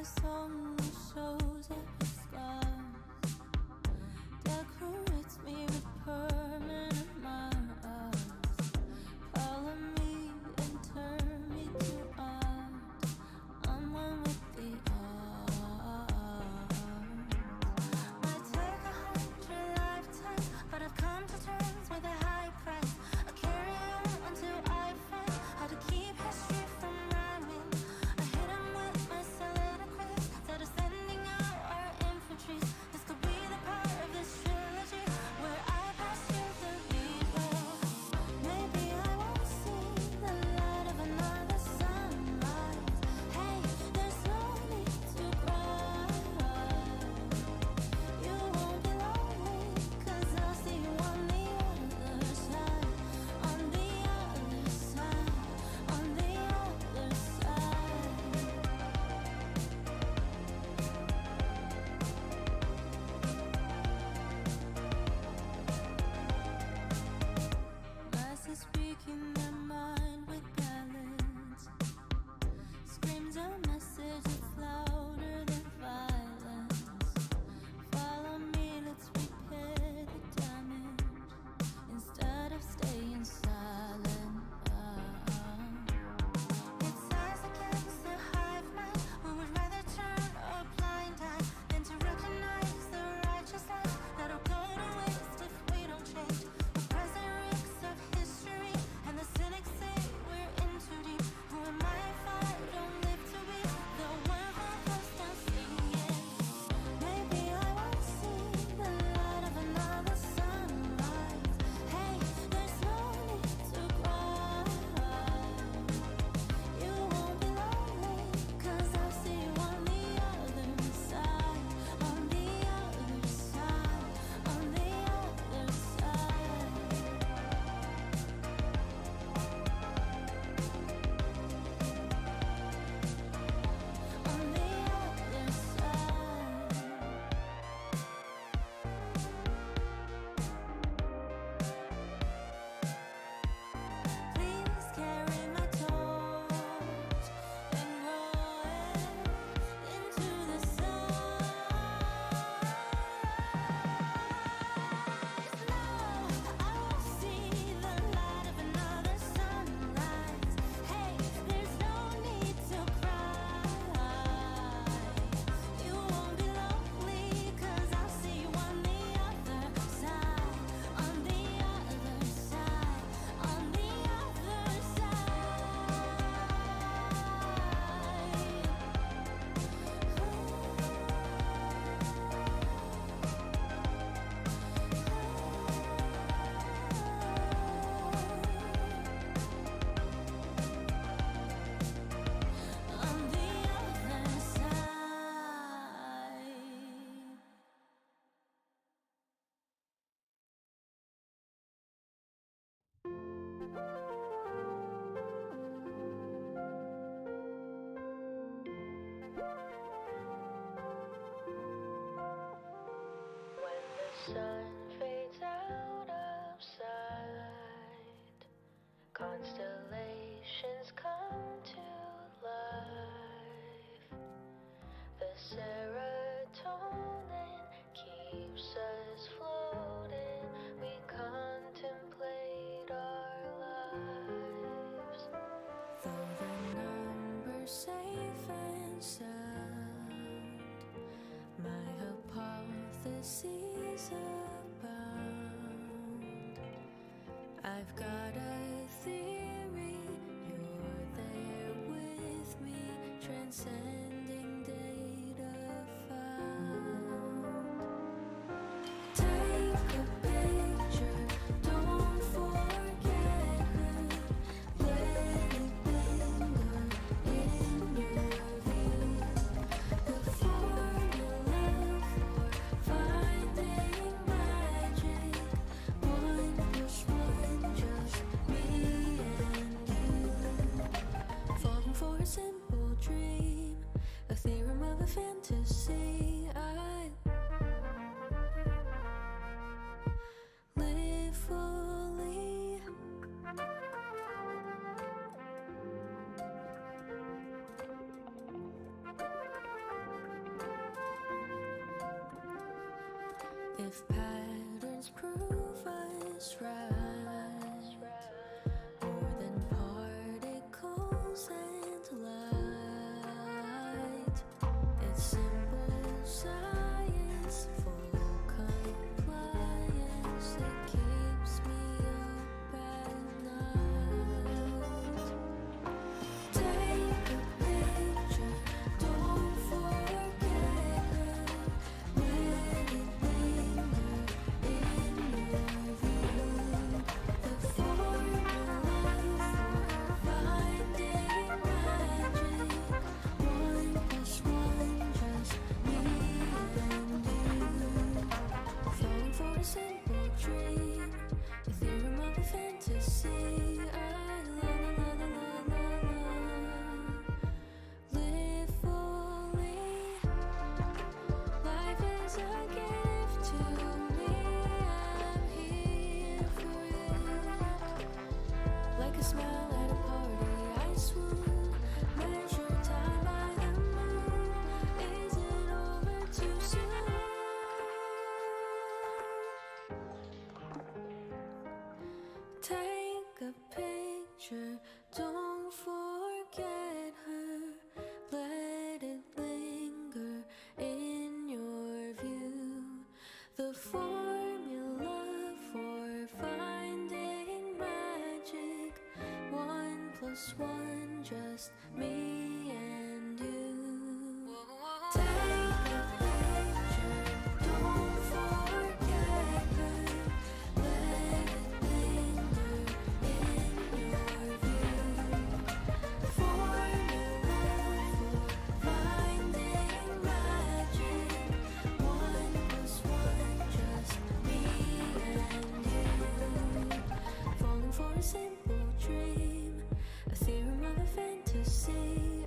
this only shows up as scars, decorates me with permanent marks, color me and turn me to art. I'm one with the art. Might take 100 lifetimes, but I've come to terms with a high price. I carry on until I find how to keep history from rhyming. I hit 'em with my soliloquies that are sending out our infantries. This could be the part of this trilogy where I pass you the lead. Well, maybe I won't see the light of another sunrise. Hey, there's no need to cry. You won't be lonely, 'cause I'll see you on the other side. On the other side. On the other side. Masses speaking their mind with ballads. Screams a message that's louder than violence. Follow me, let's repair the damage instead of staying silent. It's us against the hive mind. We would rather turn a blind eye than to recognize the righteous light that'll go to waste if we don't change. The present reeks of history, and the cynics say we're in too deep. Who am I if I don't live to be the one who goes down singing? Maybe I won't see the light of another sunrise. Hey, there's no need to cry. You won't be lonely, 'cause I'll see you on the other side. On the other side. On the other side. On the other side. Please carry my torch and roll it into the sunrise. No, I won't see the light of another sunrise. Hey, there's no need to cry. You won't be lonely, 'cause I'll see you on the other side. On the other side. On the other side. On the other side. When the sun fades out of sight, constellations come to life. The serotonin keeps us floating. We contemplate our lives. Though the numbers safe and sound, my hypotheses abound. I've got a theory, you're there with me, transcending data found. Take a picture, don't forget her. Let it linger in your view. The formula for finding magic. One plus one, just me and you. Falling for a simple dream. If patterns prove us right, more than particles and light, it's simple science, full compliance that keeps me up at night. Take a picture, don't forget her. Let it linger in your view. The formula for finding magic. 1 plus 1, just me and you. Falling for a simple dream, the theorem of a fantasy. I la la la la la la la. Live fully. Life is a gift to me. I'm here for you. Like a smile at a party, I swoon. Measure time by the moon. Is it over too soon? Take a picture, don't forget her. Let it linger in your view. The formula for finding magic. 1 plus 1, just me and you. Take a picture, don't forget her. Let it linger in your view. Formula for finding magic. 1 plus 1, just me and you. Falling for a simple dream, a theorem of a fantasy.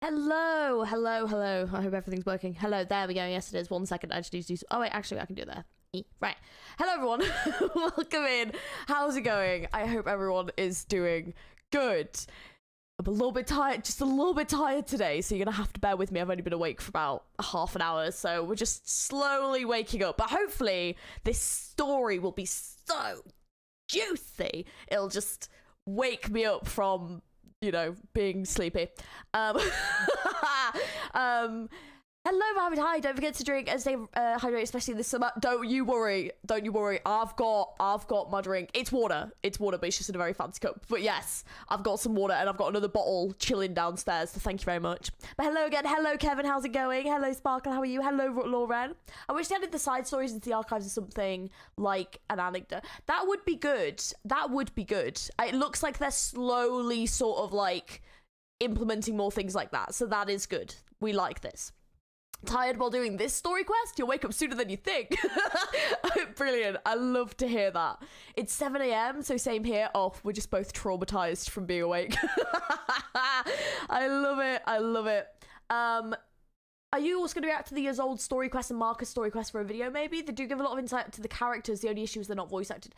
Hello, hello, hello. I hope everything's working. Hello, there we go. Yes, it is. 1 second. I just need to do. Oh wait, actually, I can do it there. Right. Hello, everyone. Welcome in. How's it going? I hope everyone is doing good. I'm a little bit tired, just a little bit tired today, so you're gonna have to bear with me. I've only been awake for about half an hour, so we're just slowly waking up. But hopefully, this story will be so juicy. It'll just wake me up from, you know, being sleepy. Hello, Mohammed. Hi. Don't forget to drink and stay hydrated, especially this summer. Don't you worry. Don't you worry. I've got my drink. It's water. It's water, but it's just in a very fancy cup. But yes, I've got some water and I've got another bottle chilling downstairs. So thank you very much. But hello again. Hello, Kevin. How's it going? Hello, Sparkle. How are you? Hello, Lauren. I wish they added the side stories into the archives or something like an anecdote. That would be good. That would be good. It looks like they're slowly sort of like implementing more things like that. So that is good. We like this. Tired while doing this story quest? You'll wake up sooner than you think. Brilliant. I love to hear that. It's 7 a.m, so same here. Oh, we're just both traumatized from being awake. I love it. I love it. Are you also going to react to the ISOLDE story quest and Marcus story quest for a video, maybe? They do give a lot of insight to the characters. The only issue is they're not voice acted.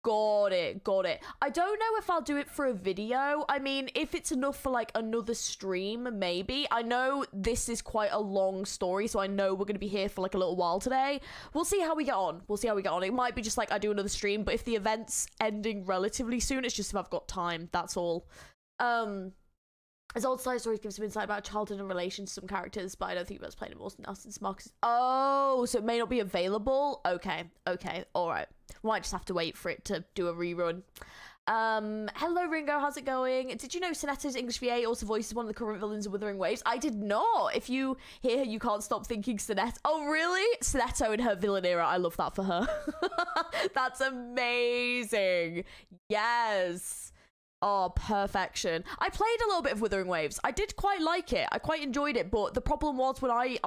Got it, got it. I don't know if I'll do it for a video. I mean, if it's enough for like another stream, maybe. I know this is quite a long story, so I know we're going to be here for like a little while today. We'll see how we get on. We'll see how we get on. It might be just like I do another stream, but if the event's ending relatively soon, it's just if I've got time, that's all. As old side stories give some insight about childhood and relation to some characters, but I don't think that's playing it more now since Marcus. Oh, so it may not be available? Okay, okay, alright. Might just have to wait for it to do a rerun. Hello Ringo, how's it going? Did you know Soneta's English VA also voices one of the current villains of Wuthering Waves? I did not. If you hear her, you can't stop thinking Soneta. Oh really? Soneto in her villain era, I love that for her. That's amazing. Yes. Oh, perfection. I played a little bit of Wuthering Waves. I did quite like it. I quite enjoyed it, but the problem was when I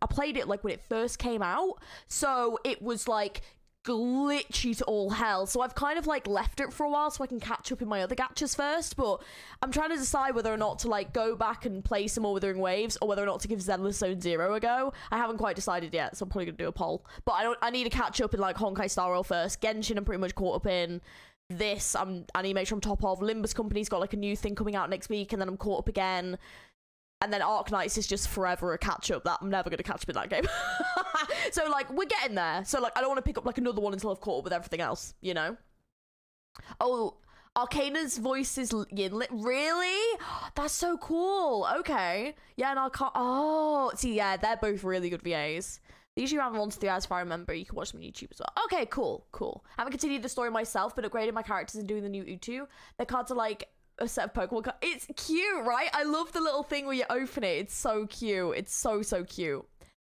played it like when it first came out, so it was like glitchy to all hell. So I've kind of like left it for a while so I can catch up in my other gachas first, but I'm trying to decide whether or not to like go back and play some more Wuthering Waves or whether or not to give Zenless Zone Zero a go. I haven't quite decided yet, so I'm probably gonna do a poll. But I need to catch up in like Honkai Star Rail first. Genshin I'm pretty much caught up in. This I need to make sure I'm top of. Limbus Company's got like a new thing coming out next week, and then I'm caught up again. And then Arknights is just forever a catch up that I'm never gonna catch up in that game. So like we're getting there. So like I don't want to pick up like another one until I've caught up with everything else, you know? Oh, Arcana's voice is Yinlit. Really? That's so cool. Okay. Yeah, and Arcana. Oh, see, yeah, they're both really good VAs. They usually around 1 to 3 hours if I remember. You can watch them on YouTube as well. Okay, cool, cool. I haven't continued the story myself, but upgraded my characters and doing the new Utu. Their cards are like a set of Pokemon cards. It's cute, right? I love the little thing where you open it. It's so cute. It's so, so cute.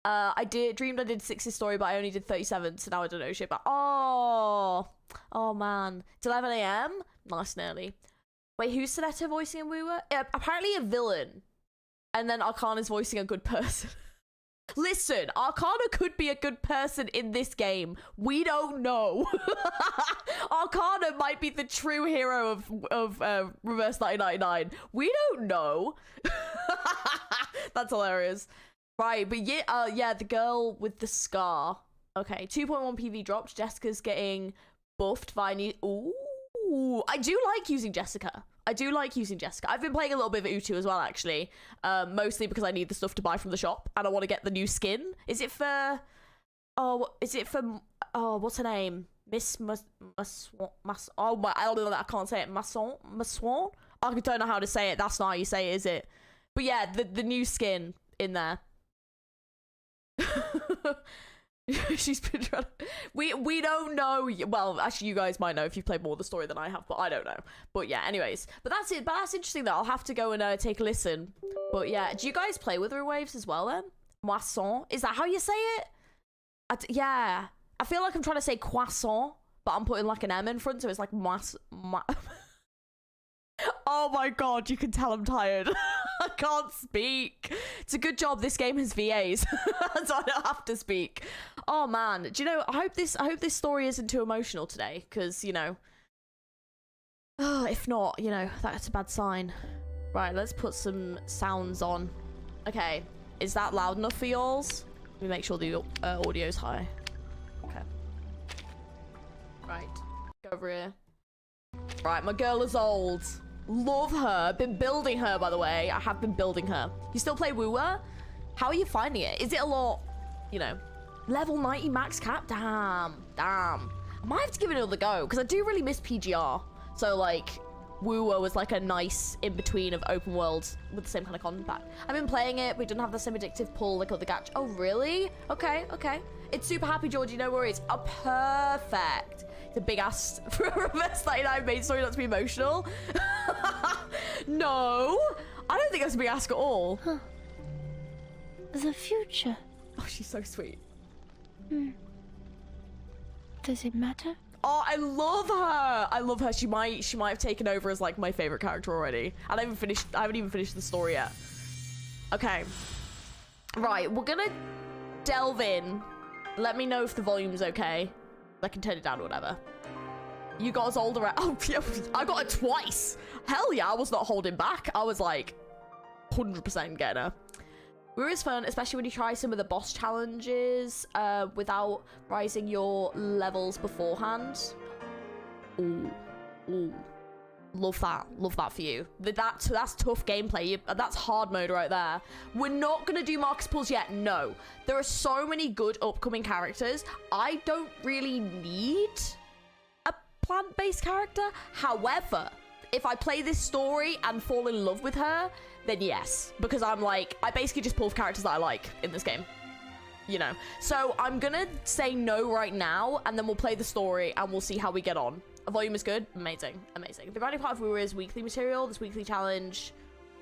I dreamed I did 60 story, but I only did 37, so now I don't know shit. But oh man. It's 11 a.m? Nice and early. Wait, who's Soneta voicing in Woowa? Apparently a villain. And then Arcana's voicing a good person. Listen, Arcana could be a good person in this game. We don't know. Arcana might be the true hero of Reverse 1999. We don't know. That's hilarious. Right, but yeah, the girl with the scar. Okay, 2.1 PV dropped. Jessica's getting buffed by Ooh, I do like using Jessica. I've been playing a little bit of Utu as well, actually. Mostly because I need the stuff to buy from the shop, and I want to get the new skin. Is it for... Oh, what's her name? Miss oh my, I can't say it. Masson? I don't know how to say it. That's not how you say it, is it? But yeah, the new skin in there. She's been trying to... we don't know. Well, actually you guys might know if you've played more of the story than I have, but I don't know. But yeah, anyways, but that's it. But that's interesting though. I'll have to go and take a listen. But yeah, do you guys play Wuthering Waves as well then? Moisson, is that how you say it? Yeah, I feel like I'm trying to say croissant, but I'm putting like an M in front, so it's like Oh my god, you can tell I'm tired. I can't speak. It's a good job this game has VAs, so I don't have to speak. Oh man, do you know, I hope this story isn't too emotional today, because, you know, if not, you know, that's a bad sign. Right, let's put some sounds on. Okay, is that loud enough for y'alls? Let me make sure the audio's high. Okay. Right, go over here. Right, my girl is old. Love her. Been building her, by the way. I have been building her. You still play Wooer? How are you finding it? Is it a lot, you know, level 90 max cap? Damn. I might have to give it another go, because I do really miss PGR. So, like, Wooer was like a nice in-between of open world with the same kind of combat. I've been playing it, but it doesn't have the same addictive pull like other gacha. Oh, really? Okay. It's super happy, Georgie, no worries. Oh, perfect. It's a big ass for a reverse 99 main story not to be emotional. No, I don't think that's a big ask at all. Huh. The future. Oh, she's so sweet. Does it matter? Oh, I love her. She might have taken over as like my favorite character already. I haven't even finished the story yet. Okay. Right, we're gonna delve in. Let me know if the volume's okay. I can turn it down or whatever. You got us older. Oh, yeah, I got it twice. Hell yeah, I was not holding back. I was like 100% getting her. Wooer is fun, especially when you try some of the boss challenges without rising your levels beforehand. Ooh. Love that for you. That's tough gameplay. That's hard mode right there. We're not gonna do Marcus pulls yet. No, there are so many good upcoming characters. I don't really need a plant-based character. However, if I play this story and fall in love with her, then yes, because I'm like, I basically just pull for characters that I like in this game, you know. So I'm gonna say no right now, and then we'll play the story and we'll see how we get on. A volume is good. Amazing. The running part of Wooer is weekly material. This weekly challenge.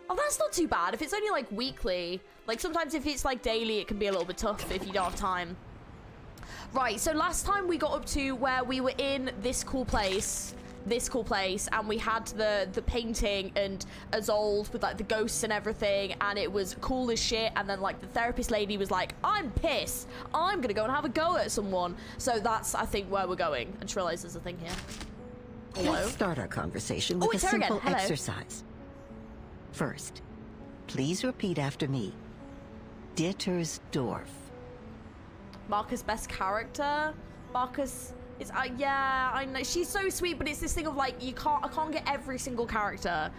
Oh, that's not too bad. If it's only like weekly, like sometimes if it's like daily, it can be a little bit tough if you don't have time. Right, so last time we got up to where we were in this cool place, and we had the painting and ISOLDE with like the ghosts and everything, and it was cool as shit. And then like the therapist lady was like, I'm pissed, I'm gonna go and have a go at someone. So that's, I think, where we're going. I just realized there's a thing here. Hello? Let's start our conversation with a simple exercise. First, please repeat after me. Dittersdorf. Marcus' best character? Marcus is, yeah, I know. She's so sweet, but it's this thing of like, I can't get every single character.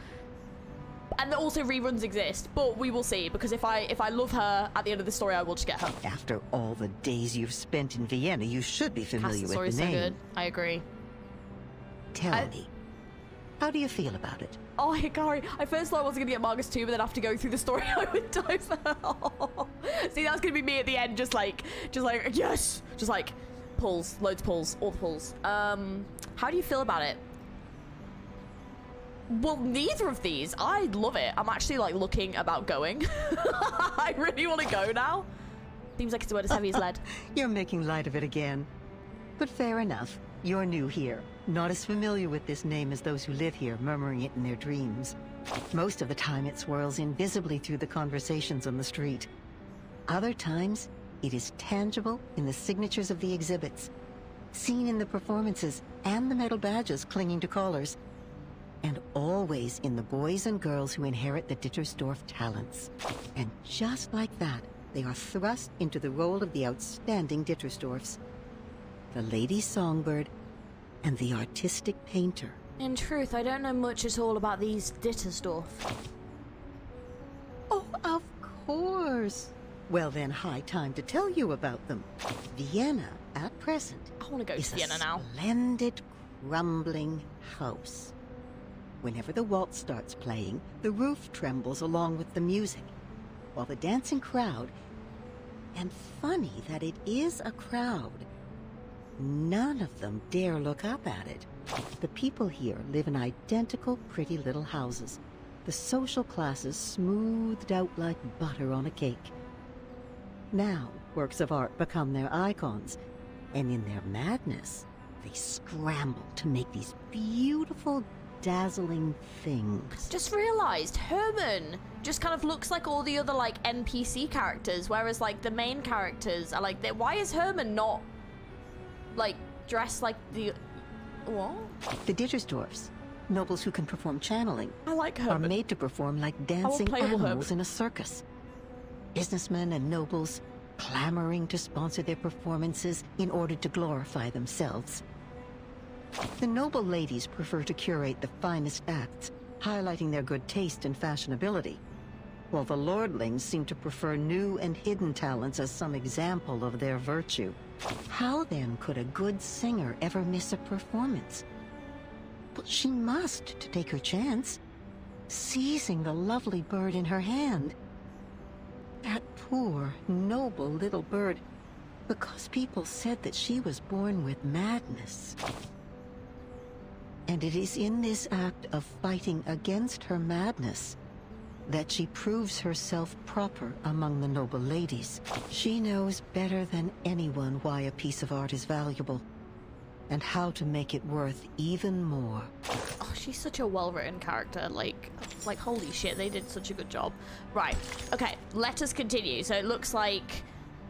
And also reruns exist, but we will see, because if I love her at the end of the story, I will just get her. After all the days you've spent in Vienna, you should be familiar with the name. So good. I agree. Tell me, how do you feel about it? Oh, Hikari, I first thought I wasn't gonna get Marcus too, but then after going through the story, I would die for her. See, that's gonna be me at the end, just like, yes! Just like, pulls, loads of pulls, all the pulls. How do you feel about it? Well, neither of these. I love it. I'm actually like looking about going. I really want to go now. Seems like it's about as heavy as lead. You're making light of it again. But fair enough. You're new here. Not as familiar with this name as those who live here, murmuring it in their dreams. Most of the time it swirls invisibly through the conversations on the street. Other times, it is tangible in the signatures of the exhibits, seen in the performances and the metal badges clinging to collars, and always in the boys and girls who inherit the Dittersdorf talents. And just like that, they are thrust into the role of the outstanding Dittersdorfs. The lady songbird, and the artistic painter. In truth, I don't know much at all about these Dittersdorf. Oh, of course. Well then, high time to tell you about them. Vienna, at present, I want to go to Vienna now. Splendid, crumbling house. Whenever the waltz starts playing, the roof trembles along with the music, while the dancing crowd, and funny that it is a crowd, none of them dare look up at it. The people here live in identical pretty little houses, the social classes smoothed out like butter on a cake. Now, works of art become their icons, and in their madness, they scramble to make these beautiful, dazzling things. Just realized Herman just kind of looks like all the other like NPC characters, whereas like the main characters are like, why is Herman not like dressed like the what? The Dittersdorfs, Nobles who can perform channeling I like are Herman. made to perform like dancing playable animals in a circus. Businessmen and nobles clamoring to sponsor their performances in order to glorify themselves. The noble ladies prefer to curate the finest acts, highlighting their good taste and fashionability, while the lordlings seem to prefer new and hidden talents as some example of their virtue. How then could a good singer ever miss a performance? But she must to take her chance, seizing the lovely bird in her hand. That poor, noble little bird, because people said that she was born with madness. And it is in this act of fighting against her madness that she proves herself proper among the noble ladies. She knows better than anyone why a piece of art is valuable, and how to make it worth even more. Oh, she's such a well-written character. Like holy shit, they did such a good job. Right, okay, let us continue. So it looks like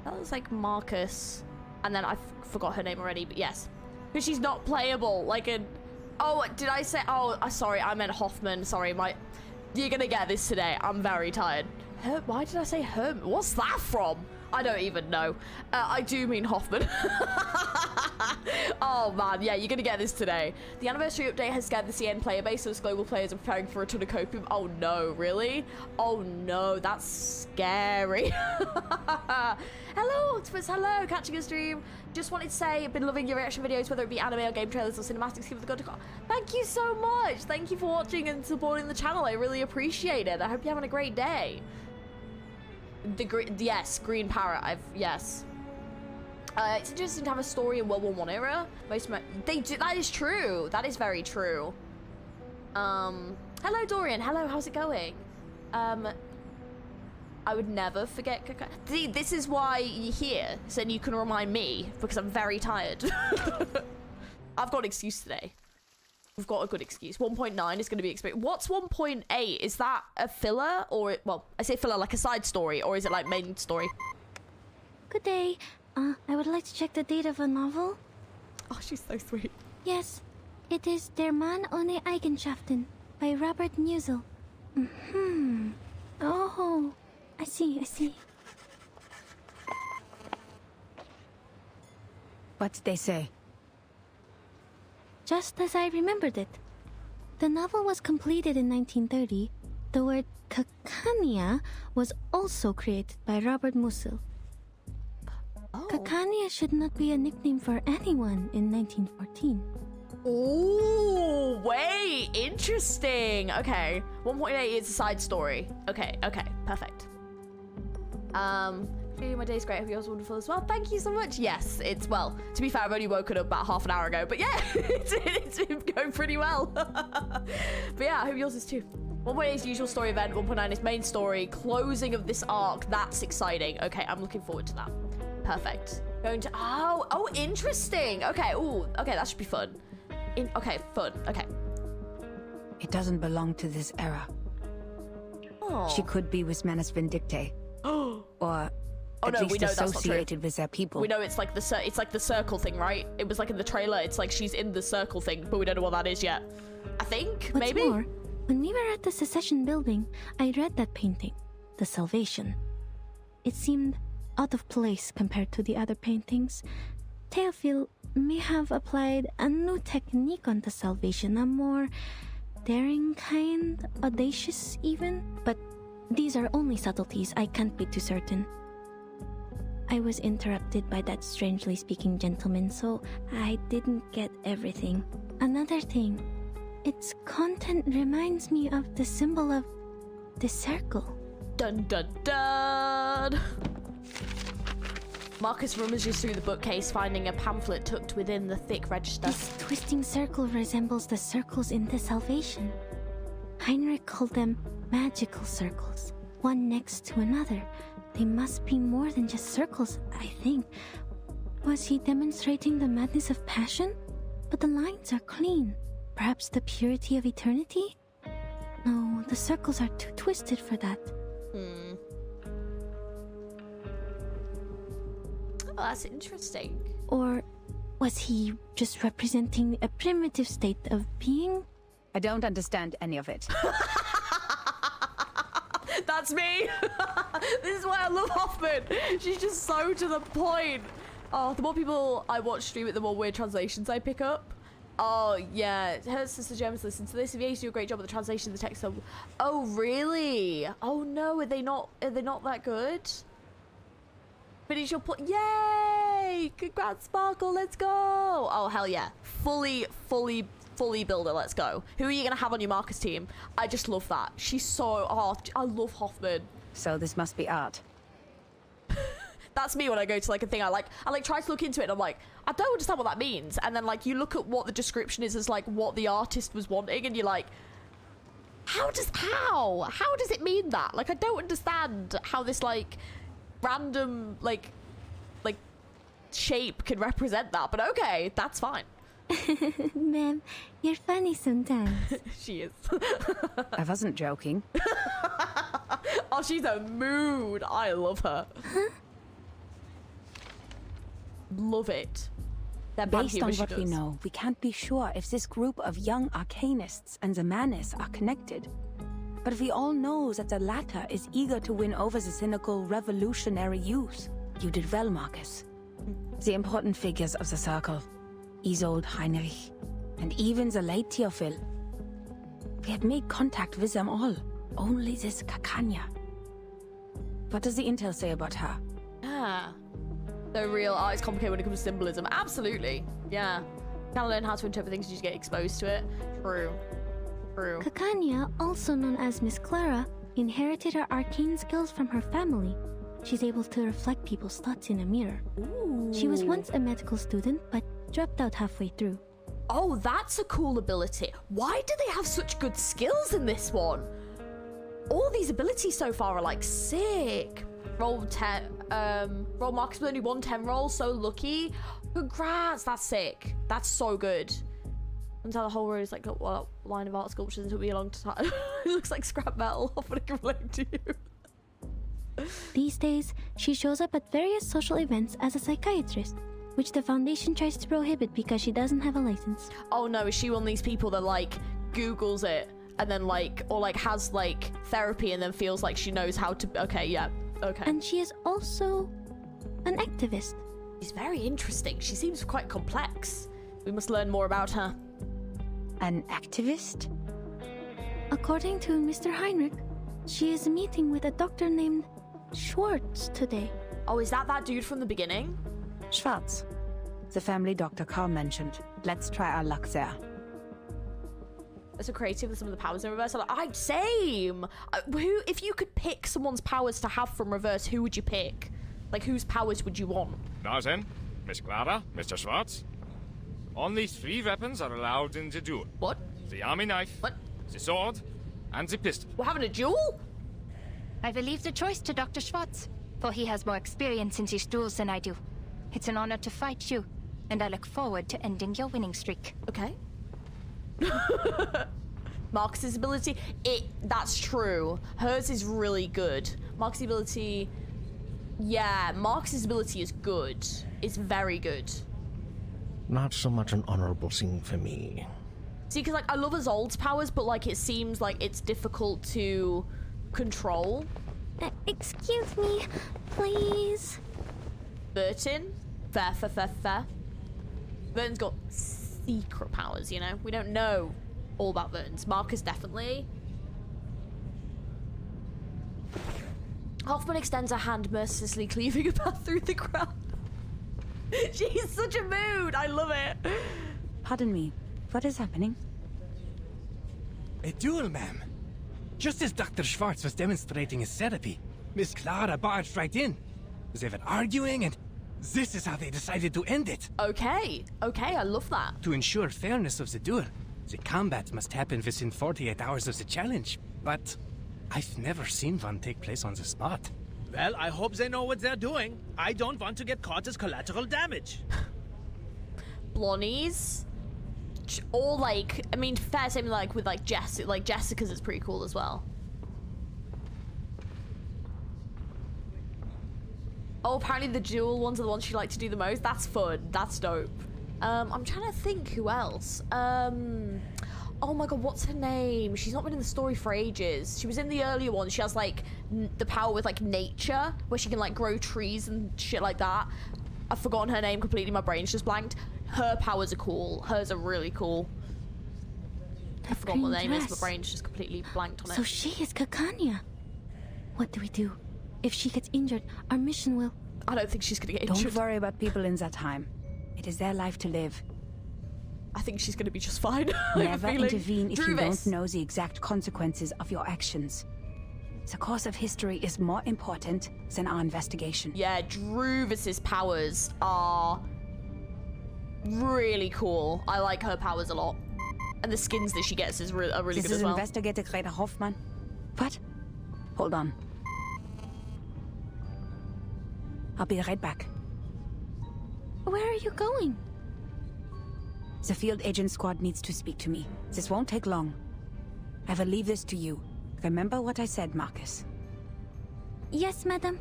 that was like Marcus, and then I forgot her name already, but yes, because she's not playable. Like a, oh, did I say? Oh, sorry, I meant Hoffman. Sorry, you're gonna get this today. I'm very tired. Why did I say Herm? What's that from? I don't even know. I do mean Hoffman. Oh man, yeah, you're gonna get this today. The anniversary update has scared the CN player base, so global players are preparing for a ton of copium. Oh no, really? Oh no, that's scary. Hello, Octopus, hello, catching a stream. Just wanted to say, I've been loving your reaction videos, whether it be anime or game trailers or cinematics. Keep it good. Thank you so much. Thank you for watching and supporting the channel. I really appreciate it. I hope you're having a great day. Yes, Green Parrot. Yes. It's interesting to have a story in World War I era. They do. That is true. That is very true. Hello, Dorian. Hello. How's it going? I would never forget. See, this is why you're here, so then you can remind me, because I'm very tired. I've got an excuse today. We've got a good excuse. 1.9 is going to be expected. What's 1.8? Is that a filler, or well, I say filler like a side story, or is it like main story? Good day. I would like to check the date of a novel. Oh, she's so sweet. Yes, it is Der Mann ohne Eigenschaften by Robert Musil. Oh, I see. What did they say? Just as I remembered it. The novel was completed in 1930. The word Cacania was also created by Robert Musil. Oh. Cacania should not be a nickname for anyone in 1914. Ooh, wait, interesting. Okay, 1.8 is a side story. Okay, perfect. My day's great. I hope yours are wonderful as well. Thank you so much. Yes, it's, well, to be fair, I've only woken up about half an hour ago, but yeah, it's been going pretty well. But yeah, I hope yours is too. 1.8 is usual story event, 1.9 is main story, closing of this arc. That's exciting. Okay, I'm looking forward to that. Perfect. Going to, oh, interesting. Okay, okay, that should be fun. Okay, fun. Okay. It doesn't belong to this era. Oh. She could be with Manus Vindictae. Or at no, least we know that's not true. associated with their people. We know it's like the circle thing, right? It was like in the trailer. It's like she's in the circle thing, but we don't know what that is yet. I think, What's maybe? more, when we were at the Secession building, I read that painting, The Salvation. It seemed out of place compared to the other paintings. Théophile may have applied a new technique on The Salvation, a more daring kind, audacious even, but these are only subtleties. I can't be too certain. I was interrupted by that strangely speaking gentleman, so I didn't get everything. Another thing, its content reminds me of the symbol of the circle. Dun dun dun! Marcus rummages through the bookcase, finding a pamphlet tucked within the thick register. This twisting circle resembles the circles in The Salvation. Heinrich called them magical circles, one next to another. They must be more than just circles, I think. Was he demonstrating the madness of passion? But the lines are clean. Perhaps the purity of eternity? No, the circles are too twisted for that. Oh, that's interesting. Or was he just representing a primitive state of being? I don't understand any of it. That's me. This is why I love Hoffman. She's just so to the point. Oh, the more people I watch stream it, the more weird translations I pick up. Oh yeah, her sister Gemma's listen to this. If you do a great job with the translation of the text. Oh really? Oh no, are they not that good? Finish your point. Yay! Congrats, Sparkle. Let's go. Oh hell yeah, fully builder. Let's go. Who are you gonna have on your Marcus team? I just love that. She's so. Oh, I love Hoffman. So this must be art. That's me when I go to like a thing. I like try to look into it and I'm like, I don't understand what that means. And then like you look at what the description is as like what the artist was wanting and you're like, how does it mean that? Like I don't understand how this like random like shape can represent that. But okay, that's fine. Ma'am, you're funny sometimes. She is. I wasn't joking. Oh, she's a mood. I love her. Huh? Love it. Based on what we know, we can't be sure if this group of young arcanists and the Manus are connected. But we all know that the latter is eager to win over the cynical revolutionary youth. You did well, Marcus. The important figures of the circle, Isolde, Heinrich, and even the late Theophil. We have made contact with them all. Only this Kakanya. What does the intel say about her? Ah. The real art is complicated when it comes to symbolism. Absolutely. Yeah. Gotta learn how to interpret things as you get exposed to it. True. True. Kakanya, also known as Miss Clara, inherited her arcane skills from her family. She's able to reflect people's thoughts in a mirror. Ooh. She was once a medical student, but dropped out halfway through. Oh, that's a cool ability. Why do they have such good skills in this one? All these abilities so far are like sick. Roll 10, roll Marcus with only 110 roll, so lucky. Congrats, that's sick. That's so good. Until the whole room is like a line of art sculptures, it took me a long time. It looks like scrap metal. I'm gonna complain to you. These days, she shows up at various social events as a psychiatrist, which the Foundation tries to prohibit because she doesn't have a license. Oh no, is she one of these people that like Googles it and then like, or like has like therapy and then feels like she knows how to, okay, yeah. Okay. And she is also an activist. She's very interesting. She seems quite complex. We must learn more about her. An activist? According to Mr. Heinrich, she is meeting with a doctor named Schwartz today. Oh, is that dude from the beginning? Schwartz. The family doctor Carl mentioned. Let's try our luck there. That's so creative with some of the powers in reverse. Same. Who, if you could pick someone's powers to have from reverse, who would you pick? Like, whose powers would you want? Now then, Miss Clara, Mr. Schwartz. Only 3 weapons are allowed in the duel. What? The army knife, What? the sword, and the pistol. We're having a duel? I will leave the choice to Dr. Schwartz, for he has more experience in these duels than I do. It's an honor to fight you, and I look forward to ending your winning streak. Okay. Marcus's ability, that's true. Hers is really good. Marcus's ability, yeah, Marcus's ability is good. It's very good. Not so much an honorable thing for me. See, because like I love Isolde's powers, but like it seems like it's difficult to control. Excuse me, please. Burton, fair. Burton's got secret powers, you know? We don't know all about Burton's. Marcus definitely. Hoffman extends her hand, mercilessly cleaving a path through the crowd. She's such a mood. I love it. Pardon me. What is happening? A duel, ma'am. Just as Dr. Schwartz was demonstrating his therapy, Miss Clara barged right in. They were arguing, and this is how they decided to end it. Okay, I love that. To ensure fairness of the duel, the combat must happen within 48 hours of the challenge. But I've never seen one take place on the spot. Well, I hope they know what they're doing. I don't want to get caught as collateral damage. Blonnies. Or like, I mean, fair same like with like Jessica's is pretty cool as well. Oh, apparently the dual ones are the ones she liked to do the most. That's fun. That's dope. I'm trying to think who else. Oh my god, what's her name? She's not been in the story for ages. She was in the earlier one. She has like the power with like nature, where she can like grow trees and shit like that. I've forgotten her name completely. My brain's just blanked. Her powers are cool. Hers are really cool. I forgot what the name is. My brain's just completely blanked on it. So she is Kakanya. What do we do? If she gets injured, our mission will... I don't think she's gonna get injured. Don't worry about people in that time. It is their life to live. I think she's gonna be just fine. Never intervene if you don't know the exact consequences of your actions. The course of history is more important than our investigation. Yeah, Druvis's powers are really cool. I like her powers a lot. And the skins that she gets are really good as well. This is Investigator Greta Hoffman. What? Hold on. I'll be right back. Where are you going? The field agent squad needs to speak to me. This won't take long. I will leave this to you. Remember what I said, Marcus. Yes, madam.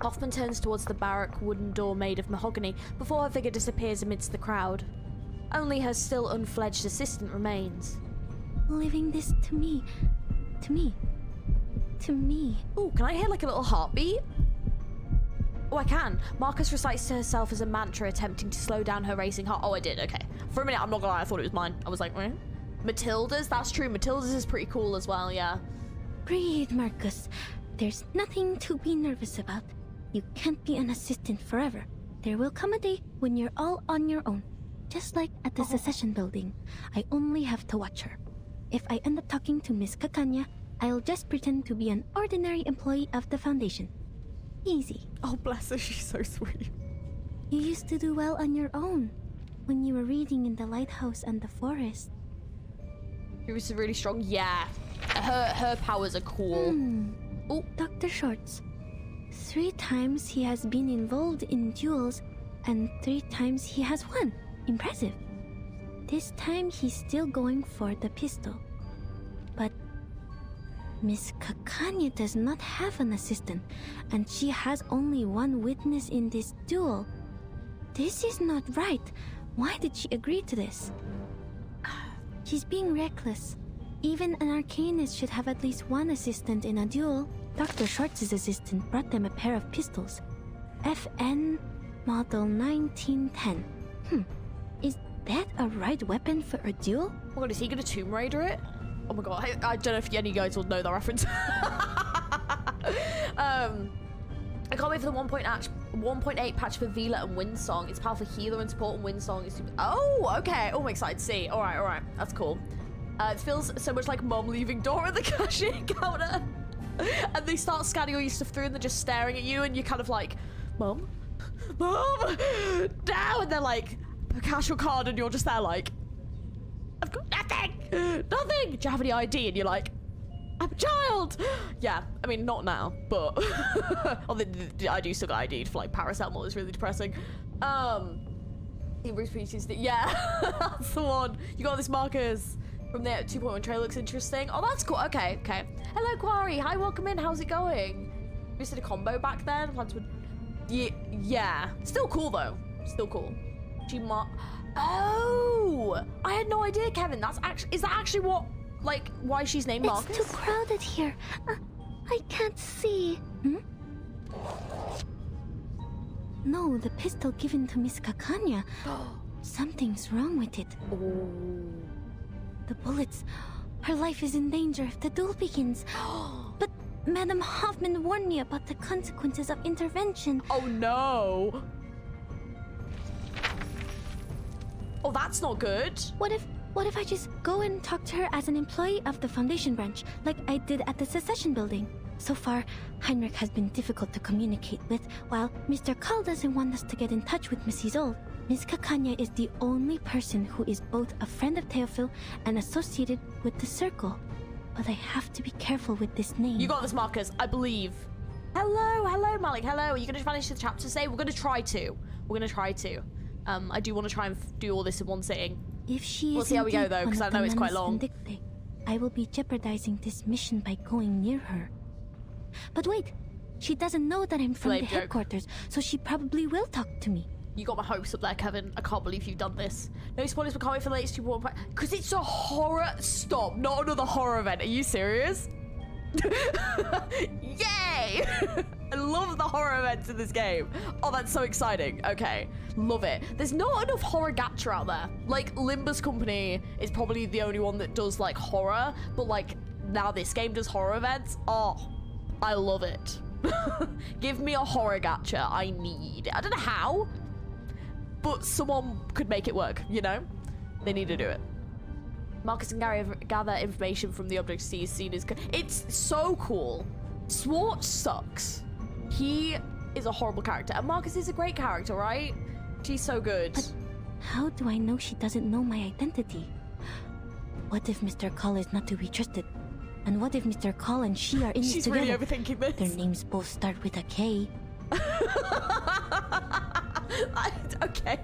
Hoffman turns towards the barrack wooden door made of mahogany before her figure disappears amidst the crowd. Only her still unfledged assistant remains. Leaving this to me. To me. To me. Ooh, can I hear like a little heartbeat? Oh, I can. Marcus recites to herself as a mantra, attempting to slow down her racing heart. Oh, I did, okay. For a minute, I'm not gonna lie, I thought it was mine. I was like, eh? Matilda's? That's true. Matilda's is pretty cool as well, yeah. Breathe, Marcus. There's nothing to be nervous about. You can't be an assistant forever. There will come a day when you're all on your own. Just like at the secession building. I only have to watch her. If I end up talking to Miss Kakanya, I'll just pretend to be an ordinary employee of the Foundation. Easy. Oh, bless her. She's so sweet. You used to do well on your own. When you were reading in the lighthouse and the forest. She was really strong. Yeah. Her powers are cool. Oh, Dr. Shorts. 3 times he has been involved in duels, and 3 times he has won. Impressive. This time he's still going for the pistol. But Miss Kakanya does not have an assistant, and she has only 1 witness in this duel. This is not right. Why did she agree to this? She's being reckless. Even an arcanist should have at least 1 assistant in a duel. Dr. Schwartz's assistant brought them a pair of pistols. FN Model 1910. Is that a right weapon for a duel? Oh my god, is he gonna Tomb Raider it? Oh my god, I don't know if any of you guys will know that reference. I can't wait for the 1.8 patch for Vila and Windsong. It's powerful healer and support, and Windsong is super... Oh, okay. Oh, I'm excited to see. Alright. That's cool. It feels so much like Mom leaving Dora at the cashier counter. And they start scanning all your stuff through and they're just staring at you and you're kind of like, Mom? Mom? Now! And they're like, cash your card, and you're just there like, I've got nothing! Nothing! Do you have any ID? And you're like, I'm a child! Yeah, I mean, not now, but... oh, I do still got ID'd for, like, paracetamol. It's really depressing. Hebrew species... Yeah, that's the one. You got this, Marcus. From the 2.1 trailer looks interesting. Oh, that's cool. Okay. Hello, Quarry. Hi, welcome in. How's it going? We just did a combo back then. Yeah. Still cool, though. Still cool. Oh! I had no idea, Kevin. Is that actually what... Like, why she's named Marcus? It's too crowded here. I can't see. No, the pistol given to Miss Kakanya. Something's wrong with it. Oh. The bullets. Her life is in danger if the duel begins. But Madam Hoffman warned me about the consequences of intervention. Oh no. Oh, that's not good. What if I just go and talk to her as an employee of the Foundation branch, like I did at the secession building? So far, Heinrich has been difficult to communicate with, while Mr. Carl doesn't want us to get in touch with Miss ISOLDE. Miss Kakanya is the only person who is both a friend of Theophil and associated with the Circle. But I have to be careful with this name. You got this, Marcus. I believe. Hello, Malik. Hello. Are you going to finish the chapter today? We're going to try to. I do want to try and do all this in one sitting. If she we'll is see how we go, though, because I know it's quite long. Vindicte, I will be jeopardizing this mission by going near her. But wait, she doesn't know that I'm from the headquarters, so she probably will talk to me. You got my hopes up there, Kevin. I can't believe you've done this. No spoilers, but can't wait for the latest 2.1. Because it's a horror... Stop. Not another horror event. Are you serious? Yay! I love the horror events in this game. Oh, that's so exciting. Okay. Love it. There's not enough horror gacha out there. Like, Limbus Company is probably the only one that does, like, horror. But, like, now this game does horror events. Oh, I love it. Give me a horror gacha. I need it. I don't know how, but someone could make it work, you know? They need to do it. Marcus and Gary gather information from the objects he's seen as... It's so cool. Swartz sucks. He is a horrible character. And Marcus is a great character, right? She's so good. But how do I know she doesn't know my identity? What if Mr. Call is not to be trusted? And what if Mr. Call and she are in this together? She's really overthinking this. Their names both start with a K. Okay.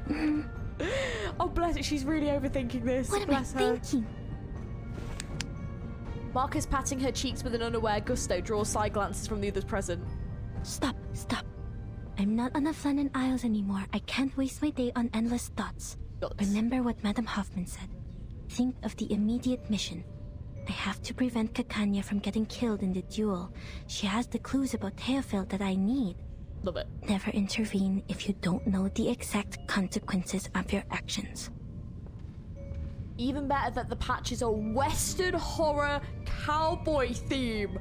Oh, bless it. She's really overthinking this. What bless am I thinking? Marcus, patting her cheeks with an unaware gusto, draws side glances from the others present. Stop, stop. I'm not on the Flannan Isles anymore. I can't waste my day on endless thoughts. Remember what Madame Hoffman said. Think of the immediate mission. I have to prevent Kakanya from getting killed in the duel. She has the clues about Theophil that I need. Love it. Never intervene if you don't know the exact consequences of your actions. Even better that the patch is a Western horror cowboy theme.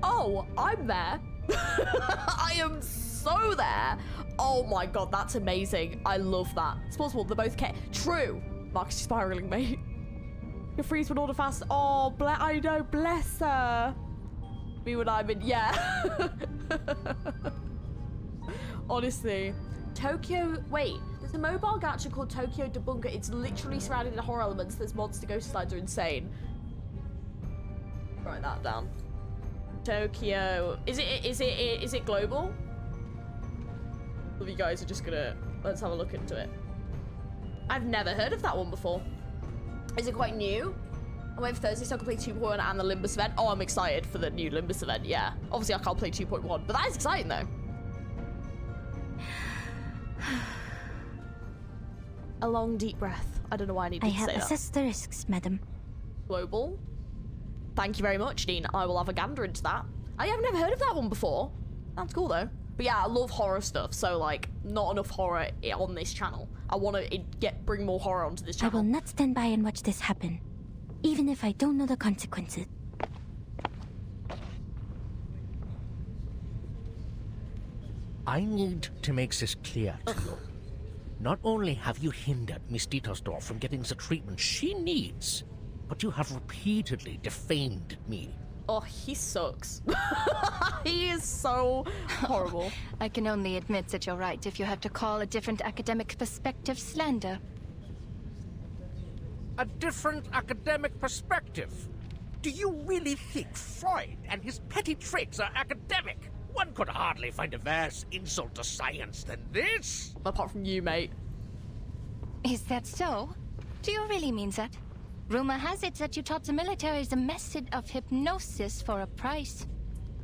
Oh, I'm there. I am so there. Oh my god, that's amazing. I love that. It's possible they're both True. Marcus is spiraling, mate. Your freeze would order fast. Oh, I know, bless her. Me when I'm in, yeah. Honestly. Tokyo, wait. There's a mobile gacha called Tokyo Debunker. It's literally surrounded in horror elements. There's monster ghost slides are insane. Write that down. Tokyo. Is it global? Well, you guys are just gonna, let's have a look into it. I've never heard of that one before. Is it quite new? I'm waiting for Thursday so I can play 2.1 and the Limbus event. Oh, I'm excited for the new Limbus event, yeah. Obviously, I can't play 2.1, but that is exciting, though. A long, deep breath. I don't know why I need to say that. I have assessed the risks, madam. Global. Thank you very much, Dean. I will have a gander into that. I have never heard of that one before. Sounds cool, though. But yeah, I love horror stuff, so, like, not enough horror on this channel. I want to bring more horror onto this channel. I will not stand by and watch this happen, even if I don't know the consequences. I need to make this clear to you. Not only have you hindered Miss Dietersdorf from getting the treatment she needs, but you have repeatedly defamed me. Oh, he sucks. He is so horrible. I can only admit that you're right if you have to call a different academic perspective slander. A different academic perspective? Do you really think Freud and his petty tricks are academic? One could hardly find a worse insult to science than this. Apart from you, mate. Is that so? Do you really mean that? Rumor has it that you taught the military the method of hypnosis for a price.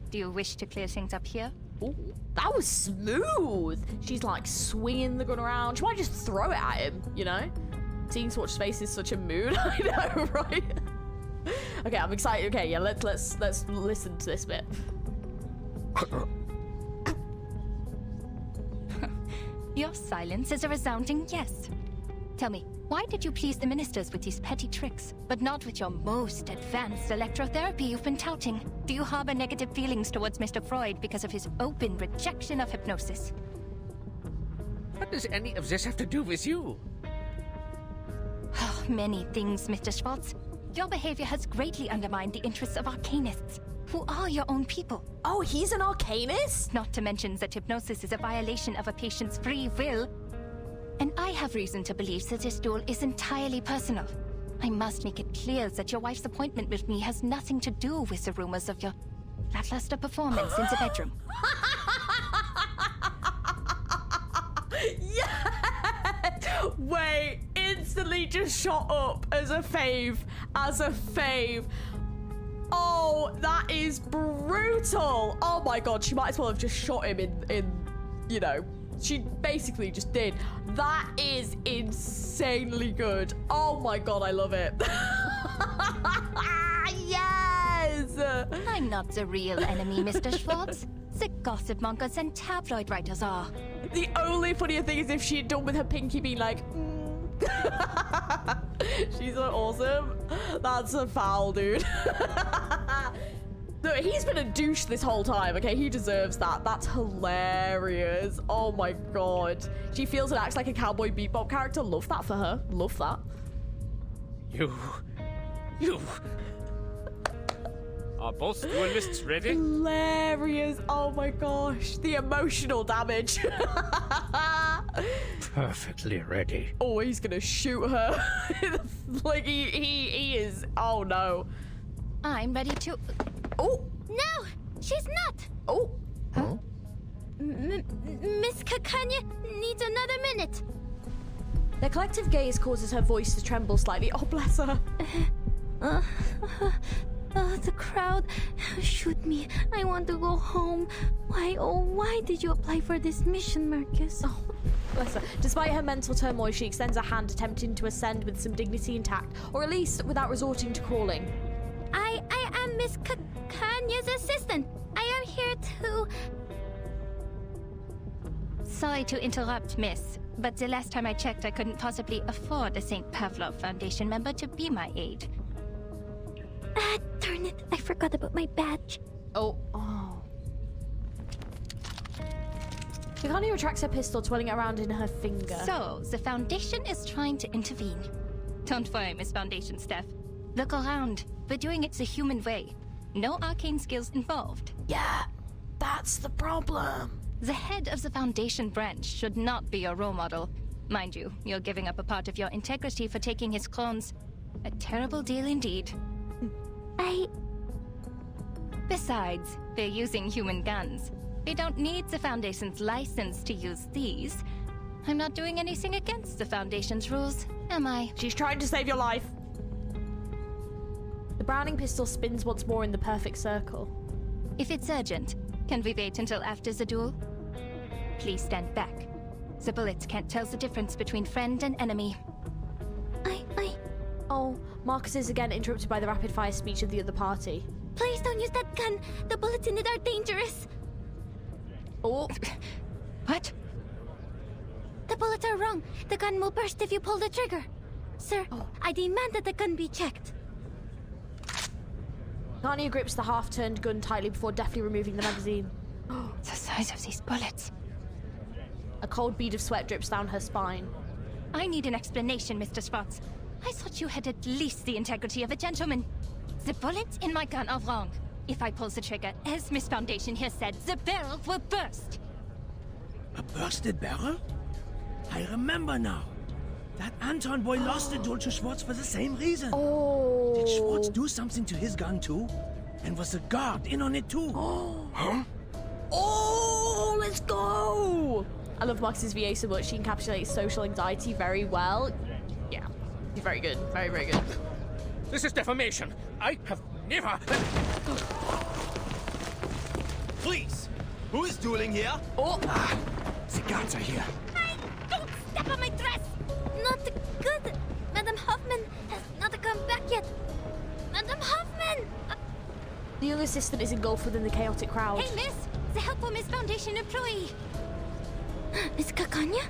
Do you wish to clear things up here? Ooh, that was smooth. She's like swinging the gun around. She might just throw it at him, you know? Seeing Swatch's face is such a mood. I know, right? Okay, I'm excited. Okay, yeah, let's listen to this bit. Your silence is a resounding yes. Tell me, why did you please the ministers with these petty tricks, but not with your most advanced electrotherapy you've been touting? Do you harbor negative feelings towards Mr. Freud because of his open rejection of hypnosis? What does any of this have to do with you? Many things, Mr. Schwartz. Your behavior has greatly undermined the interests of arcanists, who are your own people. Oh, he's an arcanist? Not to mention that hypnosis is a violation of a patient's free will. And I have reason to believe that this duel is entirely personal. I must make it clear that your wife's appointment with me has nothing to do with the rumors of your lackluster performance in the bedroom. Yeah! Wait, instantly just shot up as a fave. Oh, that is brutal. Oh my god, she might as well have just shot him in you know, She basically just did. That is insanely good. Oh my god, I love it. Yes! I'm not the real enemy, Mr. Schwartz. The gossip mongers and tabloid writers are. The only funnier thing is if she had done with her pinky being like, She's so awesome. That's a foul, dude. No, he's been a douche this whole time, okay? He deserves that. That's hilarious. Oh my god. She feels and acts like a Cowboy Bebop character. Love that for her. Love that. You... Are both duelists ready? Hilarious. Oh my gosh. The emotional damage. Perfectly ready. Oh, he's gonna shoot her. Like, he is. Oh no. I'm ready to... Oh! No! She's not! Oh! Huh? Miss Kakanya needs another minute. Their collective gaze causes her voice to tremble slightly. Oh, bless her. The crowd. Shoot me. I want to go home. Why did you apply for this mission, Marcus? Oh, bless her. Despite her mental turmoil, she extends a hand, attempting to ascend with some dignity intact, or at least without resorting to crawling. I am Miss Kanya's assistant. I am here to... Sorry to interrupt, miss, but the last time I checked, I couldn't possibly afford a St. Pavlov Foundation member to be my aide. Darn it. I forgot about my badge. Oh. Kakani retracts her pistol, twirling it around in her finger. So, the Foundation is trying to intervene. Don't worry, Miss Foundation staff. Look around. We're doing it the human way. No arcane skills involved. Yeah, that's the problem. The head of the Foundation branch should not be your role model. Mind you, you're giving up a part of your integrity for taking his clones. A terrible deal indeed. Besides, they're using human guns. They don't need the Foundation's license to use these. I'm not doing anything against the Foundation's rules, am I? She's trying to save your life. The Browning pistol spins once more in the perfect circle. If it's urgent, can we wait until after the duel? Please stand back. The bullets can't tell the difference between friend and enemy. Oh, Marcus is again interrupted by the rapid-fire speech of the other party. Please don't use that gun. The bullets in it are dangerous. Oh. What? The bullets are wrong. The gun will burst if you pull the trigger. Sir, I demand that the gun be checked. Narnia grips the half-turned gun tightly before deftly removing the magazine. The size of these bullets. A cold bead of sweat drips down her spine. I need an explanation, Mr. Schwartz. I thought you had at least the integrity of a gentleman. The bullets in my gun are wrong. If I pull the trigger, as Miss Foundation here said, the barrel will burst. A bursted barrel? I remember now. That Anton boy lost the duel to Schwartz for the same reason. Oh. Did Schwartz do something to his gun too? And was the guard in on it too? Huh? Oh, let's go! I love Marcus's VA so much. She encapsulates social anxiety very well. Yeah, he's very good. Very, very good. This is defamation. I have never... Please! Who is dueling here? Oh! The guards are here. Don't step on my dress! Not good. Madam Hoffman has not come back yet. Madam Hoffman! The young assistant is engulfed within the chaotic crowd. Hey, miss! The helpful Miss Foundation employee! Miss Kakanya?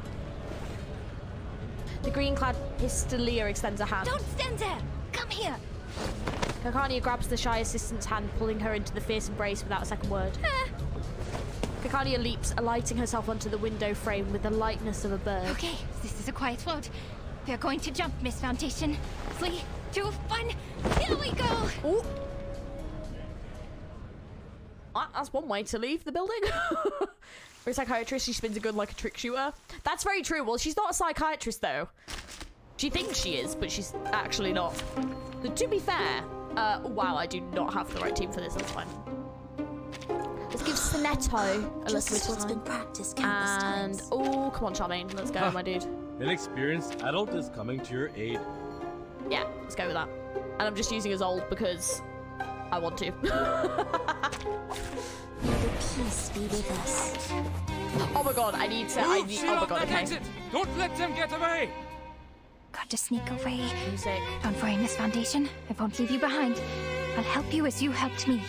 The green-clad pistolier extends a hand. Don't stand there! Come here! Kakania grabs the shy assistant's hand, pulling her into the fierce embrace without a second word. Kakania leaps, alighting herself onto the window frame with the lightness of a bird. Okay, this is a quiet road. We're going to jump, Miss Foundation. 3, 2, 1, here we go! Ooh. That's one way to leave the building. For a psychiatrist, she spins a gun like a trick shooter. That's very true. Well, she's not a psychiatrist, though. She thinks she is, but she's actually not. So, to be fair, wow, I do not have the right team for this. That's fine. Let's give Sonetto a little time. And oh, come on, Charmaine, let's go, my dude. An experienced adult is coming to your aid. Yeah, let's go with that. And I'm just using as old because I want to. May the peace be with us. Oh my god, I need to. Oh my god, okay. Exit. Don't let them get away. Got to sneak away. Music. Don't worry, Miss Foundation. I won't leave you behind. I'll help you as you helped me.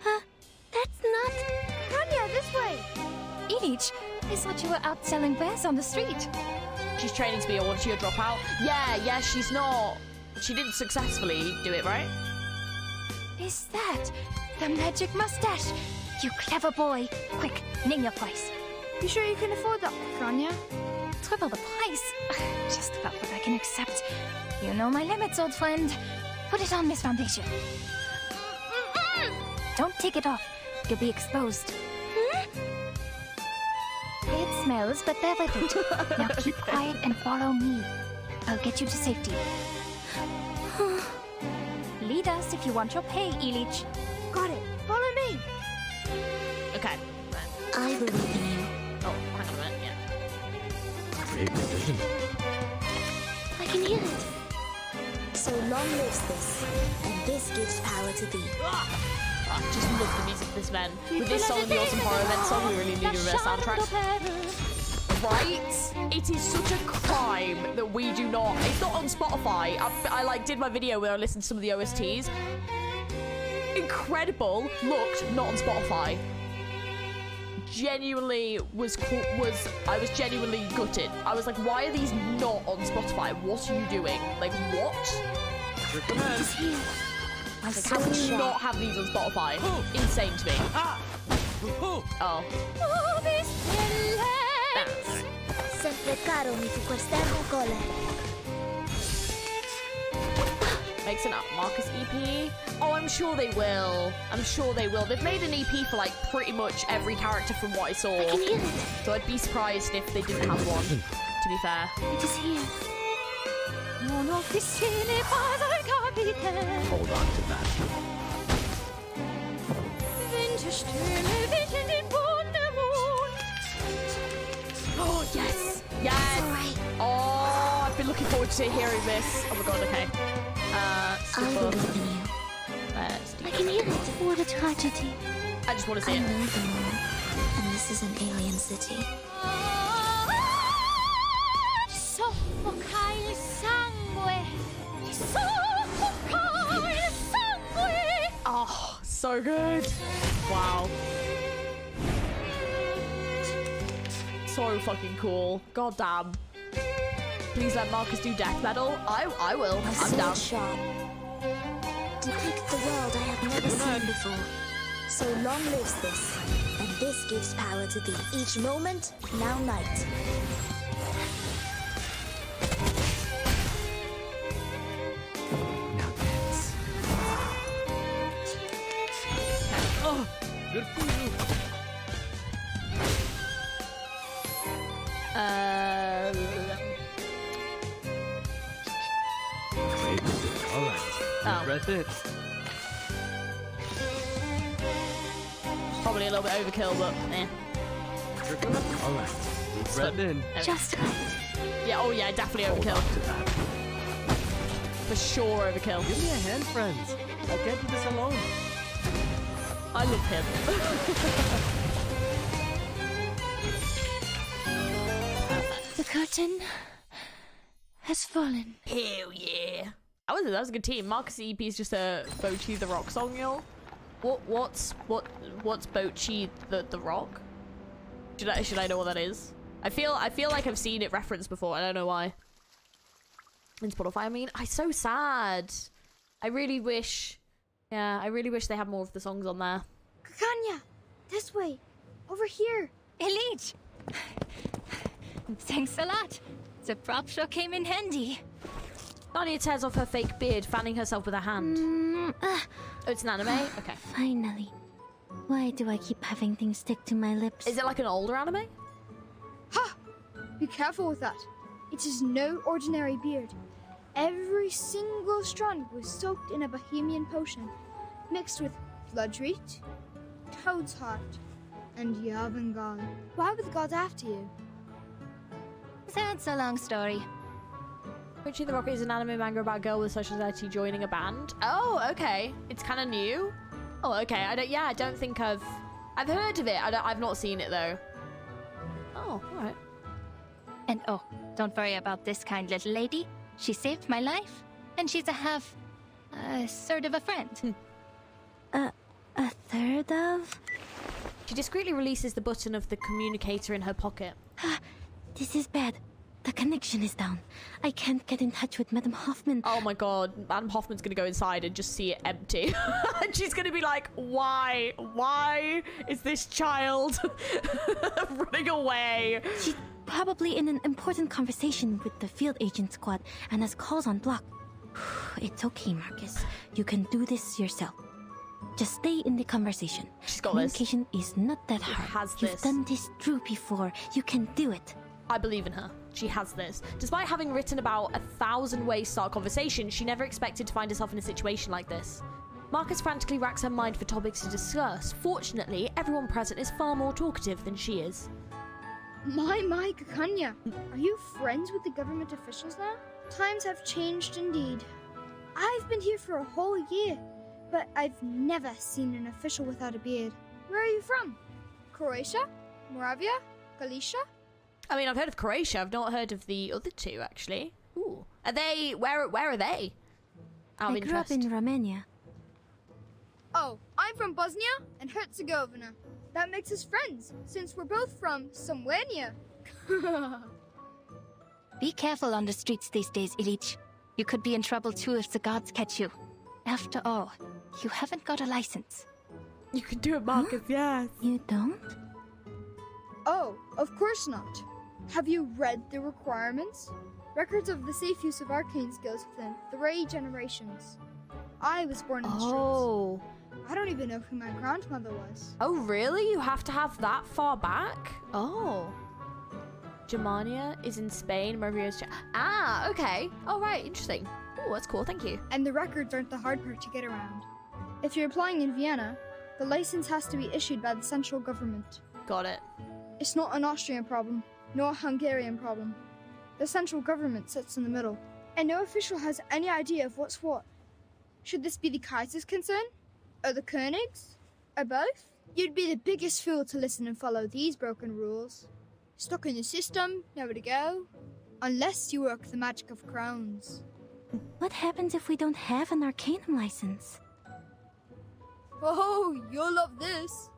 Huh? That's not... Kanya, this way! Ilich, I thought you were out selling wares on the street. She's training to be a one-year dropout. Yeah, she's not. She didn't successfully do it, right? Is that the magic mustache? You clever boy. Quick, name your price. You sure you can afford that, Kanya? Triple the price. Just about what I can accept. You know my limits, old friend. Put it on, Miss Foundation. Don't take it off. You'll be exposed. It smells, but bear with it. Now keep quiet and follow me. I'll get you to safety. Lead us if you want your pay, Ilich. Got it. Follow me. Okay. I believe in you. Oh, hang on a minute, yeah. Great decision. I can hear it. So long lives this, and this gives power to thee. I just love the music of this man. With this song and the Awesome Horror Event song, we really needed a soundtrack. Right? It is such a crime that we do not... It's not on Spotify. I like did my video where I listened to some of the OSTs. Incredible. Looked not on Spotify. Genuinely I was genuinely gutted. I was like, why are these not on Spotify? What are you doing? Like, what? It's here. Like, how can you not have these on Spotify? Insane to me. Oh. Sempre caro mi fu quest'ermo cole. Makes an Marcus EP. Oh, I'm sure they will. I'm sure they will. They've made an EP for like pretty much every character from what I saw. I can hear it. So I'd be surprised if they didn't have one, to be fair. It is here. Hold on to that. Oh, yes. Yes. Oh, I've been looking forward to hearing this. Oh my god, okay. I believe in you. Let's do I can hear it. What a tragedy. I just want to see I it. know the moon, and this is an alien city. Soffocai il sangue! Soffocai il sangue! Oh, so good. Wow. So fucking cool. God damn. Please let Marcus do death metal. I will. I'm down. Sharp. Depict the world I have never seen before. So long lives this, and this gives power to thee. Each moment, now night. Now dance. Oh, good for you. All right. Oh. Breath it. Probably a little bit overkill, but eh. All right. Breath in. Just right. Yeah, oh yeah, definitely Hold overkill. on to that. For sure overkill. Give me a hand, friends. I can't do this alone. I love him. The curtain has fallen. Hell yeah. That was a good team. Marcus EP is just a Bochi the Rock song, y'all. What's Bochi the Rock? Should I know what that is? I feel like I've seen it referenced before. I don't know why. In Spotify, I mean, I'm so sad. I really wish they had more of the songs on there. Kanya, this way. Over here. Elite! Thanks a lot. The prop sure came in handy. Nadia tears off her fake beard, fanning herself with her hand. Oh, it's an anime? Okay. Finally. Why do I keep having things stick to my lips? Is it like an older anime? Ha! Be careful with that. It is no ordinary beard. Every single strand was soaked in a Bohemian potion, mixed with bloodroot, toad's heart, and Yavangal. Why were the gods after you? That's a long story. Richie the Rocket is an anime manga about a girl with social anxiety joining a band. Oh, okay. It's kind of new. Oh, okay. I don't think I've heard of it. I've not seen it though. Oh, all right. And oh, don't worry about this kind little lady. She saved my life, and she's sort of a friend. A third of? She discreetly releases the button of the communicator in her pocket. This is bad. The connection is down. I can't get in touch with Madam Hoffman. Oh my god, Madam Hoffman's gonna go inside and just see it empty. And she's gonna be like, why? Why is this child running away? She's probably in an important conversation with the field agent squad and has calls on block. It's okay, Marcus. You can do this yourself. Just stay in the conversation. She's got Communication is not that hard. You've done this through before. You can do it. I believe in her. She has this. Despite having written about 1,000 ways to start a conversation, she never expected to find herself in a situation like this. Marcus frantically racks her mind for topics to discuss. Fortunately, everyone present is far more talkative than she is. My, Kakanya. Are you friends with the government officials now? Times have changed indeed. I've been here for a whole year, but I've never seen an official without a beard. Where are you from? Croatia? Moravia? Galicia? I mean, I've heard of Croatia. I've not heard of the other two, actually. Ooh. Are they... Where are they? Out of I grew up in Romania. Oh, I'm from Bosnia and Herzegovina. That makes us friends, since we're both from somewhere near. Be careful on the streets these days, Ilich. You could be in trouble too if the guards catch you. After all, you haven't got a license. You can do it, Marcus, yes. You don't? Oh, of course not. Have you read the requirements? Records of the safe use of arcane skills within 3 generations. I was born in the streets. I don't even know who my grandmother was. Oh, really? You have to have that far back? Oh. Germania is in Spain. Maria's... Ah, okay. All right, interesting. Oh, that's cool. Thank you. And the records aren't the hard part to get around. If you're applying in Vienna, the license has to be issued by the central government. Got it. It's not an Austrian problem, nor a Hungarian problem. The central government sits in the middle, and no official has any idea of what's what. Should this be the Kaiser's concern? Or the Königs? Or both? You'd be the biggest fool to listen and follow these broken rules. Stuck in the system, nowhere to go. Unless you work the magic of crowns. What happens if we don't have an Arcanum license? Oh, you'll love this.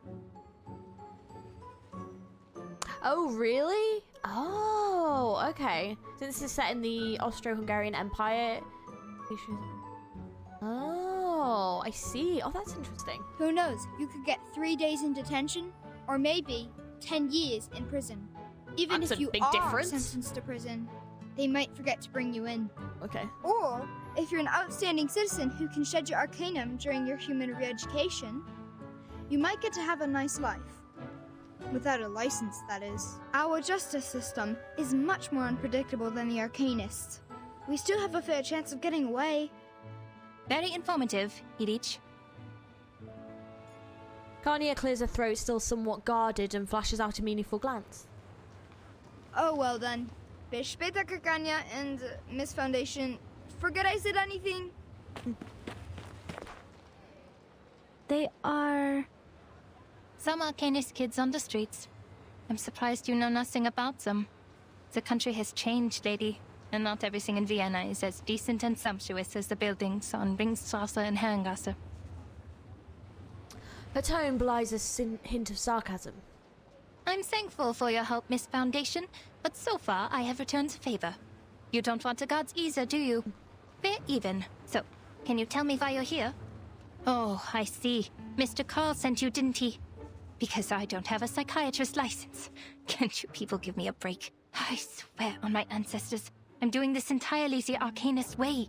Oh, really? Oh, okay. Since it's set in the Austro-Hungarian Empire... Oh, I see. Oh, that's interesting. Who knows? You could get 3 days in detention, or maybe 10 years in prison. Even That's if a you big are difference. sentenced to prison, they might forget to bring you in. Okay. Or, if you're an outstanding citizen who can shed your arcanum during your human re-education, you might get to have a nice life. Without a license, that is. Our justice system is much more unpredictable than the Arcanists. We still have a fair chance of getting away. Very informative, Ilich. Kanya clears her throat, still somewhat guarded, and flashes out a meaningful glance. Oh, well then. Bis später, Kakanya and Miss Foundation. Forget I said anything? They are... Some Arcanist kids on the streets. I'm surprised you know nothing about them. The country has changed, lady, and not everything in Vienna is as decent and sumptuous as the buildings on Ringstrasse and Herrengasse. Her tone belies a hint of sarcasm. I'm thankful for your help, Miss Foundation, but so far I have returned the favor. You don't want the gods either, do you? We're even. So, can you tell me why you're here? Oh, I see. Mr. Carl sent you, didn't he? Because I don't have a psychiatrist license. Can't you people give me a break? I swear on my ancestors, I'm doing this entirely the Arcanist way.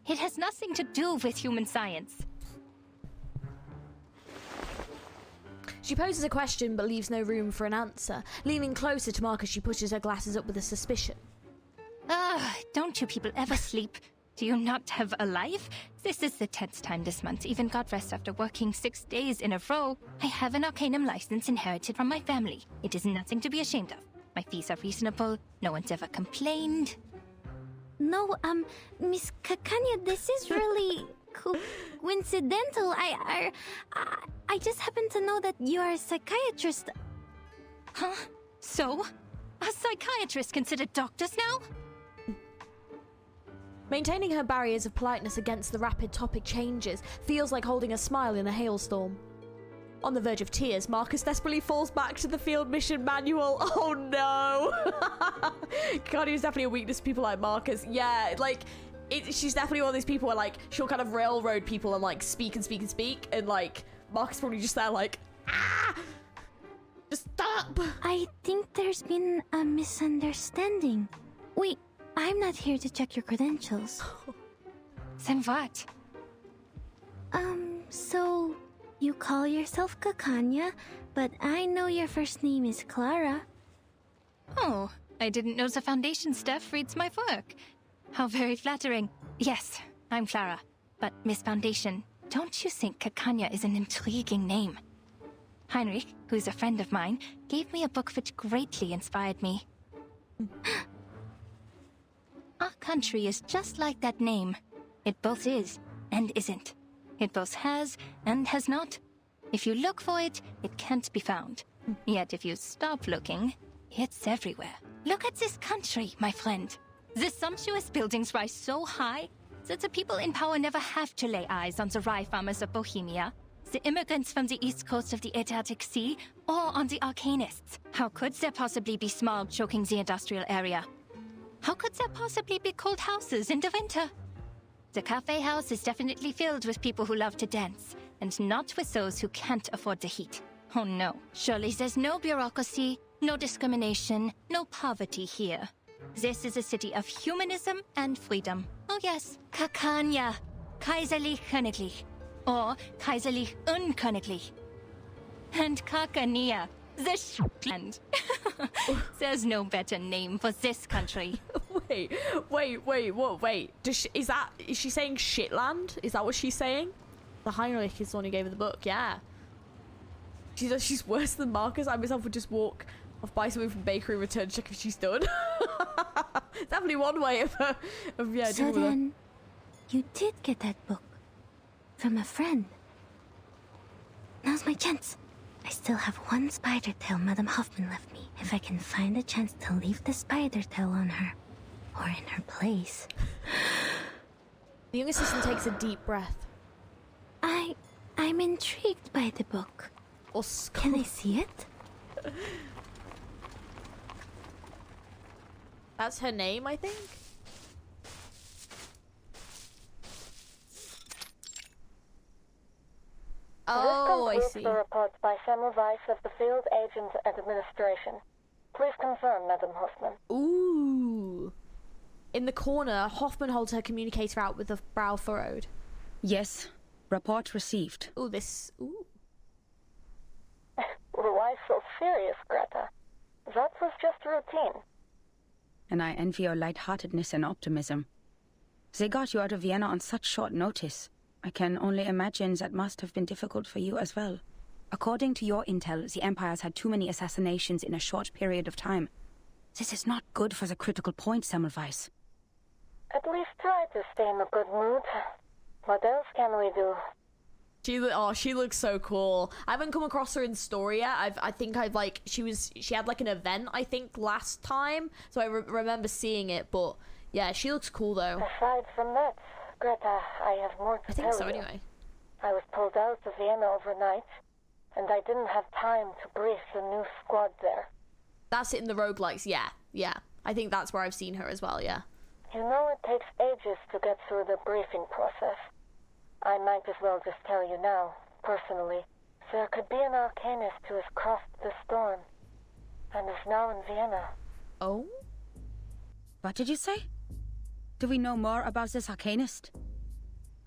It has nothing to do with human science. She poses a question but leaves no room for an answer. Leaning closer to Marcus, she pushes her glasses up with a suspicion. Don't you people ever sleep? Do you not have a life? This is the 10th time this month, even got rest after working 6 days in a row. I have an Arcanum license inherited from my family. It is nothing to be ashamed of. My fees are reasonable. No one's ever complained. no, Miss Kakanya, this is really coincidental. I just happen to know that you are a psychiatrist. Huh? So? Are psychiatrists considered doctors now? Maintaining her barriers of politeness against the rapid topic changes feels like holding a smile in a hailstorm. On the verge of tears, Marcus desperately falls back to the field mission manual. Oh no! God, is definitely a weakness to people like Marcus. Yeah, like, she's definitely one of these people where, like, she'll kind of railroad people and, like, speak and speak and speak. And, like, Marcus probably just there, like, ah! Just stop! I think there's been a misunderstanding. Wait, I'm not here to check your credentials. Then what? So... you call yourself Kakanya, but I know your first name is Clara. Oh, I didn't know the Foundation staff reads my work. How very flattering. Yes, I'm Clara. But Miss Foundation, don't you think Kakanya is an intriguing name? Heinrich, who's a friend of mine, gave me a book which greatly inspired me. Our country is just like that name. It both is and isn't. It both has and has not. If you look for it, it can't be found. Yet if you stop looking, it's everywhere. Look at this country, my friend. The sumptuous buildings rise so high that the people in power never have to lay eyes on the rye farmers of Bohemia, the immigrants from the east coast of the Adriatic Sea, or on the Arcanists. How could there possibly be smog choking the industrial area? How could there possibly be cold houses in the winter? The cafe house is definitely filled with people who love to dance, and not with those who can't afford the heat. Oh no, surely there's no bureaucracy, no discrimination, no poverty here. This is a city of humanism and freedom. Oh yes, Kakanya, Kaiserlich Königlich, or Kaiserlich Unköniglich. And Kakania, the Shitland. There's no better name for this country. Wait. Is she saying shitland? Is that what she's saying? The Heinrich is the one who gave her the book, yeah. She's worse than Marcus. I myself would just walk off, buy something from bakery, return, check if she's done. Definitely one way of yeah. So then, you did get that book from a friend. Now's my chance. I still have one spider tail Madame Hoffman left me. If I can find a chance to leave the spider tail on her, or in her place. The young assistant takes a deep breath. I'm intrigued by the book. Can I see it? That's her name, I think? Oh, I see. The reports by Semmelweis of the Field Agents Administration. Please confirm, Madam Hoffman. Ooh. In the corner, Hoffman holds her communicator out with the brow furrowed. Yes. Report received. Ooh, this... Ooh. Why so serious, Greta? That was just routine. And I envy your lightheartedness and optimism. They got you out of Vienna on such short notice. I can only imagine that must have been difficult for you as well. According to your intel, the Empire's had too many assassinations in a short period of time. This is not good for the critical point, Semmelweis. At least try to stay in a good mood. What else can we do? She looks so cool. I haven't come across her in story yet. I think I've like she had like an event I think last time, so I remember seeing it. But yeah, she looks cool though. Aside from that, Greta, I have more to tell you. I think so anyway. I was pulled out of Vienna overnight, and I didn't have time to brief the new squad there. That's it in the roguelikes, yeah. I think that's where I've seen her as well, yeah. You know, it takes ages to get through the briefing process. I might as well just tell you now, personally. There could be an Arcanist who has crossed the storm, and is now in Vienna. Oh? What did you say? Do we know more about this Arcanist?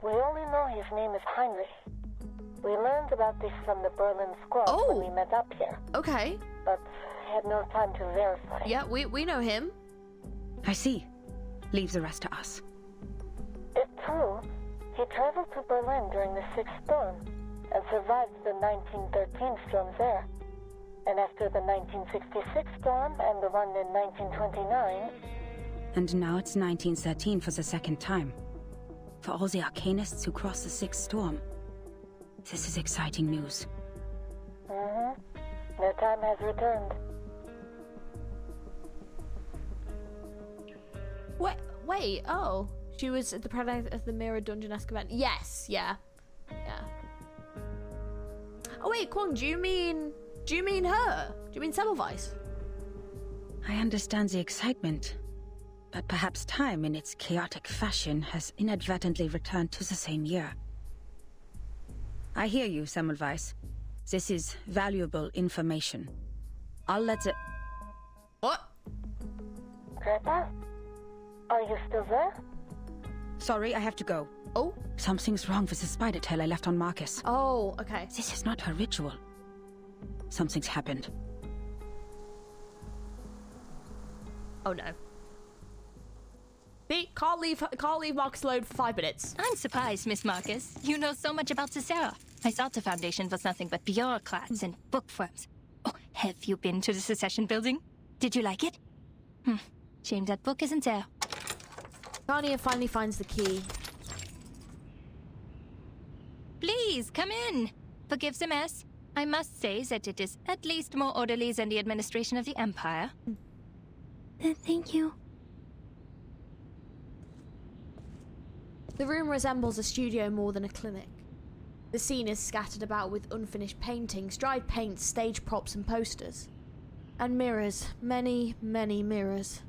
We only know his name is Heinrich. We learned about this from the Berlin squad when we met up here. Okay. But had no time to verify. Yeah, we know him. I see. Leave the rest to us. It's true. He traveled to Berlin during the Sixth Storm and survived the 1913 storm there. And after the 1966 storm and the one in 1929, And now it's 1913 for the second time. For all the arcanists who crossed the sixth storm. This is exciting news. Their time has returned. Wait, oh. She was at the product of the Mirror Dungeon-esque event. Yes, yeah. Yeah. Oh wait, Kwong, do you mean her? Do you mean Semmelweis? I understand the excitement, but perhaps time in its chaotic fashion has inadvertently returned to the same year. I hear you, Semmelweis. This is valuable information. I'll let the... What? Greta? Are you still there? Sorry, I have to go. Oh? Something's wrong with the spider tail I left on Marcus. Oh, okay. This is not her ritual. Something's happened. Oh no. See, can't leave Marcus alone for 5 minutes. I'm surprised, Miss Marcus. You know so much about Cicera. I thought the Foundation was nothing but bureaucrats and bookworms. Oh, have you been to the Secession building? Did you like it? Shame that book isn't there. Kanye finally finds the key. Please, come in. Forgive the mess. I must say that it is at least more orderly than the administration of the Empire. Thank you. The room resembles a studio more than a clinic. The scene is scattered about with unfinished paintings, dried paints, stage props and posters. And mirrors. Many, many mirrors.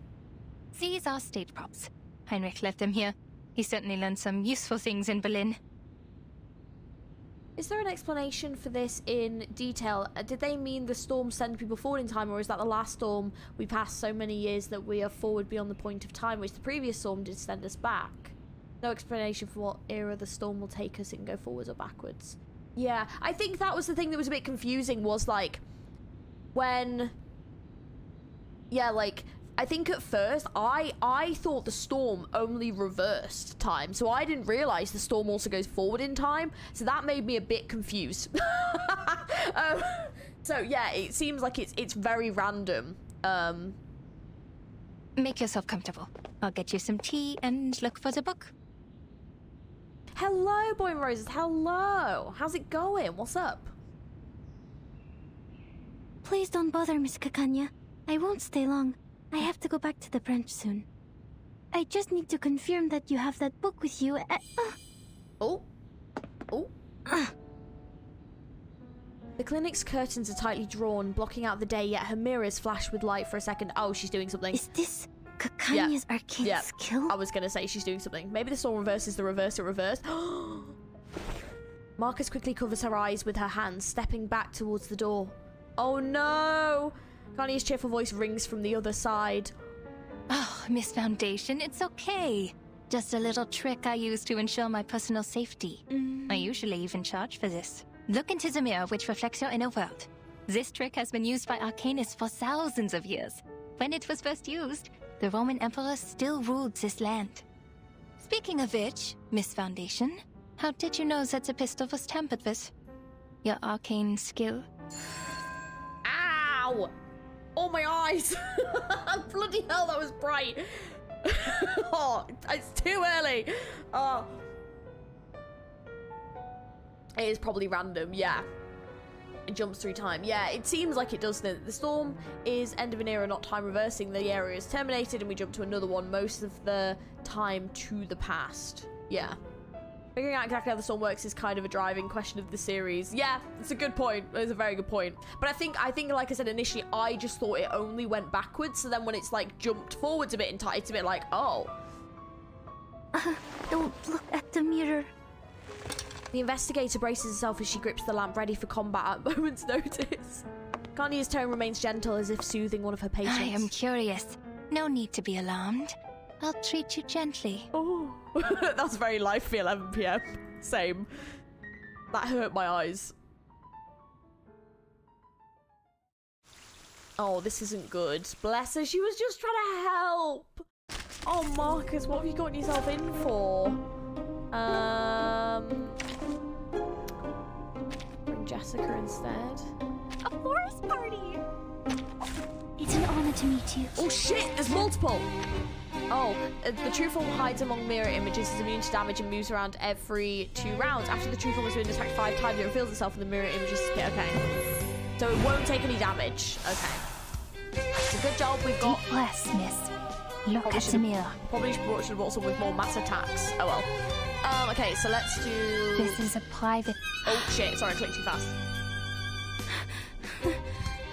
These are stage props. Heinrich left them here. He certainly learned some useful things in Berlin. Is there an explanation for this in detail? Did they mean the storm send people forward in time, or is that the last storm we passed so many years that we are forward beyond the point of time, which the previous storm did send us back? No explanation for what era the storm will take us. It can go forwards or backwards. Yeah, I think that was the thing that was a bit confusing, was like when... Yeah, like, I think at first I thought the storm only reversed time, so I didn't realize the storm also goes forward in time, so that made me a bit confused. So yeah, it seems like it's very random. Make yourself comfortable. I'll get you some tea and look for the book. Hello, Boy and Roses. Hello. How's it going? What's up? Please don't bother, Miss Kakanya. I won't stay long. I have to go back to the branch soon. I just need to confirm that you have that book with you. Oh. The clinic's curtains are tightly drawn, blocking out the day, yet her mirrors flash with light for a second. Oh, she's doing something. Is this Kakanya's arcane skill? I was gonna say she's doing something. Maybe the storm reverses the reverse it reversed. Marcus quickly covers her eyes with her hands, stepping back towards the door. Oh no! Kanye's cheerful voice rings from the other side. Oh, Miss Foundation, it's okay. Just a little trick I use to ensure my personal safety. I usually even charge for this. Look into the mirror which reflects your inner world. This trick has been used by arcanists for thousands of years. When it was first used, the Roman Emperor still ruled this land. Speaking of which, Miss Foundation, how did you know that the pistol was tampered with? Your arcane skill? Ow! Oh, my eyes! Bloody hell, that was bright! Oh, it's too early! Oh. It is probably random, yeah. It jumps through time. Yeah, it seems like it does. The storm is end of an era, not time reversing. The area is terminated and we jump to another one most of the time to the past. Yeah. Figuring out exactly how the storm works is kind of a driving question of the series. Yeah, it's a good point. It's a very good point. But I think, like I said initially, I just thought it only went backwards. So then when it's like jumped forwards a bit in time, it's a bit like, oh. Don't look at the mirror. The investigator braces herself as she grips the lamp, ready for combat at a moment's notice. Kanye's tone remains gentle, as if soothing one of her patients. I am curious. No need to be alarmed. I'll treat you gently. Oh, that's very life for 11 PM. Same. That hurt my eyes. Oh, this isn't good. Bless her, she was just trying to help. Oh, Marcus, what have you gotten yourself in for? Bring Jessica instead. A forest party! It's an honor to meet you. Oh shit, there's multiple! Oh, the truthful hides among mirror images, is immune to damage and moves around every 2 rounds. After the truthful has been attacked 5 times, it reveals itself in the mirror images. Okay. So it won't take any damage. Okay. So good job, we've got... Deep breaths, miss. Look at the mirror. Probably should have brought some with more mass attacks. Oh well. Okay, so let's do... This is a private... Oh shit, sorry, I clicked too fast.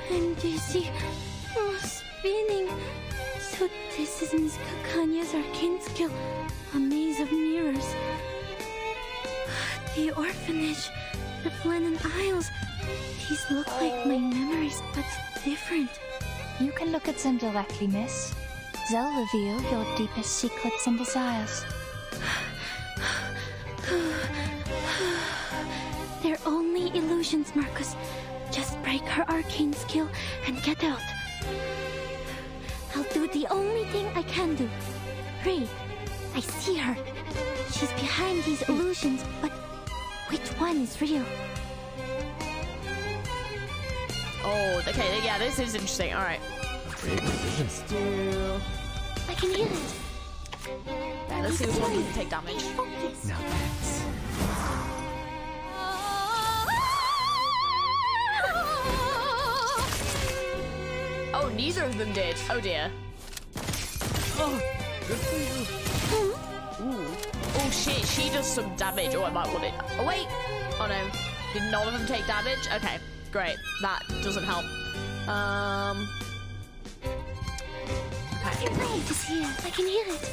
I'm dizzy. Oh, spinning. So this is Miss Cacanha's arcane skill. A maze of mirrors. The orphanage. The Flennon Isles. These look like my memories, but different. You can look at them directly, miss. They'll reveal your deepest secrets and desires. They're only illusions, Marcus. Just break her arcane skill and get out. I'll do the only thing I can do. Read. I see her. She's behind these illusions, but which one is real? Oh, okay, yeah, this is interesting. All right. Let's do... I can hear it. Yeah, let's see which one doesn't take damage. Now that's... Oh, neither of them did. Oh dear. Oh, good for you. Ooh. Oh shit, she does some damage. Oh, I might want it. Oh wait. Oh no. Did none of them take damage? Okay, great. That doesn't help. Your light is here. I can hear it.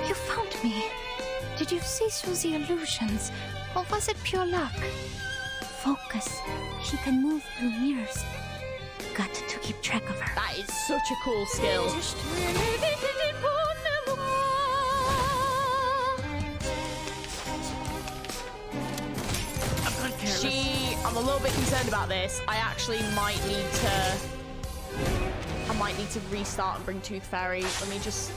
You found me. Did you see through the illusions, or was it pure luck? Focus. She can move through mirrors. Got to keep track of her. That is such a cool skill. I'm a little bit concerned about this. I actually might need to restart and bring Tooth Fairy. Let me just...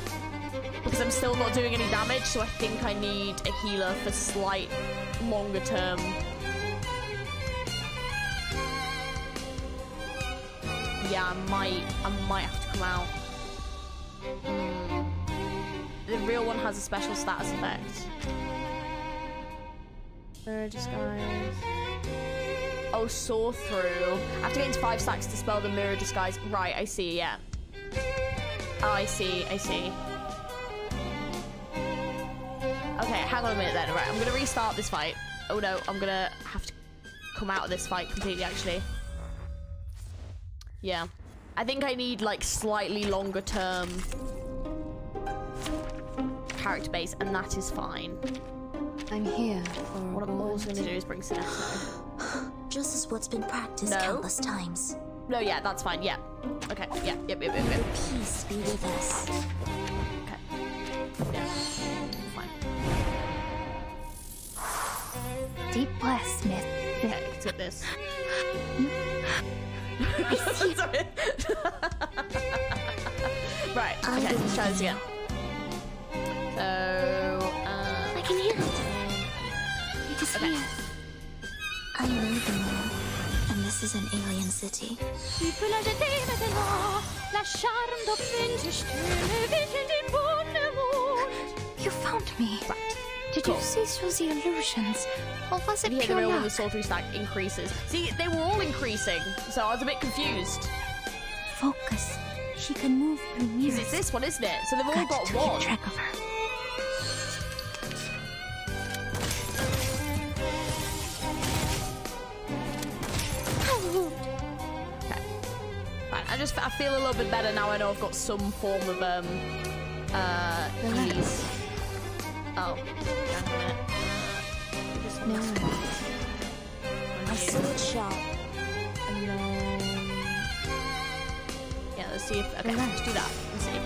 Because I'm still not doing any damage, so I think I need a healer for slight longer term. Yeah, I might have to come out. The real one has a special status effect. Disguise. Oh, saw through. After getting 5 stacks to spell the mirror disguise. Right, I see, yeah. Oh, I see. Okay, hang on a minute then. Right, I'm gonna restart this fight. Oh no, I'm gonna have to come out of this fight completely, actually. Yeah. I think I need, like, slightly longer term character base, and that is fine. I'm here for what I'm also gonna do is bring Sinestro. Just as what's been practiced countless times. No, yeah, that's fine. Yeah. Okay. Yeah. Yep. Peace be with us. Okay. Yeah. Fine. Deep breaths, miss. Okay, let's get this. Sorry. Right. Okay. Let's try this again. So. I can hear it. It is here. I know the moon, and this is an alien city. You found me. Right. Did you see through the illusions, or was it pure pure the real one luck? with soul 3 stack increases. See, they were all increasing, so I was a bit confused. Focus. She can move through mirrors. It's this one, isn't it? So they've all got to one. Keep track of her. I feel a little bit better now. I know I've got some form of ease. Oh, I saw it sharp. And then yeah, let's see if let's do that. Let's see.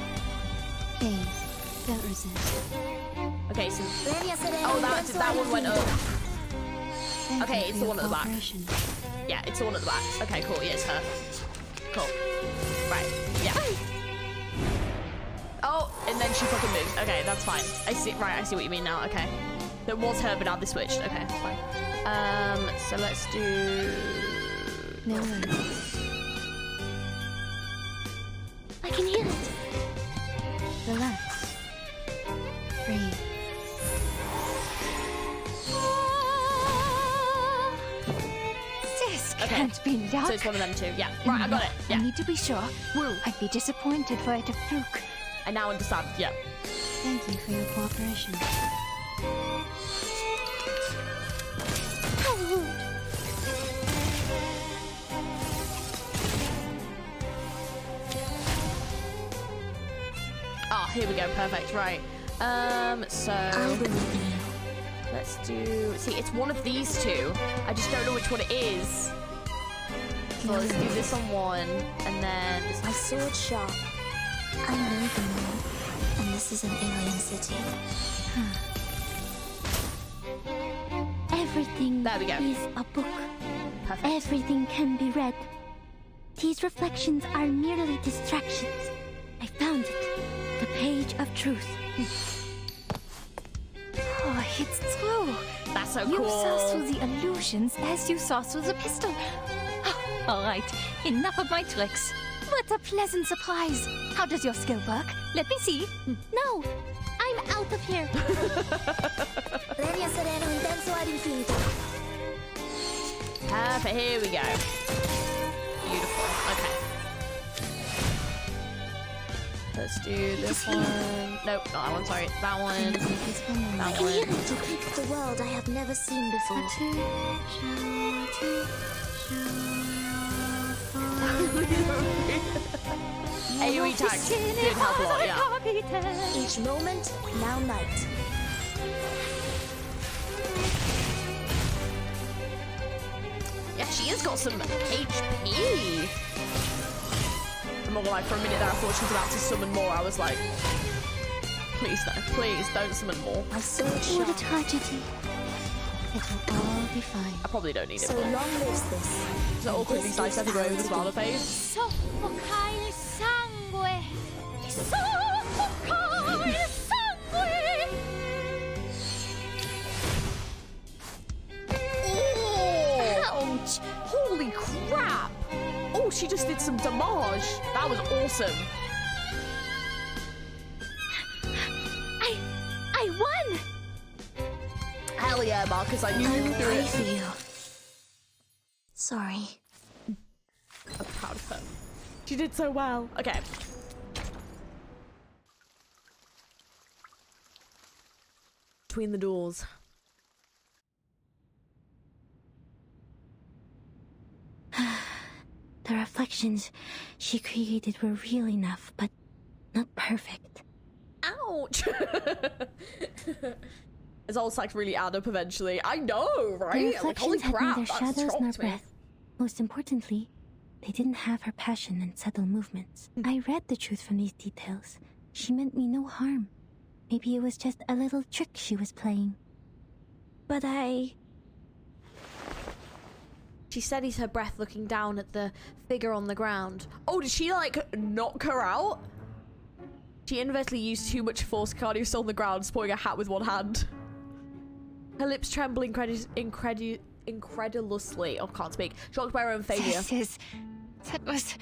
Please, don't resist. Okay, so that one went up. Okay, it's the one at the back. Yeah, it's the one at the back. Okay, cool. Yeah, it's her. Cool. Right. Yeah. Oh, and then she fucking moved. Okay, that's fine. I see. Right, I see what you mean now. Okay. It was her, but now they switched. Okay, that's fine. So let's do. No worries. can hear it. Relax. Breathe. This can't be luck. So it's one of them two, yeah. Right, I got it. Yeah. I need to be sure. Woo. I'd be disappointed were it a fluke. I now understand, yeah. Thank you for your cooperation. Ah, here we go, perfect, right. So let's do, see, it's one of these two. I just don't know which one it is. So let's do this on one, and then My sword sharp. I know them all, and this is an alien city. Everything There we go. is a book. Perfect. Everything can be read. These reflections are merely distractions. I found it. The page of truth. Oh, it's true. That's so You cool. saw through the illusions as you saw through the pistol. All right, enough of my tricks. What a pleasant surprise. How does your skill work? Let me see. No! I'm out of here! Legna sereno intenso ad infinito. Perfect, here we go. Beautiful, okay. Let's do this one. Nope, not that one, sorry. That one. That one. To pick the world I have never seen before. AoE tags did help a lot, yeah. Each moment, now night. Yeah, she has got some HP. I'm not gonna lie, for a minute there I thought she was about to summon more. I was like, please no, please don't summon more. My sword What a sharp. tragedy. It will all be fine. I probably don't need it. So long lives this. Is it awkwardly sidestepping away with the smiley face? Soffoca il sangue. Soffoca il sangue. Ouch! Holy crap! Oh, she just did some damage. That was awesome. I won! Hell yeah, Marcus, I knew you could do Pray it. for you. Sorry. I'm proud of her. She did so well. Okay. Between the doors. The reflections she created were real enough, but not perfect. Ouch! It's all like really add up eventually. I know, right? The Like, holy reflections had crap, neither that shadows nor shocked me. breath. Most importantly, they didn't have her passion and subtle movements. I read the truth from these details. She meant me no harm. Maybe it was just a little trick she was playing. But She steadies her breath, looking down at the figure on the ground. Oh, did she, like, knock her out? She inadvertently used too much force. Cardio still on the ground, supporting a hat with one hand. Her lips tremble incredulously. Oh, can't speak. Shocked by her own failure. That was...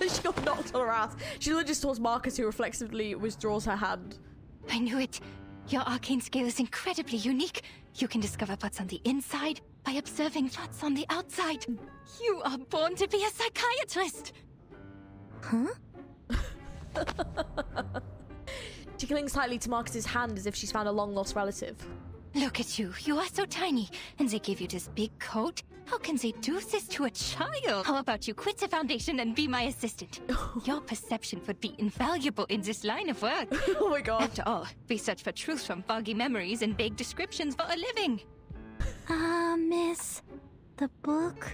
She got knocked on her ass. She lunges towards Marcus, who reflexively withdraws her hand. I knew it. Your arcane skill is incredibly unique. You can discover what's on the inside by observing what's on the outside. You are born to be a psychiatrist. Huh? She clings tightly to Marcus's hand as if she's found a long-lost relative. Look at you. You are so tiny. And they give you this big coat? How can they do this to a child? How about you quit the foundation and be my assistant? Your perception would be invaluable in this line of work. Oh my god. After all, we search for truth from foggy memories and vague descriptions for a living. Miss, the book?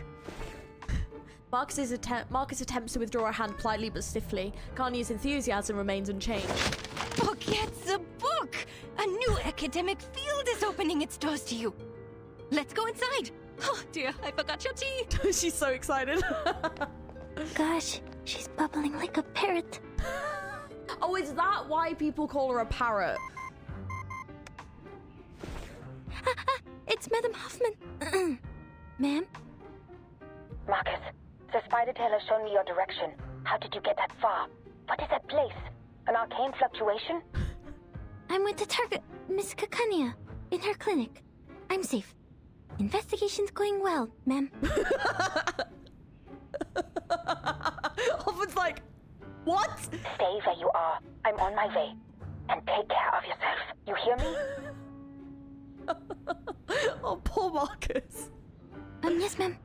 Marcus attempts to withdraw her hand politely but stiffly. Kanye's enthusiasm remains unchanged. Forget the book! A new academic field is opening its doors to you. Let's go inside. Oh dear, I forgot your tea. She's so excited. Gosh, she's bubbling like a parrot. Oh, is that why people call her a parrot? It's Madam Hoffman. Ma'am? Marcus, the spider tail has shown me your direction. How did you get that far? What is that place? An arcane fluctuation? I'm with the target, Miss Kakania, in her clinic. I'm safe. Investigation's going well, ma'am. Hoffman's like, what? Stay where you are. I'm on my way. And take care of yourself. You hear me? Oh, poor Marcus. Yes, ma'am.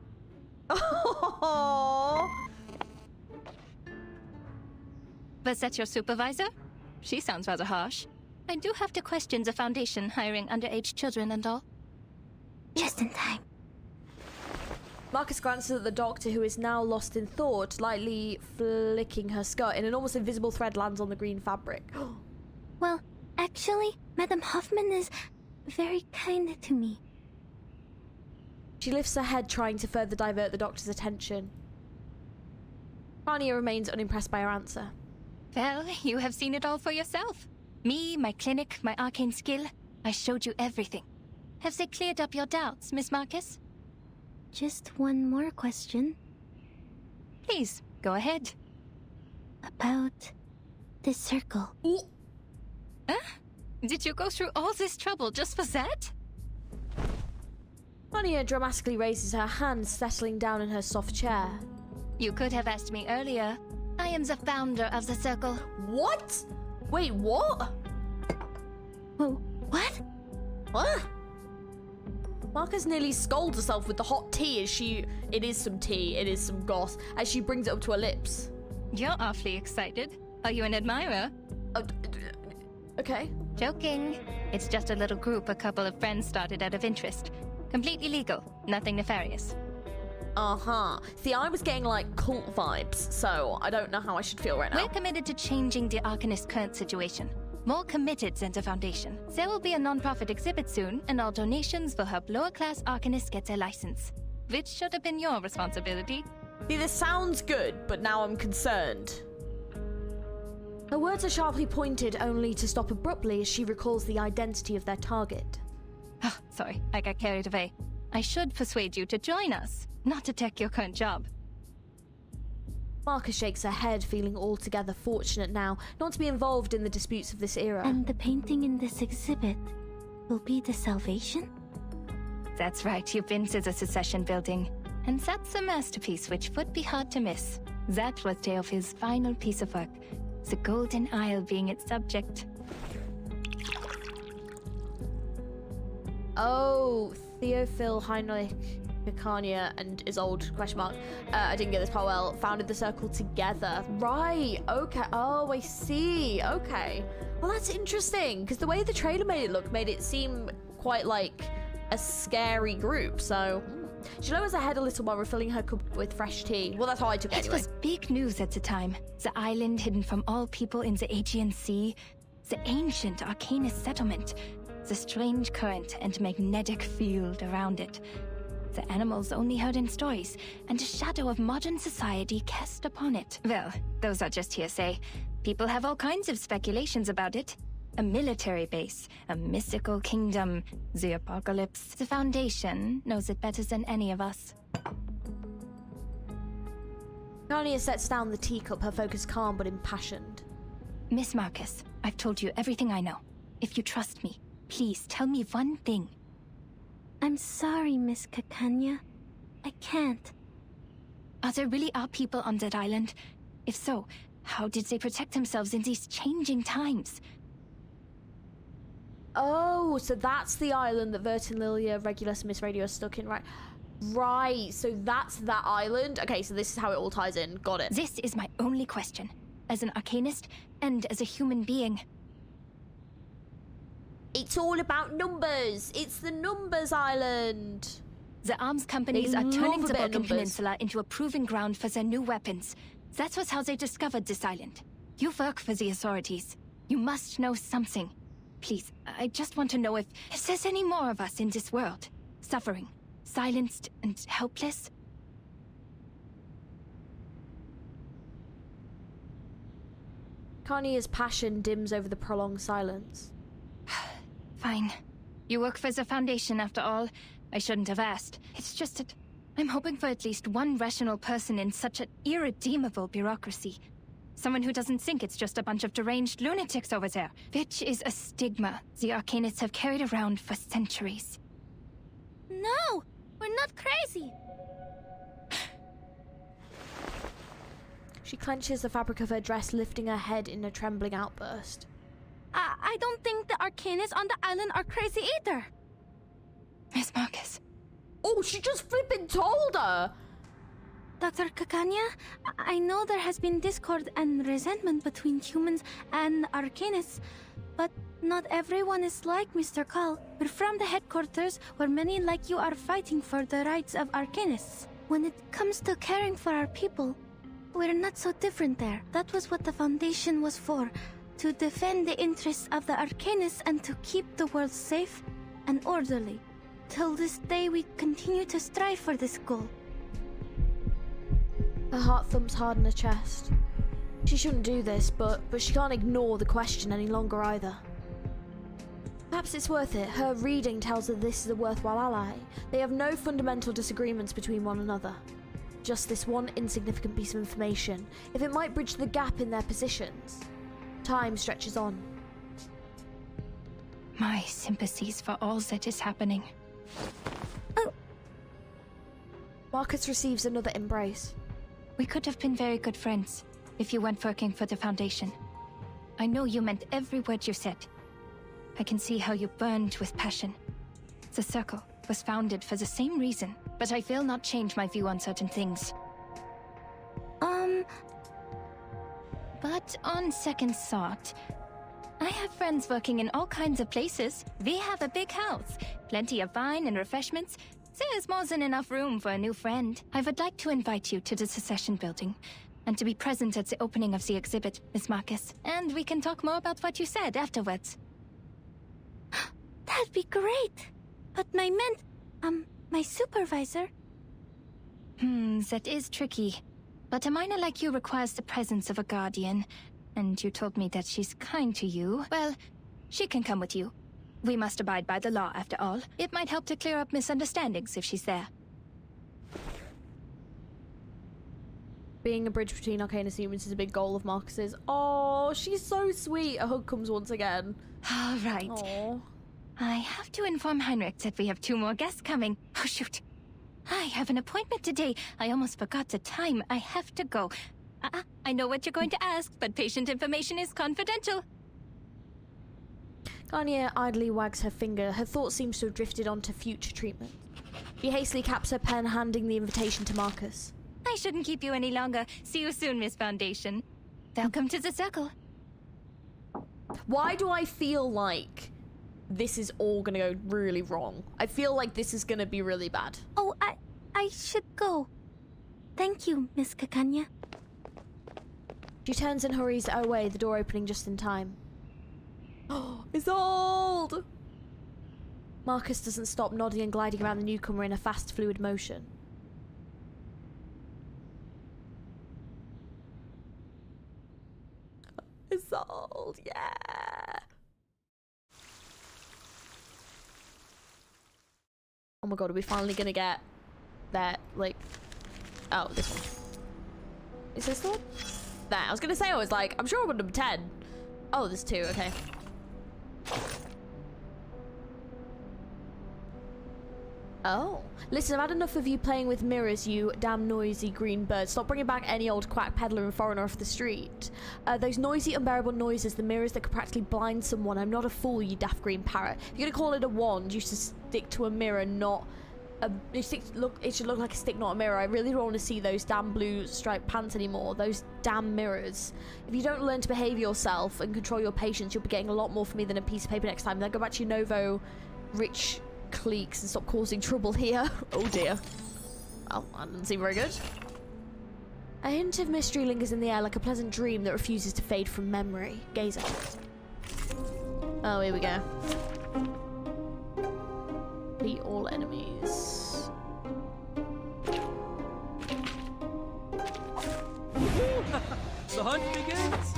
Was that your supervisor? She sounds rather harsh. I do have to question the Foundation hiring underage children and all. Just in time. Marcus glances at the doctor, who is now lost in thought, lightly flicking her skirt. An almost invisible thread lands on the green fabric. Well, actually, Madam Hoffman is very kind to me. She lifts her head, trying to further divert the doctor's attention. Rania remains unimpressed by her answer. Well, you have seen it all for yourself. Me, my clinic, my arcane skill. I showed you everything. Have they cleared up your doubts, Miss Marcus? Just one more question. Please, go ahead. About this circle. Ooh. Huh? Did you go through all this trouble just for that? Rania dramatically raises her hand, settling down in her soft chair. You could have asked me earlier. I am the founder of the circle. What? Wait, what? Whoa, what? What? Marcus nearly scolds herself with the hot tea as she... It is some tea, it is some goss, as she brings it up to her lips. You're awfully excited. Are you an admirer? Okay. Joking. It's just a little group a couple of friends started out of interest. Completely legal. Nothing nefarious. Uh-huh. See, I was getting, like, cult vibes, so I don't know how I should feel right now. We're committed to changing the Arcanist's current situation. More committed than the Foundation. There will be a non-profit exhibit soon, and all donations will help lower-class Arcanists get their license. Which should have been your responsibility. See, this sounds good, but now I'm concerned. Her words are sharply pointed, only to stop abruptly as she recalls the identity of their target. Oh, sorry, I got carried away. I should persuade you to join us, not to take your current job. Marcus shakes her head, feeling altogether fortunate now not to be involved in the disputes of this era. And the painting in this exhibit will be the salvation? That's right, you've been to the Secession building. And that's a masterpiece which would be hard to miss. That was Theophil's final piece of work, the Golden Isle being its subject. Oh, Theophil, Heinrich, Kakania, and Isolde, I didn't get this part well, founded the circle together. Right, okay. Oh, I see. Okay. Well, that's interesting, because the way the trailer made it seem quite like a scary group, so... She lowers her head a little while refilling her cup with fresh tea. Well, that's how I took it anyway. It was big news at the time. The island hidden from all people in the Aegean Sea. The ancient Arcanist settlement. The strange current and magnetic field around it. The animals only heard in stories, and a shadow of modern society cast upon it. Well, those are just hearsay. People have all kinds of speculations about it. A military base, a mystical kingdom, the apocalypse. The Foundation knows it better than any of us. Narnia sets down the teacup, her focus calm but impassioned. Miss Marcus, I've told you everything I know. If you trust me, please tell me one thing. I'm sorry, Miss Kakanya. I can't. There really are people on that island? If so, how did they protect themselves in these changing times? Oh, so that's the island that Vertililia, Regulus, and Miss Radio are stuck in, right? Right, so that's that island. Okay, so this is how it all ties in. Got it. This is my only question. As an Arcanist, and as a human being. It's all about numbers. It's the numbers island. The arms companies are turning the Balkan Peninsula into a proving ground for their new weapons. That was how they discovered this island. You work for the authorities. You must know something. Please, I just want to know if there's any more of us in this world. Suffering, silenced, and helpless. Kania's passion dims over the prolonged silence. Fine. You work for the Foundation after all. I shouldn't have asked. It's just that I'm hoping for at least one rational person in such an irredeemable bureaucracy. Someone who doesn't think it's just a bunch of deranged lunatics over there. Which is a stigma the Arcanists have carried around for centuries. No! We're not crazy! She clenches the fabric of her dress, lifting her head in a trembling outburst. I don't think the Arcanists on the island are crazy either. Miss Marcus. Oh, she just flipping told her! Dr. Kakanya, I know there has been discord and resentment between humans and Arcanists, but not everyone is like Mr. Call. We're from the headquarters where many like you are fighting for the rights of Arcanists. When it comes to caring for our people, we're not so different there. That was what the Foundation was for, to defend the interests of the Arcanists and to keep the world safe and orderly. Till this day, we continue to strive for this goal. Her heart thumps hard in her chest. She shouldn't do this, but she can't ignore the question any longer either. Perhaps it's worth it. Her reading tells her this is a worthwhile ally. They have no fundamental disagreements between one another. Just this one insignificant piece of information, if it might bridge the gap in their positions. Time stretches on. My sympathies for all that is happening. Marcus receives another embrace. We could have been very good friends if you weren't working for the Foundation. I know you meant every word you said. I can see how you burned with passion. The Circle was founded for the same reason, but I will not change my view on certain things. But on second thought, I have friends working in all kinds of places. We have a big house, plenty of wine and refreshments. There is more than enough room for a new friend. I would like to invite you to the Secession building, and to be present at the opening of the exhibit, Miss Marcus. And we can talk more about what you said afterwards. That'd be great! But my my supervisor... That is tricky. But a minor like you requires the presence of a guardian. And you told me that she's kind to you. Well, she can come with you. We must abide by the law, after all. It might help to clear up misunderstandings if she's there. Being a bridge between Arcanist and humans is a big goal of Marcus's. Oh, she's so sweet. A hug comes once again. All right. Aww. I have to inform Heinrich that we have 2 more guests coming. Oh, shoot. I have an appointment today. I almost forgot the time. I have to go. I know what you're going to ask, but patient information is confidential. Garnier idly wags her finger. Her thought seems to have drifted onto future treatment. She hastily caps her pen, handing the invitation to Marcus. I shouldn't keep you any longer. See you soon, Miss Foundation. Welcome to the Circle. Why do I feel like this is all gonna go really wrong? I feel like this is gonna be really bad. Oh, I should go. Thank you, Miss Kakanya. She turns and hurries away, the door opening just in time. Oh, ISOLDE! Marcus doesn't stop, nodding and gliding around the newcomer in a fast, fluid motion. ISOLDE, yeah! Oh my god, are we finally gonna get that, like... Oh, this one. Is this the one? Nah, I was gonna say, I was like, I'm sure I would number 10. Oh, there's 2, okay. Oh. Listen, I've had enough of you playing with mirrors, you damn noisy green bird. Stop bringing back any old quack peddler and foreigner off the street. Those noisy, unbearable noises, the mirrors that could practically blind someone. I'm not a fool, you daft green parrot. If you're gonna call it a wand, you should stick to a mirror, not a... It should look like a stick, not a mirror. I really don't want to see those damn blue striped pants anymore. Those damn mirrors. If you don't learn to behave yourself and control your patience, you'll be getting a lot more from me than a piece of paper next time. Then go back to your Novo rich cliques and stop causing trouble here. Oh dear. Well, that doesn't seem very good. A hint of mystery lingers in the air like a pleasant dream that refuses to fade from memory. Gaze at it. Oh, here we go. Defeat all enemies. The hunt begins!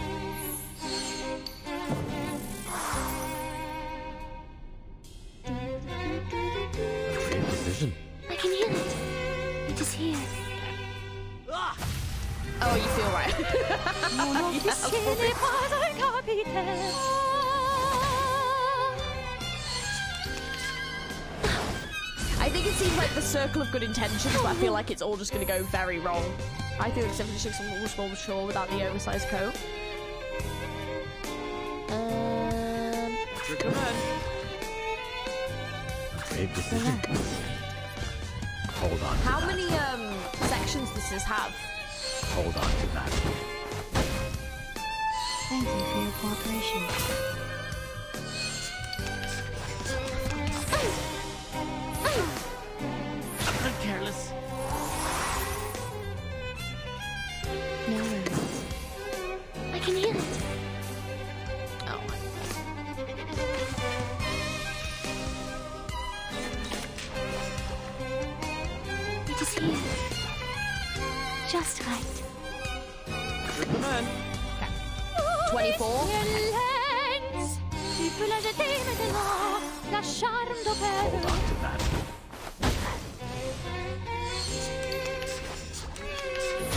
Vision. I can hear it. It is here. Oh, you feel right. I think it seems like the circle of good intentions, but I feel like it's all just going to go very wrong. I feel except for the looks a more mature without the oversized coat. Big decision. Hold on to How that. many sections does this have? Hold on to that. Thank you for your cooperation. I'm not careless. No worries. I can hear it. Oh. It is here. Just right. Good command. 24. Hold on to that.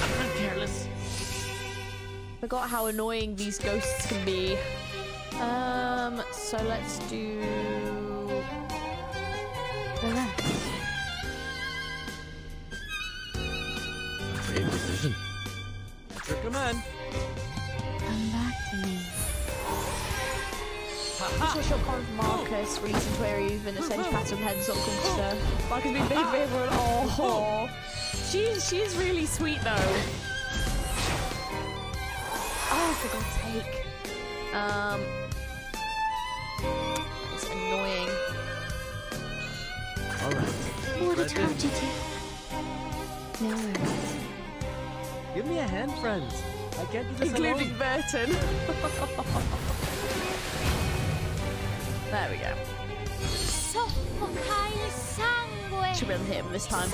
I'm not careless. Forgot how annoying these ghosts can be. So let's do... Big decision. Good command. Come back to me. Special shot comment from Marcus, releasing where even a sedge pattern head sort of comes to Marcus being big favorite. Oh, she's really sweet though. Oh, for God's sake. It's annoying. Alright. What a tragedy. No worries. Give me a hand, friends. I can't do this Including alone. Burton. There we go. Should be able to hit him this time.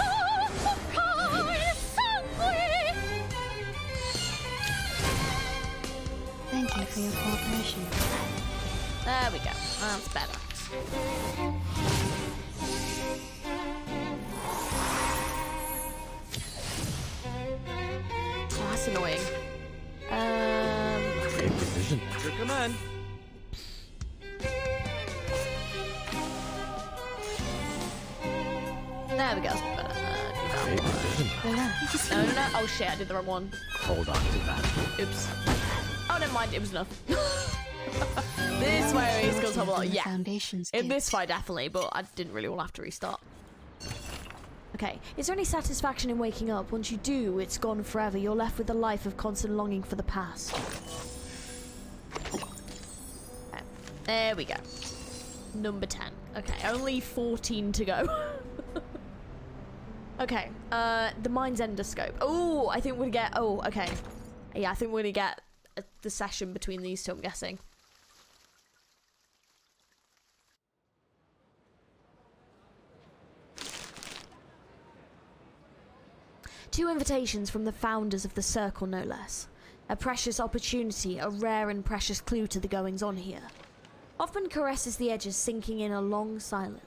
Thank you for your cooperation. There we go. That's better. Oh, that's annoying. Big decision. Good command. There we go. Big decision. No. Oh shit, I did the wrong one. Hold on to that. Oops. Oh, never mind. It was enough. This way he skills level. Yeah. In this fight, definitely, but I didn't really want to have to restart. Okay. Is there any satisfaction in waking up? Once you do, it's gone forever. You're left with a life of constant longing for the past. Okay. There we go. Number 10. Okay, only 14 to go. Okay, the Mind's Endoscope. Oh, I think we're gonna get... Oh, okay. Yeah, I think we're gonna get the session between these two, I'm guessing. Two invitations from the founders of the Circle, no less. A precious opportunity, a rare and precious clue to the goings-on here. Hoffman caresses the edges, sinking in a long silence.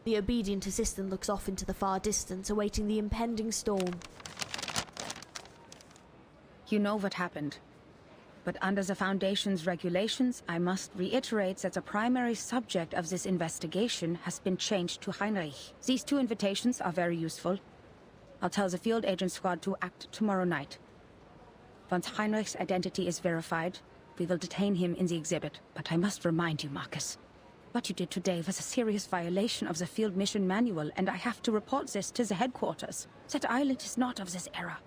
The obedient assistant looks off into the far distance, awaiting the impending storm. You know what happened. But under the Foundation's regulations, I must reiterate that the primary subject of this investigation has been changed to Heinrich. These two invitations are very useful. I'll tell the field agent squad to act tomorrow night. Once Heinrich's identity is verified, we will detain him in the exhibit. But I must remind you, Marcus, what you did today was a serious violation of the field mission manual, and I have to report this to the headquarters. That island is not of this era.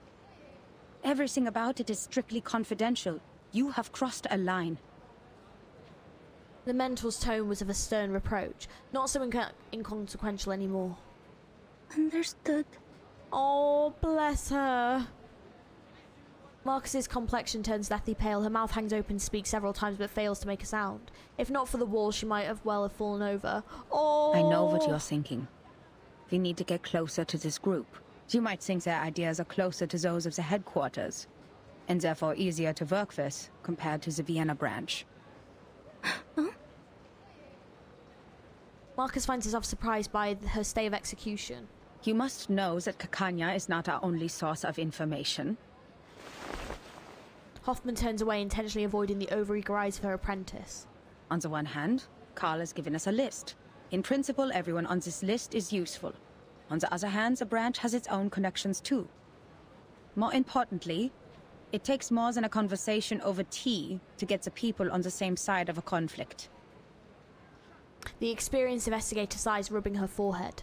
Everything about it is strictly confidential. You have crossed a line. The mentor's tone was of a stern reproach, not so inconsequential anymore. Understood. Oh, bless her. Marcus's complexion turns deathly pale. Her mouth hangs open, speaks several times, but fails to make a sound. If not for the wall, she might have fallen over. Oh! I know what you're thinking. We need to get closer to this group. You might think their ideas are closer to those of the headquarters, and therefore easier to work with compared to the Vienna branch. Huh? Marcus finds himself surprised by her stay of execution. You must know that Kakanya is not our only source of information. Hoffman turns away, intentionally avoiding the overeager eyes of her apprentice. On the one hand, Carl has given us a list. In principle, everyone on this list is useful. On the other hand, the branch has its own connections too. More importantly, it takes more than a conversation over tea to get the people on the same side of a conflict. The experienced investigator sighs, rubbing her forehead.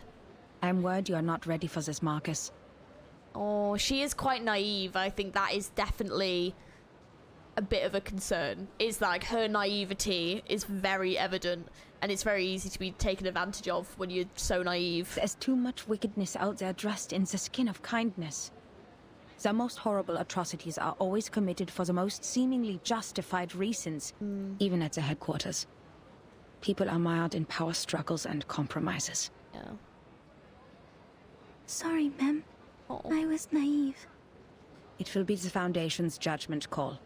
I'm worried you are not ready for this, Marcus. Oh, she is quite naive. I think that is definitely a bit of a concern. Is like her naivety is very evident, and it's very easy to be taken advantage of when you're so naive. There's too much wickedness out there dressed in the skin of kindness. The most horrible atrocities are always committed for the most seemingly justified reasons, even at the headquarters. People are mired in power struggles and compromises. Yeah. Sorry, ma'am. I was naive. It will be the Foundation's judgment call.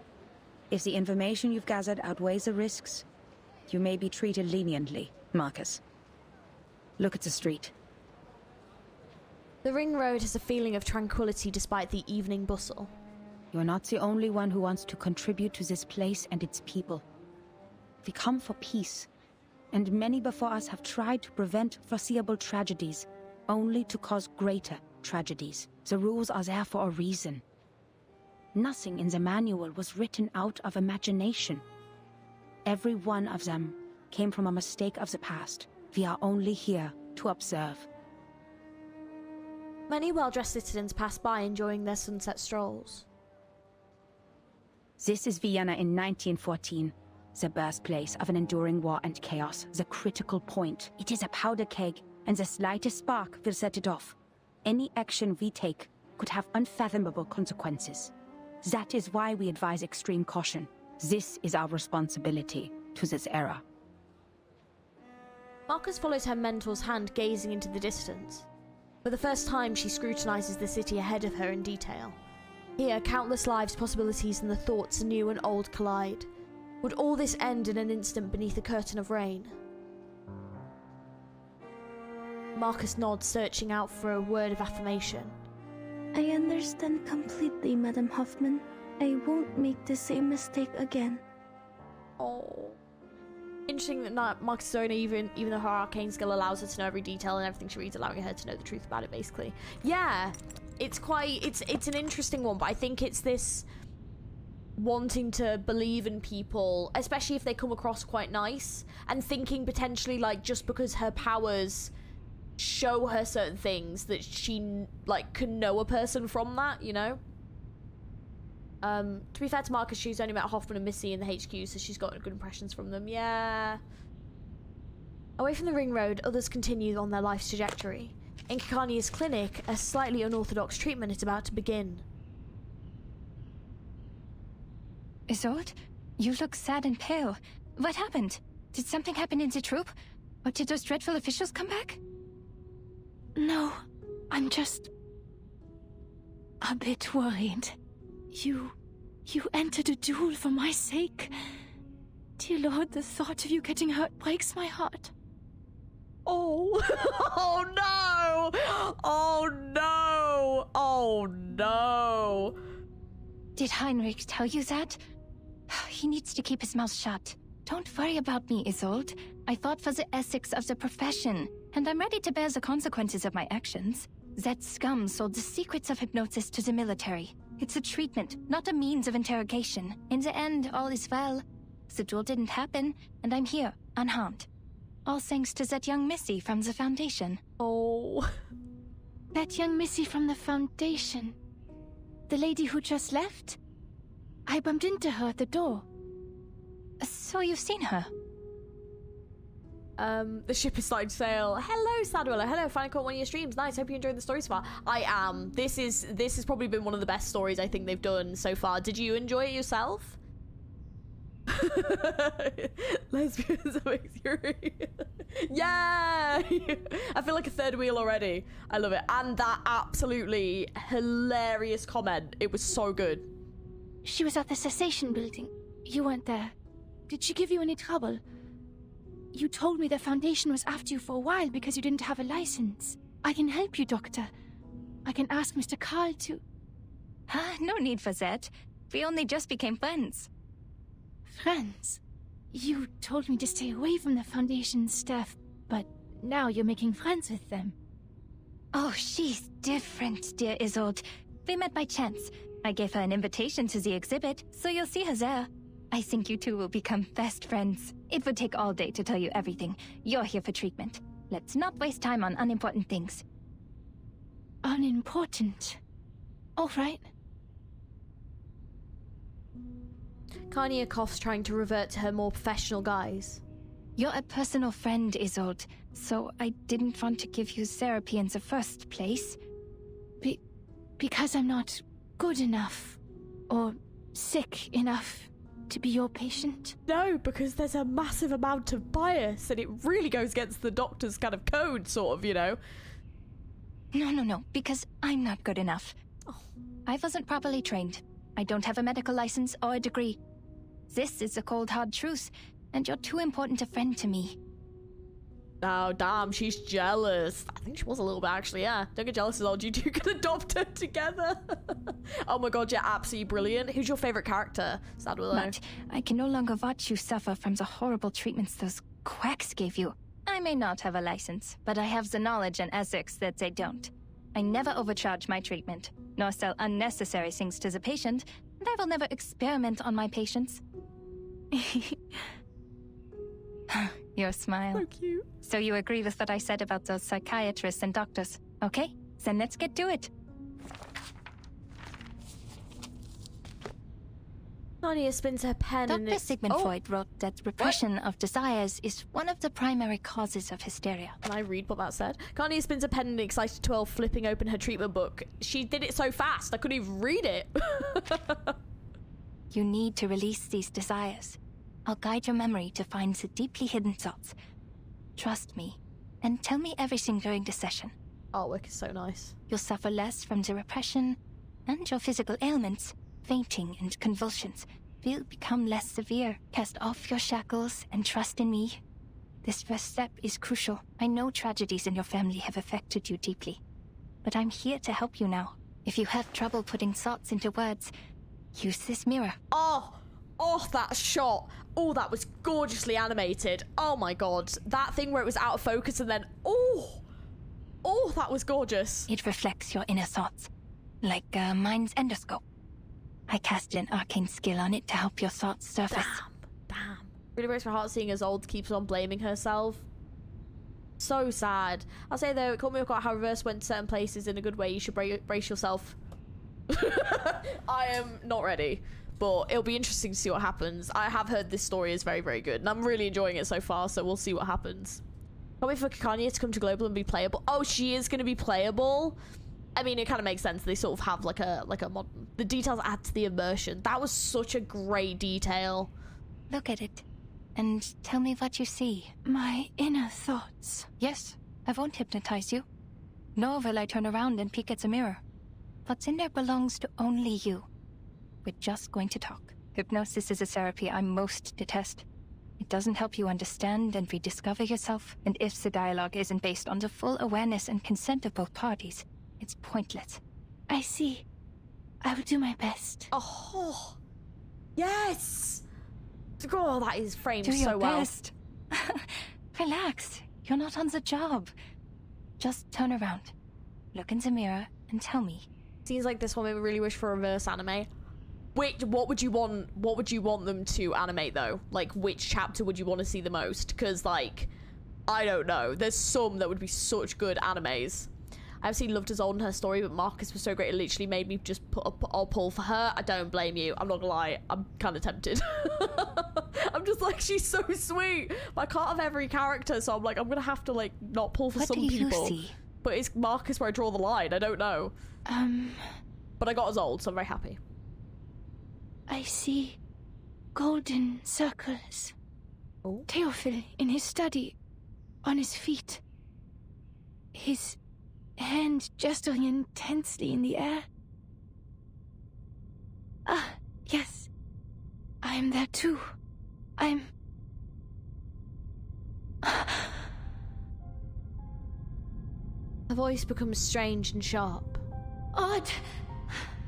If the information you've gathered outweighs the risks, you may be treated leniently, Marcus. Look at the street. The ring road has a feeling of tranquility despite the evening bustle. You're not the only one who wants to contribute to this place and its people. We come for peace, and many before us have tried to prevent foreseeable tragedies, only to cause greater tragedies. The rules are there for a reason. Nothing in the manual was written out of imagination. Every one of them came from a mistake of the past. We are only here to observe. Many well-dressed citizens pass by, enjoying their sunset strolls. This is Vienna in 1914, the birthplace of an enduring war and chaos, the critical point. It is a powder keg, and the slightest spark will set it off. Any action we take could have unfathomable consequences. That is why we advise extreme caution. This is our responsibility to this era. Marcus follows her mentor's hand, gazing into the distance. For the first time, she scrutinizes the city ahead of her in detail. Here, countless lives, possibilities, and the thoughts new and old collide. Would all this end in an instant beneath a curtain of rain? Marcus nods, searching out for a word of affirmation. I understand completely, Madam Hoffman. I won't make the same mistake again. Oh. Interesting that Marcus is so naive, even though her arcane skill allows her to know every detail and everything she reads, allowing her to know the truth about it, basically. Yeah, it's an interesting one, but I think it's this wanting to believe in people, especially if they come across quite nice, and thinking potentially, like, just because her powers show her certain things, that she, like, can know a person from that, you know? To be fair to Marcus, she's only met Hoffman and Missy in the HQ, so she's got good impressions from them. Yeah. Away from the ring road, others continue on their life's trajectory. In Kikania's clinic, a slightly unorthodox treatment is about to begin. Isolde, you look sad and pale. What happened? Did something happen in the troop? Or did those dreadful officials come back? No, I'm just a bit worried. You entered a duel for my sake. Dear Lord, the thought of you getting hurt breaks my heart. Oh. Oh no! Oh no! Oh no! Did Heinrich tell you that? He needs to keep his mouth shut. Don't worry about me, Isolde. I fought for the ethics of the profession, and I'm ready to bear the consequences of my actions. That scum sold the secrets of hypnosis to the military. It's a treatment, not a means of interrogation. In the end, all is well. The duel didn't happen, and I'm here, unharmed. All thanks to that young Missy from the Foundation. Oh. That young Missy from the Foundation? The lady who just left? I bumped into her at the door. So you've seen her? The ship is starting to sail. Hello, Sadwiller. Hello, finally caught one of your streams. Nice, hope you enjoyed the story so far. I am. This has probably been one of the best stories I think they've done so far. Did you enjoy it yourself? Lesbians makes you yeah! I feel like a third wheel already. I love it. And that absolutely hilarious comment. It was so good. She was at the cessation building. You weren't there. Did she give you any trouble? You told me the Foundation was after you for a while because you didn't have a license. I can help you, Doctor. I can ask Mr. Carl to... No need for that. We only just became friends. Friends? You told me to stay away from the Foundation staff, but now you're making friends with them. Oh, she's different, dear Isolde. We met by chance. I gave her an invitation to the exhibit, so you'll see her there. I think you two will become best friends. It would take all day to tell you everything. You're here for treatment. Let's not waste time on unimportant things. Unimportant? All right. Kanya coughs, trying to revert to her more professional guise. You're a personal friend, Isolde, so I didn't want to give you therapy in the first place. Because I'm not good enough, or sick enough to be your patient? No, because there's a massive amount of bias, and it really goes against the doctor's kind of code, sort of, you know? No, because I'm not good enough. Oh. I wasn't properly trained. I don't have a medical license or a degree. This is the cold, hard truth, and you're too important a friend to me. Oh, damn, she's jealous. I think she was a little bit, actually, yeah. Don't get jealous, Isolde. You two can adopt her together. Oh my god, you're absolutely brilliant. Who's your favourite character? Sad Willow. But I can no longer watch you suffer from the horrible treatments those quacks gave you. I may not have a license, but I have the knowledge and ethics that they don't. I never overcharge my treatment, nor sell unnecessary things to the patient, and I will never experiment on my patients. Your smile. So cute. So you agree with what I said about those psychiatrists and doctors, okay? Then let's get to it. Kanya spins her pen and Dr. Sigmund Freud wrote that repression of desires is one of the primary causes of hysteria. Can I read what that said? Kanya spins a pen in an excited twirl, flipping open her treatment book. She did it so fast, I couldn't even read it. You need to release these desires. I'll guide your memory to find the deeply hidden thoughts. Trust me, and tell me everything during the session. Artwork is so nice. You'll suffer less from the repression, and your physical ailments, fainting and convulsions, will become less severe. Cast off your shackles and trust in me. This first step is crucial. I know tragedies in your family have affected you deeply, but I'm here to help you now. If you have trouble putting thoughts into words, use this mirror. Oh, that shot. Oh, that was gorgeously animated. Oh my god. That thing where it was out of focus and then, oh, that was gorgeous. It reflects your inner thoughts, like a mind's endoscope. I casted an arcane skill on it to help your thoughts surface. Damn. Really breaks my heart seeing Isolde keeps on blaming herself. So sad. I'll say though, it caught me about how Reverse went to certain places in a good way. You should brace yourself. I am not ready, but it'll be interesting to see what happens. I have heard this story is very, very good, and I'm really enjoying it so far, so we'll see what happens. Can't wait for Kanya to come to Global and be playable. Oh, she is going to be playable? I mean, it kind of makes sense. They sort of have like a modern... The details add to the immersion. That was such a great detail. Look at it, and tell me what you see. My inner thoughts. Yes, I won't hypnotize you. Nor will I turn around and peek at the mirror. What's in there belongs to only you. We're just going to talk. Hypnosis is a therapy I most detest. It doesn't help you understand and rediscover yourself, and if the dialogue isn't based on the full awareness and consent of both parties, it's pointless. I see. I will do my best. Oh, yes! Oh, that is framed do so your well. Best. Relax. You're not on the job. Just turn around, look in the mirror, and tell me. Seems like this one made me really wish for a reverse anime. What would you want them to animate though? Like, which chapter would you want to see the most? Because like, I don't know. There's some that would be such good animes. I've seen Love Does Old in her story, but Marcus was so great it literally made me just I'll pull for her. I don't blame you. I'm not gonna lie. I'm kind of tempted. I'm just like, she's so sweet. But I can't have every character, so I'm like, I'm gonna have to like not pull for some people. What do you see? But it's Marcus where I draw the line. I don't know. But I got Isolde, so I'm very happy. I see golden circles. Oh. Theophil in his study, on his feet. His hand gesturing intensely in the air. Ah, yes. I am there too. I'm... Her voice becomes strange and sharp. Odd.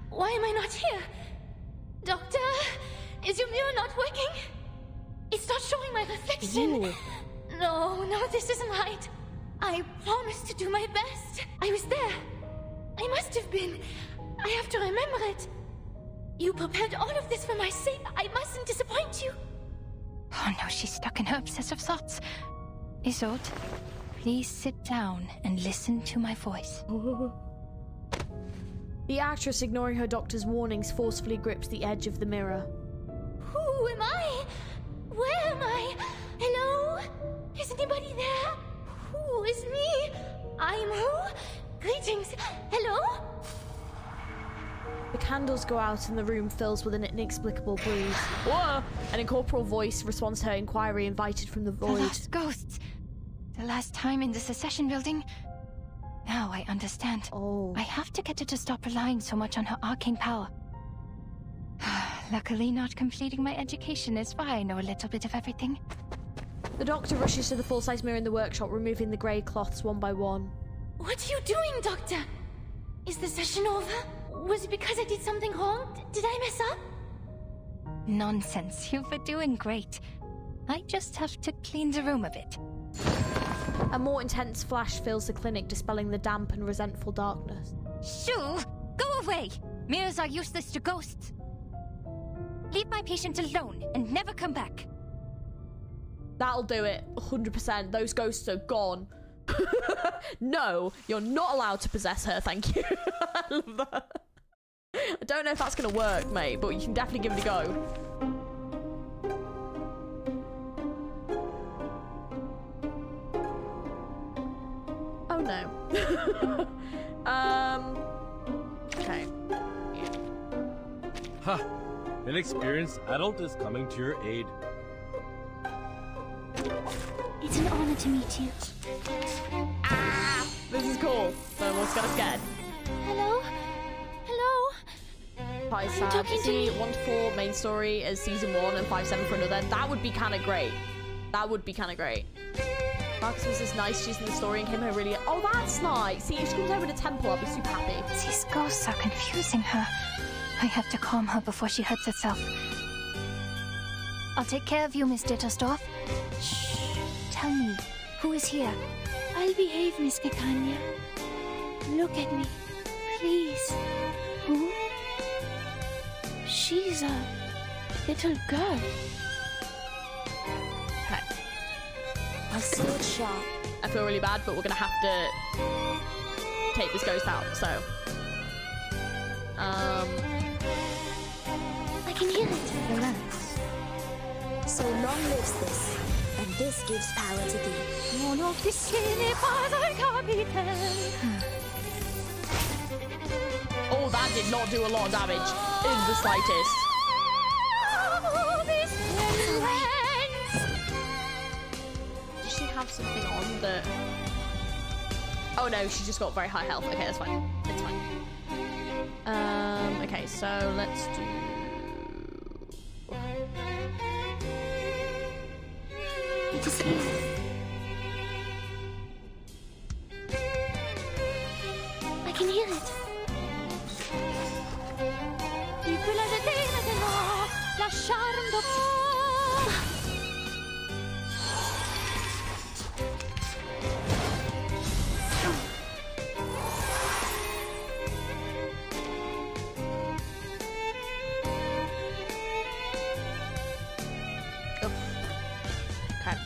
Why am I not here? Doctor, is your mirror not working? It's not showing my reflection. Ooh. No, this isn't right. I promised to do my best. I was there. I must have been. I have to remember it. You prepared all of this for my sake. I mustn't disappoint you. Oh no, she's stuck in her obsessive thoughts. Isolde, please sit down and listen to my voice. The actress, ignoring her doctor's warnings, forcefully grips the edge of the mirror. Who am I? Where am I? Hello? Is anybody there? Who is me? I'm who? Greetings. Hello? The candles go out and the room fills with an inexplicable breeze. Whoa! An incorporeal voice responds to her inquiry, invited from the void. The last ghosts. The last time in the secession building. Now I understand. Oh. I have to get her to stop relying so much on her arcane power. Luckily, not completing my education is why I know a little bit of everything. The doctor rushes to the full-size mirror in the workshop, removing the grey cloths one by one. What are you doing, Doctor? Is the session over? Was it because I did something wrong? Did I mess up? Nonsense. You were doing great. I just have to clean the room a bit. A more intense flash fills the clinic, dispelling the damp and resentful darkness. Shoo! Go away! Mirrors are useless to ghosts. Leave my patient alone and never come back. That'll do it. 100%. Those ghosts are gone. No, you're not allowed to possess her, thank you. I love that. I don't know if that's gonna work, mate, but you can definitely give it a go. Oh no. Okay. Ha! An experienced adult is coming to your aid. It's an honor to meet you. Ah! This is cool. No one's kind of scared. Hello? Hello? Pie Sad. talking to See me? 1 to 4 main story as season 1 and 5-7 for another. That would be kind of great. That would be kind of great. Marcus was just nice. She's in the story and came here really. Oh, that's nice. See, if she comes over to Temple, I'll be super happy. These ghosts are confusing her. I have to calm her before she hurts herself. I'll take care of you, Miss Dittersdorf. Shh. Tell me, who is here? I'll behave, Miss Kekanya. Look at me, please. Who? She's a little girl. Okay. My sword sharp. I feel really bad, but we're gonna have to take this ghost out, so. I can hear it. Relax. So long lives this, and this gives power to thee. Oh, that did not do a lot of damage in the slightest. Does she have something on that? Oh no, she just got very high health. Okay, that's fine. It's fine. Okay, so let's do. It is here. I can hear it. Tu peux la jeter maintenant, la charme de... Okay.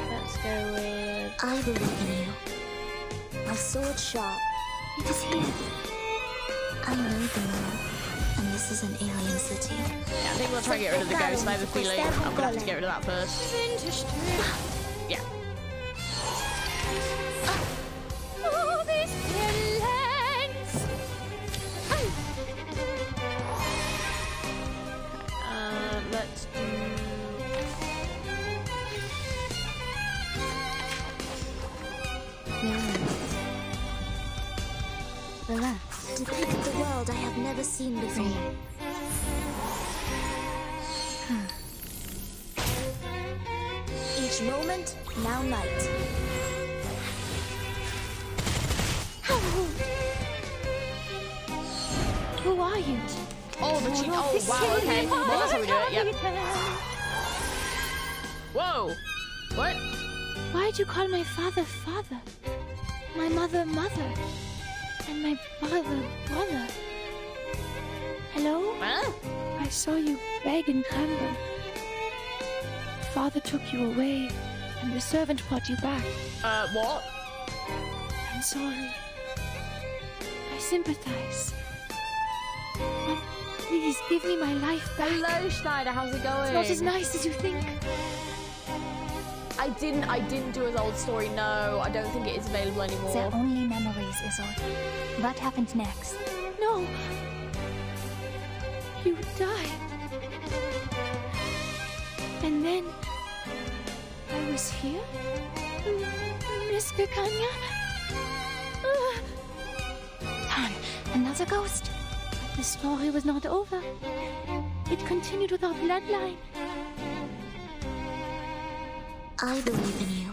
Let's go with. I believe in you. My sword sharp. It is here. I know the moon, and this is an alien city. Yeah, I think we'll try and get rid of the ghost. I have a feeling I'm gonna have to get rid of that first. Yeah. Oh, this talents. Let's do. Relax. Depict the world I have never seen before. Each moment, now night. Who are you? Oh but she. Oh wow. Okay. Well, that's how we do it. Yep. Whoa. What? Why'd you call my father father? My mother mother? And my brother brother? Hello? Huh? I saw you beg and tremble. Father took you away, and the servant brought you back. What? I'm sorry. I sympathize. But please give me my life back. Hello, Schneider. How's it going? It's not as nice as you think. I didn't do his old story. No, I don't think it is available anymore. They're only memories, Isolde. What happened next? No. You died. And then I was here, Miss Picania. Darn, another ghost. But the story was not over. It continued with our bloodline. I believe in you.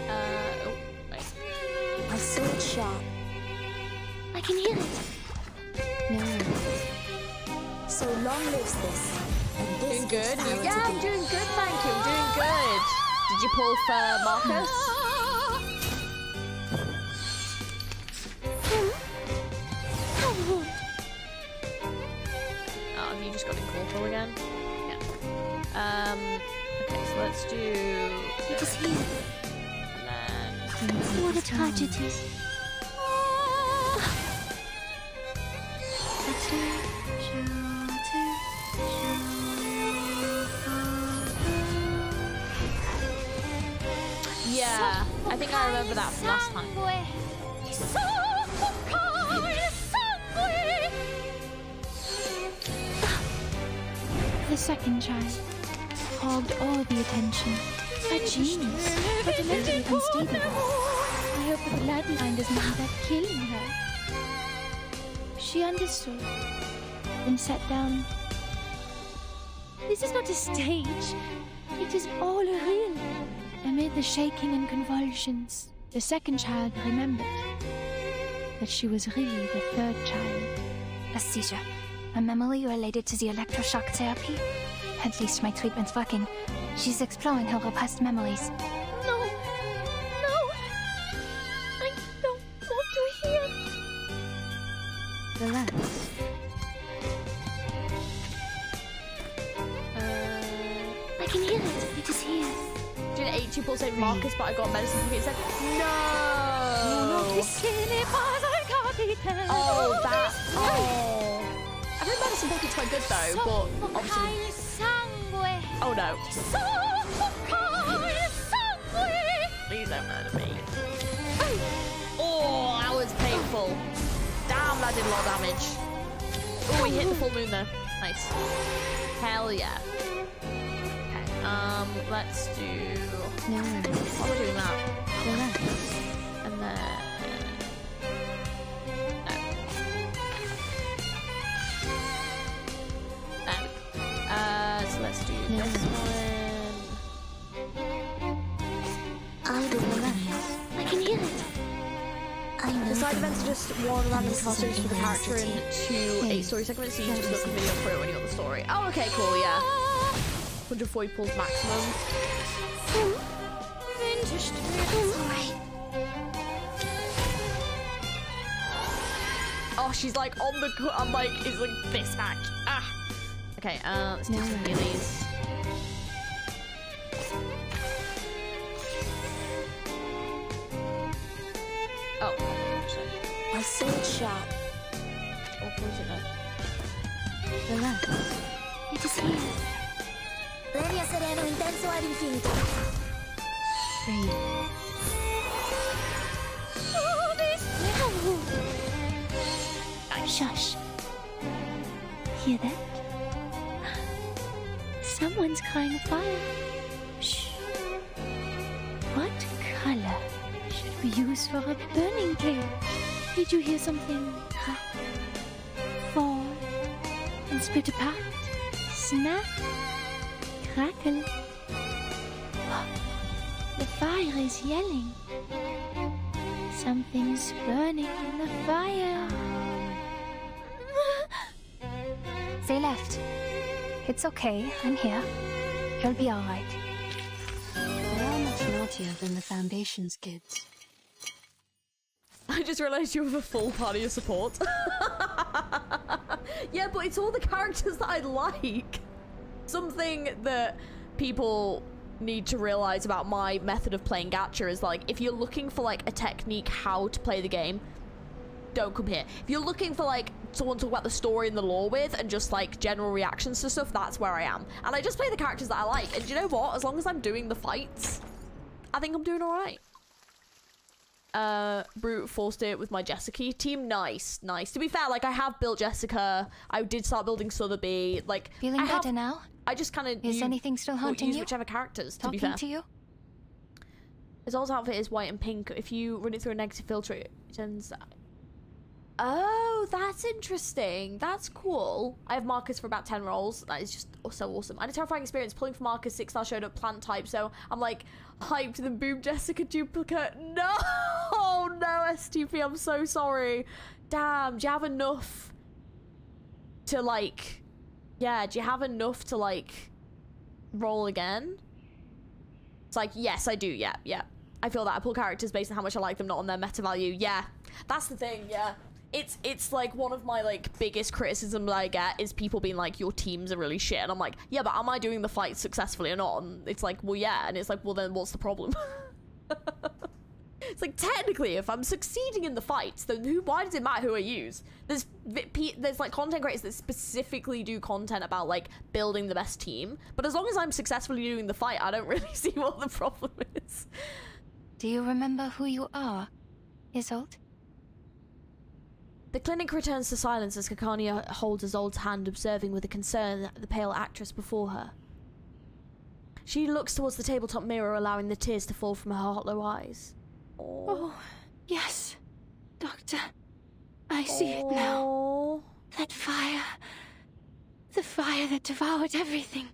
Oh, wait. My sword shot. I can hear it. No. So long lives this. And this Doing good? is Yeah, I'm doing good, thank you. I'm doing good. Did you pull for Marcus? Oh, have you just got in call for again? Yeah. Okay, so let's do It is here. and then What a tragedy. yeah, I think I remember that from last time. The second child hogged all the attention. A genius, but mentally unstable. I hope the bloodline doesn't end up killing her. She understood, then sat down. This is not a stage. It is all real. Amid the shaking and convulsions, the second child remembered that she was really the third child. A seizure. A memory related to the electroshock therapy? At least my treatment's working. She's exploring her repressed memories. No! No! I don't want to hear. Relax. I can hear it. It is here. Did 8 people say Marcus, but I got medicine from it said no. Oh, that. Oh. I think medicine pocket's quite good though, but obviously. Oh no. Please don't murder me. Oh, that was painful. Damn, that did a lot of damage. Oh, we hit the full moon there. Nice. Hell yeah. Okay, let's do... No. What am I doing that? Relax. And then... No. So let's do this one. I believe in you. I can hear it. I know. The side events are just one random this is costumes for the an character and city. 2 8 story segments, so you just look the video through when you got the story. Oh, okay, cool, yeah. 140 pulls maximum. Oh, she's like on the... I'm like, it's like this back. Ah! Okay, let's do some healies. Oh, actually. My sword shot. Oh, close it now. Relax. It is here. Levi sereno intenso ad infinito. Breathe. Oh, this Shush. Hear that? Someone's crying fire. Shh. What color should we use for a burning cake? Did you hear something crack, fall, and split apart? Snap, crackle. The fire is yelling. Something's burning in the fire. They left. It's okay, I'm here. You'll be alright. They are much naughtier than the Foundation's kids. I just realised you have a full party of support. Yeah, but it's all the characters that I like. Something that people need to realise about my method of playing gacha is, like, if you're looking for, like, a technique how to play the game, don't come here. If you're looking for, like, someone to talk about the story and the lore with and just, like, general reactions to stuff, that's where I am. And I just play the characters that I like. And do you know what? As long as I'm doing the fights, I think I'm doing alright. Brute forced it with my Jessica team. Nice. To be fair, like, I have built Jessica. I did start building Sotheby. Like, feeling better now? I just kind of is anything still haunting you? Whichever characters. Talking to be fair, to you. Isolde's outfit is white and pink. If you run it through a negative filter, it turns. Oh, that's interesting. That's cool. I have markers for about 10 rolls. That is just so awesome. I had a terrifying experience pulling for markers. 6-star showed up plant type, so I'm like hyped. Then boom, Jessica duplicate. No, STP. I'm so sorry. Damn. Do you have enough to like? Yeah. Do you have enough to like roll again? It's like, yes, I do. Yeah. I feel that I pull characters based on how much I like them, not on their meta value. Yeah, that's the thing. Yeah. It's like one of my like biggest criticism that I get is people being like, your teams are really shit, and I'm like, yeah, but am I doing the fight successfully or not? And it's like, well, yeah, and it's like, well, then what's the problem? It's like, technically, if I'm succeeding in the fights, then why does it matter who I use? There's like content creators that specifically do content about like building the best team, but as long as I'm successfully doing the fight, I don't really see what the problem is. Do you remember who you are, Isolde? The clinic returns to silence as Kakania holds Isolde's hand, observing with a concern the pale actress before her. She looks towards the tabletop mirror, allowing the tears to fall from her hollow eyes. Oh, yes, Doctor. I see it now. That fire. The fire that devoured everything.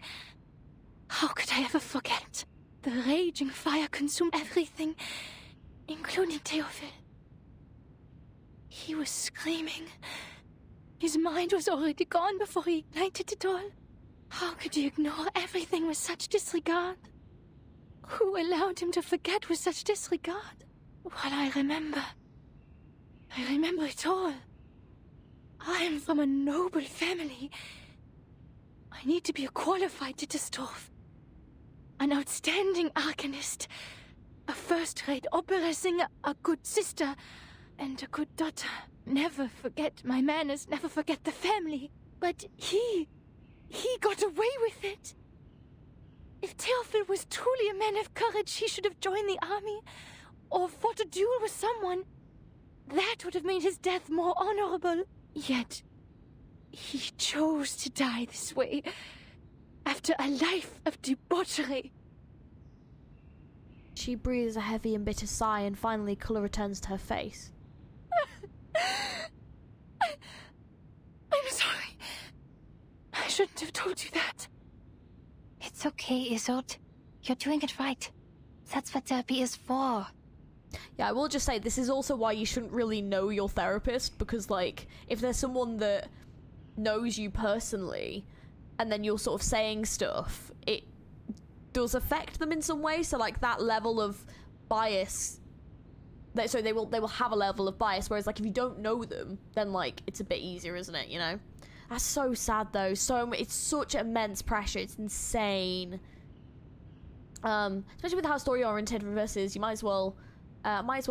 How could I ever forget? The raging fire consumed everything, including Theophil. He was screaming. His mind was already gone before he ignited it all. How could he ignore everything with such disregard? Who allowed him to forget with such disregard? Well, I remember it all. I am from a noble family. I need to be a qualified Ditterstorf. An outstanding arcanist. A first-rate opera singer, a good sister, and a good daughter. Never forget my manners, never forget the family. But he got away with it. If Theophil was truly a man of courage, he should have joined the army, or fought a duel with someone. That would have made his death more honorable. Yet, he chose to die this way, after a life of debauchery. She breathes a heavy and bitter sigh, and finally colour returns to her face. I'm sorry. I shouldn't have told you that. It's okay, Isolde. You're doing it right. That's what therapy is for. Yeah, I will just say, this is also why you shouldn't really know your therapist, because, like, if there's someone that knows you personally, and then you're sort of saying stuff, it does affect them in some way. So, like, that level of bias, so they will have a level of bias, whereas, like, if you don't know them, then, like, it's a bit easier, isn't it, you know? That's so sad, though. It's such immense pressure. It's insane. Especially with how story-oriented Reverse is, you might as well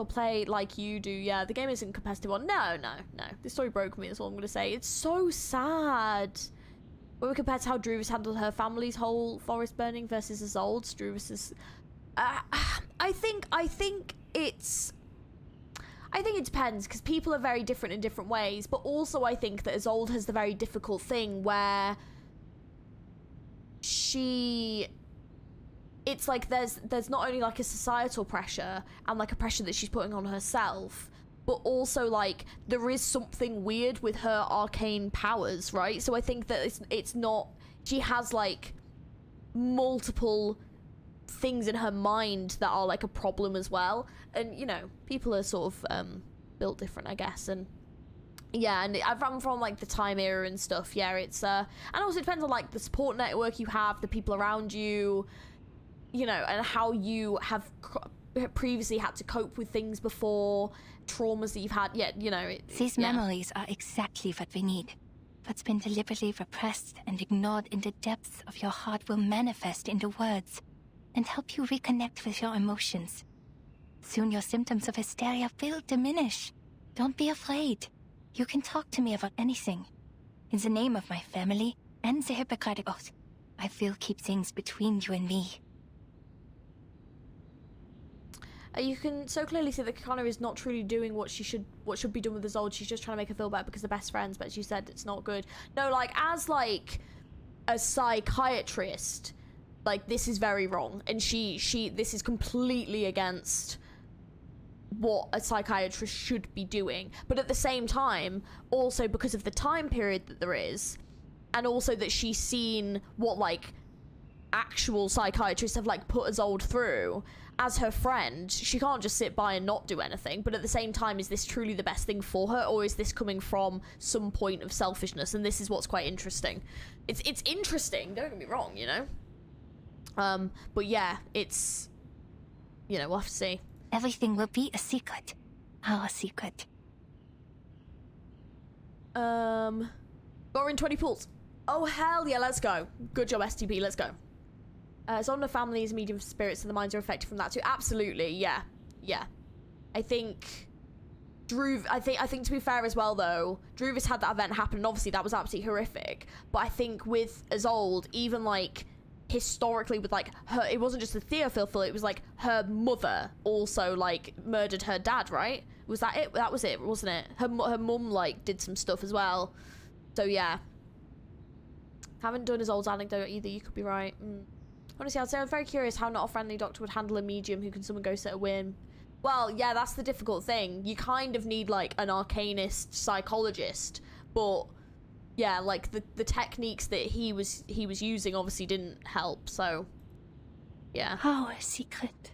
play like you do. Yeah, the game isn't competitive on. No. The story broke me, that's all I'm going to say. It's so sad. When we compare to how Druvis handled her family's whole forest burning versus Isolde's, Druvis's... I think it depends, because people are very different in different ways, but also I think that Isolde has the very difficult thing where it's like there's not only like a societal pressure and like a pressure that she's putting on herself, but also like there is something weird with her arcane powers, right? So I think that it's not, she has like multiple things in her mind that are like a problem as well, and you know, people are sort of built different, I guess, and Yeah, and I'm from like the time era and stuff. Yeah, it's and also it depends on like the support network you have, the people around you, you know, and how you have previously had to cope with things before, traumas that you've had. Yeah, you know. These memories are exactly what we need. What's been deliberately repressed and ignored in the depths of your heart will manifest into words and help you reconnect with your emotions. Soon your symptoms of hysteria will diminish. Don't be afraid. You can talk to me about anything. In the name of my family and the Hippocratic Oath, I will keep things between you and me. You can so clearly see that Kakana is not truly doing what should be done with ISOLDE. She's just trying to make her feel better because they're best friends, but as you said, it's not good. No, like, as, like, a psychiatrist, like, this is very wrong. And this is completely against what a psychiatrist should be doing. But at the same time, also because of the time period that there is, and also that she's seen what, like, actual psychiatrists have, like, put ISOLDE through, as her friend, she can't just sit by and not do anything. But at the same time, is this truly the best thing for her, or is this coming from some point of selfishness? And this is what's quite interesting. It's interesting, don't get me wrong, you know? But yeah, it's, you know, we'll have to see. Everything will be a secret. Our secret. Got her in 20 pools. Oh, hell yeah, let's go. Good job, STP, let's go. Zonda family is medium spirits, and the minds are affected from that too. Absolutely, yeah. Yeah. I think I think to be fair as well though, Druvis had that event happen, and obviously that was absolutely horrific. But I think with ISOLDE, even like historically with like her, it wasn't just the Theophil, it was like her mother also like murdered her dad, right? Was that it? That was it, wasn't it? Her mum like did some stuff as well. So yeah. Haven't done ISOLDE's anecdote either, you could be right. Honestly, I'd say I'm very curious how not a friendly doctor would handle a medium who can summon ghosts at a whim. Well, yeah, that's the difficult thing. You kind of need like an arcanist psychologist, but yeah, like the techniques that he was using obviously didn't help. So yeah. Our secret.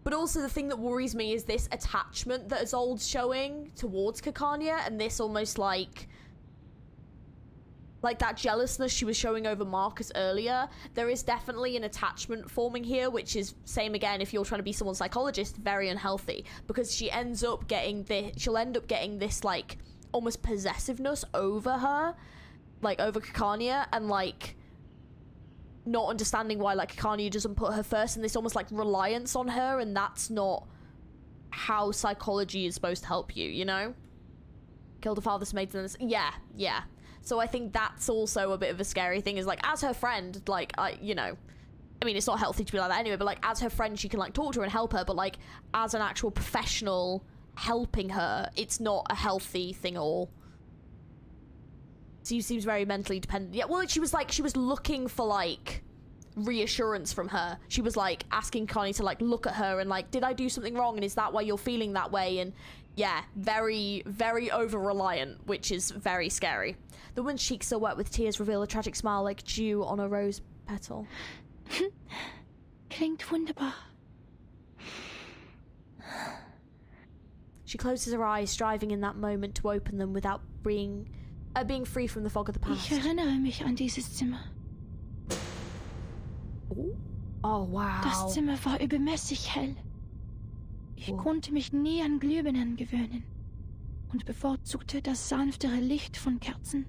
But also the thing that worries me is this attachment that ISOLDE's showing towards Kakanya, and this almost like that jealousness she was showing over Marcus earlier. There is definitely an attachment forming here, which is, same again, if you're trying to be someone's psychologist, very unhealthy, because she'll end up getting this like almost possessiveness over her, like over Kakanya, and like not understanding why like Kakanya doesn't put her first, and this almost like reliance on her, and that's not how psychology is supposed to help you, you know? Killed her father's maiden. Yeah. So I think that's also a bit of a scary thing, is like, as her friend, like, you know, I mean, it's not healthy to be like that anyway, but like, as her friend, she can like talk to her and help her, but like, as an actual professional helping her, it's not a healthy thing at all. She seems very mentally dependent. Yeah, well, she was looking for like reassurance from her. She was like asking Connie to like look at her and like, did I do something wrong? And is that why you're feeling that way? And yeah, very, very over-reliant, which is very scary. The woman's cheeks still wet with tears reveal a tragic smile like dew on a rose petal. Klingt wunderbar. She closes her eyes, striving in that moment to open them without being free from the fog of the past. Ich erinnere mich an dieses Zimmer. Oh, wow. Das Zimmer war übermäßig hell. Ich konnte mich nie an Glühbirnen gewöhnen und bevorzugte das sanftere Licht von Kerzen.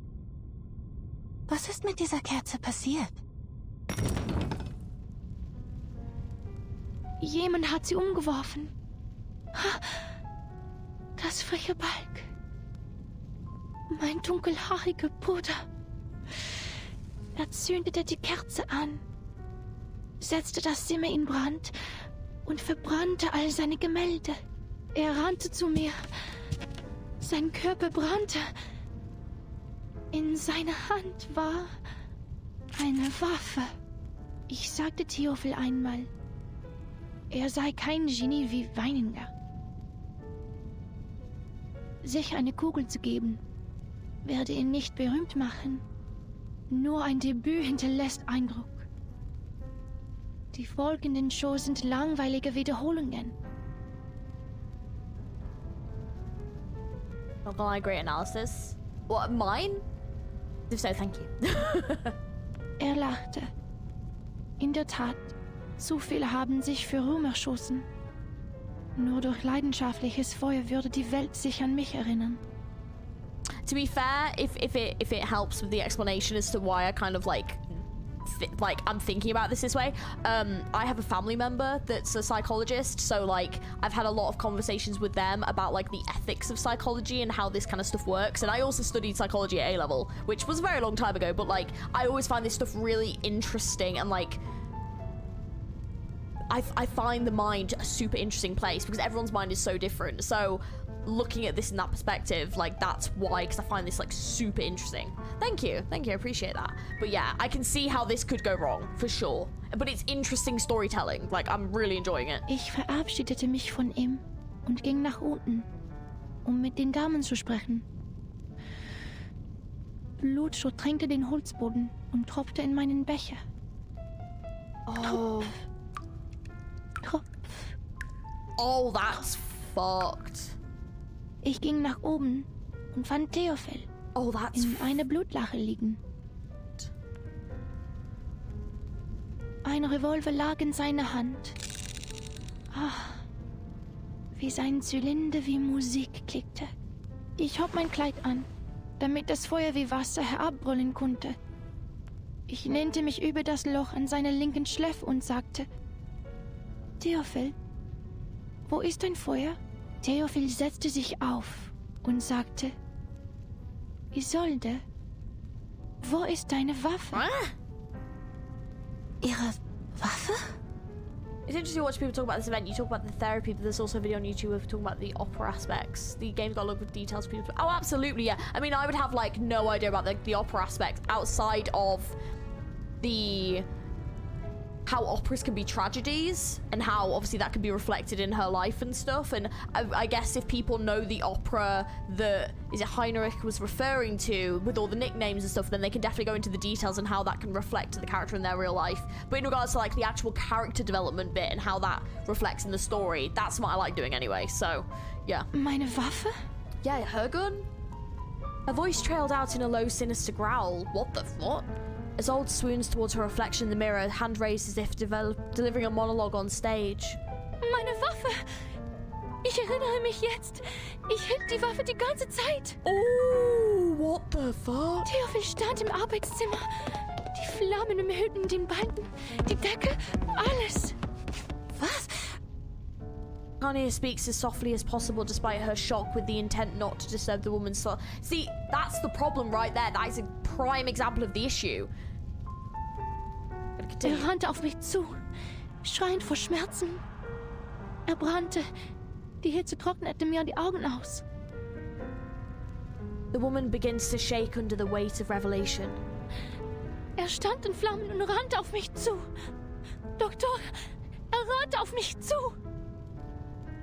Was ist mit dieser Kerze passiert? Jemand hat sie umgeworfen. Das freche Balg. Mein dunkelhaariger Bruder. Er zündete die Kerze an, setzte das Zimmer in Brand und verbrannte all seine Gemälde. Er rannte zu mir. Sein Körper brannte. In seiner Hand war eine Waffe. Ich sagte Theophil einmal, er sei kein Genie wie Weininger. Sich eine Kugel zu geben, werde ihn nicht berühmt machen. Nur ein Debüt hinterlässt Eindruck. Die folgenden Shows sind langweilige Wiederholungen. Not gonna lie, great analysis. What, mine? If so, thank you. Er lachte. In der Tat, so viele haben sich für Ruhm erschossen. Nur durch leidenschaftliches Feuer würde die Welt sich an mich erinnern. To be fair, if it helps with the explanation as to why I kind of I'm thinking about this way, I have a family member that's a psychologist, so like I've had a lot of conversations with them about like the ethics of psychology and how this kind of stuff works. And I also studied psychology at A-level, which was a very long time ago, but like I always find this stuff really interesting, and like I find the mind a super interesting place because everyone's mind is so different. So looking at this in that perspective, like that's why, because I find this like super interesting. Thank you, I appreciate that. But yeah, I can see how this could go wrong, for sure. But it's interesting storytelling, like I'm really enjoying it. Ich verabschiedete mich von ihm und ging nach unten, mit den Damen zu sprechen. Blut durchtränkte den Holzboden und tropfte in meinen Becher. Oh. Tropf. Oh, that's fucked. Ich ging nach oben und fand Theophil in einer Blutlache liegen. Ein Revolver lag in seiner Hand. Wie sein Zylinder wie Musik klickte. Ich hob mein Kleid an, damit das Feuer wie Wasser herabbrüllen konnte. Ich lehnte mich über das Loch an seiner linken Schläfe und sagte: Theophil, wo ist dein Feuer? Theophil setzte sich auf und sagte: Isolde, wo ist deine Waffe? Ihre Waffe? It's interesting to watch people talk about this event. You talk about the therapy, but there's also a video on YouTube of talking about the opera aspects. The game's got a lot of details for people. Oh, absolutely, yeah. I mean, I would have like no idea about the opera aspects outside of the how operas can be tragedies and how obviously that can be reflected in her life and stuff. And I guess if people know the opera that Heinrich was referring to with all the nicknames and stuff, then they can definitely go into the details and how that can reflect the character in their real life. But in regards to like the actual character development bit and how that reflects in the story, that's what I like doing anyway. So yeah. Meine Waffe? Yeah, her gun. Her voice trailed out in a low, sinister growl. What the what? Isolde swoons towards her reflection in the mirror, hand raised as if delivering a monologue on stage. Meine Waffe! Ich erinnere mich jetzt. Ich hielt die Waffe die ganze Zeit. Oh, what the fuck? Theophil stand im Arbeitszimmer. Die Flammen umhüllten den Balken, die Decke, alles. Was? Anya speaks as softly as possible despite her shock, with the intent not to disturb the woman's soul. See, that's the problem right there. That is a prime example of the issue. Rannte auf mich zu, schreiend vor Schmerzen. Brannte. Die Hitze trocknete mir die Augen aus. The woman begins to shake under the weight of revelation. Stand in Flammen und rannte auf mich zu. Doktor, rannte auf mich zu.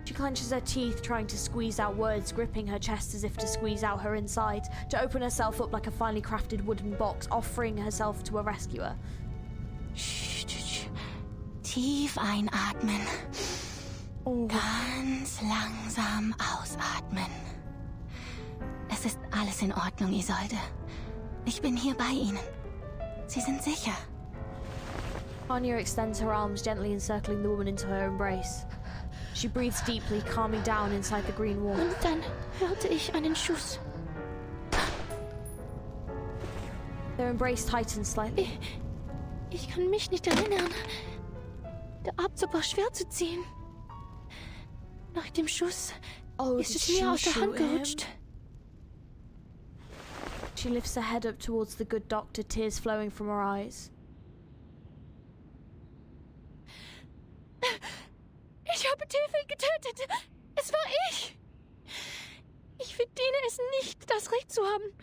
She clenches her teeth, trying to squeeze out words, gripping her chest as if to squeeze out her insides, to open herself up like a finely crafted wooden box, offering herself to a rescuer. Tief einatmen. Ganz langsam ausatmen. Es ist alles in Ordnung, Isolde. Ich bin hier bei Ihnen. Sie sind sicher. Anya extends her arms, gently encircling the woman into her embrace. She breathes deeply, calming down inside the green wall. Und dann hörte ich einen Schuss. Their embrace tightens slightly. Ich kann mich nicht erinnern. Der Abzug war schwer zu ziehen. Nach dem Schuss ist es mir aus der Hand gerutscht. She lifts her head up towards the good doctor, tears flowing from her eyes. Ich habe Theophil getötet. Es war ich. Ich verdiene es nicht, das Recht zu haben,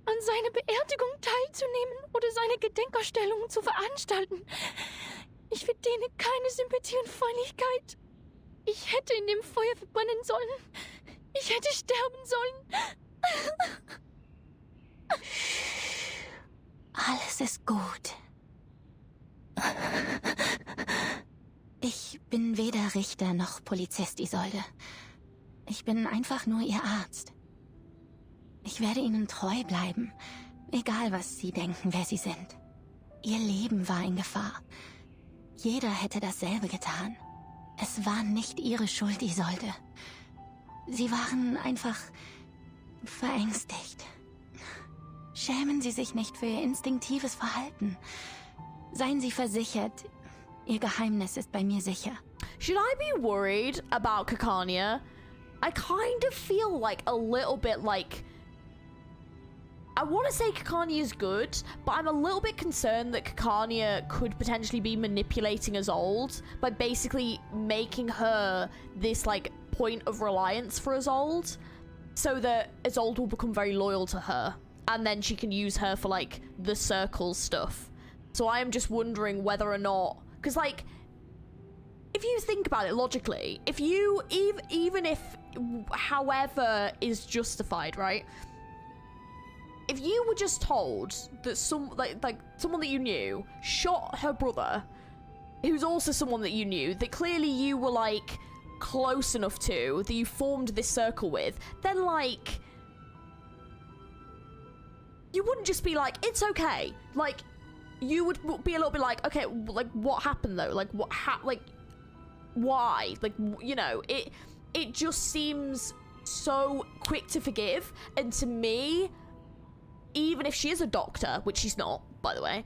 an seiner Beerdigung teilzunehmen oder seine Gedenkausstellungen zu veranstalten. Ich verdiene keine Sympathie und Freundlichkeit. Ich hätte in dem Feuer verbrennen sollen. Ich hätte sterben sollen. Alles ist gut. Ich bin weder Richter noch Polizist, Isolde. Ich bin einfach nur Ihr Arzt. Ich werde ihnen treu bleiben, egal was sie denken, wer sie sind. Ihr Leben war in Gefahr. Jeder hätte dasselbe getan. Es war nicht ihre Schuld, Isolde. Sie waren einfach verängstigt. Schämen Sie sich nicht für Ihr instinktives Verhalten. Seien Sie versichert, Ihr Geheimnis ist bei mir sicher. Should I be worried about Kekania? I kind of feel like a little bit like... I want to say Kekania is good, but I'm a little bit concerned that Kekania could potentially be manipulating Isolde by basically making her this, like, point of reliance for Isolde, so that Isolde will become very loyal to her, and then she can use her for, like, the circle stuff. So I am just wondering whether or not... Because, like, if you think about it logically, if you... Even if however is justified, right? If you were just told that someone that you knew shot her brother, who's also someone that you knew, that clearly you were, like, close enough to, that you formed this circle with, then, like, you wouldn't just be like, it's okay. Like, you would be a little bit like, okay, like, what happened though? Like, like, why? Like, you know, it just seems so quick to forgive, and to me, even if she is a doctor, which she's not, by the way,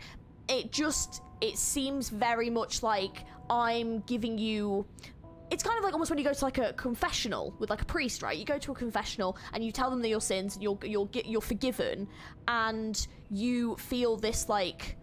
it seems very much like I'm giving you... It's kind of like almost when you go to, like, a confessional with, like, a priest, right? You go to a confessional and you tell them your sins and you're forgiven, and you feel this, like,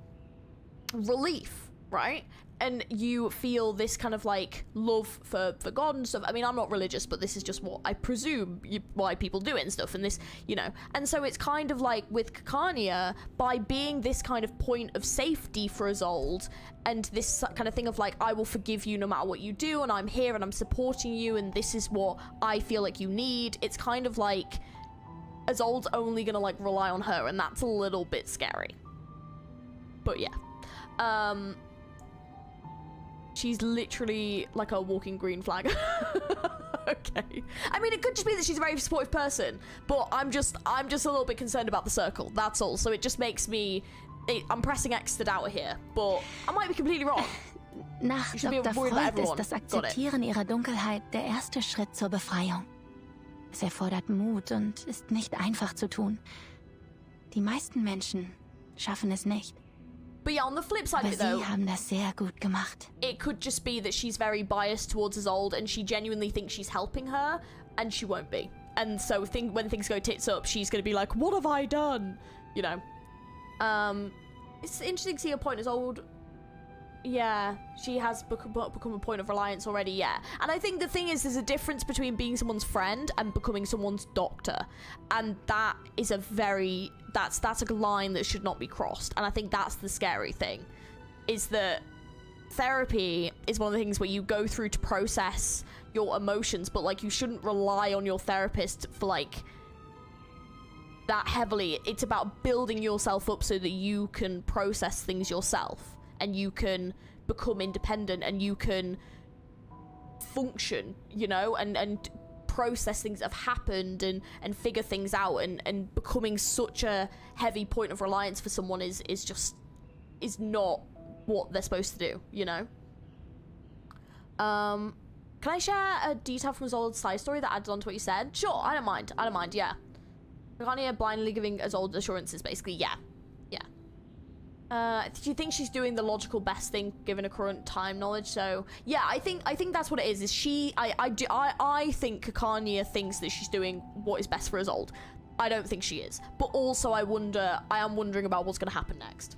relief, right? And you feel this kind of, like, love for God and stuff. I mean, I'm not religious, but this is just what I presume why people do it and stuff, and this, you know. And so it's kind of like with Kekania, by being this kind of point of safety for Isolde, and this kind of thing of, like, I will forgive you no matter what you do, and I'm here and I'm supporting you, and this is what I feel like you need. It's kind of like Isolde's only gonna, like, rely on her, and that's a little bit scary. But yeah. She's literally like a walking green flag. Okay. I mean, it could just be that she's a very supportive person, but I'm just a little bit concerned about the circle. That's all. So it just makes me... I'm pressing X to doubt here, but I might be completely wrong. Nach Dr. Freud ist das Akzeptieren ihrer Dunkelheit der erste Schritt zur Befreiung. Es erfordert Mut und ist nicht einfach zu tun. Die meisten Menschen schaffen es nicht. But yeah, on the flip side of it, though, Sie haben das sehr gut gemacht. It could just be that she's very biased towards Isolde and she genuinely thinks she's helping her, and she won't be. And so when things go tits up, she's going to be like, what have I done? You know. It's interesting to see her point Isolde. Yeah, she has become a point of reliance already, yeah. And I think the thing is, there's a difference between being someone's friend and becoming someone's doctor. And that is that's a line that should not be crossed. And I think that's the scary thing, is that therapy is one of the things where you go through to process your emotions, but, like, you shouldn't rely on your therapist for, like, that heavily. It's about building yourself up so that you can process things yourself. And you can become independent, and you can function, you know, and process things that have happened, and figure things out, and becoming such a heavy point of reliance for someone is not what they're supposed to do, you know. Can I share a detail from Isolde's side story that adds on to what you said? Sure, I don't mind, yeah. Kekania blindly giving Isolde assurances, basically, yeah. Do you think she's doing the logical best thing given her current time knowledge? So yeah, I think that's what it is. Is she? I think Kekania thinks that she's doing what is best for Isolde. I don't think she is. But also I am wondering about what's gonna happen next.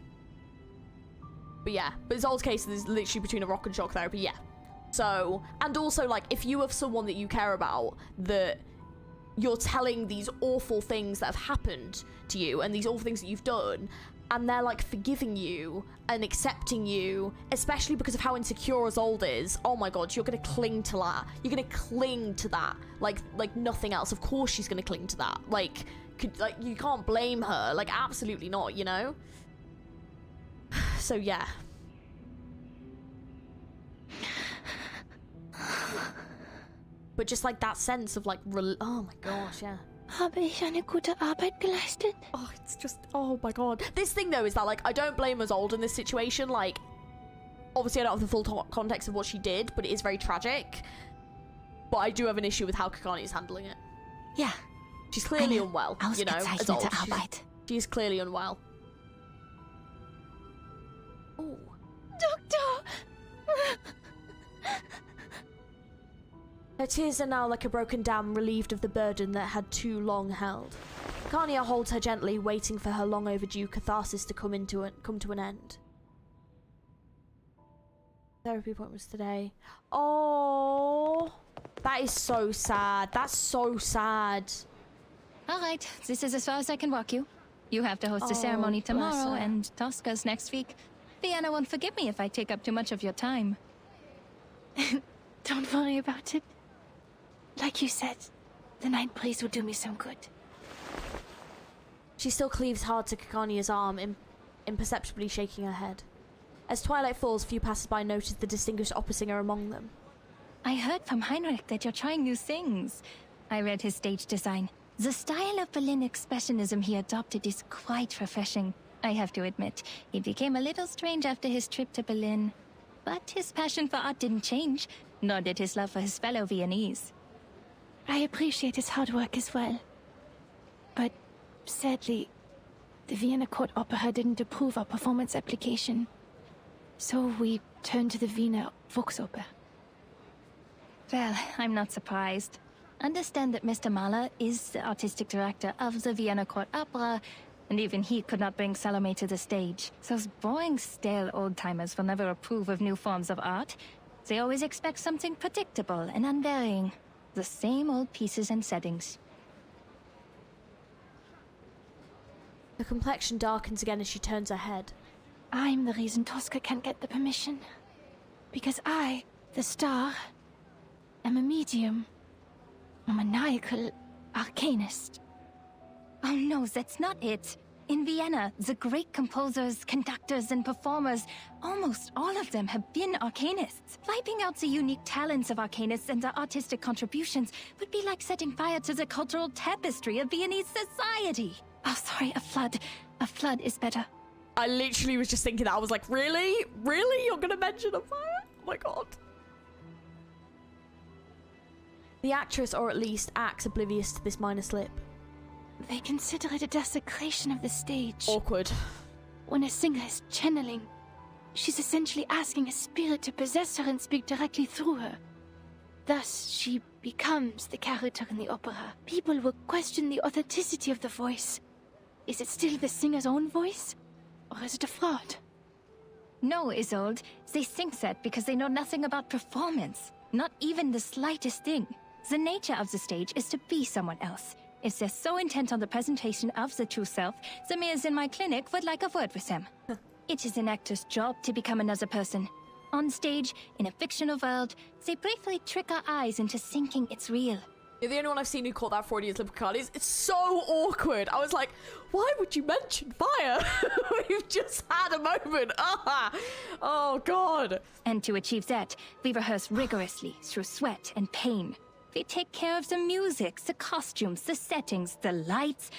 But yeah, but Isolde's case is literally between a rock and shock therapy. Yeah. So, and also, like, if you have someone that you care about, that you're telling these awful things that have happened to you and these awful things that you've done, and they're, like, forgiving you and accepting you, especially because of how insecure Isolde is, oh my god, you're gonna cling to that. You're gonna cling to that like nothing else. Of course she's gonna cling to that. Like, you can't blame her. Like, absolutely not, you know? So, yeah. But just, like, that sense of, like, oh my gosh, yeah. Habe ich eine gute Arbeit geleistet? Oh, it's just, oh my god. This thing though is that, like, I don't blame ISOLDE in this situation. Like, obviously I don't have the full context of what she did, but it is very tragic. But I do have an issue with how Kagani is handling it. Ja. She's clearly unwell, you know, ausgezeichnete Arbeit. She's clearly unwell. Oh. Doctor! Her tears are now like a broken dam, relieved of the burden that had too long held. Kania holds her gently, waiting for her long overdue catharsis to come to an end. Therapy appointments today. Oh, that is so sad. That's so sad. All right, this is as far as I can walk you. You have to host a ceremony tomorrow, and Tosca's next week. Vienna won't forgive me if I take up too much of your time. Don't worry about it. Like you said, the night breeze will do me some good. She still cleaves hard to Kakania's arm, imperceptibly shaking her head. As twilight falls, few passers-by notice the distinguished opera singer among them. I heard from Heinrich that you're trying new things. I read his stage design. The style of Berlin expressionism he adopted is quite refreshing. I have to admit, he became a little strange after his trip to Berlin. But his passion for art didn't change, nor did his love for his fellow Viennese. I appreciate his hard work as well. But sadly, the Vienna Court Opera didn't approve our performance application. So we turned to the Wiener Volksoper. Well, I'm not surprised. Understand that Mr. Mahler is the artistic director of the Vienna Court Opera, and even he could not bring Salome to the stage. Those boring, stale old-timers will never approve of new forms of art. They always expect something predictable and unvarying. The same old pieces and settings. Her complexion darkens again as she turns her head. I'm the reason Tosca can't get the permission. Because I, the star, am a medium. A maniacal arcanist. Oh no, that's not it. In Vienna, the great composers, conductors, and performers, almost all of them have been arcanists. Wiping out the unique talents of arcanists and their artistic contributions would be like setting fire to the cultural tapestry of Viennese society. Oh, sorry, a flood. A flood is better. I literally was just thinking that. I was like, really? Really? You're gonna mention a fire? Oh my god. The actress, or at least acts oblivious to this minor slip. They consider it a desecration of the stage. Awkward. When a singer is channeling, she's essentially asking a spirit to possess her and speak directly through her. Thus, she becomes the character in the opera. People will question the authenticity of the voice. Is it still the singer's own voice? Or is it a fraud? No, Isolde. They think that because they know nothing about performance. Not even the slightest thing. The nature of the stage is to be someone else. If they're so intent on the presentation of the true self, the mares in my clinic would like a word with them. It is an actor's job to become another person. On stage, in a fictional world, they briefly trick our eyes into thinking it's real. You're the only one I've seen who caught that Freudian slip of Cardi's. It's so awkward. I was like, why would you mention fire? We've just had a moment. Oh, God. And to achieve that, we rehearse rigorously through sweat and pain. We take care of the music, the costumes, the settings, the lights.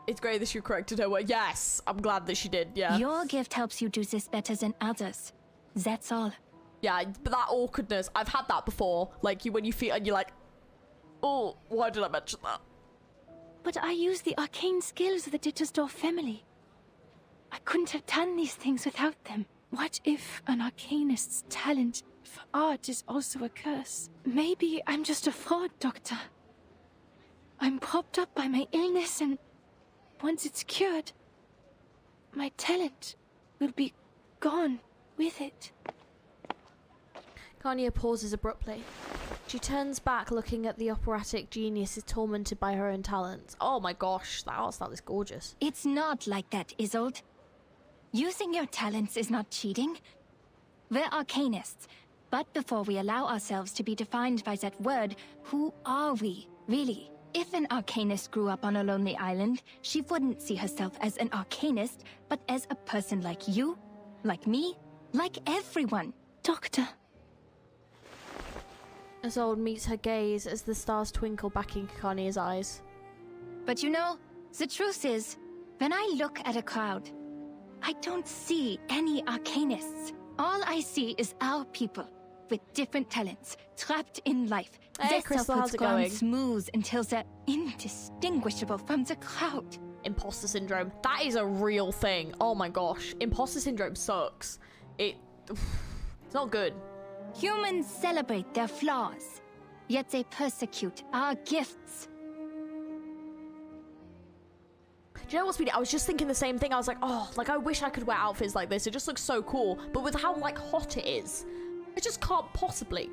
It's great that you corrected her word. Yes, I'm glad that she did, yeah. Your gift helps you do this better than others. That's all. Yeah, but that awkwardness, I've had that before. Like, when you feel, and you're like, oh, why did I mention that? But I use the arcane skills of the Dittersdorf family. I couldn't have done these things without them. What if an arcanist's talent for art is also a curse? Maybe I'm just a fraud, Doctor. I'm propped up by my illness, and once it's cured, my talent will be gone with it. Kanya pauses abruptly. She turns back, looking at the operatic genius tormented by her own talents. Oh my gosh, that art style is gorgeous. It's not like that, Isolde. Using your talents is not cheating. We're arcanists. But before we allow ourselves to be defined by that word, who are we, really? If an arcanist grew up on a lonely island, she wouldn't see herself as an arcanist, but as a person like you, like me, like everyone. Doctor. Isolde meets her gaze as the stars twinkle back in Kakania's eyes. But you know, the truth is, when I look at a crowd, I don't see any arcanists. All I see is our people, with different talents, trapped in life. Hey, Their Crystal, how's selfhoods it gone going? smooth until they're indistinguishable from the crowd. Imposter syndrome. That is a real thing. Oh my gosh. Imposter syndrome sucks. It's not good. Humans celebrate their flaws, yet they persecute our gifts. Do you know what's been? I was just thinking the same thing. I was like, oh, like I wish I could wear outfits like this. It just looks so cool. But with how like hot it is, I just can't possibly.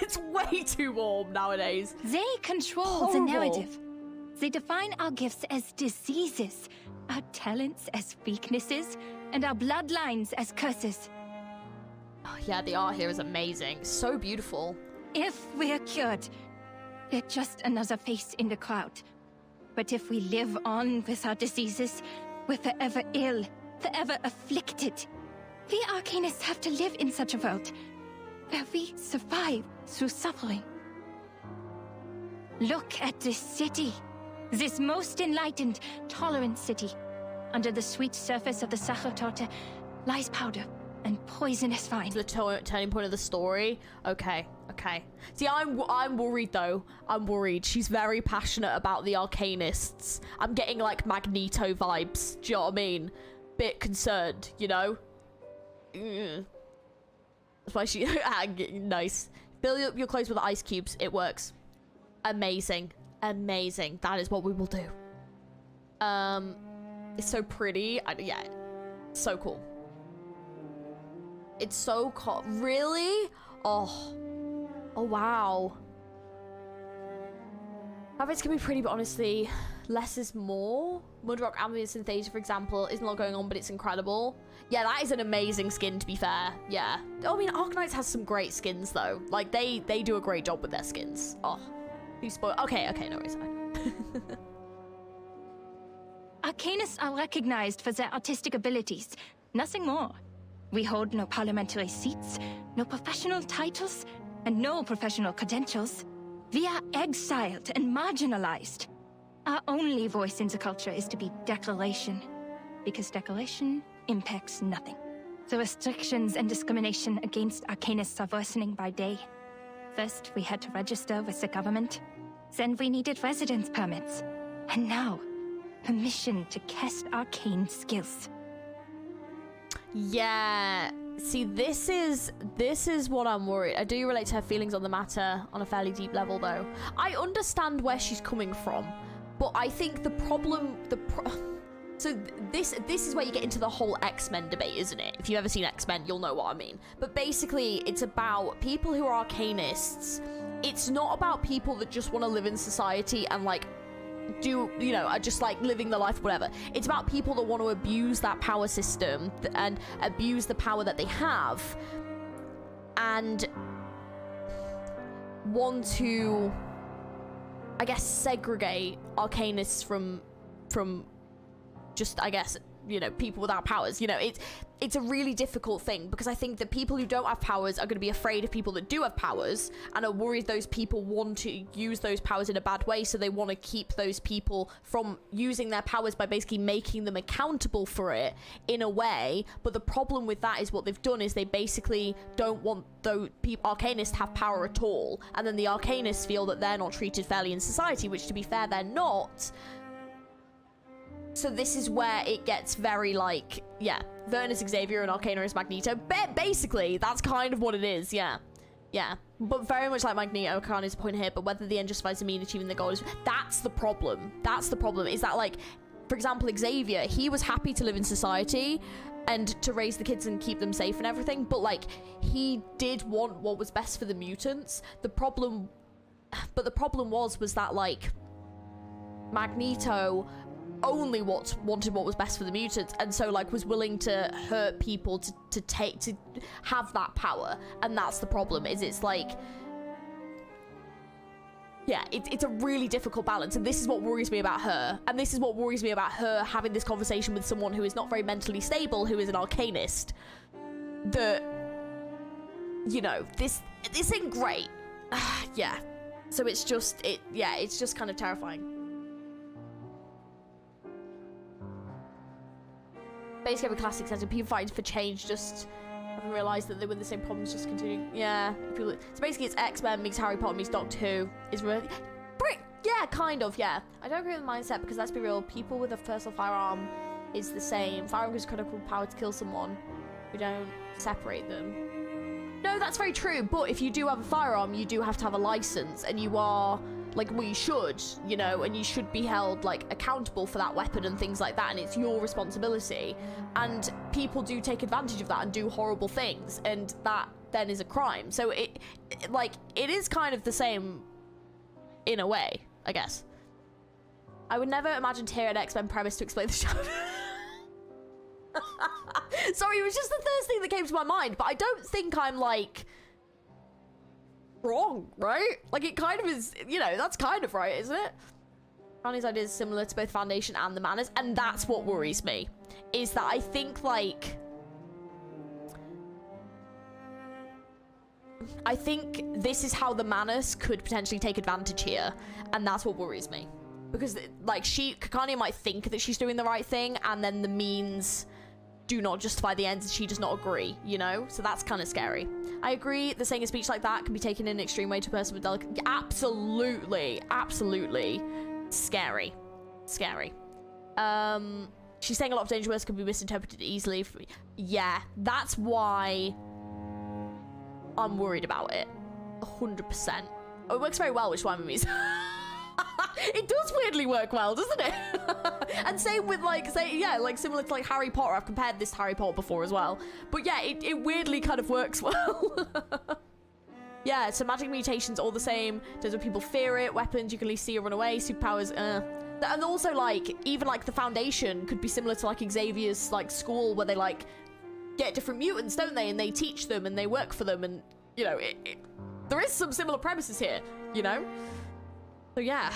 It's way too warm nowadays. They control the narrative. They define our gifts as diseases, our talents as weaknesses, and our bloodlines as curses. Oh, yeah, the art here is amazing. So beautiful. If we're cured, we're just another face in the crowd. But if we live on with our diseases, we're forever ill, forever afflicted. We arcanists have to live in such a world where we survive through suffering. Look at this city. This most enlightened, tolerant city. Under the sweet surface of the Sachertorte lies powder and poisonous vine. The turning point of the story. Okay. See, I'm worried though. I'm worried. She's very passionate about the arcanists. I'm getting like Magneto vibes. Do you know what I mean? Bit concerned, you know? That's why she... Nice. Fill up your clothes with ice cubes. It works. Amazing. That is what we will do. It's so pretty. Yeah. So cool. It's so cool. Really? Oh, wow. Habits can be pretty, but honestly, less is more. Mudrock Ambient Synthesia, for example, isn't a lot going on, but it's incredible. Yeah, that is an amazing skin, to be fair. Yeah. I mean, Arknights has some great skins, though. Like, they do a great job with their skins. Oh, you spoil. Okay, no worries. Arcanists are recognized for their artistic abilities, nothing more. We hold no parliamentary seats, no professional titles, and no professional credentials. We are exiled and marginalized. Our only voice in the culture is to be decoration, because decoration impacts nothing. The restrictions and discrimination against arcanists are worsening by day. First, we had to register with the government. Then we needed residence permits. And now, permission to cast arcane skills. Yeah, see, this is what I'm worried. I do relate to her feelings on the matter on a fairly deep level, though. I understand where she's coming from, but I think the problem, so this is where you get into the whole X-Men debate, isn't it? If you've ever seen X-Men, you'll know what I mean. But basically, it's about people who are arcanists. It's not about people that just want to live in society and like do, you know, are just like living the life, whatever. It's about people that want to abuse that power system and abuse the power that they have and want to, I guess, segregate arcanists from just, I guess, you know, people without powers. You know, it's a really difficult thing because I think that people who don't have powers are going to be afraid of people that do have powers and are worried those people want to use those powers in a bad way, so they want to keep those people from using their powers by basically making them accountable for it in a way. But the problem with that is what they've done is they basically don't want those arcanists to have power at all, and then the arcanists feel that they're not treated fairly in society, which, to be fair, they're not. So this is where it gets very like, yeah, Vern is Xavier and Arcana is Magneto. Basically, that's kind of what it is, yeah. Yeah, but very much like Magneto, Arcana is the point here, but whether the end justifies the mean achieving the goal is, that's the problem. That's the problem, is that, like, for example, Xavier, he was happy to live in society and to raise the kids and keep them safe and everything, but, like, he did want what was best for the mutants. The problem was that, like, Magneto only wanted what was best for the mutants, and so like was willing to hurt people to have that power. And that's the problem, is it's like, yeah, it's a really difficult balance, and this is what worries me about her, and this is what worries me about her having this conversation with someone who is not very mentally stable, who is an arcanist. That, you know, this ain't great. yeah. So it's just, it's just kind of terrifying. Basically, every classic setting, people fighting for change just haven't realised that they were the same problems, just continuing. Yeah. So basically, it's X-Men meets Harry Potter meets Doctor Who. Is really, yeah, kind of, yeah. I don't agree with the mindset because let's be real, people with a personal firearm is the same. Firearm gives critical power to kill someone. We don't separate them. No, that's very true, but if you do have a firearm, you do have to have a license, and you are, like, well, you should, you know, and you should be held, like, accountable for that weapon and things like that, and it's your responsibility. And people do take advantage of that and do horrible things, and that then is a crime. So it is kind of the same in a way, I guess. I would never imagine here an X-Men premise to explain the show. Sorry, it was just the first thing that came to my mind, but I don't think I'm, like, wrong, right? Like, it kind of is, you know, that's kind of right, isn't it? Ronnie's idea is similar to both Foundation and the Manners, and that's what worries me, is that I think, like, I think this is how the Manners could potentially take advantage here, and that's what worries me. Because, like, Kakania might think that she's doing the right thing, and then the means do not justify the ends, and she does not agree, you know? So that's kind of scary. I agree that saying a speech like that can be taken in an extreme way to a person with delicate... Absolutely. Absolutely. Scary. Scary. She's saying a lot of dangerous words can be misinterpreted easily. Yeah, that's why I'm worried about it. 100%. Oh, it works very well with Schweimer. It does weirdly work well, doesn't it? And same with, like, like, similar to, like, Harry Potter. I've compared this to Harry Potter before as well. But yeah, it weirdly kind of works well. Yeah, so magic mutations all the same. Does when people fear it, weapons, you can at least see or run away, superpowers, And also, like, even, like, the Foundation could be similar to, like, Xavier's, like, school where they, like, get different mutants, don't they? And they teach them and they work for them, and, you know, there is some similar premises here, you know? So yeah.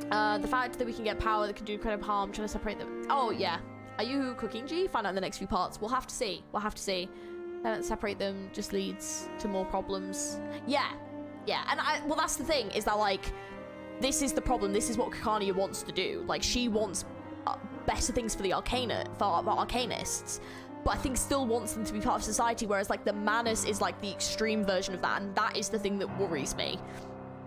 The fact that we can get power that can do incredible harm, trying to separate them. Oh yeah. Are you cooking, G? Find out in the next few parts. We'll have to see. We'll have to see. Separate them just leads to more problems. Yeah. Yeah. And well, that's the thing, is that, like, this is the problem. This is what Kakania wants to do. Like, she wants better things for the Arcanists. But I think still wants them to be part of society, whereas, like, the Manus is, like, the extreme version of that, and that is the thing that worries me.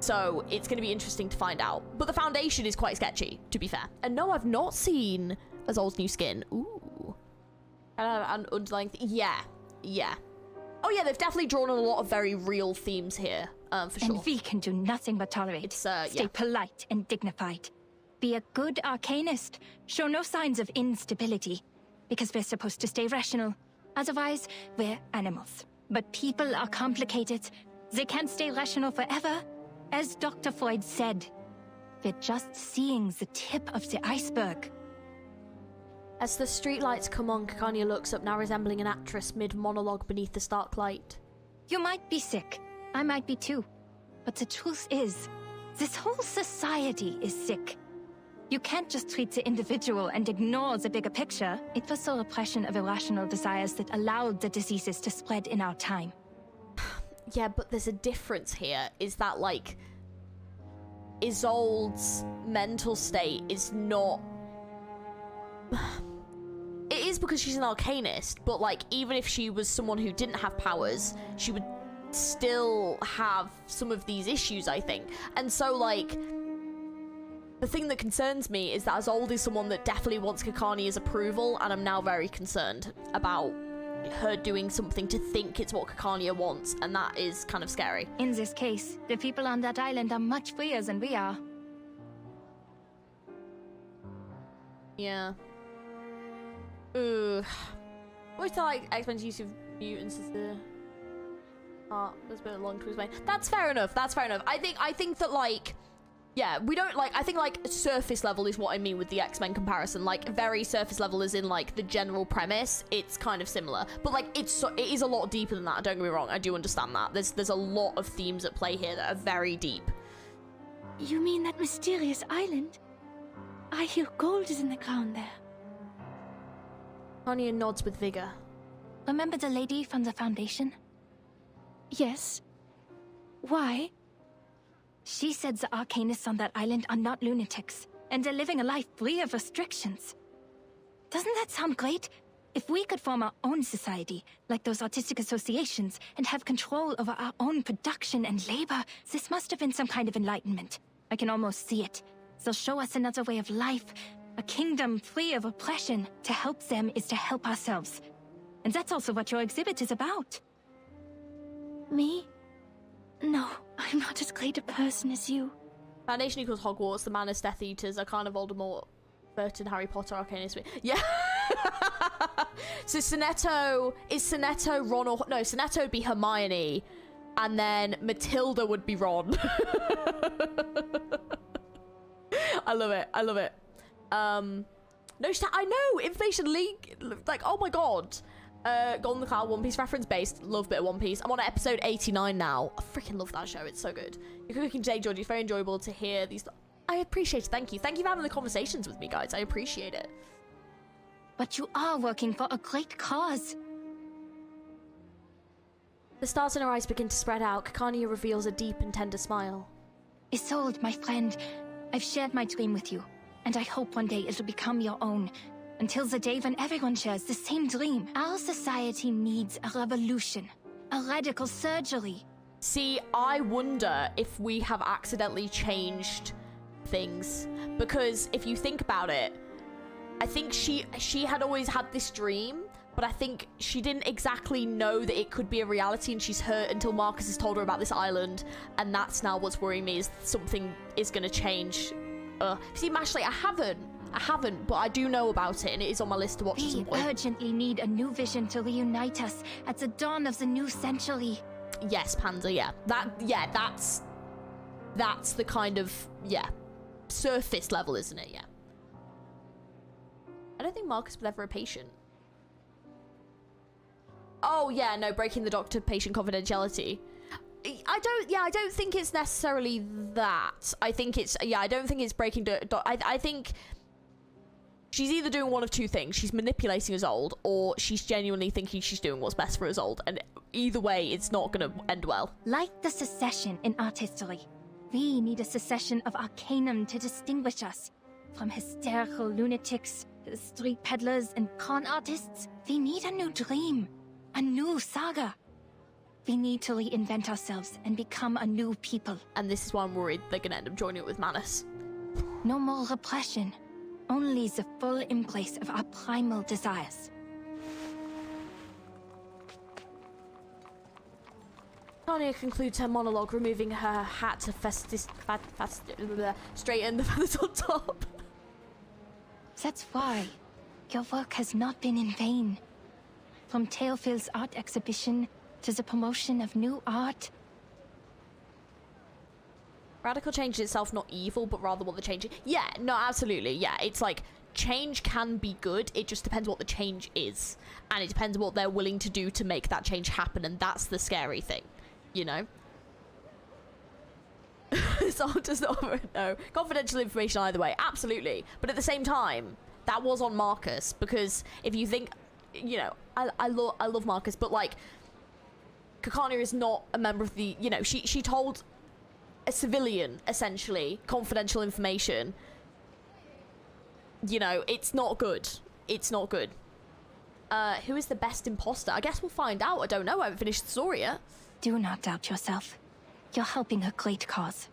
So it's going to be interesting to find out. But the Foundation is quite sketchy, to be fair. And no, I've not seen Isolde's new skin. Ooh. And underlying... yeah. Yeah. Oh, yeah, they've definitely drawn on a lot of very real themes here, for sure. And we can do nothing but tolerate. Stay polite and dignified. Be a good Arcanist. Show no signs of instability. Because we're supposed to stay rational. Otherwise, we're animals. But people are complicated. They can't stay rational forever. As Dr. Freud said, we're just seeing the tip of the iceberg. As the streetlights come on, Kakania looks up, now resembling an actress mid-monologue beneath the stark light. You might be sick. I might be too. But the truth is, this whole society is sick. You can't just treat the individual and ignore the bigger picture. It was the repression of irrational desires that allowed the diseases to spread in our time. Yeah, but there's a difference here, is that, like, Isolde's mental state is not... It is because she's an Arcanist, but, like, even if she was someone who didn't have powers, she would still have some of these issues, I think. And so, like, the thing that concerns me is that Isolde is someone that definitely wants Kakania's approval, and I'm now very concerned about her doing something to think it's what Kakania wants, and that is kind of scary. In this case, the people on that island are much freer than we are. Yeah. Ugh. I always feel like X-Men's use of mutants is the part that's a bit long to explain. That's fair enough. That's fair enough. I think that, like, yeah, we don't, like, I think, like, surface level is what I mean with the X-Men comparison. Like, very surface level is in, like, the general premise. It's kind of similar. But, like, it is a lot deeper than that. Don't get me wrong. I do understand that. There's a lot of themes at play here that are very deep. You mean that mysterious island? I hear gold is in the ground there. Anya nods with vigor. Remember the lady from the Foundation? Yes. Why? She said the arcanists on that island are not lunatics, and are living a life free of restrictions. Doesn't that sound great? If we could form our own society, like those artistic associations, and have control over our own production and labor, this must have been some kind of enlightenment. I can almost see it. They'll show us another way of life, a kingdom free of oppression. To help them is to help ourselves. And that's also what your exhibit is about. Me? No, I'm not as great a person as you. Foundation equals Hogwarts, the Manus, Death Eaters, Arcana, Voldemort, Burton, Harry Potter, Arcanist. Yeah. So Sonetto, is Sonetto Ron or... No, Sonetto would be Hermione. And then Matilda would be Ron. I love it. I love it. No, I know! Information leak. Like, oh my god. Golden the Cloud, One Piece reference based. Love bit of One Piece. I'm on episode 89 now. I freaking love that show. It's so good. You're cooking today, Georgie. It's very enjoyable to hear these. I appreciate it. Thank you. Thank you for having the conversations with me, guys. I appreciate it. But you are working for a great cause. The stars in her eyes begin to spread out. Kakania reveals a deep and tender smile. Isolde, my friend. I've shared my dream with you, and I hope one day it'll become your own. Until the day when everyone shares the same dream. Our society needs a revolution. A radical surgery. See, I wonder if we have accidentally changed things. Because if you think about it, I think she had always had this dream, but I think she didn't exactly know that it could be a reality, and she's hurt until Marcus has told her about this island, and that's now what's worrying me, is something is going to change. See, Mashley, I haven't, but I do know about it, and it is on my list to watch at some point. We urgently need a new vision to reunite us at the dawn of the new century. Yes, Panda, yeah. That's the kind of, surface level, isn't it? Yeah. I don't think Marcus was ever a patient. Oh, yeah, no, breaking the doctor-patient confidentiality. I don't think it's necessarily that. I think it's, I don't think it's breaking... I think she's either doing one of two things. She's manipulating Isolde, or she's genuinely thinking she's doing what's best for Isolde. And either way, it's not going to end well. Like the secession in art history, we need a secession of Arcanum to distinguish us from hysterical lunatics, street peddlers, and con artists. We need a new dream, a new saga. We need to reinvent ourselves and become a new people. And this is why I'm worried they're going to end up joining it with Manus. No more repression. Only the full embrace of our primal desires. Tanya concludes her monologue, removing her hat to straighten the feathers on top. That's why. Your work has not been in vain. From Theophil's art exhibition to the promotion of new art. Radical change is itself not evil, but rather what the change is. Yeah, no, absolutely. Yeah, it's like, change can be good. It just depends what the change is. And it depends what they're willing to do to make that change happen. And that's the scary thing, you know? So does not know. Confidential information either way, absolutely. But at the same time, that was on Marcus. Because if you think, you know, I love Marcus, but like, Kakania is not a member of the, you know, she told a civilian, essentially, confidential information. You know, it's not good. It's not good. Who is the best imposter? I guess we'll find out. I don't know. I haven't finished the story yet. Do not doubt yourself. You're helping a great cause.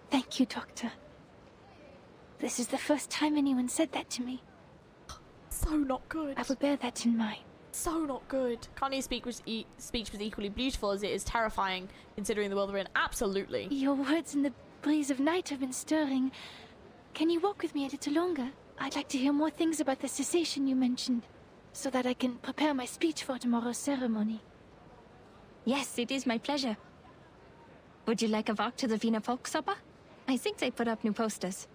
Thank you, Doctor. This is the first time anyone said that to me. So not good. I will bear that in mind. So not good. Kania's speech was equally beautiful as it is terrifying, considering the world we're in. Absolutely. Your words in the breeze of night have been stirring. Can you walk with me a little longer? I'd like to hear more things about the cessation you mentioned, so that I can prepare my speech for tomorrow's ceremony. Yes, it is my pleasure. Would you like a walk to the Wiener Volksoper? I think they put up new posters.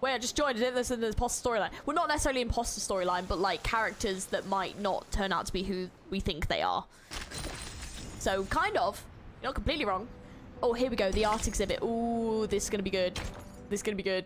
Wait, I just joined. I didn't listen to the imposter storyline. Well, not necessarily imposter storyline, but like characters that might not turn out to be who we think they are. So, kind of. You're not completely wrong. Oh, here we go. The art exhibit. Ooh, this is going to be good. This is going to be good.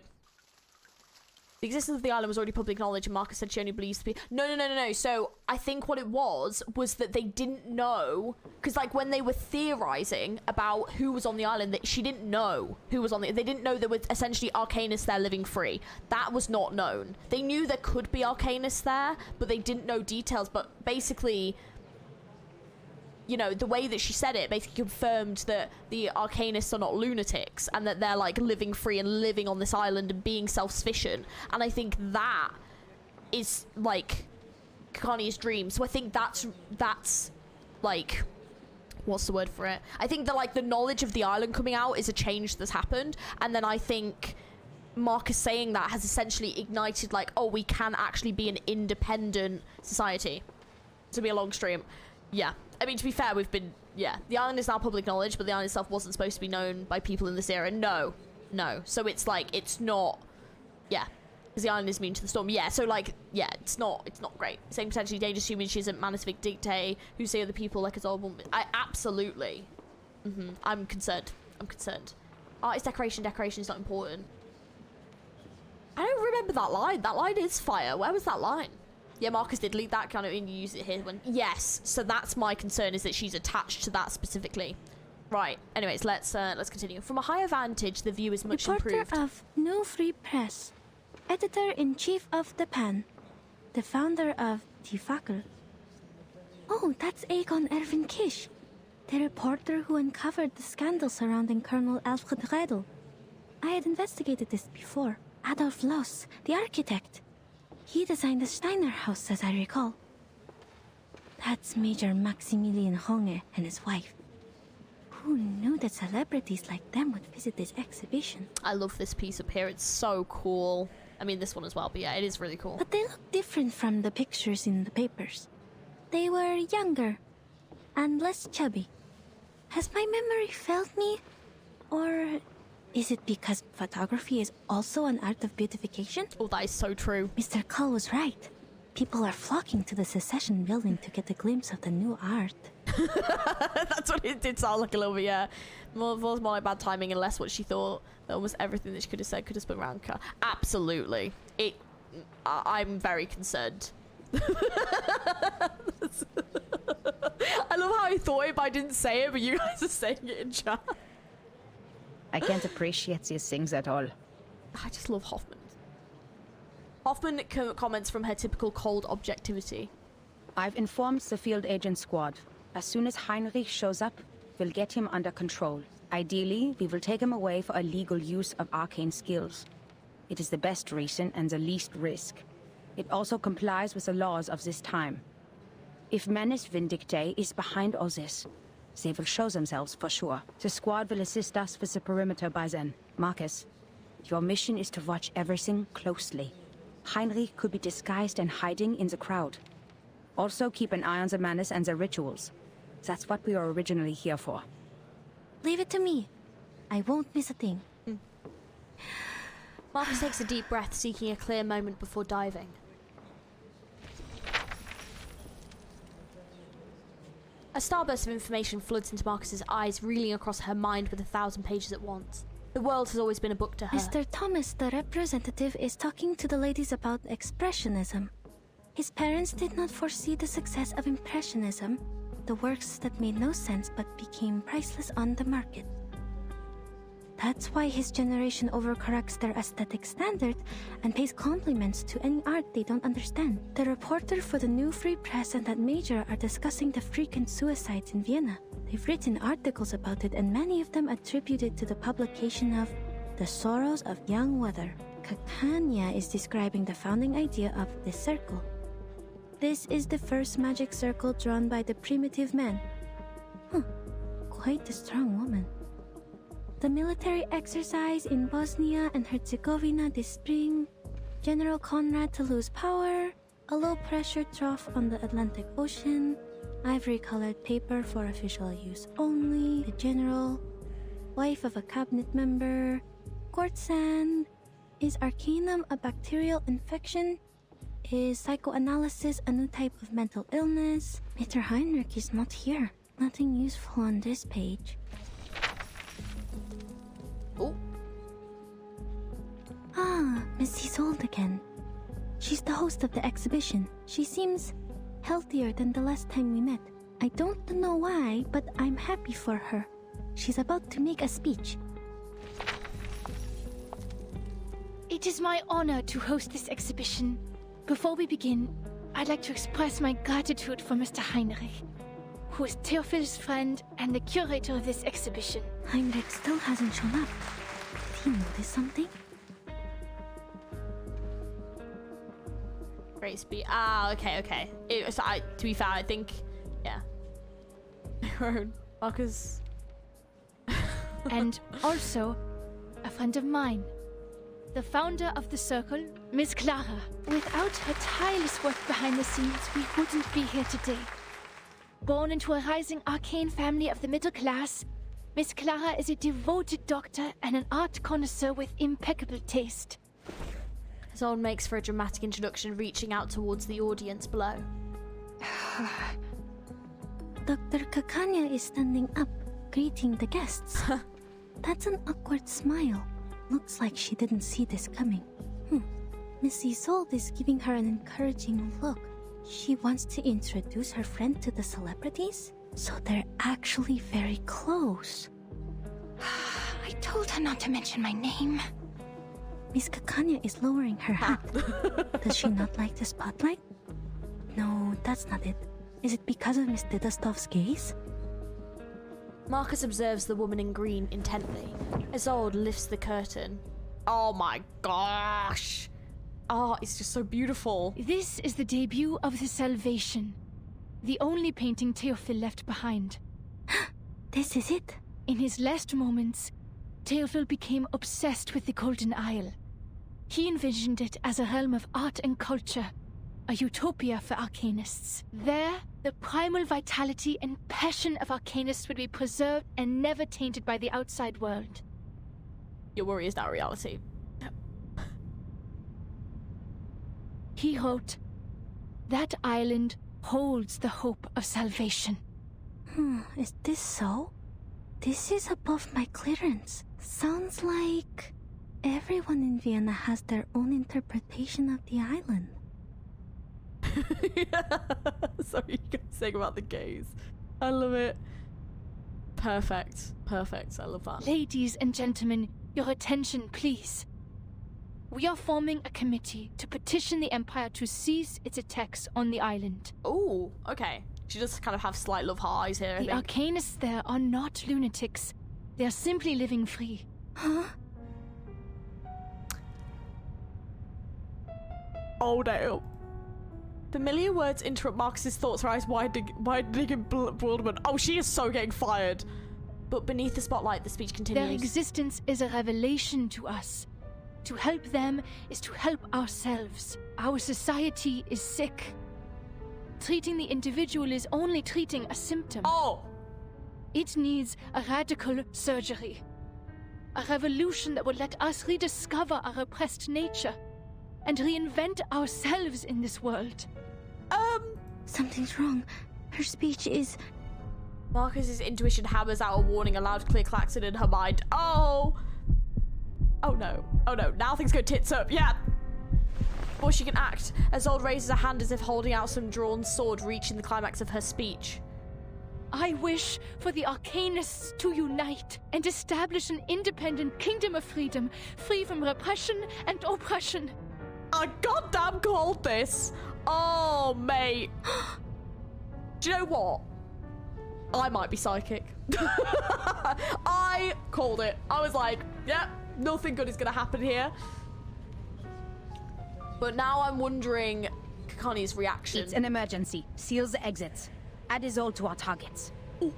The existence of the island was already public knowledge, and Marcus said she only believes the people. No. So I think what it was that they didn't know, because like when they were theorizing about who was on the island, she didn't know who was on the. They didn't know there were essentially Arcanists there living free. That was not known. They knew there could be Arcanists there, but they didn't know details. But basically, you know, the way that she said it basically confirmed that the Arcanists are not lunatics and that they're like living free and living on this island and being self-sufficient. And I think that is like Kanye's dream. So I think that's like, what's the word for it? I think that like the knowledge of the island coming out is a change that's happened. And then I think Marcus saying that has essentially ignited like, oh, we can actually be an independent society. This will be a long stream. Yeah. I mean, to be fair, the island is now public knowledge, but the island itself wasn't supposed to be known by people in this era. No. So it's like, it's not, yeah, because the island is immune to the storm. Yeah, so like, yeah, it's not great. Same potentially dangerous human, she isn't Manasivic dictate, who see other people like a Zolbon. Absolutely. I'm concerned. Art is decoration is not important. I don't remember that line. That line is fire. Where was that line? Yeah, Marcus did leak that, kind of, and you use it here when... Yes, so that's my concern, is that she's attached to that specifically. Right, anyways, let's continue. From a higher vantage, the view is much improved. Reporter of New Free Press, editor-in-chief of The Pan, the founder of Die Fackel. Oh, that's Egon Erwin Kisch, the reporter who uncovered the scandal surrounding Colonel Alfred Redl. I had investigated this before. Adolf Loos, the architect. He designed the Steiner house, as I recall. That's Major Maximilian Honge and his wife. Who knew that celebrities like them would visit this exhibition? I love this piece up here. It's so cool. I mean, this one as well, but yeah, it is really cool. But they look different from the pictures in the papers. They were younger and less chubby. Has my memory failed me? Or is it because photography is also an art of beautification? Oh, that is so true. Mr. Cull was right. People are flocking to the Secession building to get a glimpse of the new art. That's what it did sound like a little bit, yeah. More like bad timing and less what she thought. That almost everything that she could have said could have spun around her. Absolutely. I'm very concerned. I love how I thought it, but I didn't say it, but you guys are saying it in chat. I can't appreciate these things at all. I just love Hoffman. Hoffman comments from her typical cold objectivity. I've informed the field agent squad. As soon as Heinrich shows up, we'll get him under control. Ideally, we will take him away for illegal use of arcane skills. It is the best reason and the least risk. It also complies with the laws of this time. If Menace Vindictae is behind all this, they will show themselves for sure. The squad will assist us with the perimeter by then. Marcus, your mission is to watch everything closely. Heinrich could be disguised and hiding in the crowd. Also keep an eye on the Menace and the rituals. That's what we were originally here for. Leave it to me. I won't miss a thing. Marcus takes a deep breath, seeking a clear moment before diving. A starburst of information floods into Marcus's eyes, reeling across her mind with 1,000 pages at once. The world has always been a book to her. Mr. Thomas, the representative, is talking to the ladies about Expressionism. His parents did not foresee the success of Impressionism, the works that made no sense but became priceless on the market. That's why his generation overcorrects their aesthetic standard and pays compliments to any art they don't understand. The reporter for the New Free Press and that major are discussing the frequent suicides in Vienna. They've written articles about it, and many of them attribute it to the publication of The Sorrows of Young Weather. Catania is describing the founding idea of this circle. This is the first magic circle drawn by the primitive man. Quite a strong woman. The military exercise in Bosnia and Herzegovina this spring, General Conrad to lose power, a low-pressure trough on the Atlantic Ocean, ivory-colored paper for official use only, the general, wife of a cabinet member, quartz sand. Is Arcanum a bacterial infection? Is psychoanalysis a new type of mental illness? Mr. Heinrich is not here. Nothing useful on this page. Oh. Miss Isolde again. She's the host of the exhibition. She seems healthier than the last time we met. I don't know why, but I'm happy for her. She's about to make a speech. It is my honor to host this exhibition. Before we begin, I'd like to express my gratitude for Mr. Heinrich, who is Theophil's friend and the curator of this exhibition. Heinrich still hasn't shown up. Did he notice something? Great speech. Okay. To be fair, I think, yeah. Marcus. And also, a friend of mine, the founder of the Circle, Miss Clara. Without her tireless work behind the scenes, we wouldn't be here today. Born into a rising arcane family of the middle class, Miss Clara is a devoted doctor and an art connoisseur with impeccable taste. Isolde makes for a dramatic introduction, reaching out towards the audience below. Dr. Kakanya is standing up, greeting the guests. That's an awkward smile. Looks like she didn't see this coming. Miss Isolde is giving her an encouraging look. She wants to introduce her friend to the celebrities? So they're actually very close. I told her not to mention my name. Miss Kakanya is lowering her hat. Does she not like the spotlight? No, that's not it. Is it because of Miss Didastov's gaze? Marcus observes the woman in green intently. Isolde lifts the curtain. Oh my gosh! Oh, it's just so beautiful. This is the debut of the Salvation, the only painting Theophil left behind. This is it? In his last moments, Theophil became obsessed with the Golden Isle. He envisioned it as a realm of art and culture, a utopia for arcanists. There, the primal vitality and passion of arcanists would be preserved and never tainted by the outside world. Your worry is now reality. He wrote, "That island holds the hope of salvation." Is this so? This is above my clearance. Sounds like everyone in Vienna has their own interpretation of the island. Sorry, you can saying about the gaze. I love it. Perfect. I love that. Ladies and gentlemen, your attention, please. We are forming a committee to petition the Empire to cease its attacks on the island. Oh, okay. She does kind of have slight love heart eyes here. The arcanists there are not lunatics. They are simply living free. Huh? Oh no. Familiar words interrupt Marcus's thoughts, her eyes widening in bewilderment. Oh, she is so getting fired. But beneath the spotlight, the speech continues. Their existence is a revelation to us. To help them is to help ourselves. Our society is sick. Treating the individual is only treating a symptom. Oh! It needs a radical surgery. A revolution that will let us rediscover our oppressed nature and reinvent ourselves in this world. Something's wrong. Her speech is... Marcus's intuition hammers out a warning, a loud, clear klaxon in her mind. Oh no. Now things go tits up. Yeah. Before she can act, Isolde raises a hand as if holding out some drawn sword, reaching the climax of her speech. I wish for the Arcanists to unite and establish an independent kingdom of freedom, free from repression and oppression. I goddamn called this. Oh, mate. Do you know what? I might be psychic. I called it. I was like, yeah, nothing good is going to happen here. But now I'm wondering Kakani's reaction. It's an emergency. Seals the exits. Add Isolde to our targets. Ooh.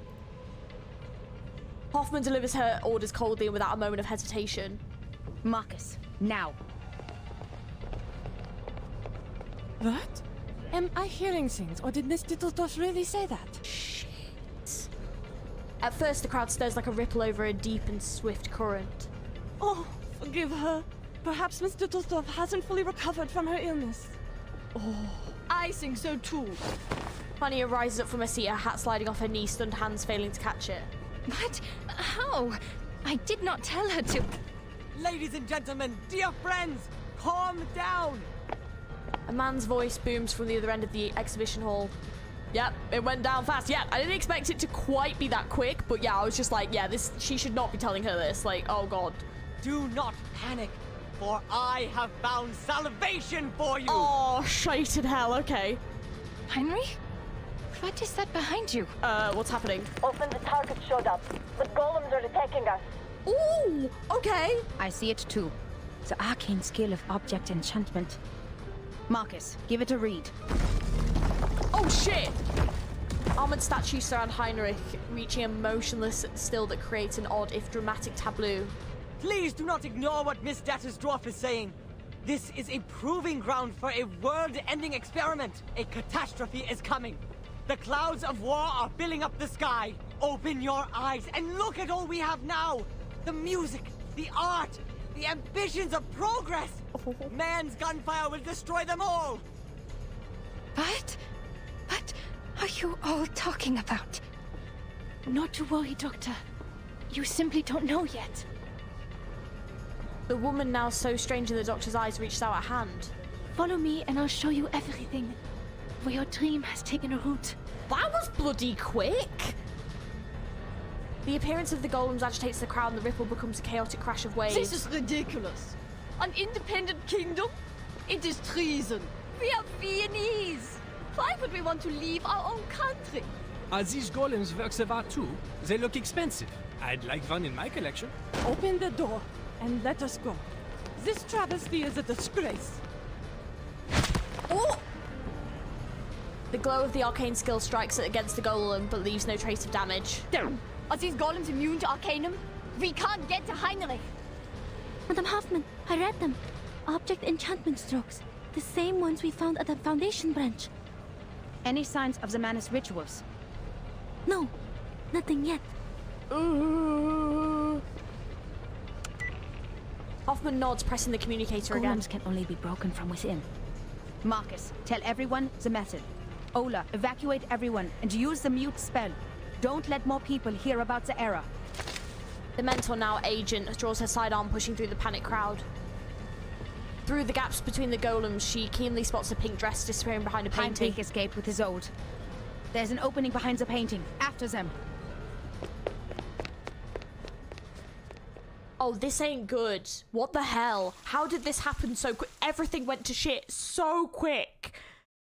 Hoffman delivers her orders coldly and without a moment of hesitation. Marcus, now. What? Am I hearing things, or did Miss Dittledorf really say that? Shit. At first, the crowd stirs like a ripple over a deep and swift current. Oh, forgive her. Perhaps Miss Dittledorf hasn't fully recovered from her illness. Oh. I think so too. Fania rises up from her seat, her hat sliding off her knee, stunned hands failing to catch it. What? How? I did not tell her to... Ladies and gentlemen, dear friends, calm down. A man's voice booms from the other end of the exhibition hall. Yep, it went down fast. Yeah, I didn't expect it to quite be that quick, but yeah, I was just like, yeah, she should not be telling her this. Like, oh god. Do not panic, for I have found salvation for you. Oh, shite in hell. Okay. Henry? What is that behind you? What's happening? Often the target showed up. The golems are attacking us. Ooh, okay. I see it too. The arcane skill of object enchantment. Marcus, give it a read. Oh shit! Armored statues surround Heinrich, reaching a motionless still that creates an odd, if dramatic, tableau. Please do not ignore what Miss Dattersdorf is saying. This is a proving ground for a world-ending experiment. A catastrophe is coming. The clouds of war are filling up the sky. Open your eyes and look at all we have now. The music, the art, the ambitions of progress. Man's gunfire will destroy them all. What? What are you all talking about? Not to worry, Doctor. You simply don't know yet. The woman, now so strange in the doctor's eyes, reached out a hand. Follow me and I'll show you everything. Where your dream has taken a root. That was bloody quick! The appearance of the golems agitates the crowd and the ripple becomes a chaotic crash of waves. This is ridiculous. An independent kingdom? It is treason. We are Viennese. Why would we want to leave our own country? These golems works of art too. They look expensive. I'd like one in my collection. Open the door and let us go. This travesty is a disgrace. Oh! The glow of the arcane skill strikes it against the golem, but leaves no trace of damage. Are these golems immune to arcanum? We can't get to Heinrich. Madame Hoffman, I read them. Object enchantment strokes. The same ones we found at the Foundation branch. Any signs of the Manus rituals? No, nothing yet. Hoffman nods, pressing the communicator again. Golems can only be broken from within. Marcus, tell everyone the method. Ola, evacuate everyone and use the mute spell. Don't let more people hear about the error. The mentor, now agent, draws her sidearm, pushing through the panicked crowd. Through the gaps between the golems, she keenly spots a pink dress disappearing behind a painting. Heinrich escaped with his old. There's an opening behind the painting. After them. Oh, this ain't good. What the hell? How did this happen so quick? Everything went to shit so quick.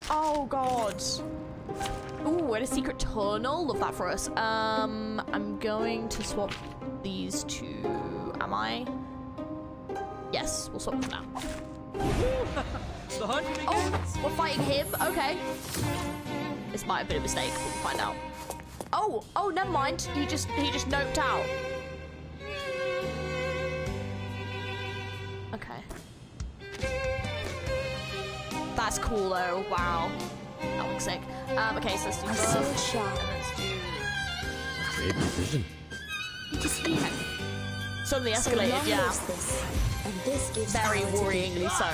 Oh, God. Ooh, and a secret tunnel. Love that for us. I'm going to swap these two. Am I? Yes, we'll swap them now. Oh, we're fighting him? Okay. This might have been a mistake, but we'll find out. Oh, never mind. He just noped out. Okay. That's cool though. Wow. That looks sick. Okay, so let's do this. Let's do... Great precision. It is here. Suddenly escalated, so yeah. This. And this gives very worryingly so.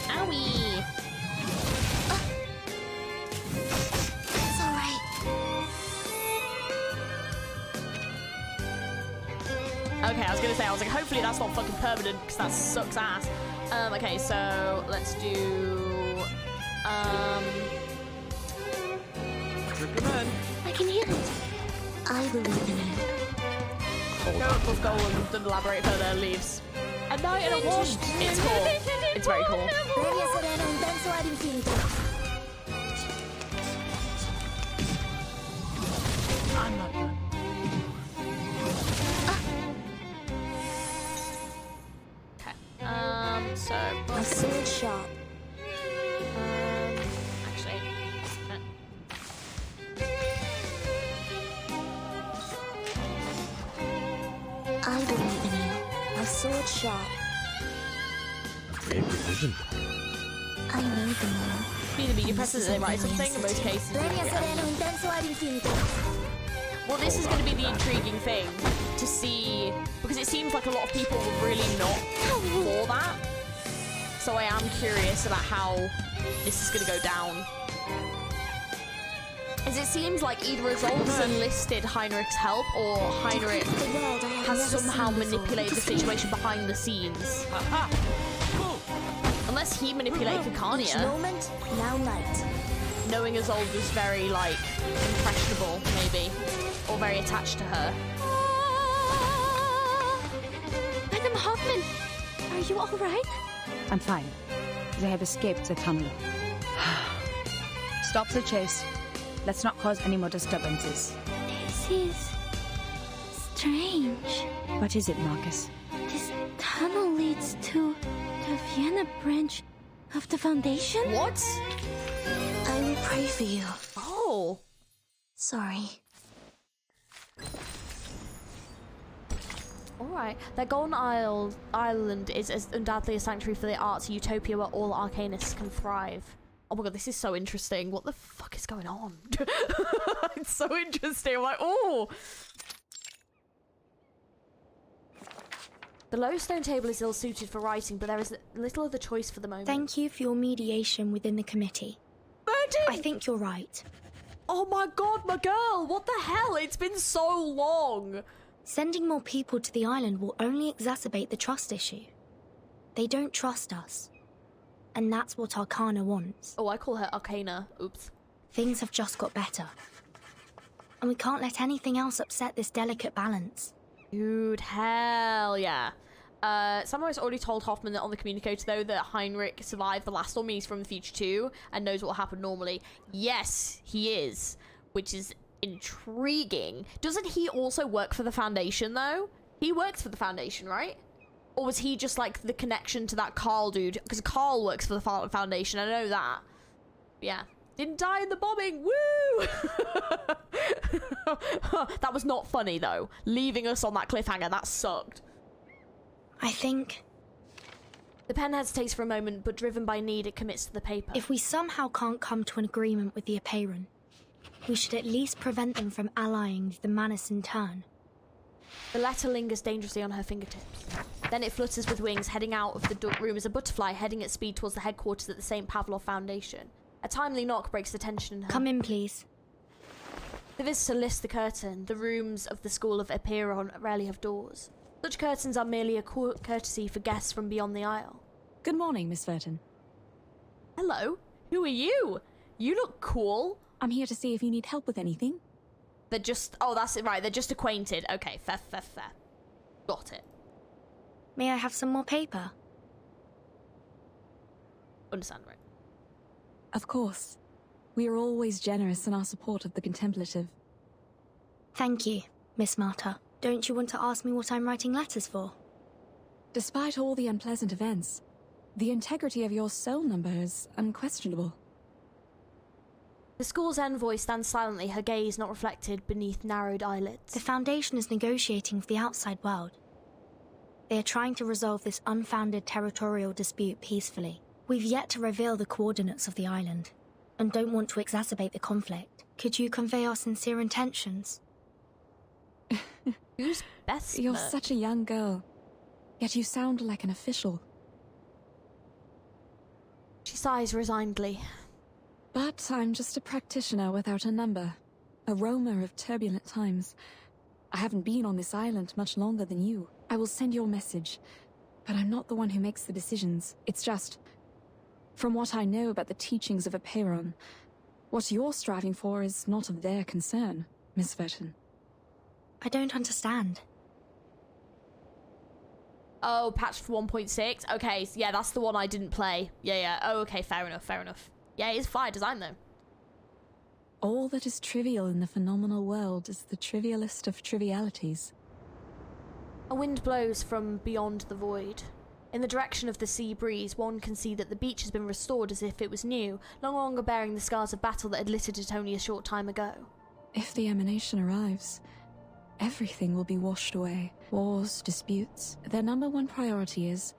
Owie. It's alright. Okay, I was gonna say, hopefully that's not fucking permanent, because that sucks ass. Okay, so let's do I can hear it. I believe in it. Go with Golem, then elaborate further, leaves. A knight and a wand. It's cool. It's very cool. I'm not done. Okay. So A sword shop. Actually. I believe in you. A sword shop. Great precision. I need the more. Either be you press it and write something, in most cases. Well, this is going to be the intriguing thing to see, because it seems like a lot of people were really not for that. So I am curious about how this is going to go down. As it seems like either Isolde's enlisted Heinrich's help, or Heinrich has somehow manipulated the situation behind the scenes. Unless he manipulated Vicania. Moment, now light. Knowing Isolde was very, like, impressionable, maybe. Or very attached to her. Madam Hoffman, are you all right? I'm fine. They have escaped the tunnel. Stop the chase. Let's not cause any more disturbances. This is strange. What is it, Marcus? This tunnel leads to the Vienna branch of the Foundation? What? I will pray for you. Oh. Sorry. Alright. Their Golden Island is undoubtedly a sanctuary for the arts, a utopia where all arcanists can thrive. Oh my god, this is so interesting. What the fuck is going on? It's so interesting. I'm like, oh! The low stone table is ill-suited for writing, but there is little other choice for the moment. Thank you for your mediation within the committee. I think you're right. Oh my god, my girl! What the hell? It's been so long! Sending more people to the island will only exacerbate the trust issue. They don't trust us. And that's what Arcana wants. Oh, I call her Arcana. Oops. Things have just got better. And we can't let anything else upset this delicate balance. Dude, hell yeah. Samura's already told Hoffman that on the communicator, though, that Heinrich survived the last storm. He's from the future too, and knows what will happen normally. Yes, he is, which is intriguing. Doesn't he also work for the Foundation, though? He works for the Foundation, right? Or was he just, like, the connection to that Carl dude? Because Carl works for the Foundation, I know that. Yeah. Didn't die in the bombing, woo! That was not funny, though. Leaving us on that cliffhanger, that sucked. I think... The pen hesitates for a moment, but driven by need, it commits to the paper. If we somehow can't come to an agreement with the Apeiron, we should at least prevent them from allying with the Manus in turn. The letter lingers dangerously on her fingertips. Then it flutters with wings, heading out of the room as a butterfly, heading at speed towards the headquarters at the St. Pavlov Foundation. A timely knock breaks the tension in her. Come in, please. The visitor lifts the curtain. The rooms of the School of Apeiron rarely have doors. Such curtains are merely a courtesy for guests from beyond the aisle. Good morning, Miss Verton. Hello. Who are you? You look cool. I'm here to see if you need help with anything. They're just... Oh, that's it, right. They're just acquainted. Okay, fair. Got it. May I have some more paper? Understand, right? Of course. We are always generous in our support of the contemplative. Thank you, Miss Marta. Don't you want to ask me what I'm writing letters for? Despite all the unpleasant events, the integrity of your soul number is unquestionable. The school's envoy stands silently, her gaze not reflected beneath narrowed eyelids. The Foundation is negotiating with the outside world. They are trying to resolve this unfounded territorial dispute peacefully. We've yet to reveal the coordinates of the island, and don't want to exacerbate the conflict. Could you convey our sincere intentions? Who's best? You're such a young girl, yet you sound like an official. She sighs resignedly. But I'm just a practitioner without a number, a roamer of turbulent times. I haven't been on this island much longer than you. I will send your message, but I'm not the one who makes the decisions. It's just, from what I know about the teachings of Apeiron, what you're striving for is not of their concern, Miss Verton. I don't understand. Oh, patch for 1.6? Okay, so yeah, that's the one I didn't play. Yeah. Oh, okay, fair enough. Yeah, it's fire design, though. All that is trivial in the phenomenal world is the trivialist of trivialities. A wind blows from beyond the void. In the direction of the sea breeze, one can see that the beach has been restored as if it was new, no longer bearing the scars of battle that had littered it only a short time ago. If the emanation arrives, everything will be washed away. Wars, disputes. Their number one priority is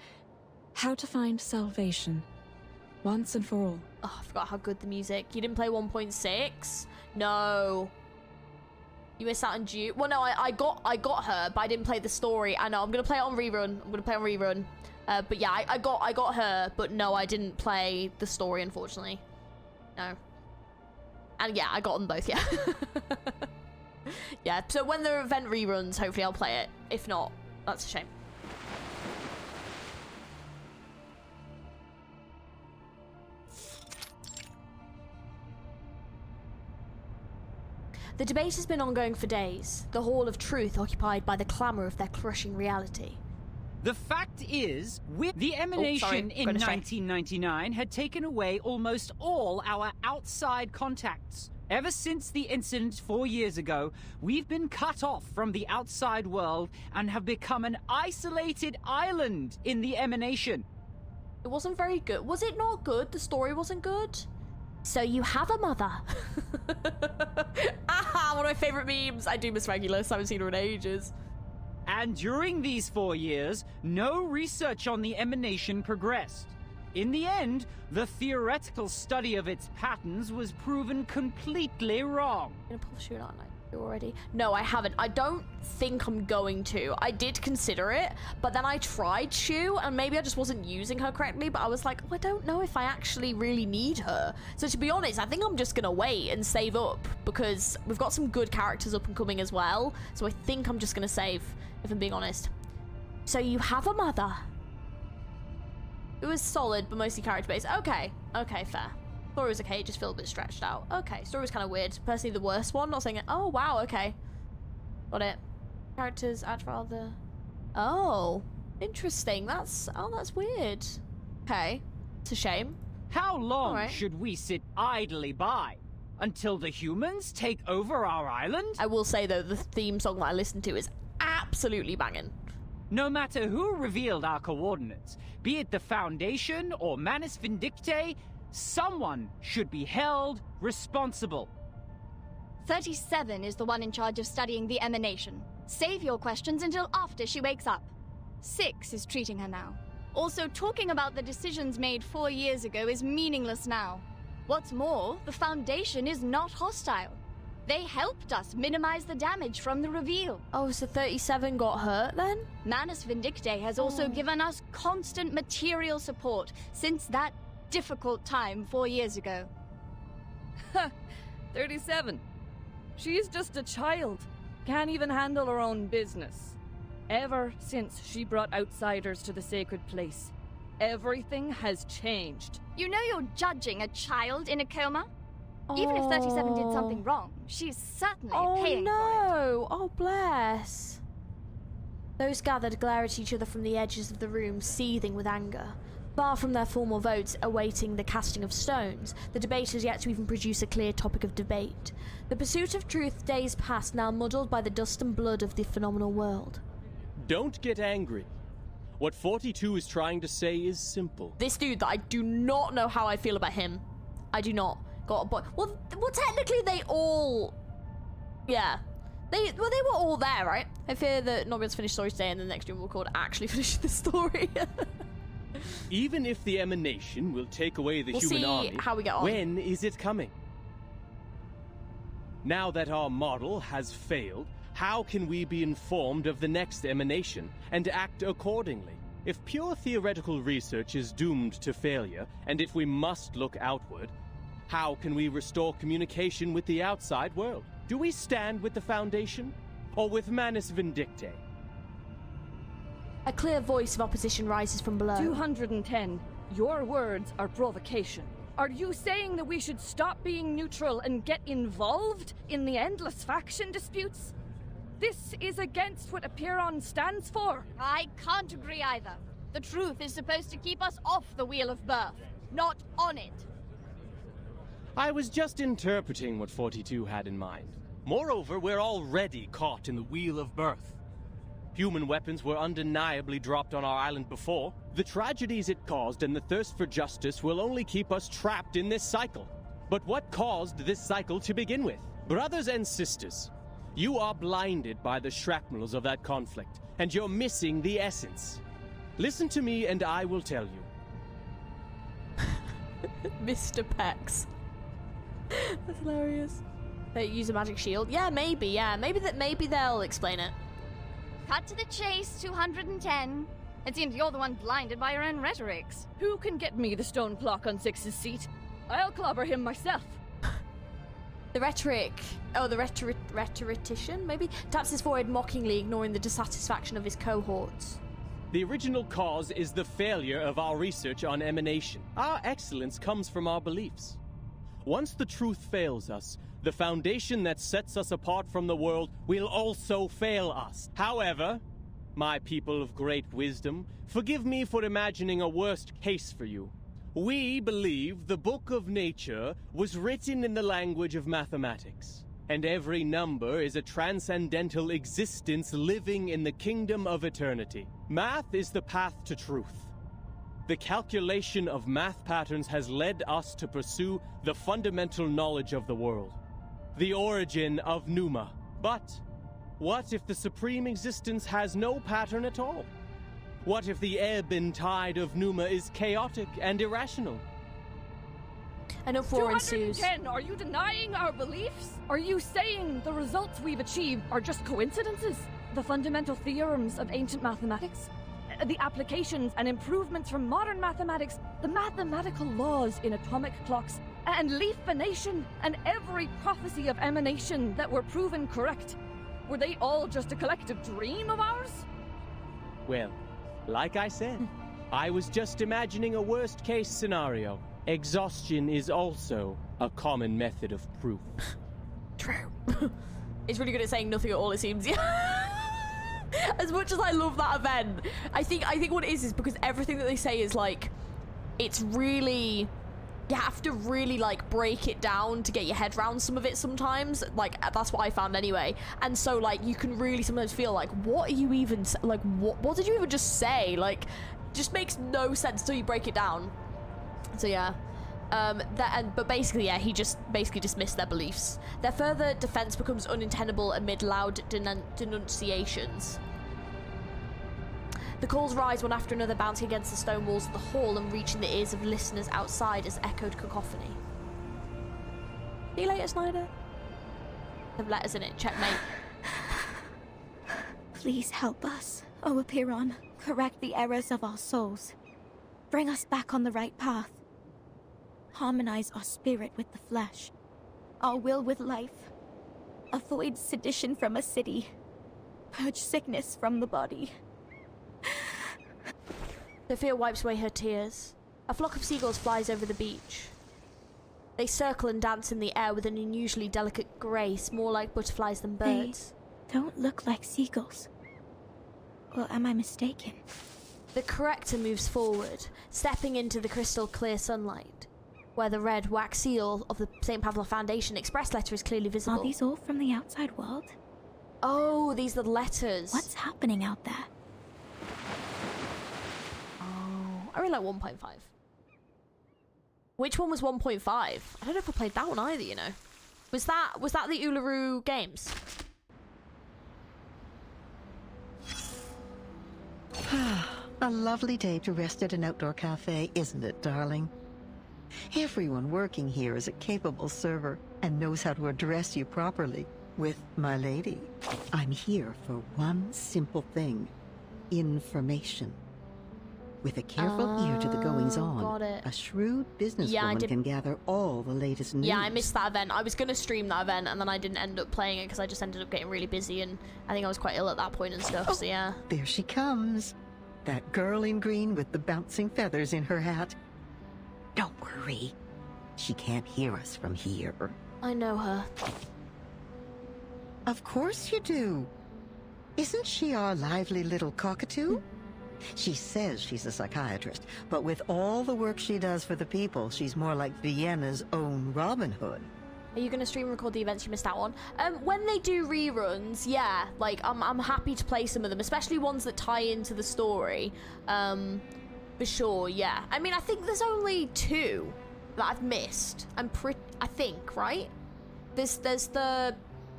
how to find salvation, once and for all. Oh, I forgot how good the music. You didn't play 1.6? No. You missed out on Well, no, I got her, but I didn't play the story. I know. I'm gonna play it on rerun. But yeah, I got her, but no, I didn't play the story, unfortunately. No. And yeah, I got them both, yeah. Yeah, so when the event reruns, hopefully I'll play it. If not, that's a shame. The debate has been ongoing for days, the Hall of Truth occupied by the clamour of their crushing reality. The fact is, the emanation in 1999 had taken away almost all our outside contacts. Ever since the incident 4 years ago, we've been cut off from the outside world and have become an isolated island in the emanation. It wasn't very good. Was it not good? The story wasn't good? So you have a mother. Aha, one of my favourite memes. I do miss Regulus. I haven't seen her in ages. And during these 4 years, no research on the emanation progressed. In the end, the theoretical study of its patterns was proven completely wrong. I'm gonna pull shoot, aren't I? Already? No, I haven't. I don't think I'm going to. I did consider it, but then I tried Shu, and maybe I just wasn't using her correctly, but I was like, oh, I don't know if I actually really need her. So to be honest, I think I'm just gonna wait and save up, because we've got some good characters up and coming as well, so I think I'm just gonna save, if I'm being honest. So you have a mother. It was solid, but mostly character-based. Okay, fair. Story was okay, it just felt a bit stretched out. Okay, story was kind of weird. Personally, the worst one, not saying it. Oh, wow, okay. Got it. Characters add rather... Oh, interesting. That's weird. Okay, it's a shame. How long should we sit idly by? Until the humans take over our island? I will say, though, the theme song that I listened to is absolutely banging. No matter who revealed our coordinates, be it the Foundation or Manus Vindictae, someone should be held responsible. 37 is the one in charge of studying the emanation. Save your questions until after she wakes up. 6 is treating her now. Also, talking about the decisions made 4 years ago is meaningless now. What's more, the Foundation is not hostile. They helped us minimize the damage from the reveal. Oh, so 37 got hurt then? Manus Vindictae has also given us constant material support since that difficult time 4 years ago. 37. She's just a child. Can't even handle her own business. Ever since she brought outsiders to the sacred place, everything has changed. You know you're judging a child in a coma? Even if 37 did something wrong, she's certainly paying for it. Oh, bless. Those gathered glare at each other from the edges of the room, seething with anger. Far from their formal votes awaiting the casting of stones, the debate has yet to even produce a clear topic of debate. The pursuit of truth, days past, now muddled by the dust and blood of the phenomenal world. Don't get angry. What 42 is trying to say is simple. This dude that I do not know how I feel about him. I do not. Got a boy. Well, technically they all... Yeah. They were all there, right? I fear that not being able to finish story today and the next stream we'll record actually finish the story. Even if the emanation will take away the human army, see how we get on. When is it coming? Now that our model has failed, how can we be informed of the next emanation and act accordingly? If pure theoretical research is doomed to failure, and if we must look outward, how can we restore communication with the outside world? Do we stand with the Foundation, or with Manus Vindictae? A clear voice of opposition rises from below. 210. Your words are provocation. Are you saying that we should stop being neutral and get involved in the endless faction disputes? This is against what Apiron stands for. I can't agree either. The truth is supposed to keep us off the Wheel of Birth, not on it. I was just interpreting what 42 had in mind. Moreover, we're already caught in the Wheel of Birth. Human weapons were undeniably dropped on our island before. The tragedies it caused and the thirst for justice will only keep us trapped in this cycle. But what caused this cycle to begin with? Brothers and sisters, you are blinded by the shrapnels of that conflict, and you're missing the essence. Listen to me and I will tell you. Mr. Pex. That's hilarious. They use a magic shield? Yeah, maybe. Maybe they'll explain it. Cut to the chase, 210. It seems you're the one blinded by your own rhetorics. Who can get me the stone clock on Six's seat? I'll clobber him myself. The rhetorician, maybe? Taps his forehead mockingly, ignoring the dissatisfaction of his cohorts. The original cause is the failure of our research on emanation. Our excellence comes from our beliefs. Once the truth fails us, the foundation that sets us apart from the world will also fail us. However, my people of great wisdom, forgive me for imagining a worst case for you. We believe the book of nature was written in the language of mathematics, and every number is a transcendental existence living in the kingdom of eternity. Math is the path to truth. The calculation of math patterns has led us to pursue the fundamental knowledge of the world, the origin of Numa. But what if the supreme existence has no pattern at all? What if the ebb and tide of Numa is chaotic and irrational? I know 210, are you denying our beliefs? Are you saying the results we've achieved are just coincidences? The fundamental theorems of ancient mathematics? The applications and improvements from modern mathematics? The mathematical laws in atomic clocks? And leaf venation? And every prophecy of emanation that were proven correct? Were they all just a collective dream of ours? Well, like I said, I was just imagining a worst-case scenario. Exhaustion is also a common method of proof. True. It's really good at saying nothing at all, it seems. As much as I love that event, I think what it is because everything that they say is like, it's really, you have to really like break it down to get your head around some of it sometimes. Like that's what I found anyway. And so like you can really sometimes feel like, what are you even like? What did you even just say? Like, just makes no sense till you break it down. So yeah. But basically, yeah, he just basically dismissed their beliefs. Their further defense becomes untenable amid loud denunciations. The calls rise one after another, bouncing against the stone walls of the hall and reaching the ears of listeners outside as echoed cacophony. See you later, Snyder. Have letters in it. Checkmate. Please help us, O Apiron. Correct the errors of our souls. Bring us back on the right path. Harmonize our spirit with the flesh, our will with life. Avoid sedition from a city. Purge sickness from the body. Sophia wipes away her tears. A flock of seagulls flies over the beach. They circle and dance in the air with an unusually delicate grace, more like butterflies than birds. They don't look like seagulls. Or am I mistaken? The corrector moves forward, stepping into the crystal clear sunlight, where the red wax seal of the St. Pavlov Foundation express letter is clearly visible. Are these all from the outside world? Oh, these are the letters. What's happening out there? I really like 1.5. Which one was 1.5? I don't know if I played that one either, you know. Was that the Uluru Games? A lovely day to rest at an outdoor cafe, isn't it, darling? Everyone working here is a capable server and knows how to address you properly. With my lady, I'm here for one simple thing: information. With a careful ear to the goings-on, a shrewd businesswoman can gather all the latest news. Yeah, I missed that event. I was going to stream that event, and then I didn't end up playing it because I just ended up getting really busy, and I think I was quite ill at that point and stuff, so yeah. There she comes. That girl in green with the bouncing feathers in her hat. Don't worry. She can't hear us from here. I know her. Of course you do. Isn't she our lively little cockatoo? She says she's a psychiatrist, but with all the work she does for the people, she's more like Vienna's own Robin Hood. Are you going to stream record the events you missed out on? When they do reruns, yeah, like, I'm happy to play some of them, especially ones that tie into the story. For sure, yeah. I mean, I think there's only 2 that I've missed. I think, right? There's the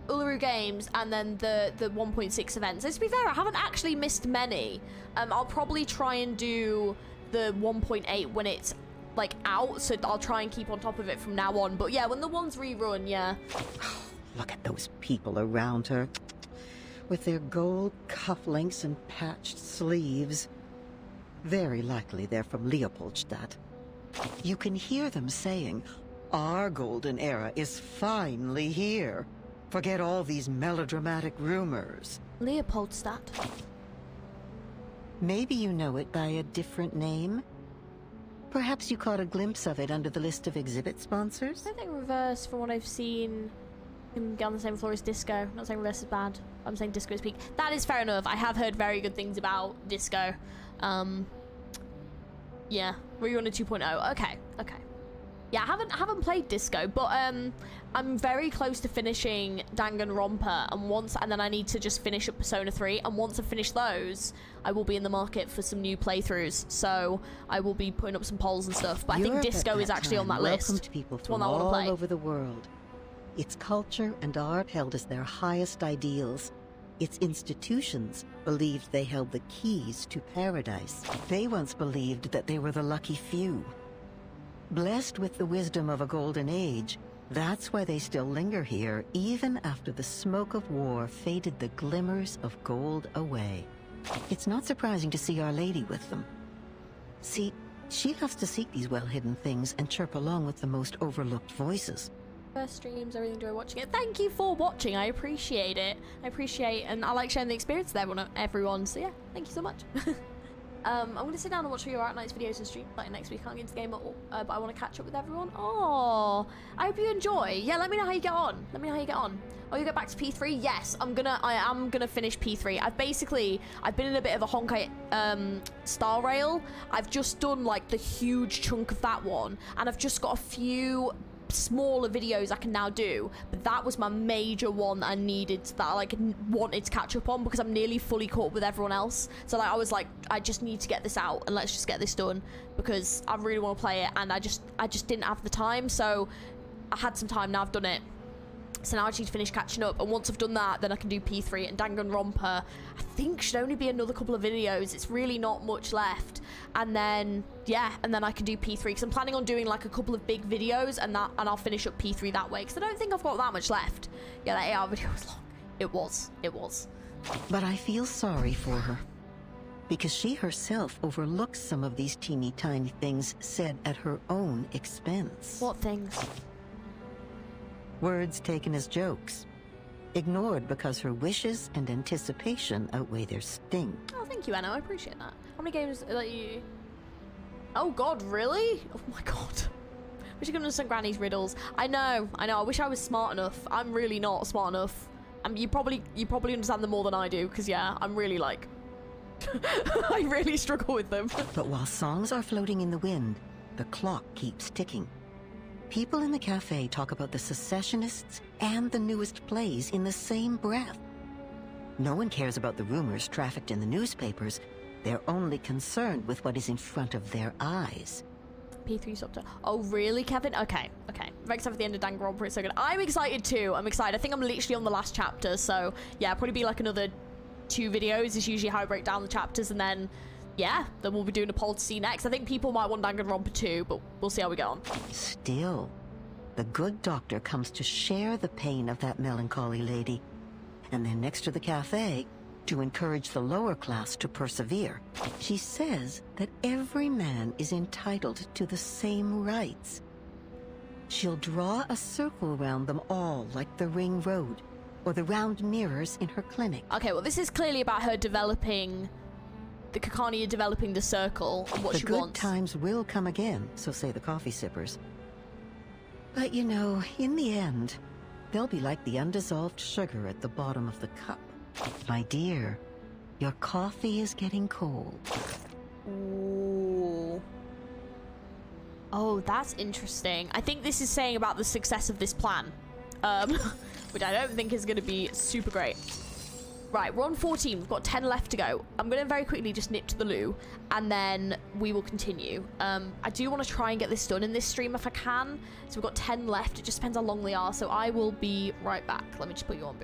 Uluru Games and then the 1.6 events. And to be fair, I haven't actually missed many. I'll probably try and do the 1.8 when it's like out, so I'll try and keep on top of it from now on. But yeah, when the ones rerun, yeah. Look at those people around her, with their gold cufflinks and patched sleeves. Very likely they're from Leopoldstadt. You can hear them saying, "Our golden era is finally here. Forget all these melodramatic rumors." Leopoldstadt. Maybe you know it by a different name? Perhaps you caught a glimpse of it under the list of exhibit sponsors? I think reverse, from what I've seen, him get on the same floor as Disco. I'm not saying reverse is bad. I'm saying Disco is peak. That is fair enough. I have heard very good things about Disco. Yeah, Rerun 2.0. Okay. Yeah, I haven't played Disco, but I'm very close to finishing Danganronpa, and then I need to just finish up Persona 3, and once I finish those, I will be in the market for some new playthroughs, so I will be putting up some polls and stuff, but I think Disco is actually on that list. Welcomed people It's one from I want to play. all over the world. Its culture and art held as their highest ideals. Its institutions believed they held the keys to paradise. They once believed that they were the lucky few. Blessed with the wisdom of a golden age, that's why they still linger here, even after the smoke of war faded the glimmers of gold away. It's not surprising to see Our Lady with them. See, she loves to seek these well-hidden things and chirp along with the most overlooked voices. First streams, I really enjoy watching it. Thank you for watching. I appreciate it. And I like sharing the experience with everyone. So yeah, thank you so much. I'm going to sit down and watch all your Art Nights videos and stream like next week. I can't get into the game at all, but I want to catch up with everyone. Oh, I hope you enjoy. Yeah, let me know how you get on. Oh, you get back to P3? Yes, I am gonna finish P3. I've been in a bit of a Honkai Star Rail. I've just done like the huge chunk of that one, and I've just got a few smaller videos I can now do, but that was my major one that I needed, that I wanted to catch up on, because I'm nearly fully caught up with everyone else. So I was like, I just need to get this out and let's just get this done, because I really want to play it, and I just didn't have the time. So I had some time, now I've done it. So now I just need to finish catching up, and once I've done that, then I can do P3, and Danganronpa, I think should only be another couple of videos. It's really not much left. And then, yeah, and then I can do P3, because I'm planning on doing like a couple of big videos, and I'll finish up P3 that way, because I don't think I've got that much left. Yeah, that 8-hour video was long. It was. But I feel sorry for her, because she herself overlooks some of these teeny tiny things said at her own expense. What things? Words taken as jokes, ignored because her wishes and anticipation outweigh their sting. Oh, thank you, Anna. I appreciate that. How many games that you... Oh, God, really? Oh, my God. Wish I could understand Granny's riddles. I know. I wish I was smart enough. I'm really not smart enough. You probably understand them more than I do, because, yeah, I'm really, like... I really struggle with them. But while songs are floating in the wind, the clock keeps ticking. People in the cafe talk about the secessionists and the newest plays in the same breath. No one cares about the rumors trafficked in the newspapers. They're only concerned with what is in front of their eyes. P3 subtitle. Oh, really, Kevin? Okay. Very excited for the end of Danganronpa. It's so good. I'm excited too. I'm excited. I think I'm literally on the last chapter, so yeah, probably be like another 2 videos is usually how I break down the chapters, and then yeah, then we'll be doing a poll to see next. I think people might want Danganronpa 2, but we'll see how we get on. Still, the good doctor comes to share the pain of that melancholy lady, and then next to the cafe, to encourage the lower class to persevere. She says that every man is entitled to the same rights. She'll draw a circle around them all, like the ring road, or the round mirrors in her clinic. Okay, well, this is clearly about her developing... the Kakania developing the circle and what she wants. The good times will come again, so say the coffee sippers. But you know, in the end, they'll be like the undissolved sugar at the bottom of the cup. My dear, your coffee is getting cold. Ooh. Oh, that's interesting. I think this is saying about the success of this plan, which I don't think is going to be super great. Right, we're on 14. We've got 10 left to go. I'm going to very quickly just nip to the loo, and then we will continue. I do want to try and get this done in this stream if I can. So we've got 10 left. It just depends how long they are. So I will be right back. Let me just put you on.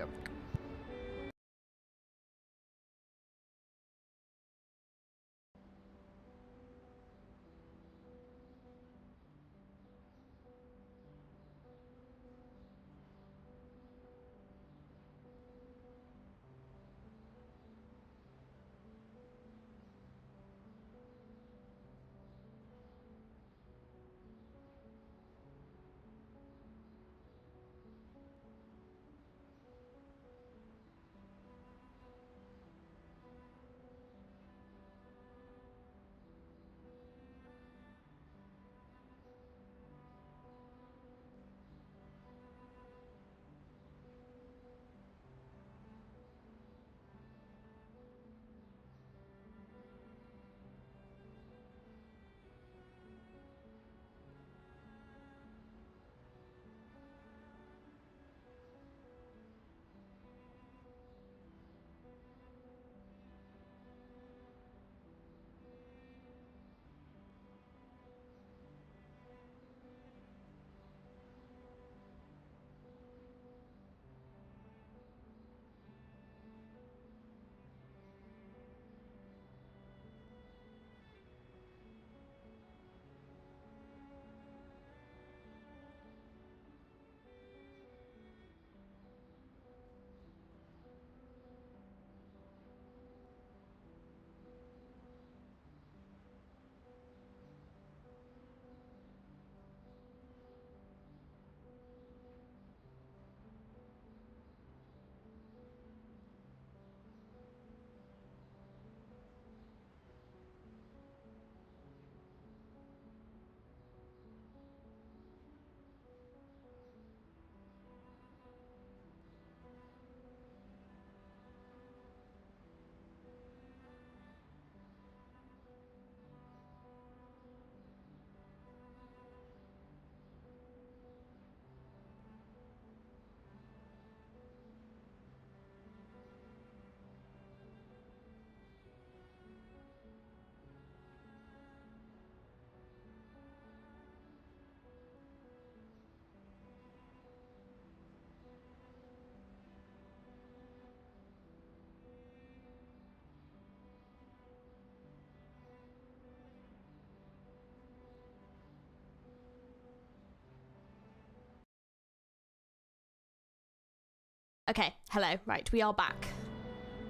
Okay, hello. Right, we are back.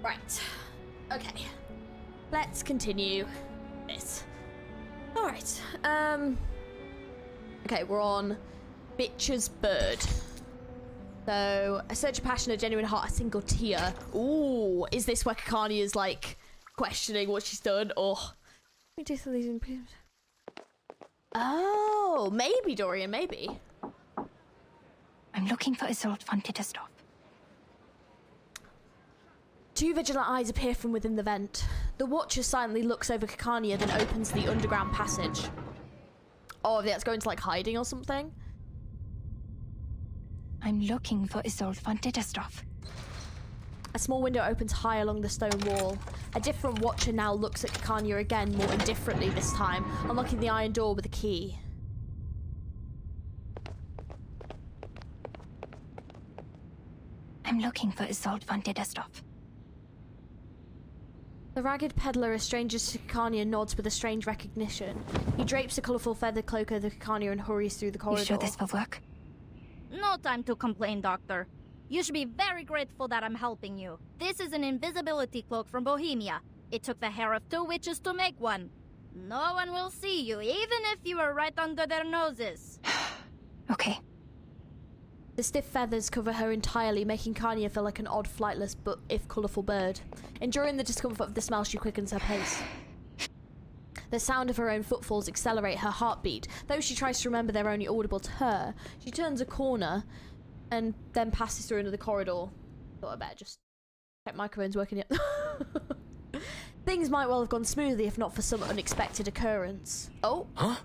Right. Okay. Let's continue this. Alright. Okay, we're on Bitch's Bird. So, a surge of passion, a genuine heart, a single tear. Ooh, is this where Kakania's like questioning what she's done? Oh. Oh, maybe, Dorian, maybe. I'm looking for Isolde von Tittersdorf. Two vigilant eyes appear from within the vent. The Watcher silently looks over Kakania, then opens the underground passage. Oh, that's going to like hiding or something? I'm looking for Isolde von Tittersdorf. A small window opens high along the stone wall. A different Watcher now looks at Kakania again, more indifferently this time, unlocking the iron door with a key. I'm looking for Isolde von Tittersdorf. The ragged peddler, a stranger to Kakania, nods with a strange recognition. He drapes a colourful feather cloak over Kakania and hurries through the corridor. You sure this will work? No time to complain, Doctor. You should be very grateful that I'm helping you. This is an invisibility cloak from Bohemia. It took the hair of 2 witches to make one. No one will see you, even if you are right under their noses. Okay. The stiff feathers cover her entirely, making Kanya feel like an odd, flightless, but if colourful bird. Enduring the discomfort of the smell, she quickens her pace. The sound of her own footfalls accelerate her heartbeat. Though she tries to remember they're only audible to her, she turns a corner and then passes through another corridor. Thought I better just check microphones working yet. Things might well have gone smoothly if not for some unexpected occurrence. Oh. Huh?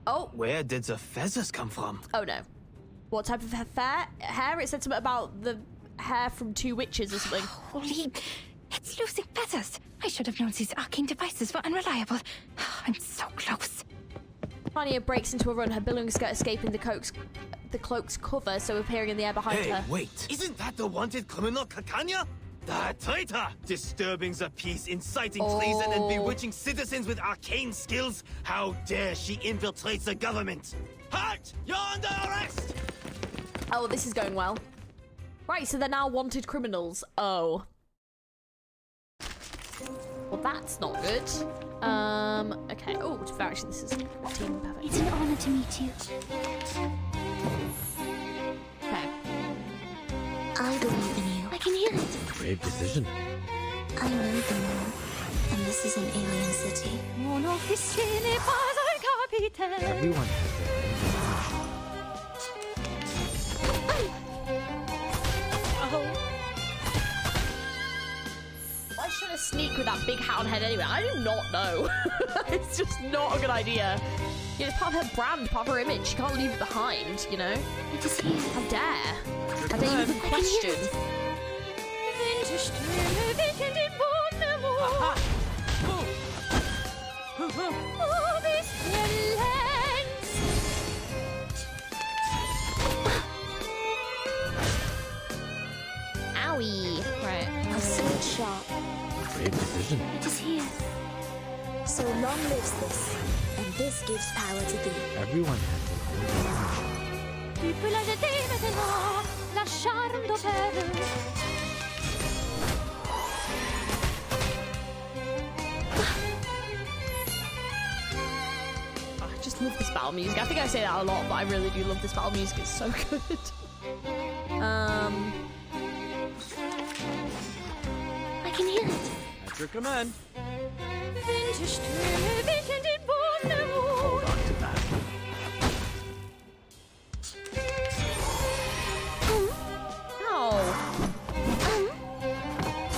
Oh. Where did the feathers come from? Oh no. What type of hair? It said something about the hair from 2 witches or something. Holy, it's losing feathers. I should have known these arcane devices were unreliable. I'm so close. Kanya breaks into a run, her billowing skirt escaping the cloak's cover, so appearing in the air behind her. Hey, wait. Isn't that the wanted criminal Kakanya? The traitor! Disturbing the peace, inciting treason, and bewitching citizens with arcane skills. How dare she infiltrate the government? Halt! You're under arrest! Oh, this is going well. Right, so they're now wanted criminals. Oh. Well, that's not good. Okay. Oh, actually, this is team perfect. It's an honor to meet you. Okay. I believe in you. I can hear it. Brave decision. I know the moon, and this is an alien city. Everyone has their own Why should I sneak with that big hat on head anyway? I do not know. It's just not a good idea. Yeah, it's part of her brand, part of her image. She can't leave it behind, you know? How dare? How dare you even question? Owie. Right. A sword sharp. Brave decision. It is here. So long lives this, and this gives power to thee. Everyone has I just love this battle music. I think I say that a lot, but I really do love this battle music. It's so good. I can hear it. At your command. hold on to that. Ow.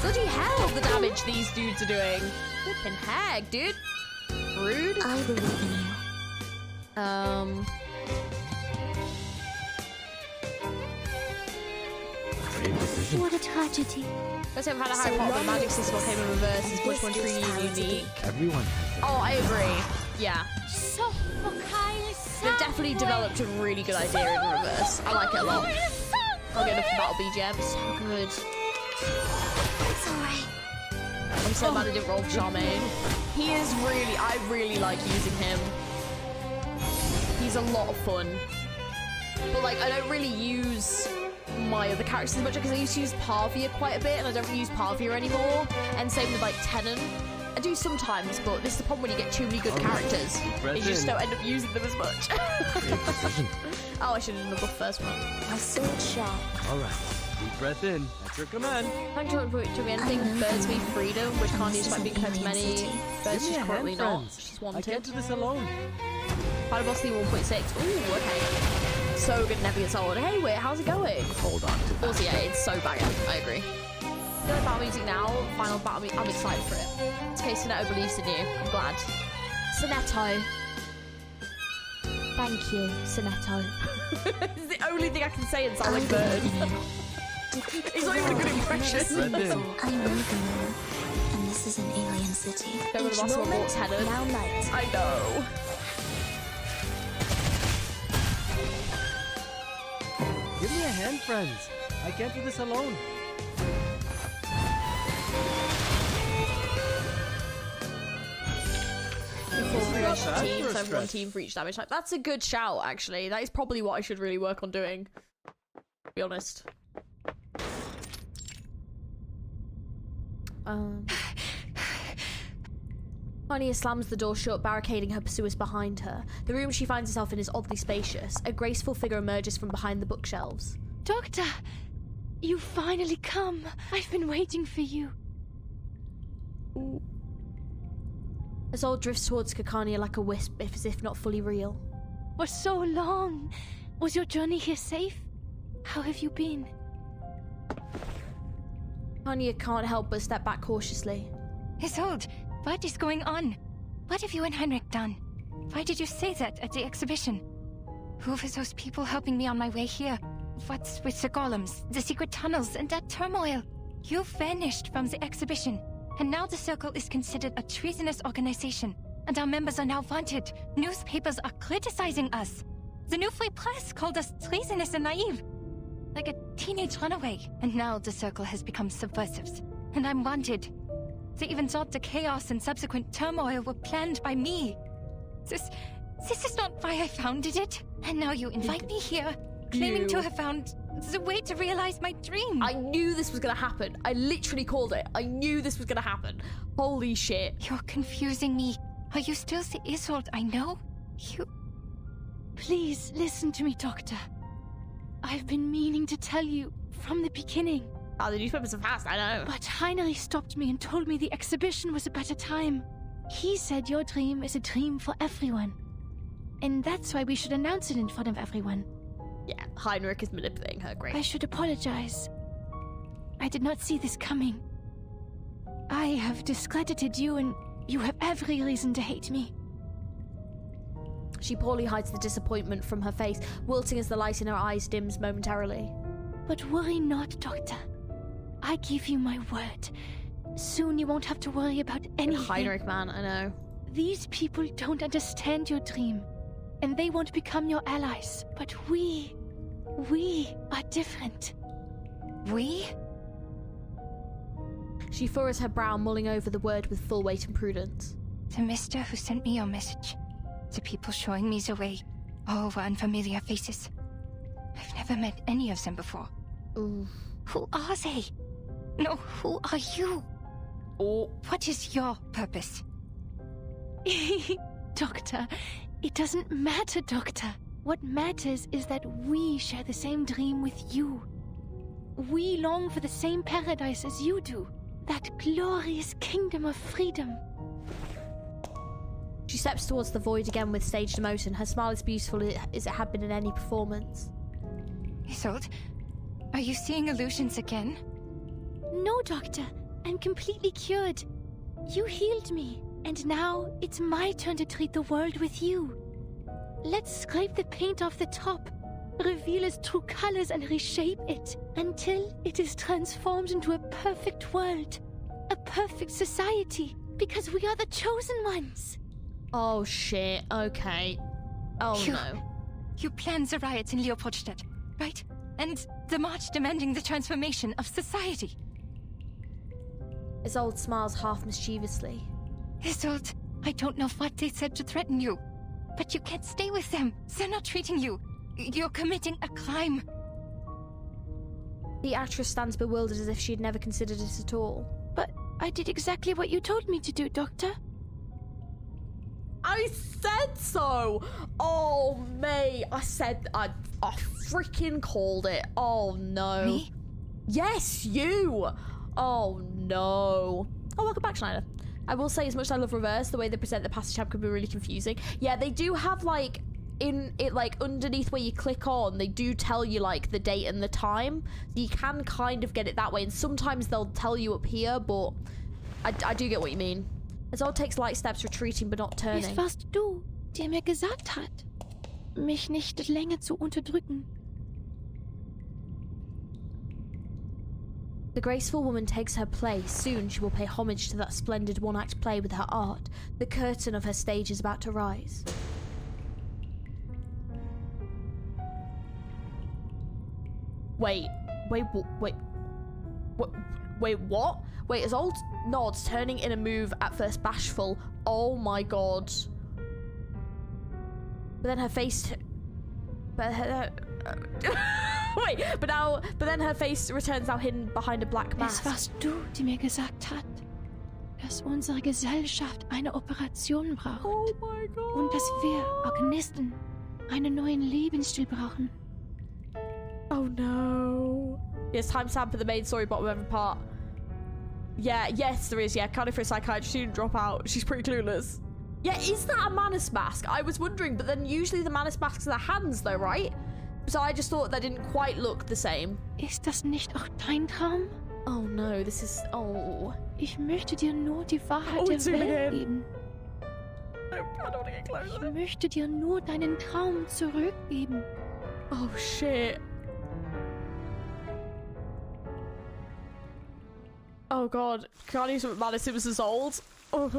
Bloody hell, the damage these dudes are doing. Flippin' heck, dude. Rude. I believe in you. Brave decision. What a tragedy. Let's have had a Harry Potter, but Magic System came in reverse. Is much more truly unique. Everyone has their Oh, I agree. Yeah. They've definitely developed a really good idea in reverse. I like it a lot. I'll get enough battle BGM. So good. It's alright. I'm so mad I didn't roll Charmaine. He is really, I really like using him. He's a lot of fun. But like, I don't really use my other characters as much because I used to use Parvia quite a bit and I don't use Parvia anymore. And same with like Tennant. I do sometimes, but this is the problem when you get too many good characters. You just don't end up using them as much. Oh, I should have done the first one. My sword sharp. All right. Deep breath in. That's your command. Thank you for anything birds me freedom, which can't use by being compared to many birds she's currently not. She's wanted. I can't do this alone. Final boss 1.6. Ooh, okay. So good, never gets old. Hey, wait, how's it going? Hold on to that. Also, yeah, it's so banging. I agree. Good battle music now. Final battle music. I'm excited for it. It's okay, Sonetto believes in you. I'm glad. Sonetto. Thank you, Sonetto. It's the only thing I can say in sound like bird. It's not even a good impression. I'm Rivermoon, and this is an alien city. Go with the last one, Walt's headed. Now night. I know. Give me a hand, friends. I can't do this alone. Team, so one team for each damage type. That's a good shout, actually. That is probably what I should really work on doing. To be honest. Anya slams the door shut, barricading her pursuers behind her. The room she finds herself in is oddly spacious. A graceful figure emerges from behind the bookshelves. Doctor! You finally come. I've been waiting for you. Isolde drifts towards Kakania like a wisp, as if not fully real. For so long. Was your journey here safe? How have you been? Anya can't help but step back cautiously. Isolde, what is going on? What have you and Heinrich done? Why did you say that at the exhibition? Who were those people helping me on my way here? What's with the golems, the secret tunnels, and that turmoil? You vanished from the exhibition, and now the Circle is considered a treasonous organization, and our members are now wanted. Newspapers are criticizing us. The New Free Press called us treasonous and naive, like a teenage runaway. And now the Circle has become subversives, and I'm wanted. They even thought the chaos and subsequent turmoil were planned by me. This is not why I founded it. And now you invite me here, claiming to have found the way to realize my dream. I knew this was gonna happen. I literally called it. I knew this was gonna happen. Holy shit. You're confusing me. Are you still the Isolde I know? You... Please listen to me, Doctor. I've been meaning to tell you from the beginning. Oh, the newspapers are fast, I know. But Heinrich stopped me and told me the exhibition was a better time. He said your dream is a dream for everyone. And that's why we should announce it in front of everyone. Yeah, Heinrich is manipulating her, great. I should apologize. I did not see this coming. I have discredited you, and you have every reason to hate me. She poorly hides the disappointment from her face, wilting as the light in her eyes dims momentarily. But worry not, Doctor. I give you my word. Soon you won't have to worry about anything. Heinrich, man, I know. These people don't understand your dream, and they won't become your allies. But we are different. We? She furrows her brow, mulling over the word with full weight and prudence. The mister who sent me your message. The people showing me the way. All were unfamiliar faces. I've never met any of them before. Ooh. Who are they? No, who are you? Oh. What is your purpose? Doctor, it doesn't matter, Doctor. What matters is that we share the same dream with you. We long for the same paradise as you do. That glorious kingdom of freedom. She steps towards the void again with staged emotion. Her smile is beautiful as it had been in any performance. Isolde, are you seeing illusions again? No, Doctor. I'm completely cured. You healed me, and now it's my turn to treat the world with you. Let's scrape the paint off the top, reveal its true colors, and reshape it until it is transformed into a perfect world, a perfect society, because we are the chosen ones. Oh shit, okay. Oh no. You planned the riots in Leopoldstadt, right? And the march demanding the transformation of society. Isolde smiles half mischievously. Isolde, I don't know what they said to threaten you, but you can't stay with them. They're not treating you. You're committing a crime. The actress stands bewildered as if she had never considered it at all. But I did exactly what you told me to do, Doctor. I said so! Oh, mate. I freaking called it. Oh, no. Me? Yes, you! Oh, no. Oh, welcome back, Schneider. I will say, as much as I love Reverse, the way they present the passage tab could be really confusing. Yeah, they do have, like, in it, like, underneath where you click on, they do tell you, like, the date and the time. So you can kind of get it that way, and sometimes they'll tell you up here, but I do get what you mean. Isolde takes light steps, retreating but not turning. Es warst du, der mir gesagt hat, mich nicht länger zu unterdrücken. The graceful woman takes her place. Soon she will pay homage to that splendid one-act play with her art. The curtain of her stage is about to rise. Wait, what? Wait, Isolde nods, turning in a move at first bashful. Oh my god. But then her face... But then her face returns now hidden behind a black mask. Es warst du, die mir gesagt hat, dass unsere Gesellschaft eine Operation braucht. Oh my god. Und dass wir Organisten einen neuen Lebensstil brauchen. Oh no. Yes, timestamp for the main story bottom of every part. Yeah, yes there is, yeah. Kind of for a psychiatrist student drop out. She's pretty clueless. Yeah, is that a Manus mask? I was wondering, but then usually the Manus masks are the hands though, right? So I just thought they didn't quite look the same. Ist das nicht auch dein Traum? Oh no, this is... Oh. Ich möchte dir nur die Wahrheit der Welt geben. I don't want to get closer. Ich möchte dir nur deinen Traum zurückgeben. Oh shit. Oh god, can't use Manus, it was Isolde. Oh.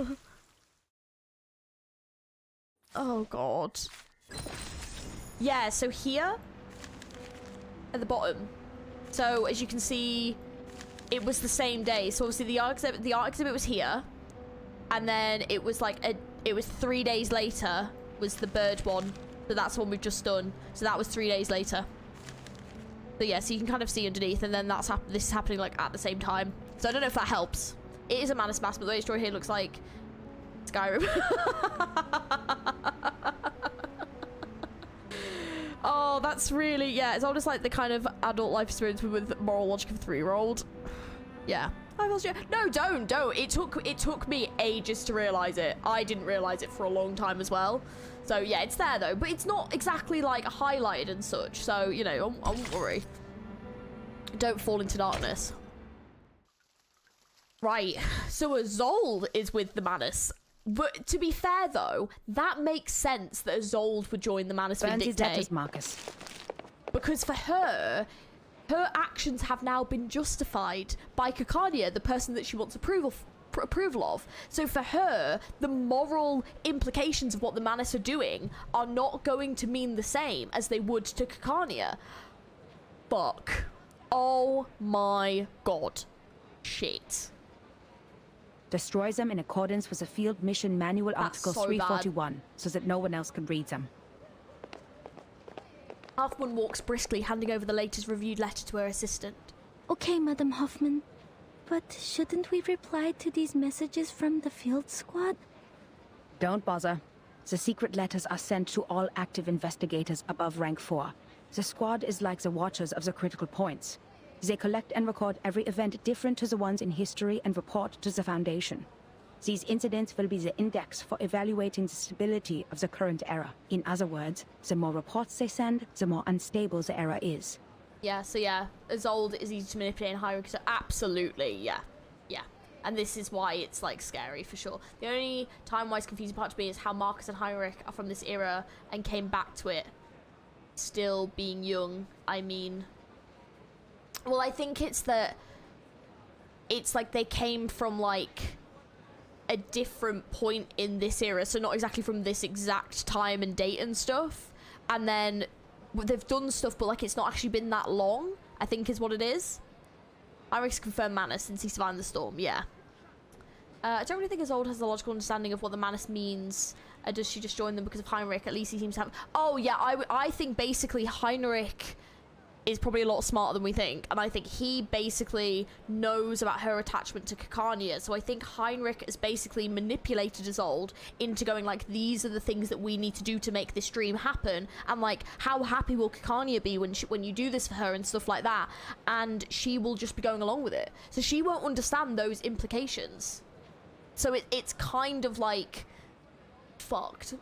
Oh god. Yeah, so here at the bottom. So as you can see, it was the same day. So obviously the art exhibit was here, and then it was like it was 3 days later was the bird one. So that's the one we've just done. So that was 3 days later. So yeah, so you can kind of see underneath, and then this is happening like at the same time. So I don't know if that helps. It is a Manus mask, but the way it's drawn here looks like Skyrim. Oh, that's really, yeah, it's almost like the kind of adult life experience with moral logic of a 3-year-old. Yeah. No, don't. It took me ages to realise it. I didn't realise it for a long time as well. So yeah, it's there though, but it's not exactly like highlighted and such. So, you know, I won't worry. Don't fall into darkness. Right, so Isolde is with the Manus. But to be fair though, that makes sense that Isolde would join the Manus Vindictae. Marcus. Because for her actions have now been justified by Cacarnia, the person that she wants approval of. So for her, the moral implications of what the Manus are doing are not going to mean the same as they would to Cacarnia. Fuck. Oh my god. Shit. Destroy them in accordance with the Field Mission Manual Article so 341, so that no one else can read them. Hoffman walks briskly, handing over the latest reviewed letter to her assistant. Okay, Madam Hoffman. But shouldn't we reply to these messages from the field squad? Don't bother. The secret letters are sent to all active investigators above rank 4. The squad is like the watchers of the critical points. They collect and record every event different to the ones in history and report to the Foundation. These incidents will be the index for evaluating the stability of the current era. In other words, the more reports they send, the more unstable the era is. Yeah, so yeah, Isolde is easy to manipulate and hire, so absolutely, yeah. And this is why it's, like, scary, for sure. The only time-wise confusing part to me is how Marcus and Heinrich are from this era and came back to it still being young. I mean... Well, I think it's that... It's like they came from, like, a different point in this era, so not exactly from this exact time and date and stuff. And then they've done stuff, but, like, it's not actually been that long, I think is what it is. Heinrich's confirmed Manus since he survived the storm, yeah. I don't really think Isolde has a logical understanding of what the Manus means. Does she just join them because of Heinrich? At least he seems to have... Oh, yeah, I think basically Heinrich is probably a lot smarter than we think, and I think he basically knows about her attachment to Kikania. So I think Heinrich has basically manipulated Isolde into going like, these are the things that we need to do to make this dream happen, and like, how happy will Kikania be when you do this for her and stuff like that, and she will just be going along with it, so she won't understand those implications. So it's kind of like fucked.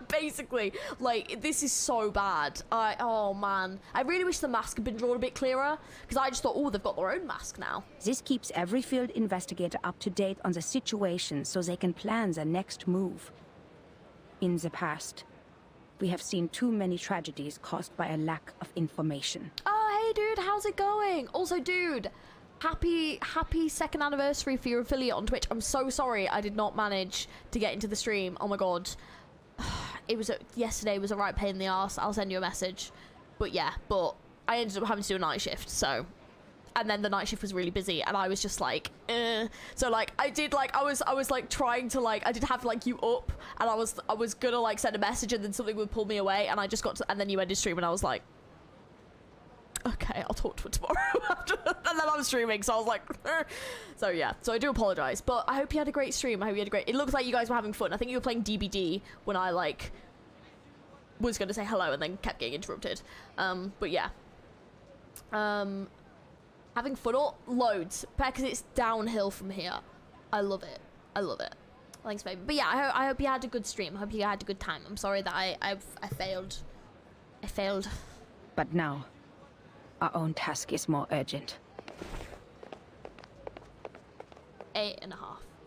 Basically, like, this is so bad. Oh man, I really wish the mask had been drawn a bit clearer, because I just thought, oh, they've got their own mask now. This keeps every field investigator up to date on the situation so they can plan their next move. In the past, we have seen too many tragedies caused by a lack of information. Oh, hey dude, how's it going? Also, dude, happy 2nd anniversary for your affiliate on Twitch. I'm so sorry I did not manage to get into the stream. Oh my god. Yesterday was a right pain in the arse. I'll send you a message. But yeah, but I ended up having to do a night shift, so. And then the night shift was really busy, and I was just like, So like, I was like trying to like, I did have like you up, and I was gonna like send a message, and then something would pull me away, and I just got to, and then you ended stream, and I was like, okay, I'll talk to her tomorrow after, and then I'm streaming, so I was like, so yeah, so I do apologize, but I hope you had a great stream. I hope you had a great, it looks like you guys were having fun. I think you were playing DBD when I like was gonna say hello and then kept getting interrupted. But yeah, having fun, loads, because it's downhill from here. I love it. I love it. Thanks, baby. But yeah, I hope you had a good stream. I hope you had a good time. I'm sorry that I failed. I failed. But now, our own task is more urgent. 8.5.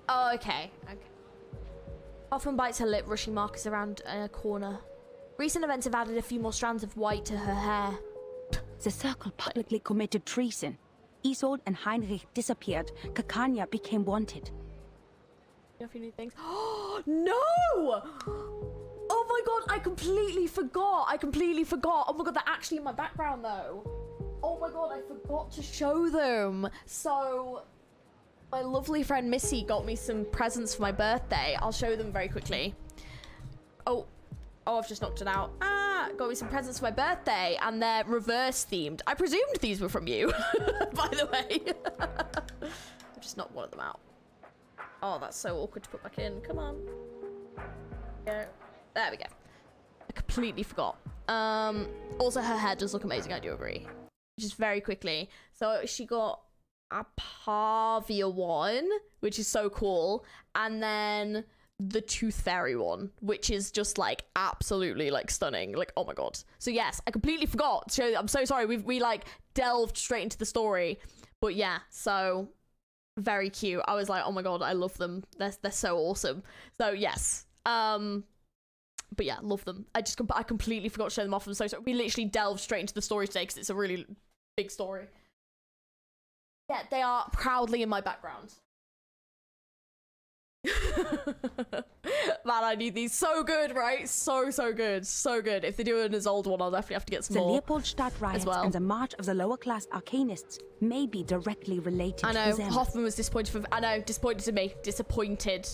Oh, okay. Okay. Often bites her lip, rushing markers around a corner. Recent events have added a few more strands of white to her hair. The circle publicly committed treason. Isolde and Heinrich disappeared. Kikania became wanted. A few new things. Oh no! Oh my god, I completely forgot. Oh my god, they're actually in my background though. Oh my god, I forgot to show them. So, my lovely friend Missy got me some presents for my birthday. I'll show them very quickly. Oh, I've just knocked it out. Got me some presents for my birthday, and they're reverse themed. I presumed these were from you, by the way. I've just knocked one of them out. Oh, that's so awkward to put back in. Come on. There we go. I completely forgot. Also, her hair does look amazing, I do agree. Just very quickly. So she got a Pavia one, which is so cool. And then the Tooth Fairy one, which is just like absolutely like stunning. Like, oh my god. So yes, I completely forgot. So I'm so sorry. We like delved straight into the story. But yeah, so very cute. I was like, oh my god, I love them. They're so awesome. So yes. But yeah, love them. I completely forgot to show them off. I'm so sorry. We literally delved straight into the story today because it's a really big story. Yeah, they are proudly in my background. Man, I need these. So good, right? So good. So good. If they do an Isolde one, I'll definitely have to get some more. The Leopoldstadt riots and the march of the lower class arcanists may be directly related to them. I know, them. Hoffman was disappointed. Disappointed to me. Disappointed.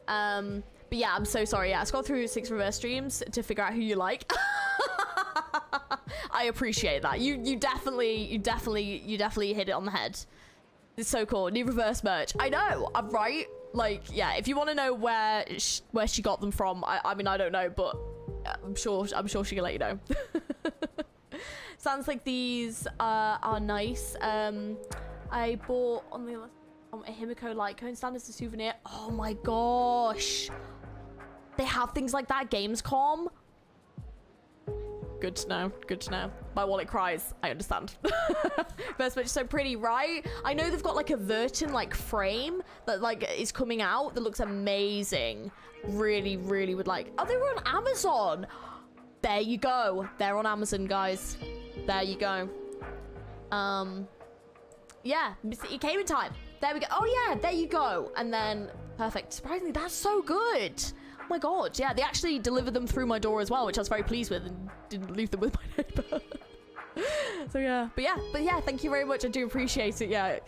But yeah, I'm so sorry. Yeah, I scrolled through 6 reverse streams to figure out who you like. I appreciate that. You definitely hit it on the head. It's so cool. New reverse merch. I know. I'm right. Like, yeah. If you want to know where she got them from, I mean, I don't know, but I'm sure she can let you know. Sounds like these are nice. I bought on the a Himiko light cone stand as a souvenir. Oh my gosh. They have things like that at Gamescom. Good to know. Good to know. My wallet cries. I understand. First match is so pretty, right? I know they've got like a Vertin like frame that like is coming out that looks amazing. Really would like. Oh, they were on Amazon. There you go. They're on Amazon, guys. There you go. Yeah, it came in time. There we go. Oh yeah, there you go. And then perfect. Surprisingly, that's so good. Oh my god, yeah, they actually delivered them through my door as well, which I was very pleased with, and didn't leave them with my neighbor. So yeah, but yeah, thank you very much. I do appreciate it. Yeah,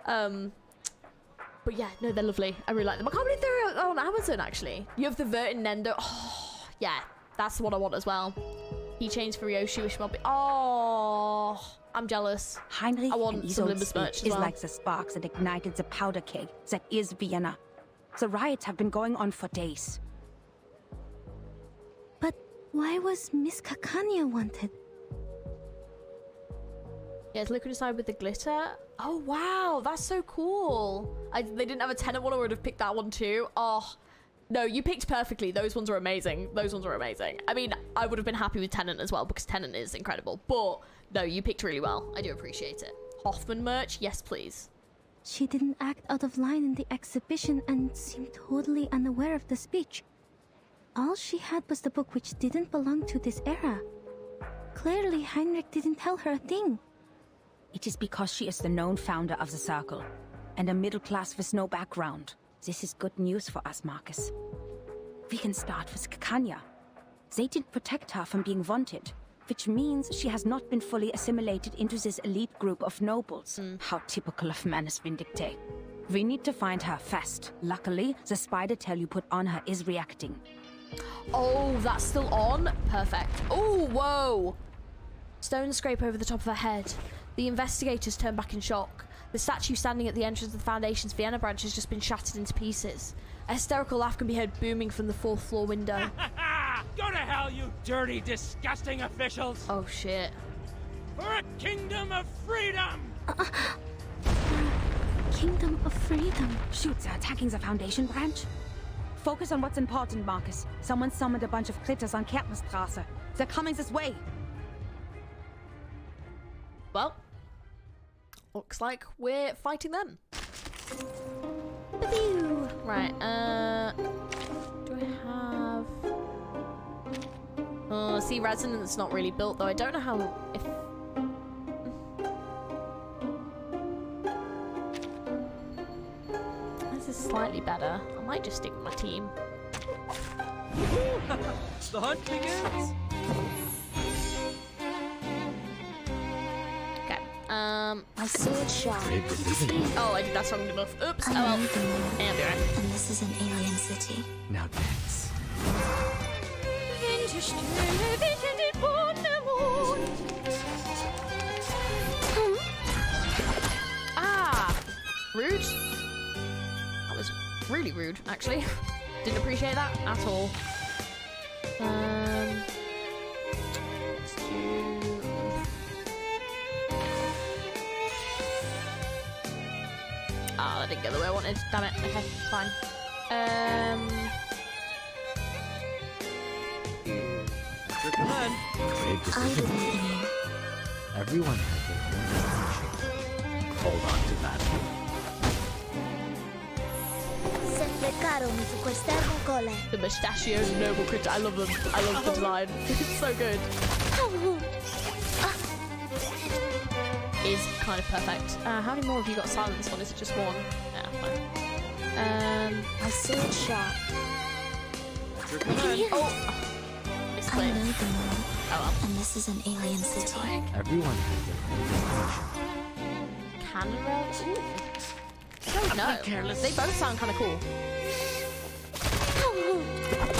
but yeah, no, they're lovely. I really like them. I can't believe they're on Amazon actually. You have the Vertin Nendo. Oh yeah, that's what I want as well. Keychains for Yoshi, wish mob. Oh, I'm jealous. Heinrich I want and some Isolde's Limbus merch speech as is well. like the sparks that ignited the powder keg that is Vienna. The riots have been going on for days. But why was Miss Kakanya wanted? Yeah, it's liquid inside with the glitter. Oh, wow. That's so cool. They didn't have a Tenant one. I would have picked that one too. Oh, no, you picked perfectly. Those ones are amazing. Those ones are amazing. I mean, I would have been happy with Tenant as well because Tenant is incredible. But no, you picked really well. I do appreciate it. Hoffman merch? Yes, please. She didn't act out of line in the exhibition and seemed totally unaware of the speech. All she had was the book which didn't belong to this era. Clearly, Heinrich didn't tell her a thing. It is because she is the known founder of the Circle, and a middle class with no background. This is good news for us, Marcus. We can start with Kakanya. They did protect her from being wanted, which means she has not been fully assimilated into this elite group of nobles. How typical of Manus Vindicte. We need to find her fast. Luckily, the spider tail you put on her is reacting. Oh, that's still on? Perfect. Oh, whoa. Stones scrape over the top of her head. The investigators turn back in shock. The statue standing at the entrance of the Foundation's Vienna branch has just been shattered into pieces. A hysterical laugh can be heard booming from the 4th floor window. Go to hell, you dirty, disgusting officials! Oh, shit. For a kingdom of freedom! Kingdom of freedom. Shoot, they're attacking the Foundation branch. Focus on what's important, Marcus. Someone summoned a bunch of critters on Kärtnerstraße. They're coming this way. Well, looks like we're fighting them. Right, do I have... see, Resonance not really built, though. I don't know how... if... This is slightly better. I might just stick with my team. The hunt begins! My sword shot. Oh, I did that strong enough. Oops. Oh well. And be right. And this is an alien city. Now dance. Ah! Rude. That was really rude, actually. Didn't appreciate that at all. Let's do... Ah, that didn't go the way I wanted. Damn it. Okay, fine. Great decision. Everyone has their own definition. Hold on to that. The mustachioed noble critter. I love them. I love the design. It's so good. Is kind of perfect. How many more have you got silence on? Is it just one? Yeah, fine. My sword shot. Oh! I know them all. Oh well. And this is an alien city. Everyone has their own definition. Cannon rails? I don't know. They both sound kind of cool. Okay.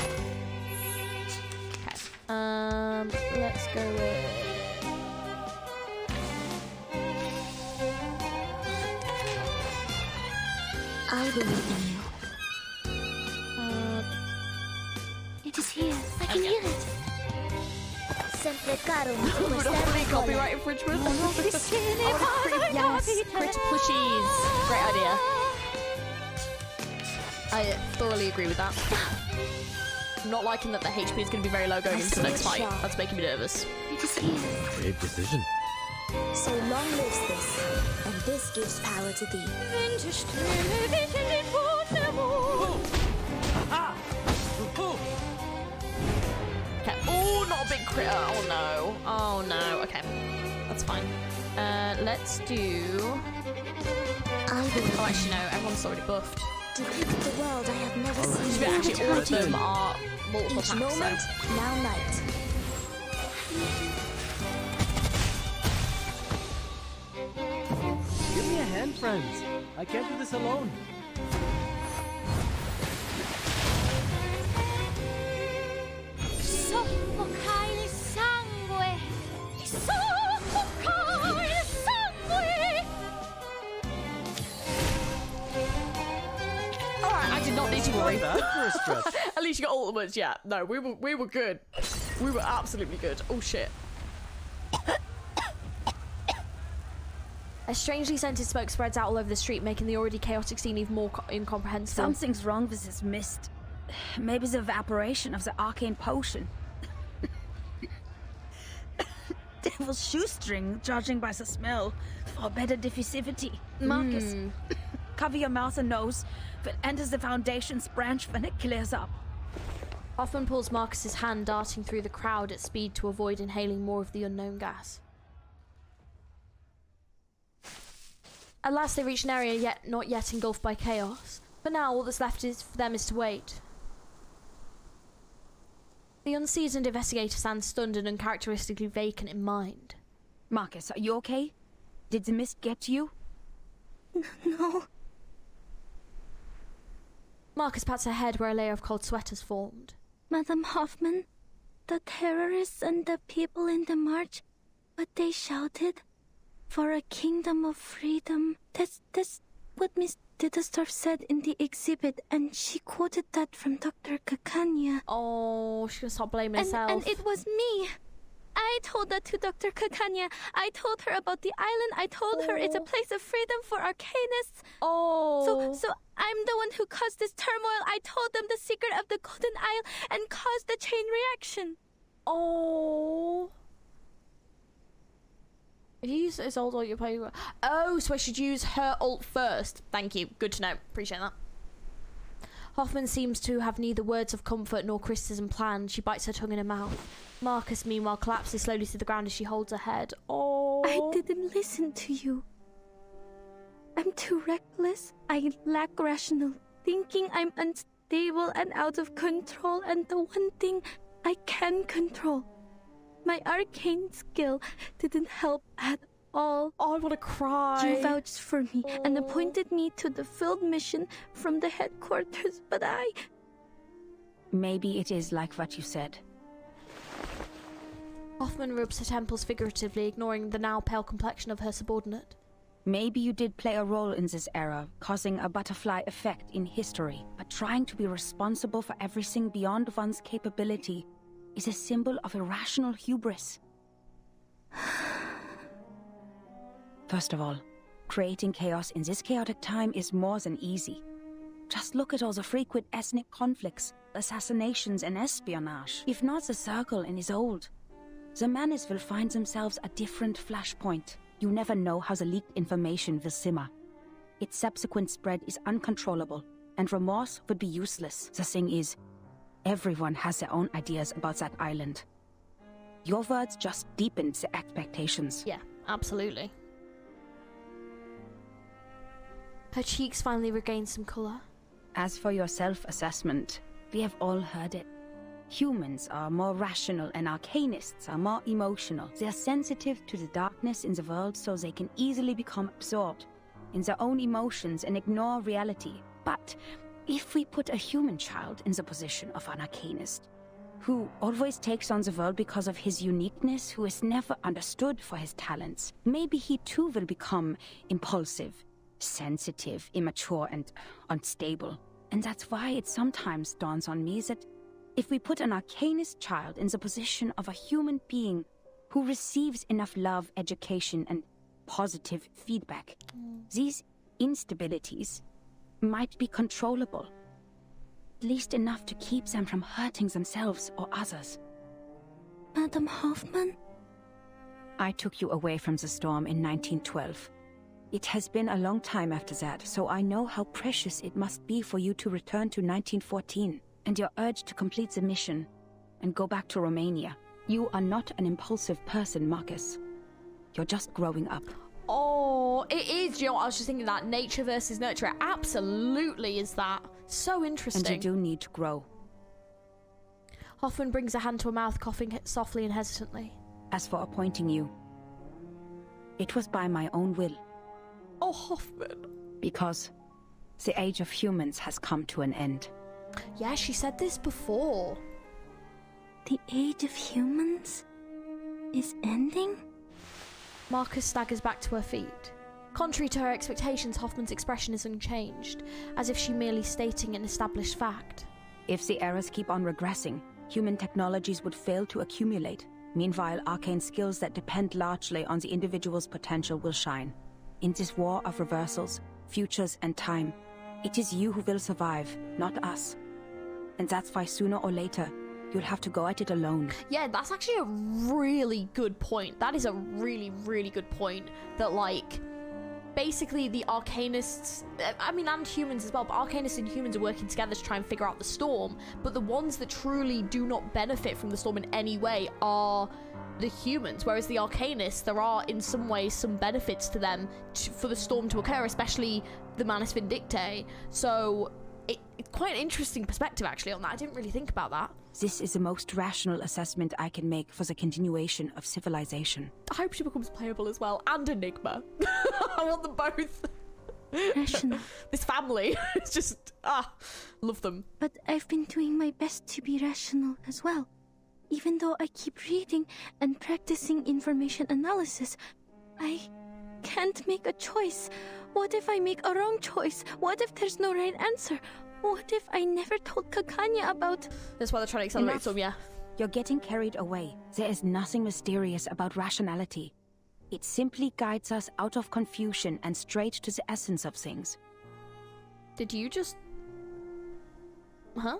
Let's go with... I believe in you. It is here. I can hear it. Copyright infringement. Yes, crit plushies. Great idea. I thoroughly agree with that. I'm not liking that the HP is going to be very low going into the next fight. That's making me nervous. It is here. Great decision. So long lives this, and this gives power to thee. Okay. Oh, not a big critter. Oh no. Oh no. Okay. That's fine. Let's do... Oh, actually no. Everyone's already buffed. Depict the world I have never seen. Actually, all of them are multiple Each attacks, moment, so... now night. Give me a hand, friends. I can't do this alone. Sophokyle sang did not need to worry. That for a stretch. At least you got ultimates, yeah. No, we were good. We were absolutely good. Oh shit. A strangely scented smoke spreads out all over the street, making the already chaotic scene even more incomprehensible. Something's wrong with this mist. Maybe the evaporation of the arcane potion. Devil's shoestring, judging by the smell, for better diffusivity. Marcus, cover your mouth and nose, but enters the Foundation's branch when it clears up. Hoffman pulls Marcus's hand, darting through the crowd at speed to avoid inhaling more of the unknown gas. At last they reach an area not yet engulfed by chaos. For now, all that's left for them is to wait. The unseasoned investigator stands stunned and uncharacteristically vacant in mind. Marcus, are you okay? Did the mist get to you? No. Marcus pats her head where a layer of cold sweat has formed. Madam Hoffman, the terrorists and the people in the march, what they shouted, for a kingdom of freedom. That's what Miss Dittersdorf said in the exhibit, and she quoted that from Dr. Kakanya. Oh, she's gonna stop blaming herself. And it was me. I told that to Dr. Kakanya. I told her about the island. I told her it's a place of freedom for arcanists. Oh. So I'm the one who caused this turmoil. I told them the secret of the Golden Isle and caused the chain reaction. Oh. If you use his ult, you play. Oh, so I should use her ult first. Thank you. Good to know. Appreciate that. Hoffman seems to have neither words of comfort nor criticism planned. She bites her tongue in her mouth. Marcus, meanwhile, collapses slowly to the ground as she holds her head. Oh. I didn't listen to you. I'm too reckless. I lack rational thinking. I'm unstable and out of control. And the one thing I can control, my arcane skill, didn't help at all. Oh, I want to cry. You vouched for me and appointed me to the field mission from the headquarters, but I... Maybe it is like what you said. Hoffman rubs her temples figuratively, ignoring the now pale complexion of her subordinate. Maybe you did play a role in this era, causing a butterfly effect in history, but trying to be responsible for everything beyond one's capability is a symbol of irrational hubris. First of all, creating chaos in this chaotic time is more than easy. Just look at all the frequent ethnic conflicts, assassinations and espionage. If not the Circle and ISOLDE, the Menace will find themselves a different flashpoint. You never know how the leaked information will simmer. Its subsequent spread is uncontrollable, and remorse would be useless. The thing is, everyone has their own ideas about that island. Your words just deepened the expectations. Yeah, absolutely. Her cheeks finally regained some colour. As for your self-assessment, we have all heard it. Humans are more rational and arcanists are more emotional. They are sensitive to the darkness in the world so they can easily become absorbed in their own emotions and ignore reality. But if we put a human child in the position of an arcanist, who always takes on the world because of his uniqueness, who is never understood for his talents, maybe he too will become impulsive, sensitive, immature, and unstable. And that's why it sometimes dawns on me that if we put an arcanist child in the position of a human being who receives enough love, education, and positive feedback, these instabilities might be controllable. At least enough to keep them from hurting themselves or others. Madam Hoffman? I took you away from the storm in 1912. It has been a long time after that, so I know how precious it must be for you to return to 1914. And your urge to complete the mission and go back to Romania. You are not an impulsive person, Marcus. You're just growing up. Oh, it is. You know what? I was just thinking that nature versus nurture. It absolutely is that. So interesting. And you do need to grow. Hoffman brings her hand to her mouth, coughing softly and hesitantly. As for appointing you, it was by my own will. Oh, Hoffman. Because the age of humans has come to an end. Yeah, she said this before. The age of humans is ending? Marcus staggers back to her feet. Contrary to her expectations, Hoffman's expression is unchanged, as if she merely stating an established fact. If the errors keep on regressing, human technologies would fail to accumulate. Meanwhile, arcane skills that depend largely on the individual's potential will shine. In this war of reversals, futures and time, it is you who will survive, not us. And that's why sooner or later, you'll have to go at it alone. Yeah, that's actually a really good point. That is a really, really good point. That, like, basically the Arcanists, I mean, and humans as well, but Arcanists and humans are working together to try and figure out the storm, but the ones that truly do not benefit from the storm in any way are the humans, whereas the Arcanists, there are in some ways some benefits to them for the storm to occur, especially the Manus Vindictae. So it's quite an interesting perspective actually on that. I didn't really think about that. This is the most rational assessment I can make for the continuation of civilization. I hope she becomes playable as well, and Enigma. I want them both. Rational. This family, it's just, love them. But I've been doing my best to be rational as well. Even though I keep reading and practicing information analysis, I can't make a choice. What if I make a wrong choice? What if there's no right answer? What if I never told Kakanya about... That's why they're trying to accelerate some, yeah. You're getting carried away. There is nothing mysterious about rationality. It simply guides us out of confusion and straight to the essence of things. Did you just... Huh?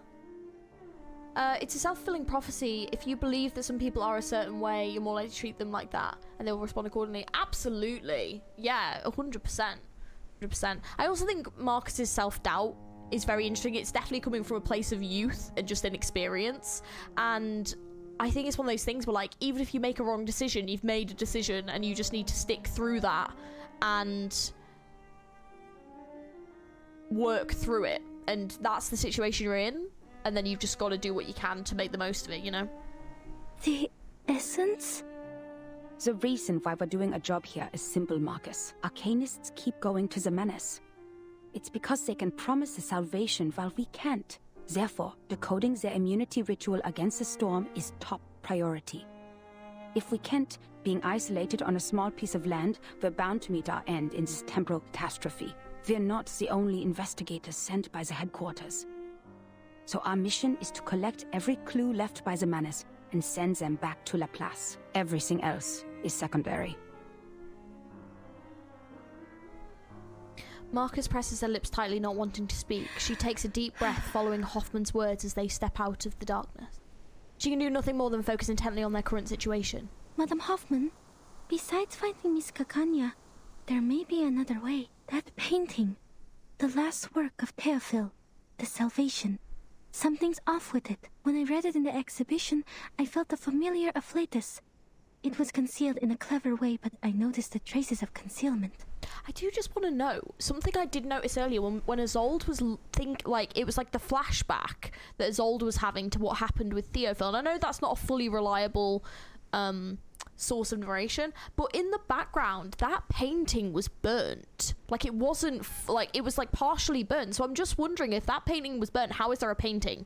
It's a self-fulfilling prophecy. If you believe that some people are a certain way, you're more likely to treat them like that, and they will respond accordingly. Absolutely. Yeah, 100%. 100%. I also think Marcus's self-doubt is very interesting. It's definitely coming from a place of youth and just inexperience, and I think it's one of those things where, like, even if you make a wrong decision, you've made a decision and you just need to stick through that and work through it, and that's the situation you're in, and then you've just got to do what you can to make the most of it, you know? The essence? The reason why we're doing a job here is simple, Marcus. Arcanists keep going to the menace. It's because they can promise the salvation while we can't. Therefore, decoding their immunity ritual against the storm is top priority. If we can't, being isolated on a small piece of land, we're bound to meet our end in this temporal catastrophe. We're not the only investigators sent by the headquarters. So our mission is to collect every clue left by the Manus and send them back to La Place. Everything else is secondary. Marcus presses her lips tightly, not wanting to speak. She takes a deep breath following Hoffman's words as they step out of the darkness. She can do nothing more than focus intently on their current situation. Madam Hoffman, besides finding Miss Kakanya, there may be another way. That painting, the last work of Theophil, the Salvation. Something's off with it. When I read it in the exhibition, I felt a familiar afflatus. It was concealed in a clever way, but I noticed the traces of concealment. I do just want to know something I did notice earlier when Isolde was it was like the flashback that Isolde was having to what happened with Theophil. And I know that's not a fully reliable source of narration, but in the background that painting was burnt. Like, it wasn't it was like partially burnt. So I'm just wondering, if that painting was burnt, how is there a painting?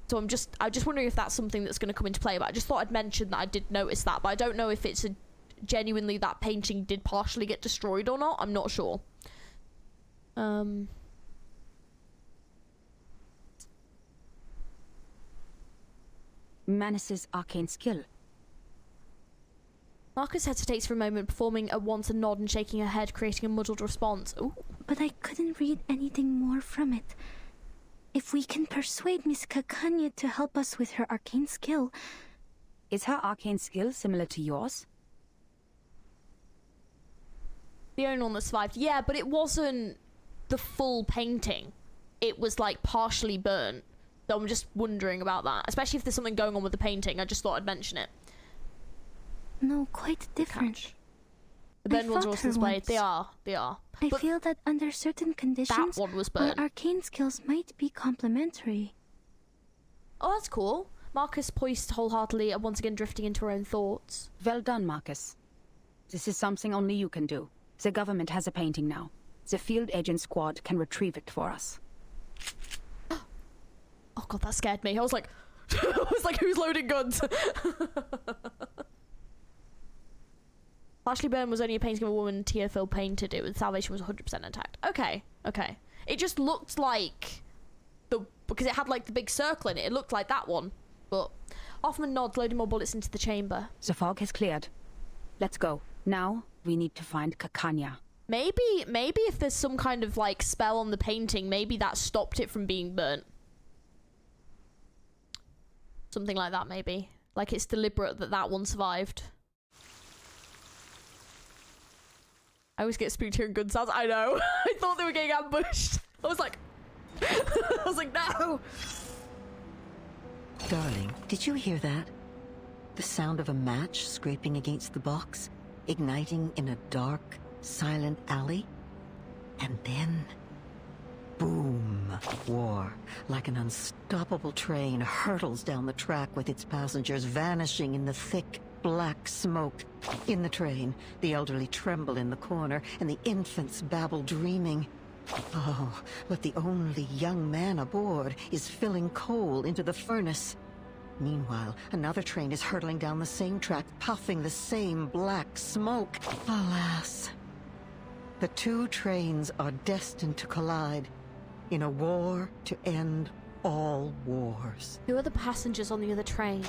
So I'm just wondering if that's something that's going to come into play. But I just thought I'd mention that I did notice that, but I don't know if it's genuinely that painting did partially get destroyed or not. I'm not sure. Manus's arcane skill. Marcus hesitates for a moment, performing at once a nod and shaking her head, creating a muddled response. Ooh. But I couldn't read anything more from it. If we can persuade Miss Kakanya to help us with her arcane skill... Is her arcane skill similar to yours? The only one that survived. Yeah, but it wasn't the full painting. It was, like, partially burnt. So I'm just wondering about that. Especially if there's something going on with the painting. I just thought I'd mention it. No, quite different. The burnt ones are also displayed. They are. I feel that under certain conditions, that one was burnt. our arcane skills might be complementary. Oh, that's cool. Marcus poised wholeheartedly and once again drifting into her own thoughts. Well done, Marcus. This is something only you can do. The government has a painting now. The field agent squad can retrieve it for us. Oh god, that scared me. I was like, who's loading guns? Partially Burned was only a painting of a woman Tearful painted it with. Salvation was 100% intact. Okay, okay. It just looked like because it had like the big circle in it. It looked like that one. But Hoffman nods, loading more bullets into the chamber. The fog has cleared. Let's go. Now we need to find Kakanya. Maybe if there's some kind of like spell on the painting, maybe that stopped it from being burnt. Something like that, maybe. Like it's deliberate that that one survived. I always get spooked hearing gun sounds. I know. I thought they were getting ambushed. I was like, no. Darling, did you hear that? The sound of a match scraping against the box, igniting in a dark, silent alley. And then, boom, war, like an unstoppable train, hurtles down the track with its passengers vanishing in the thick, black smoke. In the train, the elderly tremble in the corner, and the infants babble dreaming. Oh, but the only young man aboard is filling coal into the furnace. Meanwhile, another train is hurtling down the same track, puffing the same black smoke. Alas, the two trains are destined to collide in a war to end all wars. Who are the passengers on the other train?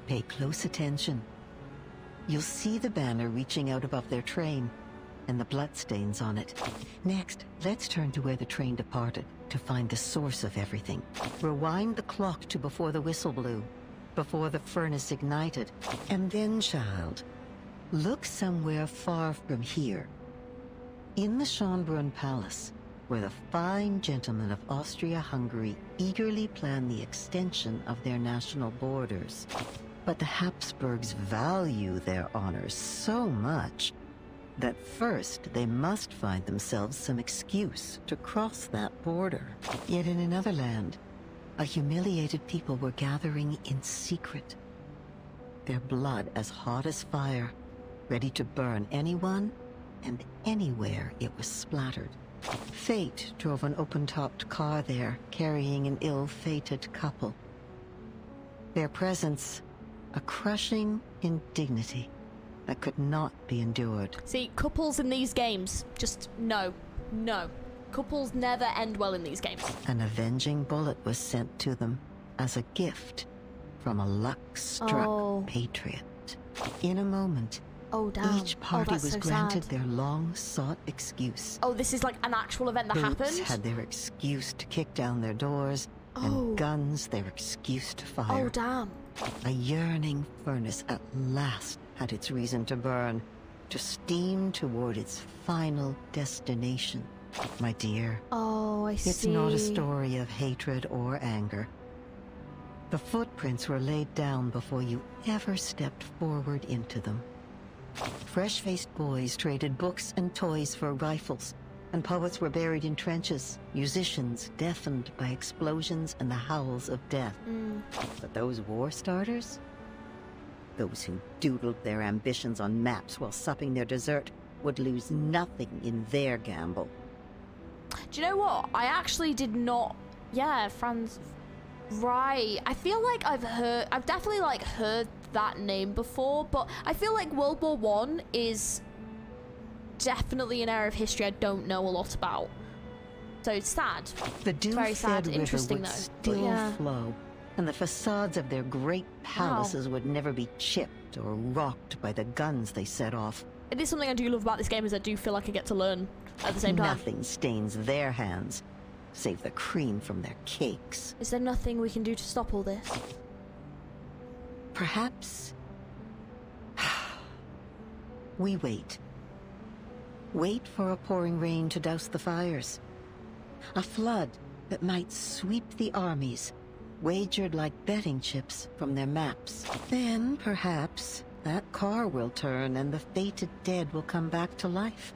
Pay close attention. You'll see the banner reaching out above their train, and the bloodstains on it. Next, let's turn to where the train departed to find the source of everything. Rewind the clock to before the whistle blew, before the furnace ignited. And then, child, look somewhere far from here. In the Schönbrunn Palace, where the fine gentlemen of Austria-Hungary eagerly plan the extension of their national borders. But the Habsburgs value their honors so much that first they must find themselves some excuse to cross that border. Yet in another land, a humiliated people were gathering in secret, their blood as hot as fire, ready to burn anyone and anywhere it was splattered. Fate drove an open-topped car there, carrying an ill-fated couple. Their presence, a crushing indignity that could not be endured. See, couples in these games, just no. Couples never end well in these games. An avenging bullet was sent to them as a gift from a luck-struck patriot. In a moment, each party was granted their long-sought excuse. Oh, this is like an actual event that happened? Boots had their excuse to kick down their doors, and guns their excuse to fire. Oh, damn. A yearning furnace at last had its reason to burn, to steam toward its final destination. My dear, I see. It's not a story of hatred or anger. The footprints were laid down before you ever stepped forward into them. Fresh-faced boys traded books and toys for rifles, and poets were buried in trenches, musicians deafened by explosions and the howls of death. But those war starters? Those who doodled their ambitions on maps while supping their dessert would lose nothing in their gamble. Do you know what? I actually did not... Yeah, Franz... Right. I feel like I've definitely like heard that name before, but I feel like World War I is definitely an era of history I don't know a lot about. So it's sad. The very sad. dew-fed river Interesting would though. still flow, and the facades of their great palaces would never be chipped or rocked by the guns they set off. It is something I do love about this game, is I do feel like I get to learn at the same time. Nothing stains their hands, save the cream from their cakes. Is there nothing we can do to stop all this? Perhaps... we wait. Wait for a pouring rain to douse the fires. A flood that might sweep the armies, wagered like betting chips from their maps. Then, perhaps, that car will turn and the fated dead will come back to life.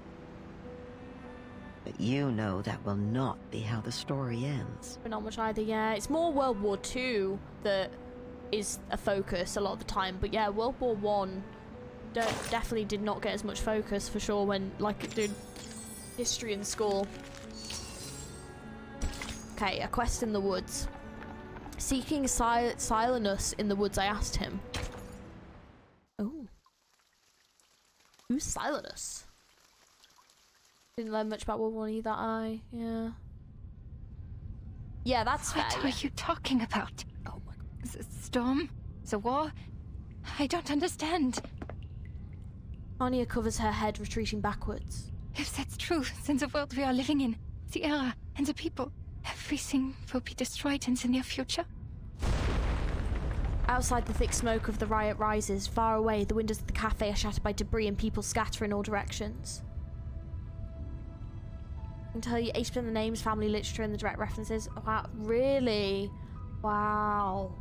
But you know that will not be how the story ends. But not much either, yeah. It's more World War II that is a focus a lot of the time. But yeah, World War I definitely did not get as much focus for sure when, like, doing history in school. Okay, a quest in the woods. Seeking Silenus in the woods, I asked him. Oh. Who's Silenus? Didn't learn much about World War either. Yeah. Yeah, that's fair. What are you talking about? Oh my god. The storm? The war? I don't understand. Anya covers her head, retreating backwards. If that's true, then the world we are living in, the era, and the people, everything will be destroyed in the near future. Outside, the thick smoke of the riot rises. Far away, the windows of the cafe are shattered by debris and people scatter in all directions. I can tell you 80% of the names, family, literature, and the direct references. Wow, really? Wow.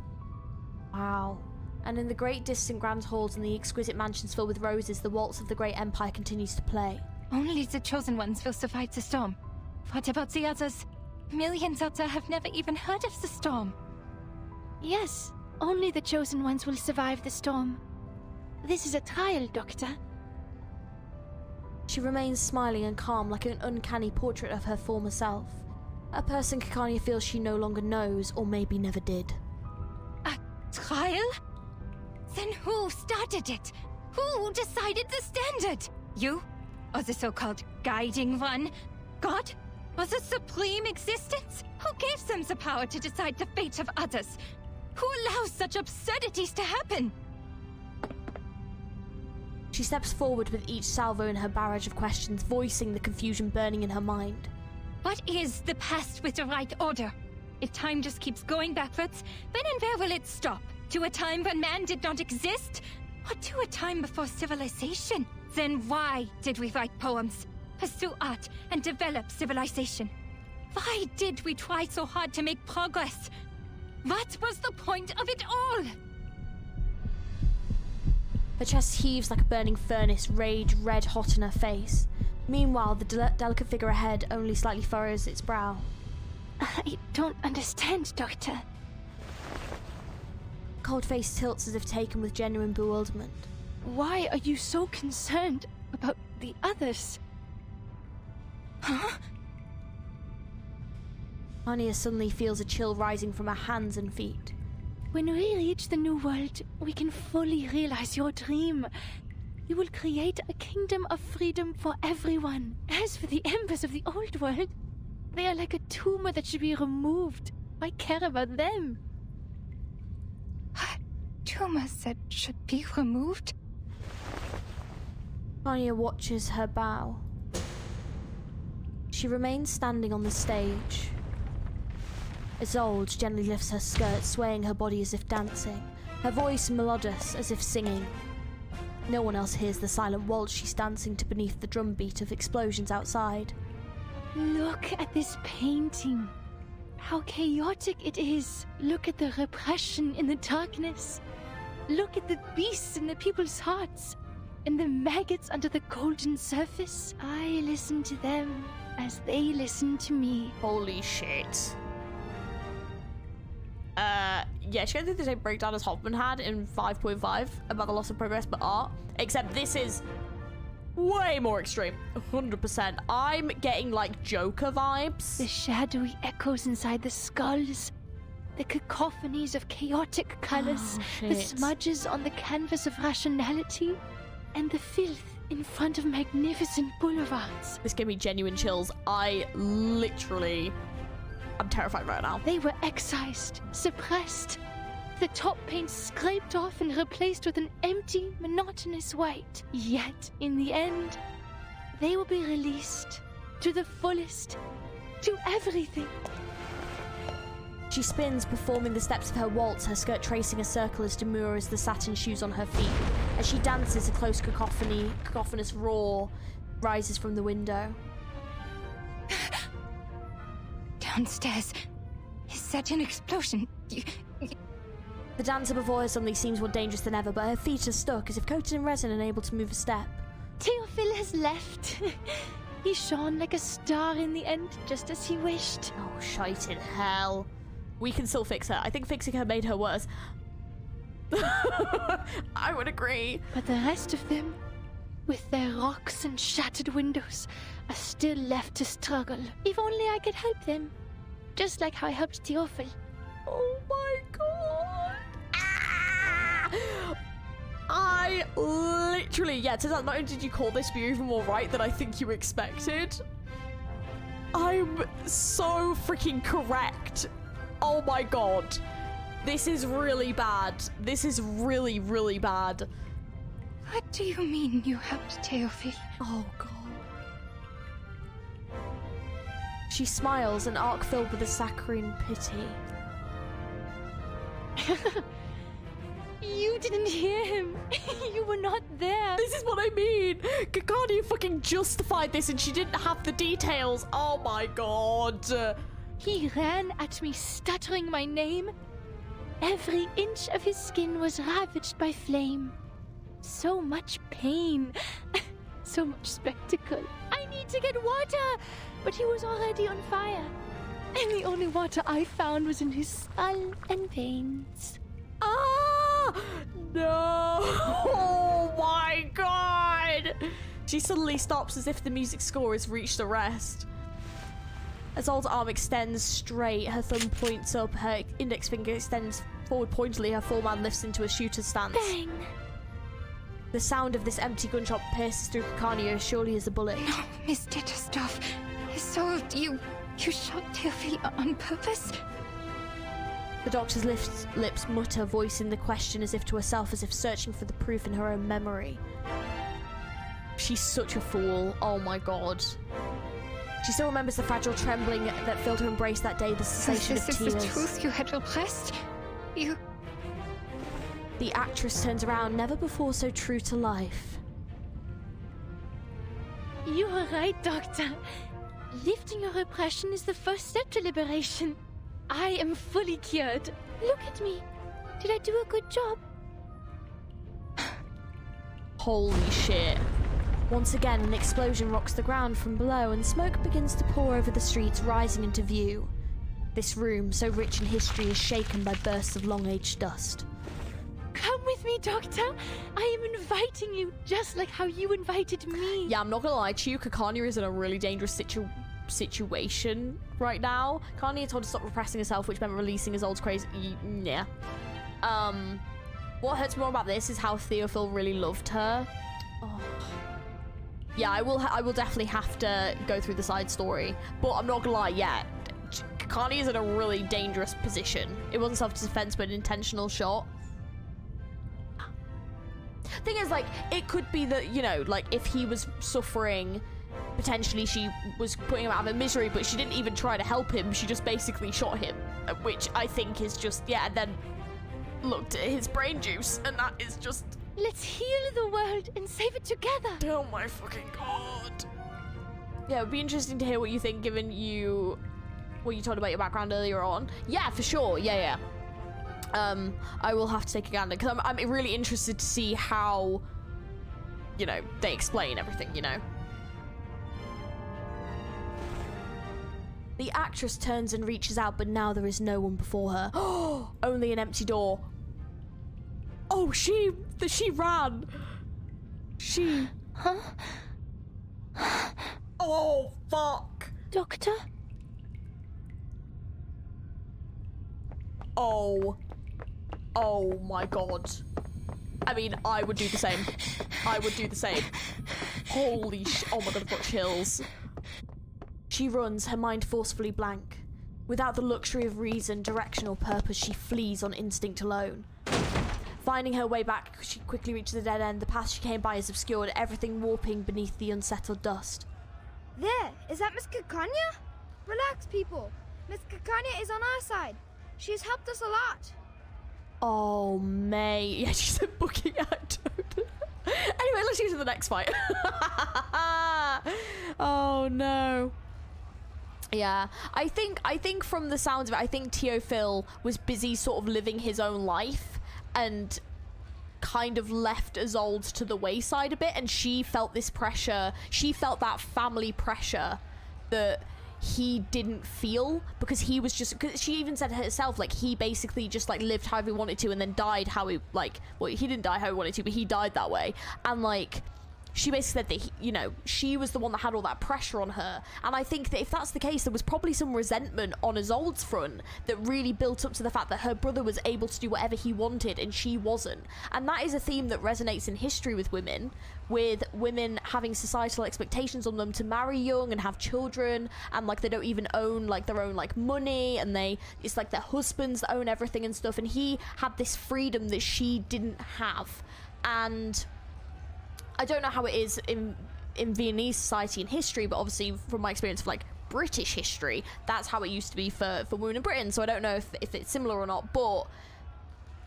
Wow. And in the great distant grand halls and the exquisite mansions filled with roses, the waltz of the great empire continues to play. Only the chosen ones will survive the storm. What about the others? Millions out there have never even heard of the storm. Yes, only the chosen ones will survive the storm. This is a trial, Doctor. She remains smiling and calm, like an uncanny portrait of her former self. A person Kikania feels she no longer knows, or maybe never did. A trial? Then who started it? Who decided the standard? You? Or the so-called guiding one? God? Or the supreme existence? Who gave them the power to decide the fate of others? Who allows such absurdities to happen? She steps forward with each salvo in her barrage of questions, voicing the confusion burning in her mind. What is the past with the right order? If time just keeps going backwards, when and where will it stop? To a time when man did not exist? Or to a time before civilization? Then why did we write poems, pursue art, and develop civilization? Why did we try so hard to make progress? What was the point of it all? Her chest heaves like a burning furnace, rage red hot in her face. Meanwhile, the delicate figure ahead only slightly furrows its brow. I don't understand, Doctor. Cold face tilts as if taken with genuine bewilderment. Why are you so concerned about the others? Huh? Anya suddenly feels a chill rising from her hands and feet. When we reach the new world, we can fully realize your dream. You will create a kingdom of freedom for everyone. As for the embers of the old world, they are like a tumor that should be removed. I care about them. Tumors that should be removed? Anya watches her bow. She remains standing on the stage. ISOLDE gently lifts her skirt, swaying her body as if dancing, her voice melodious as if singing. No one else hears the silent waltz she's dancing to beneath the drumbeat of explosions outside. Look at this painting. How chaotic it is. Look at the repression in the darkness. Look at the beasts in the people's hearts. And the maggots under the golden surface. I listen to them as they listen to me. Holy shit. Yeah, she goes through the same breakdown as Hoffman had in 5.5 about the loss of progress but art. Except this is way more extreme. 100%. I'm getting like Joker vibes. The shadowy echoes inside the skulls. The cacophonies of chaotic colors. The smudges on the canvas of rationality. And the filth in front of magnificent boulevards. This gave me genuine chills. I'm terrified right now. They were excised, suppressed. The top paint scraped off and replaced with an empty, monotonous white. Yet, in the end, they will be released to the fullest, to everything. She spins, performing the steps of her waltz, her skirt tracing a circle as demure as the satin shoes on her feet. As she dances, a close cacophonous roar rises from the window. Downstairs. Is that an explosion? The dancer before her suddenly seems more dangerous than ever, but her feet are stuck as if coated in resin, unable to move a step. Theophil has left. He shone like a star in the end, just as he wished. Oh, shite in hell. We can still fix her. I think fixing her made her worse. I would agree. But the rest of them, with their rocks and shattered windows, are still left to struggle. If only I could help them. Just like how I helped Theophil. Oh my god. I literally, yeah, turns out not only did you call this, but you're even more right than I think you expected. I'm so freaking correct. Oh my god. This is really bad. This is really, really bad. What do you mean you helped Theophile? Oh god. She smiles, an arc filled with a saccharine pity. You didn't hear him. You were not there. This is what I mean. Kakani fucking justified this and she didn't have the details. Oh my god. He ran at me, stuttering my name. Every inch of his skin was ravaged by flame. So much pain. So much spectacle. I need to get water, but he was already on fire. And the only water I found was in his skull and veins. Ah! No! Oh my god! She suddenly stops as if the music score has reached a rest. Isolde's arm extends straight, her thumb points up, her index finger extends forward pointedly, her forearm lifts into a shooter's stance. Bang! The sound of this empty gunshot pierces through Kakani as surely as a bullet. No, Miss Dittersdorf. Isolde, you shot Theophile on purpose? The doctor's lips mutter, voicing the question as if to herself, as if searching for the proof in her own memory. She's such a fool. Oh my god. She still remembers the fragile trembling that filled her embrace that day, the sensation of tears. This is the truth you had repressed? You... The actress turns around, never before so true to life. You were right, Doctor. Lifting your repression is the first step to liberation. I am fully cured. Look at me. Did I do a good job? Holy shit. Once again, an explosion rocks the ground from below and smoke begins to pour over the streets, rising into view. This room, so rich in history, is shaken by bursts of long-aged dust. Come with me, Doctor. I am inviting you, just like how you invited me. Yeah, I'm not gonna lie to you, Kakani is in a really dangerous situation right now. Kakani told her to stop repressing herself, which meant releasing Isolde's crazy... Yeah. What hurts more about this is how Theophile really loved her. Oh. Yeah, I will definitely have to go through the side story, but I'm not gonna lie, yeah, Kakani is in a really dangerous position. It wasn't self-defense, but an intentional shot. Thing is, like, it could be that, you know, like, if he was suffering, potentially she was putting him out of misery, but she didn't even try to help him. She just basically shot him, which I think is just, yeah, and then looked at his brain juice, and that is just... Let's heal the world and save it together. Oh my fucking god. Yeah, it would be interesting to hear what you think, given what you told about your background earlier on. Yeah, for sure. Yeah. I will have to take a gander, because I'm really interested to see how, you know, they explain everything, you know. The actress turns and reaches out, but now there is no one before her. Only an empty door. Oh, she ran. Huh? Oh, fuck. Doctor? Oh my god. I mean, I would do the same. Holy sh... Oh my god, I've got chills. She runs, her mind forcefully blank. Without the luxury of reason, direction, or purpose, she flees on instinct alone. Finding her way back, she quickly reaches the dead end. The path she came by is obscured, everything warping beneath the unsettled dust. There! Is that Miss Kakanya? Relax, people. Miss Kakanya is on our side. She has helped us a lot. Oh, mate. Yeah, she's a booking actor. Anyway, let's get to the next fight. Oh, no. Yeah, I think from the sounds of it, I think Theophile was busy sort of living his own life and kind of left Isolde to the wayside a bit, and she felt this pressure. She felt that family pressure that he didn't feel, because he was just, because she even said herself, like, he basically just like lived however he wanted to and then died how he, like, well, he didn't die how he wanted to, but he died that way. And like, she basically said that, you know, she was the one that had all that pressure on her. And I think that if that's the case, there was probably some resentment on Isolde's front that really built up to the fact that her brother was able to do whatever he wanted and she wasn't. And that is a theme that resonates in history with women having societal expectations on them to marry young and have children, and like they don't even own like their own like money, and it's like their husbands that own everything and stuff. And he had this freedom that she didn't have. And I don't know how it is in Viennese society and history, but obviously from my experience of like British history, that's how it used to be for women in Britain. So I don't know if it's similar or not, but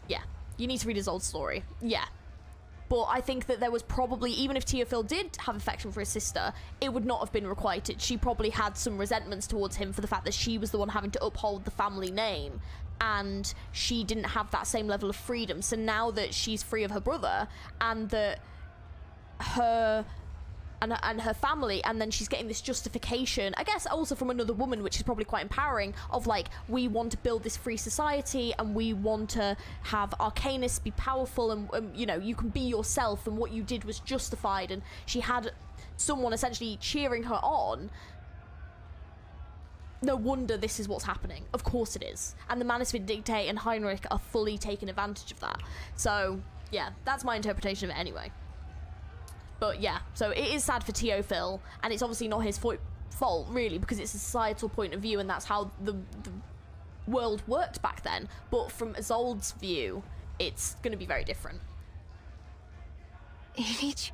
yeah, you need to read Isolde's story. Yeah. But I think that there was probably, even if Teofil did have affection for his sister, it would not have been requited. She probably had some resentments towards him for the fact that she was the one having to uphold the family name, and she didn't have that same level of freedom. So now that she's free of her brother, and that her and her family, and then she's getting this justification, I guess also from another woman, which is probably quite empowering, of like, we want to build this free society and we want to have arcanists be powerful, and you know, you can be yourself and what you did was justified, and she had someone essentially cheering her on. No wonder this is what's happening. Of course it is. And the Mannesford Dictate and Heinrich are fully taking advantage of that. So yeah, that's my interpretation of it anyway. But yeah, so it is sad for Teofil, and it's obviously not his fault, really, because it's a societal point of view, and that's how the world worked back then. But from Isolde's view, it's going to be very different. Ilich?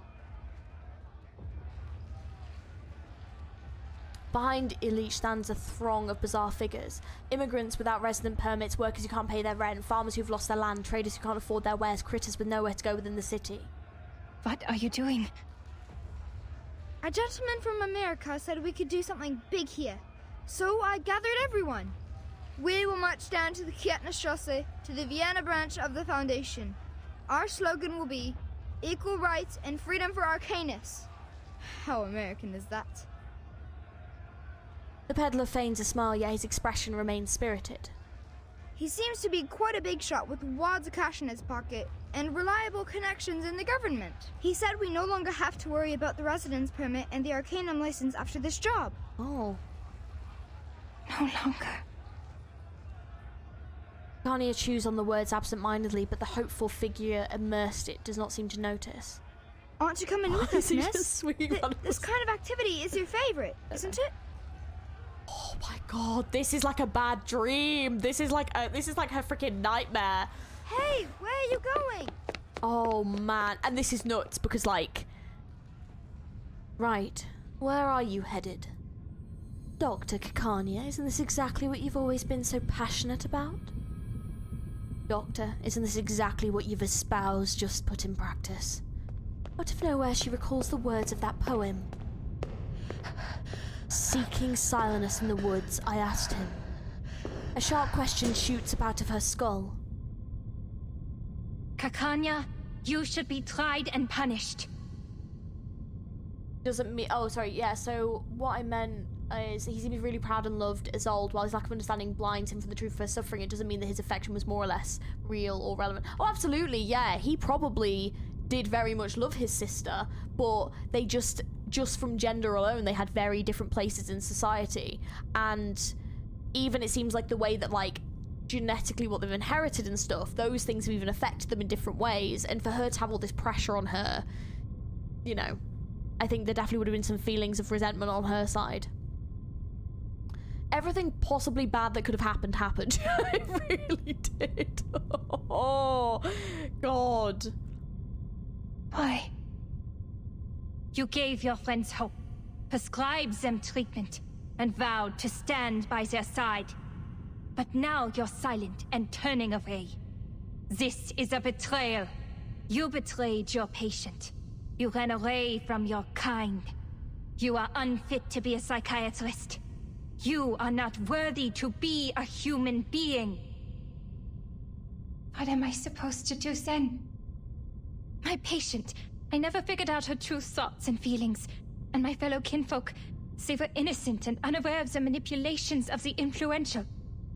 Behind Ilich stands a throng of bizarre figures. Immigrants without resident permits, workers who can't pay their rent, farmers who've lost their land, traders who can't afford their wares, critters with nowhere to go within the city. What are you doing? A gentleman from America said we could do something big here. So I gathered everyone. We will march down to the Kärtnerstrasse, to the Vienna branch of the Foundation. Our slogan will be, equal rights and freedom for Arcanists. How American is that? The peddler feigns a smile, yet his expression remains spirited. He seems to be quite a big shot with wads of cash in his pocket and reliable connections in the government. He said we no longer have to worry about the residence permit and the Arcanum license after this job. Oh. No longer. Kania chews on the words absent-mindedly, but the hopeful figure immersed it does not seem to notice. Aren't you coming with us, miss? This kind of activity is your favorite, isn't it? Oh my god, this is like a bad dream. This is like her freaking nightmare. Hey, where are you going? Oh man, and this is nuts because like... Right, where are you headed? Dr. Kikania, isn't this exactly what you've always been so passionate about? Doctor, isn't this exactly what you've espoused, just put in practice? Out of nowhere she recalls the words of that poem. Seeking Silenus in the woods, I asked him. A sharp question shoots up out of her skull. Kakanya, you should be tried and punished. Doesn't mean... Oh, sorry, yeah, so what I meant is he seems really proud and loved Isolde, while his lack of understanding blinds him from the truth of her suffering. It doesn't mean that his affection was more or less real or relevant. Oh, absolutely, yeah, he probably did very much love his sister, but they just from gender alone, they had very different places in society. And even it seems like the way that, like, genetically what they've inherited and stuff, those things have even affected them in different ways. And for her to have all this pressure on her, you know, I think there definitely would have been some feelings of resentment on her side. Everything possibly bad that could have happened. It really did. Oh, God. Why? You gave your friends hope, prescribed them treatment, and vowed to stand by their side. But now you're silent and turning away. This is a betrayal. You betrayed your patient. You ran away from your kind. You are unfit to be a psychiatrist. You are not worthy to be a human being. What am I supposed to do then? My patient, I never figured out her true thoughts and feelings. And my fellow kinfolk, they were innocent and unaware of the manipulations of the influential.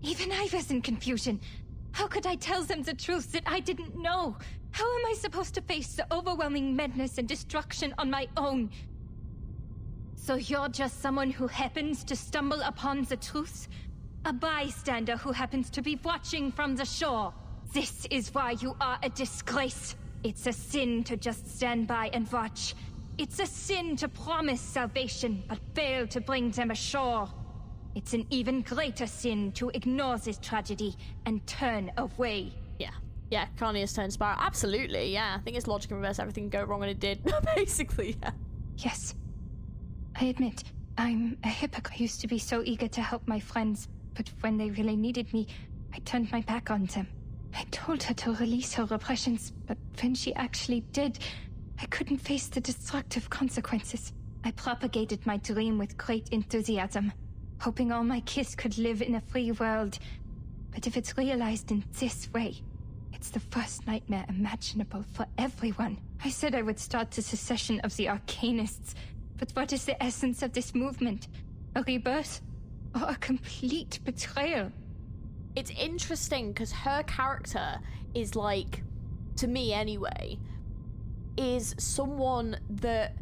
Even I was in confusion. How could I tell them the truth that I didn't know? How am I supposed to face the overwhelming madness and destruction on my own? So you're just someone who happens to stumble upon the truth? A bystander who happens to be watching from the shore? This is why you are a disgrace. It's a sin to just stand by and watch. It's a sin to promise salvation, but fail to bring them ashore. It's an even greater sin to ignore this tragedy and turn away. Yeah, Kanye has turned spiral. Absolutely, yeah. I think it's logic in reverse. Everything go wrong and it did. Basically, yeah. Yes. I admit, I'm a hypocrite. I used to be so eager to help my friends, but when they really needed me, I turned my back on them. I told her to release her repressions, but when she actually did, I couldn't face the destructive consequences. I propagated my dream with great enthusiasm, hoping all my kids could live in a free world. But if it's realized in this way, it's the worst nightmare imaginable for everyone. I said I would start the secession of the Arcanists, but what is the essence of this movement? A rebirth? Or a complete betrayal? It's interesting because her character is like, to me anyway, is someone that...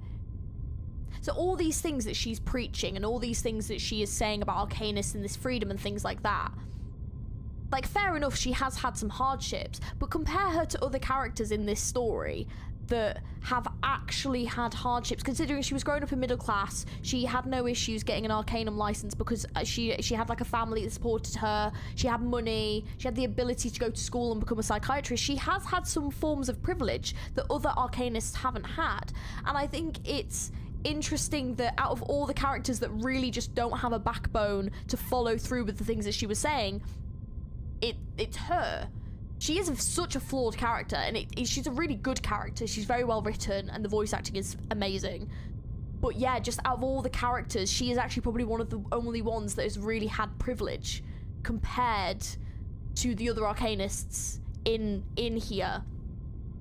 So all these things that she's preaching and all these things that she is saying about Arcanists and this freedom and things like that, like, fair enough, she has had some hardships, but compare her to other characters in this story that have actually had hardships, considering she was growing up in middle class. She had no issues getting an Arcanum license because she had like a family that supported her. She had money. She had the ability to go to school and become a psychiatrist. She has had some forms of privilege that other Arcanists haven't had. And I think it's interesting that out of all the characters that really just don't have a backbone to follow through with the things that she was saying, it's her. She is such a flawed character, and she's a really good character. She's very well written, and the voice acting is amazing. But yeah, just out of all the characters, she is actually probably one of the only ones that has really had privilege compared to the other Arcanists in here.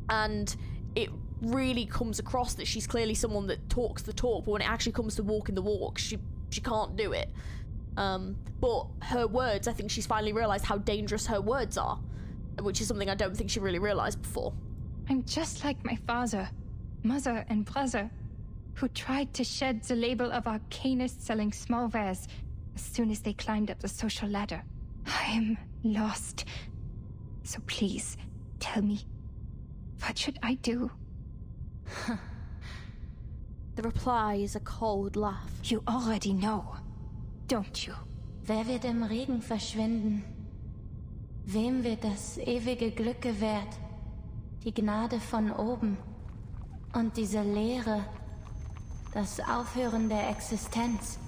And it really comes across that she's clearly someone that talks the talk, but when it actually comes to walking the walk, she can't do it. But her words, I think she's finally realised how dangerous her words are, which is something I don't think she really realised before. I'm just like my father, mother, and brother, who tried to shed the label of Arcanist selling small wares as soon as they climbed up the social ladder. I'm lost. So please, tell me, what should I do? The reply is a cold laugh. You already know, don't you? Wer wird im Regen verschwinden? Wem wird das ewige Glück gewährt? Die Gnade von oben. Und diese Leere, das Aufhören der Existenz.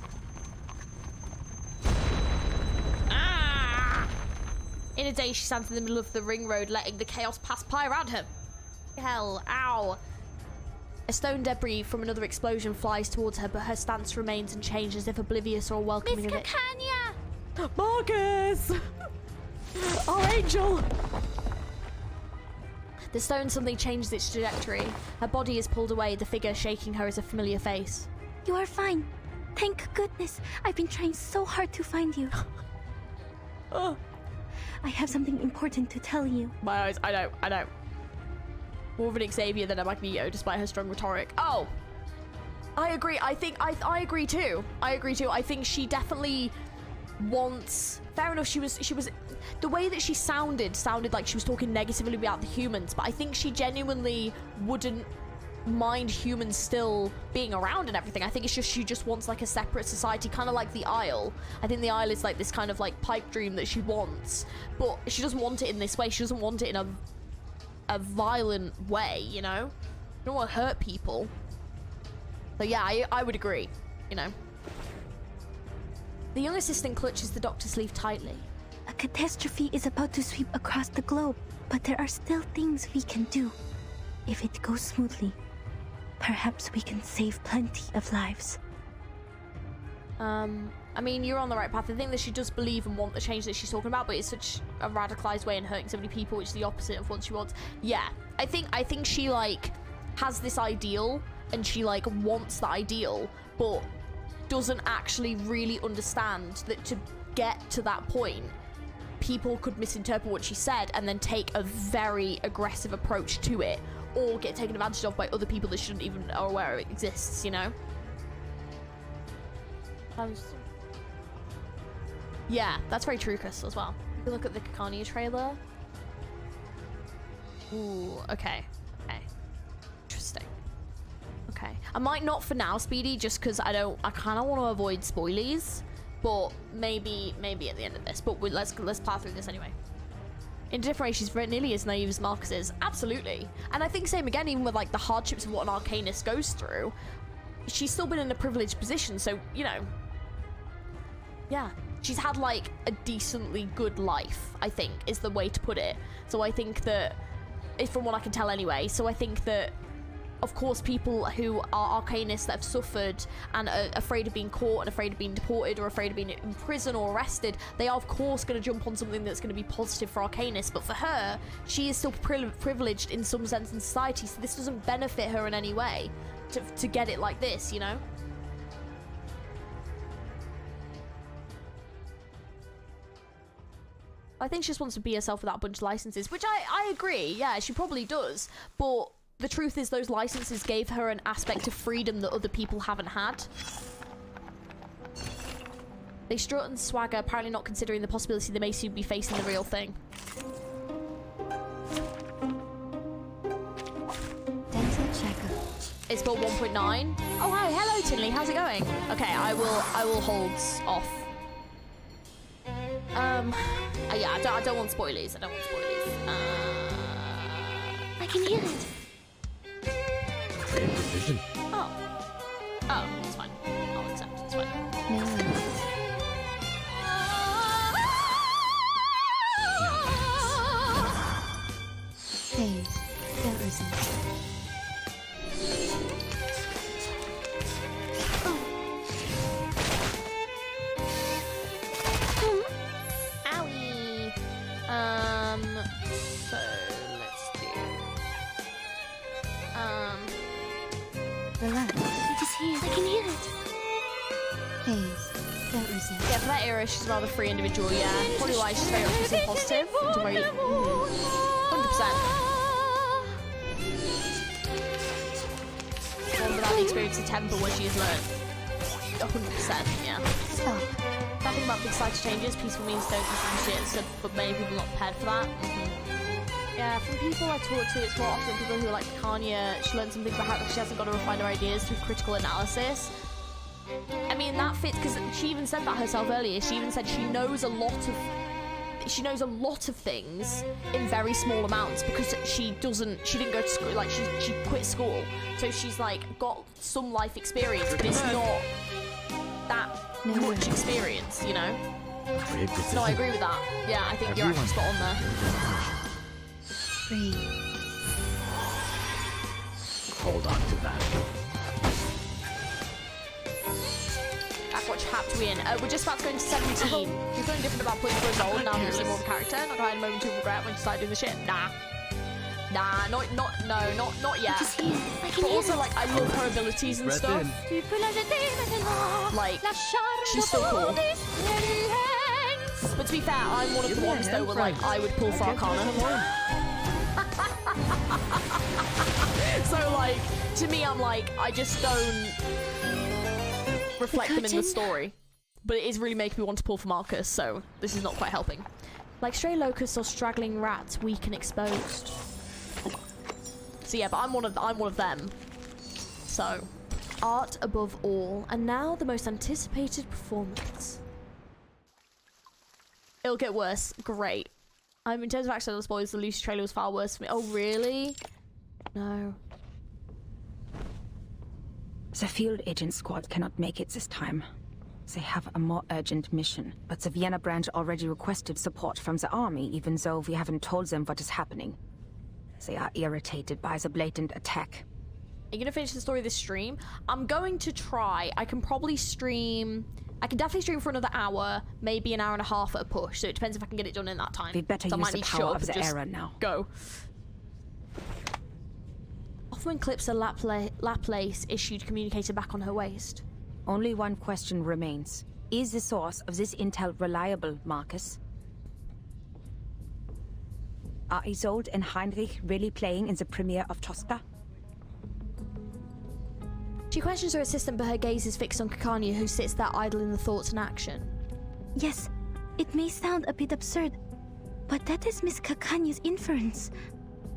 In a day, she stands in the middle of the ring road, letting the chaos pass by around her. Hell, ow. A stone debris from another explosion flies towards her, but her stance remains unchanged, as if oblivious or welcoming of it. Kanya! Marcus! Our angel! The stone suddenly changes its trajectory. Her body is pulled away, the figure shaking her is a familiar face. You are fine. Thank goodness. I've been trying so hard to find you. I have something important to tell you. My eyes, I know. More of an Xavier than a Magneto, despite her strong rhetoric. Oh! I agree. I think I agree too. I think she definitely wants... Fair enough, she was... The way that she sounded like she was talking negatively about the humans, but I think she genuinely wouldn't mind humans still being around and everything. I think it's just she just wants like a separate society, kind of like the Isle. I think the Isle is like this kind of like pipe dream that she wants, but she doesn't want it in this way. She doesn't want it in a violent way, you know? You don't want to hurt people. So yeah, I would agree, you know. The young assistant clutches the doctor's sleeve tightly. A catastrophe is about to sweep across the globe, but there are still things we can do. If it goes smoothly, perhaps we can save plenty of lives. I mean, you're on the right path. I think that she does believe and want the change that she's talking about, but it's such a radicalized way and hurting so many people, which is the opposite of what she wants. Yeah, I think she like has this ideal and she like wants the ideal, but doesn't actually really understand that to get to that point, people could misinterpret what she said and then take a very aggressive approach to it, or get taken advantage of by other people that shouldn't even are aware it exists, you know? Yeah, that's very true, Crystal, as well. You can look at the Kakania trailer. Ooh, okay. Okay. Interesting. Okay. I might not for now, Speedy, just because I kind of want to avoid spoilies, but maybe at the end of this. But let's plow through this anyway. In a different way, she's very nearly as naive as Marcus is. Absolutely. And I think same again, even with like the hardships of what an Arcanist goes through, she's still been in a privileged position, so, you know, yeah. She's had like a decently good life, I think, is the way to put it. So I think that, from what I can tell anyway, so I think that, of course, people who are Arcanists that have suffered and are afraid of being caught and afraid of being deported or afraid of being in prison or arrested, they are, of course, going to jump on something that's going to be positive for Arcanists. But for her, she is still privileged in some sense in society, so this doesn't benefit her in any way to get it like this, you know? I think she just wants to be herself without a bunch of licenses, which I agree, yeah, she probably does. But the truth is those licenses gave her an aspect of freedom that other people haven't had. They strut and swagger, apparently not considering the possibility they may soon be facing the real thing. Dental checker. It's got 1.9. Oh, hi, hello, Tinley, how's it going? Okay, I will hold off. Yeah, I don't want spoilies. I don't want spoilies. I can hear it. Great decision. Oh, it's fine. I'll accept. It's fine. No. Hey, there isn't. So let's do. Relax. It is here. I can hear it. Hey, there isn't. Yeah, for that era, she's a rather free individual. Yeah, probably why she's very opposite and positive. To very 100%. One without the experience of temper where she has learned. 100%. Yeah. Stop. That thing about big society changes, peaceful means don't do shit, so, but many people are not prepared for that. Yeah, from people I talk to, it's more often people who are like Kanye. She learned something about how she hasn't got to refine her ideas through critical analysis. I mean, that fits because she even said that herself earlier. She even said she knows a lot of things in very small amounts because she didn't go to school, like she quit school. So she's like got some life experience, but it's not that much experience, you know? No, I agree with that. Yeah, I think you're actually spot on there. Breathe. Hold on to that. Backwatch happed we in. We're just about to go into 17. There's something different about playing for as old now who's more of a character. Not I had a moment of regret when she started doing the shit. Nah, not yet. But also, like, I love her abilities and stuff. Like, she's so cool. But to be fair, I'm one of the ones though where like I would pull for Arcana. So like, to me, I'm like, I just don't reflect them in the story. But it is really making me want to pull for Marcus, so this is not quite helping. Like stray locusts or straggling rats, weak and exposed. So yeah, but I'm one of them. So, art above all, and now the most anticipated performance. It'll get worse. Great. In terms of accidental spoilers, the Lucy trailer was far worse for me. Oh, really? No. The field agent squad cannot make it this time. They have a more urgent mission, but the Vienna branch already requested support from the army, even though we haven't told them what is happening. They are irritated by the blatant attack. Are you gonna finish the story this stream? I'm going to try. I can probably stream... I can definitely stream for another hour, maybe an hour and a half at a push, so it depends if I can get it done in that time. We'd better so use the power of the era now. Go. Often clips a Laplace issued communicator back on her waist. Only one question remains. Is the source of this intel reliable, Marcus? Are Isolde and Heinrich really playing in the premiere of Tosca? She questions her assistant, but her gaze is fixed on Kakanya, who sits there idle in the thoughts and action. Yes, it may sound a bit absurd, but that is Miss Kakanya's inference.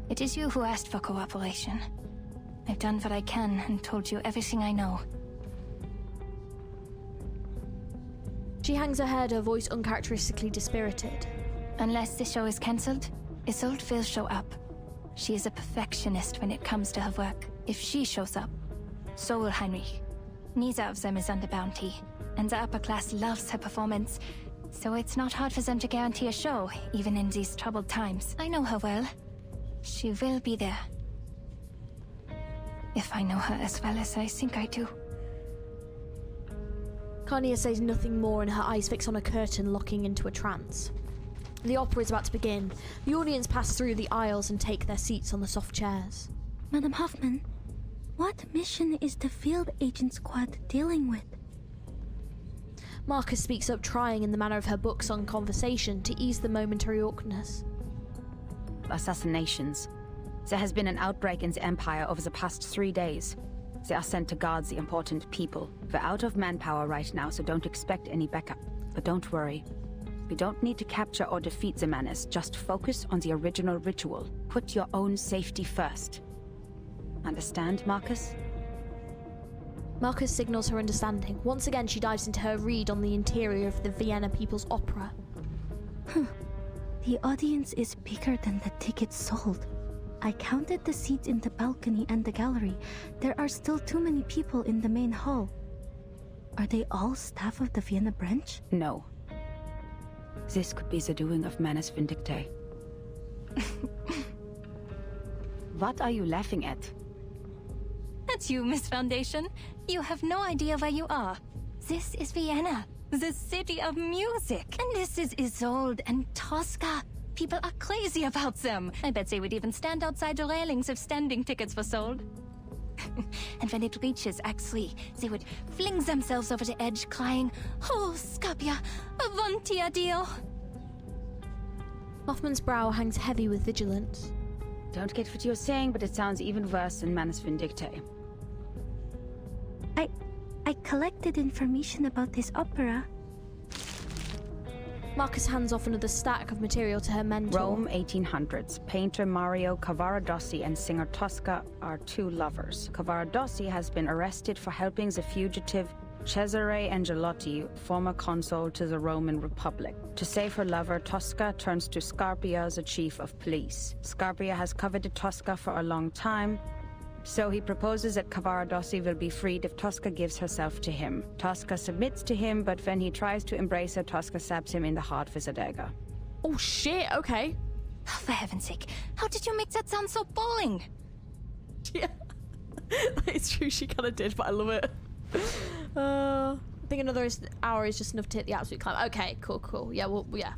It is you who asked for cooperation. I've done what I can and told you everything I know. She hangs her head, her voice uncharacteristically dispirited. Unless the show is cancelled, Isolde will show up. She is a perfectionist when it comes to her work. If she shows up, so will Heinrich. Neither of them is under bounty, and the upper class loves her performance, so it's not hard for them to guarantee a show, even in these troubled times. I know her well. She will be there. If I know her as well as I think I do. Kanya says nothing more, and her eyes fix on a curtain, locking into a trance. The opera is about to begin. The audience pass through the aisles and take their seats on the soft chairs. Madam Hoffman, what mission is the field agent squad dealing with? Marcus speaks up, trying in the manner of her books on conversation to ease the momentary awkwardness. Assassinations. There has been an outbreak in the Empire over the past 3 days. They are sent to guard the important people. We're out of manpower right now, so don't expect any backup. But don't worry. We don't need to capture or defeat the menace. Just focus on the original ritual. Put your own safety first. Understand, Marcus? Marcus signals her understanding. Once again, she dives into her read on the interior of the Vienna People's Opera. The audience is bigger than the tickets sold. I counted the seats in the balcony and the gallery. There are still too many people in the main hall. Are they all staff of the Vienna branch? No. This could be the doing of Manus Vindictae. What are you laughing at? That's you, Miss Foundation. You have no idea where you are. This is Vienna, the city of music. And this is Isolde and Tosca. People are crazy about them. I bet they would even stand outside the railings if standing tickets were sold. And when it reaches Act 3, they would fling themselves over the edge, crying, "Oh, Scapia, avanti addio." Hoffman's brow hangs heavy with vigilance. Don't get what you're saying, but it sounds even worse than Manus Vindictae. I collected information about this opera. Marcus hands off another stack of material to her mentor. Rome, 1800s. Painter Mario Cavaradossi and singer Tosca are two lovers. Cavaradossi has been arrested for helping the fugitive Cesare Angelotti, former consul to the Roman Republic. To save her lover, Tosca turns to Scarpia, the chief of police. Scarpia has coveted Tosca for a long time, so he proposes that Cavaradossi will be freed if Tosca gives herself to him. Tosca submits to him, but when he tries to embrace her, Tosca stabs him in the heart with a dagger. Oh shit, okay. Oh, for heaven's sake, how did you make that sound so boring? Yeah, it's true, she kind of did, but I love it. I think another hour is just enough to hit the absolute climb. Okay, cool. Yeah, well, yeah.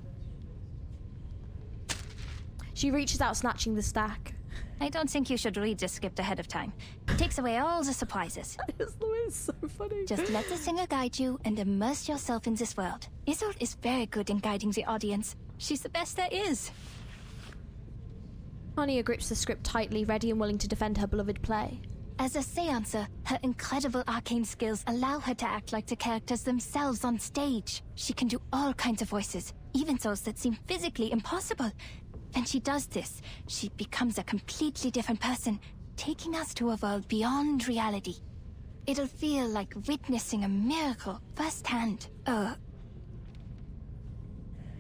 She reaches out, snatching the stack. I don't think you should read the script ahead of time. It takes away all the surprises. It's so funny. Just let the singer guide you and immerse yourself in this world. Isolde is very good in guiding the audience. She's the best there is. Anya grips the script tightly, ready and willing to defend her beloved play. As a seancer, her incredible arcane skills allow her to act like the characters themselves on stage. She can do all kinds of voices, even those that seem physically impossible. When she does this, she becomes a completely different person, taking us to a world beyond reality. It'll feel like witnessing a miracle firsthand.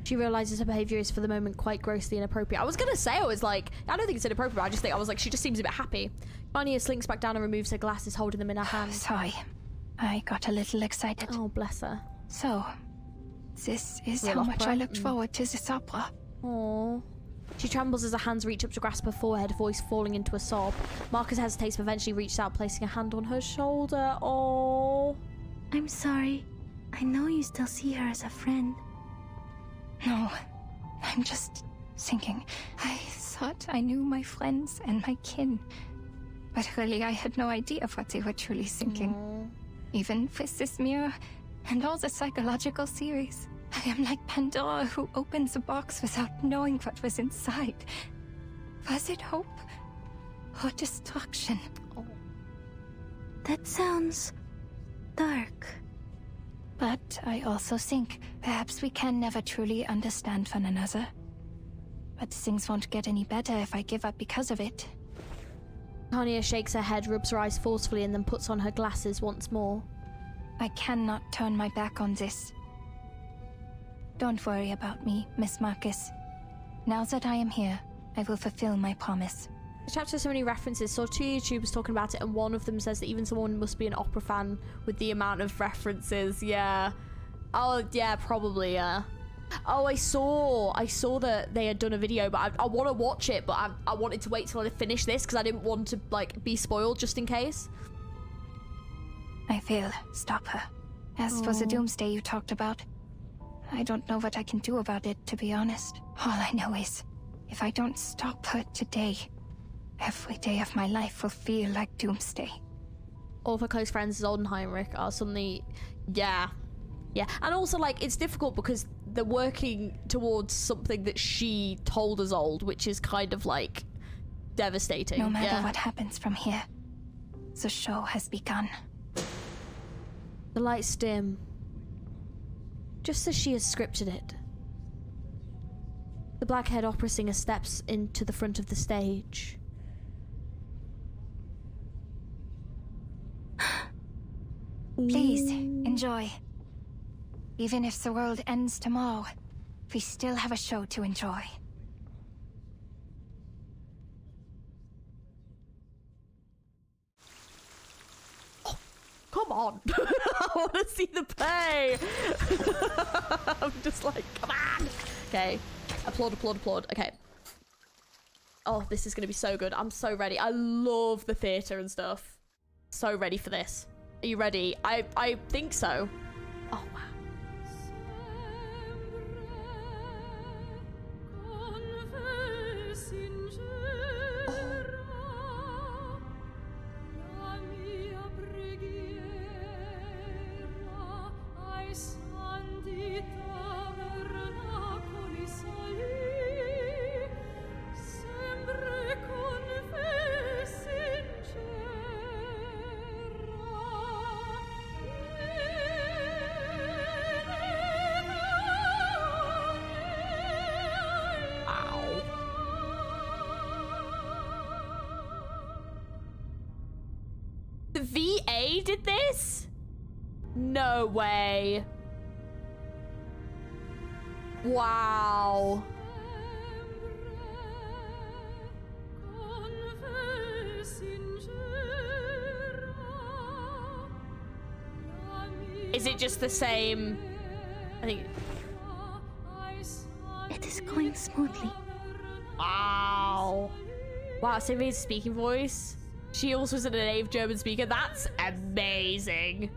She realizes her behavior is for the moment quite grossly inappropriate. I was gonna say, I was like, I don't think it's inappropriate, I was like, she just seems a bit happy. Anya slinks back down and removes her glasses, holding them in her hand. Sorry, I got a little excited. Oh, bless her. So, this is how much I looked forward to this opera. Aww. She trembles as her hands reach up to grasp her forehead, voice falling into a sob. Marcus hesitates but eventually reaches out, placing a hand on her shoulder. Oh. I'm sorry. I know you still see her as a friend. No, I'm just thinking. I thought I knew my friends and my kin. But really, I had no idea of what they were truly thinking. Even with this mirror and all the psychological theories. I am like Pandora who opens a box without knowing what was inside. Was it hope or destruction? That sounds dark. But I also think perhaps we can never truly understand one another. But things won't get any better if I give up because of it. Tanya shakes her head, rubs her eyes forcefully, and then puts on her glasses once more. I cannot turn my back on this. Don't worry about me, Miss Marcus. Now that I am here, I will fulfill my promise. The chapter has so many references. Saw 2 YouTubers talking about it, and one of them says that even someone must be an opera fan with the amount of references. Yeah. Oh, yeah, probably, yeah. Oh, I saw that they had done a video, but I want to watch it, but I wanted to wait till I finish this because I didn't want to, like, be spoiled just in case. I will stop her. As for the doomsday you talked about, I don't know what I can do about it, to be honest. All I know is, if I don't stop her today, every day of my life will feel like doomsday. All of her close friends, Zolde and Heinrich, are suddenly, yeah. And also, like, it's difficult because they're working towards something that she told us old, which is kind of, like, devastating. No matter what happens from here, the show has begun. The lights dim, just as she has scripted it. The black-haired opera singer steps into the front of the stage. Please, enjoy. Even if the world ends tomorrow, we still have a show to enjoy. Oh, come on. I want to see the play. I'm just like, come on. Okay. Applaud. Okay. Oh, this is going to be so good. I'm so ready. I love the theatre and stuff. So ready for this. Are you ready? I think so. Oh, wow. The VA did this? No way. Wow. Is it just the same? I think. It is going smoothly. Wow. Wow, Sylvia's speaking voice. She also is a native German speaker. That's amazing.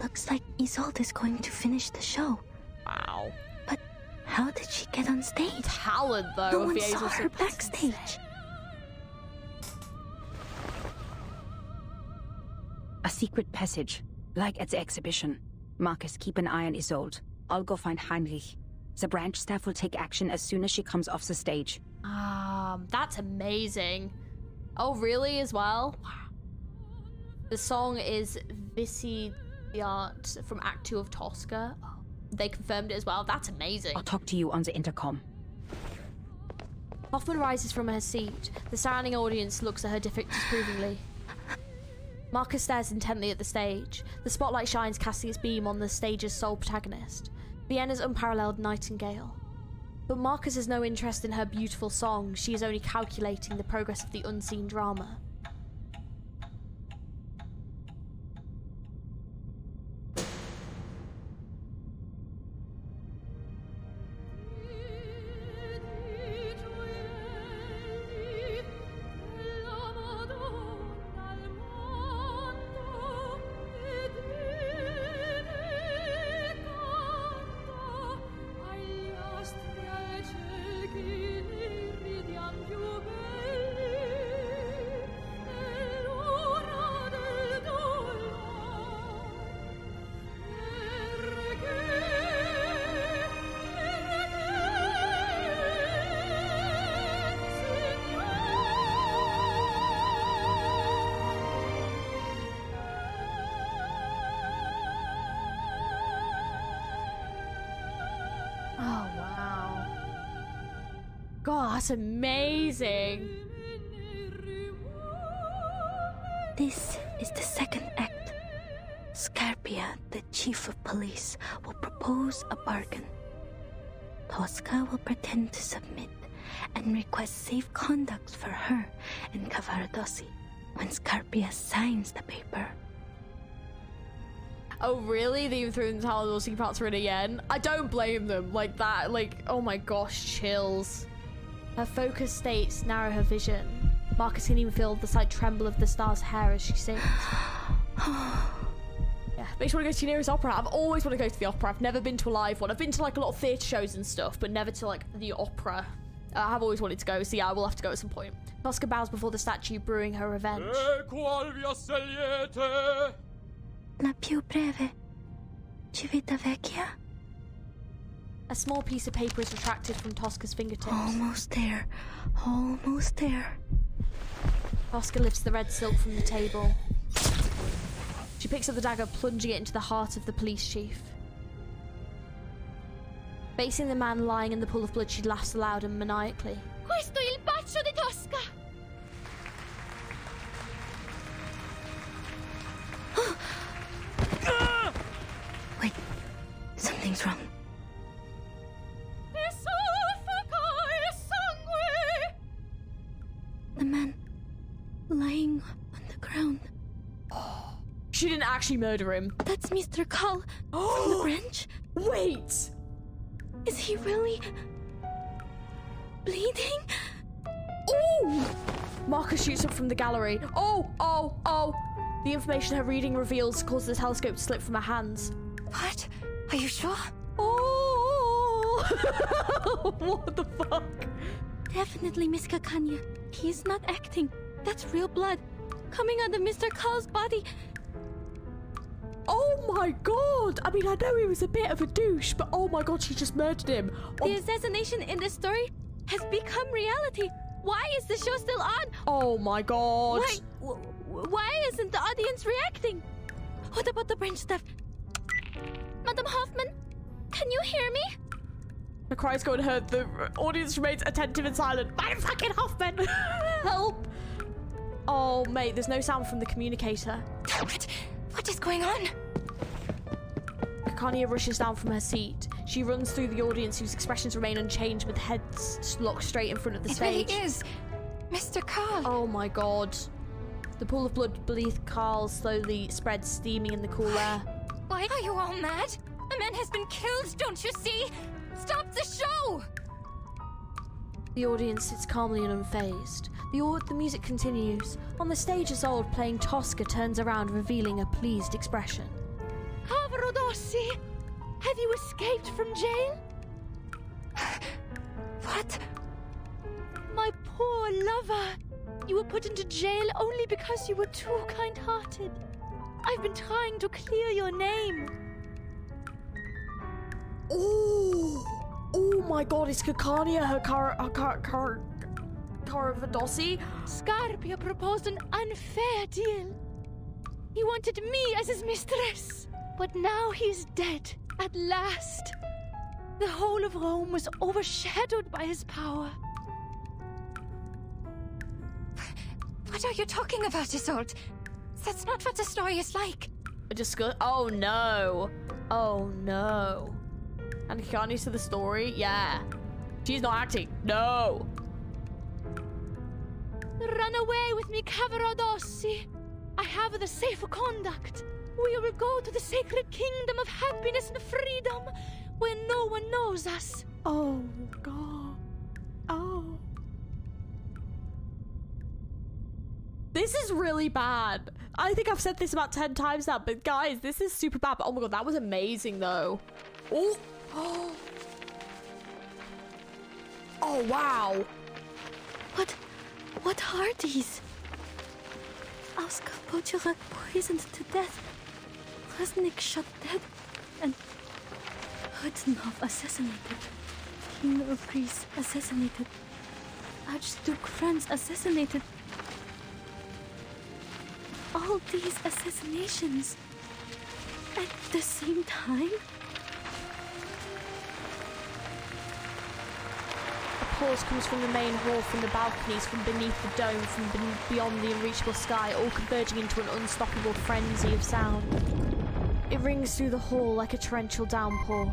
Looks like Isolde is going to finish the show. Wow. But how did she get on stage? Talent, though. No one saw her backstage. A secret passage, like at the exhibition. Marcus, keep an eye on Isolde. I'll go find Heinrich. The branch staff will take action as soon as she comes off the stage. That's amazing. Oh, really, as well? Wow. The song is Viciat from Act 2 of Tosca. They confirmed it as well. That's amazing. I'll talk to you on the intercom. Hoffman rises from her seat. The surrounding audience looks at her disapprovingly. Marcus stares intently at the stage. The spotlight shines, casting its beam on the stage's sole protagonist, Vienna's unparalleled nightingale. But Marcus has no interest in her beautiful song. She is only calculating the progress of the unseen drama. god, that's amazing. This is the second act. Scarpia, the chief of police, will propose a bargain. Tosca will pretend to submit and request safe conduct for her and Cavaradossi when Scarpia signs the paper. Oh really? They even threw in Cavaradossi parts in again? I don't blame them. Like that, like, oh my gosh, chills. Her focus states narrow her vision. Marcus can even feel the slight tremble of the star's hair as she sings. Yeah, makes me want to go to your nearest opera. I've always wanted to go to the opera. I've never been to a live one. I've been to like a lot of theatre shows and stuff, but never to like the opera. I have always wanted to go, so yeah, I will have to go at some point. Tosca bows before the statue, brewing her revenge. La più breve. Civitavecchia? A small piece of paper is retracted from Tosca's fingertips. Almost there. Almost there. Tosca lifts the red silk from the table. She picks up the dagger, plunging it into the heart of the police chief. Facing the man lying in the pool of blood, she laughs aloud and maniacally. Questo è il bacio di Tosca! Wait, something's wrong. The man lying on the ground. She didn't actually murder him. That's Mr. Carl from the branch. Wait! Is he really bleeding? Oh! Marcus shoots up from the gallery. Oh! The information her reading reveals causes the telescope to slip from her hands. What? Are you sure? Oh! What the fuck? Definitely Miss Kakanya. He's not acting. That's real blood coming out of Mr. Carl's body. Oh my god! I mean, I know he was a bit of a douche, but oh my god, she just murdered him. The assassination in this story has become reality. Why is the show still on? Oh my god. Why isn't the audience reacting? What about the branch staff? Madam Hoffman, can you hear me? The cries go unheard. The audience remains attentive and silent. Madam fucking Hoffman! Help! Oh, mate, there's no sound from the communicator. What is going on? Kakania rushes down from her seat. She runs through the audience, whose expressions remain unchanged, with heads locked straight in front of the stage. It really is Mr. Carl. Oh my god. The pool of blood beneath Carl slowly spreads, steaming in the cool air. Why are you all mad? A man has been killed, don't you see? Stop the show! The audience sits calmly and unfazed. The music continues. On the stage, ISOLDE, playing Tosca, turns around, revealing a pleased expression. Cavaradossi, have you escaped from jail? What? My poor lover. You were put into jail only because you were too kind-hearted. I've been trying to clear your name. Oh my god, it's Kakania, her Cavaradossi? Scarpia proposed an unfair deal. He wanted me as his mistress, but now he's dead, at last. The whole of Rome was overshadowed by his power. What are you talking about, ISOLDE? That's not what the story is like. Oh no. Oh no. And Kakania's to the story? Yeah. She's not acting. No. Run away with me, Cavaradossi. I have the safe conduct. We will go to the sacred kingdom of happiness and freedom, where no one knows us. Oh, God. Oh. This is really bad. I think I've said this about 10 times now, but guys, this is super bad. But oh my god, that was amazing, though. Oh. Oh, wow. What are these? Oscar Pochera poisoned to death. Resnick shot dead. And Hudnov assassinated. King of Greece assassinated. Archduke Franz assassinated. All these assassinations at the same time? applause comes from the main hall, from the balconies, from beneath the dome, from beyond the unreachable sky, all converging into an unstoppable frenzy of sound. It rings through the hall like a torrential downpour.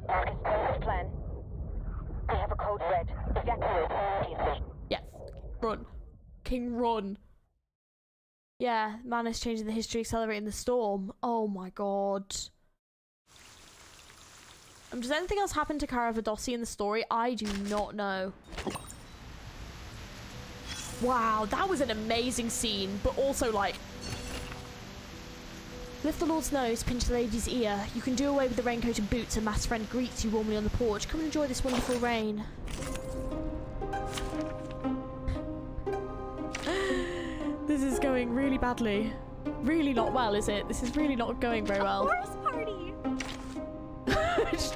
Marcus, perfect plan. I have a code red. Evacuate immediately. Yes. Run. King, run. Yeah, man is changing the history, accelerating the storm. Oh my god. Does anything else happen to Cara Vadossi in the story? I do not know. Wow, that was an amazing scene, but also like... Lift the Lord's nose, pinch the lady's ear. You can do away with the raincoat and boots. A mass friend greets you warmly on the porch. Come and enjoy this wonderful rain. This is going really badly. Really not well, is it? This is really not going very well. Forest party!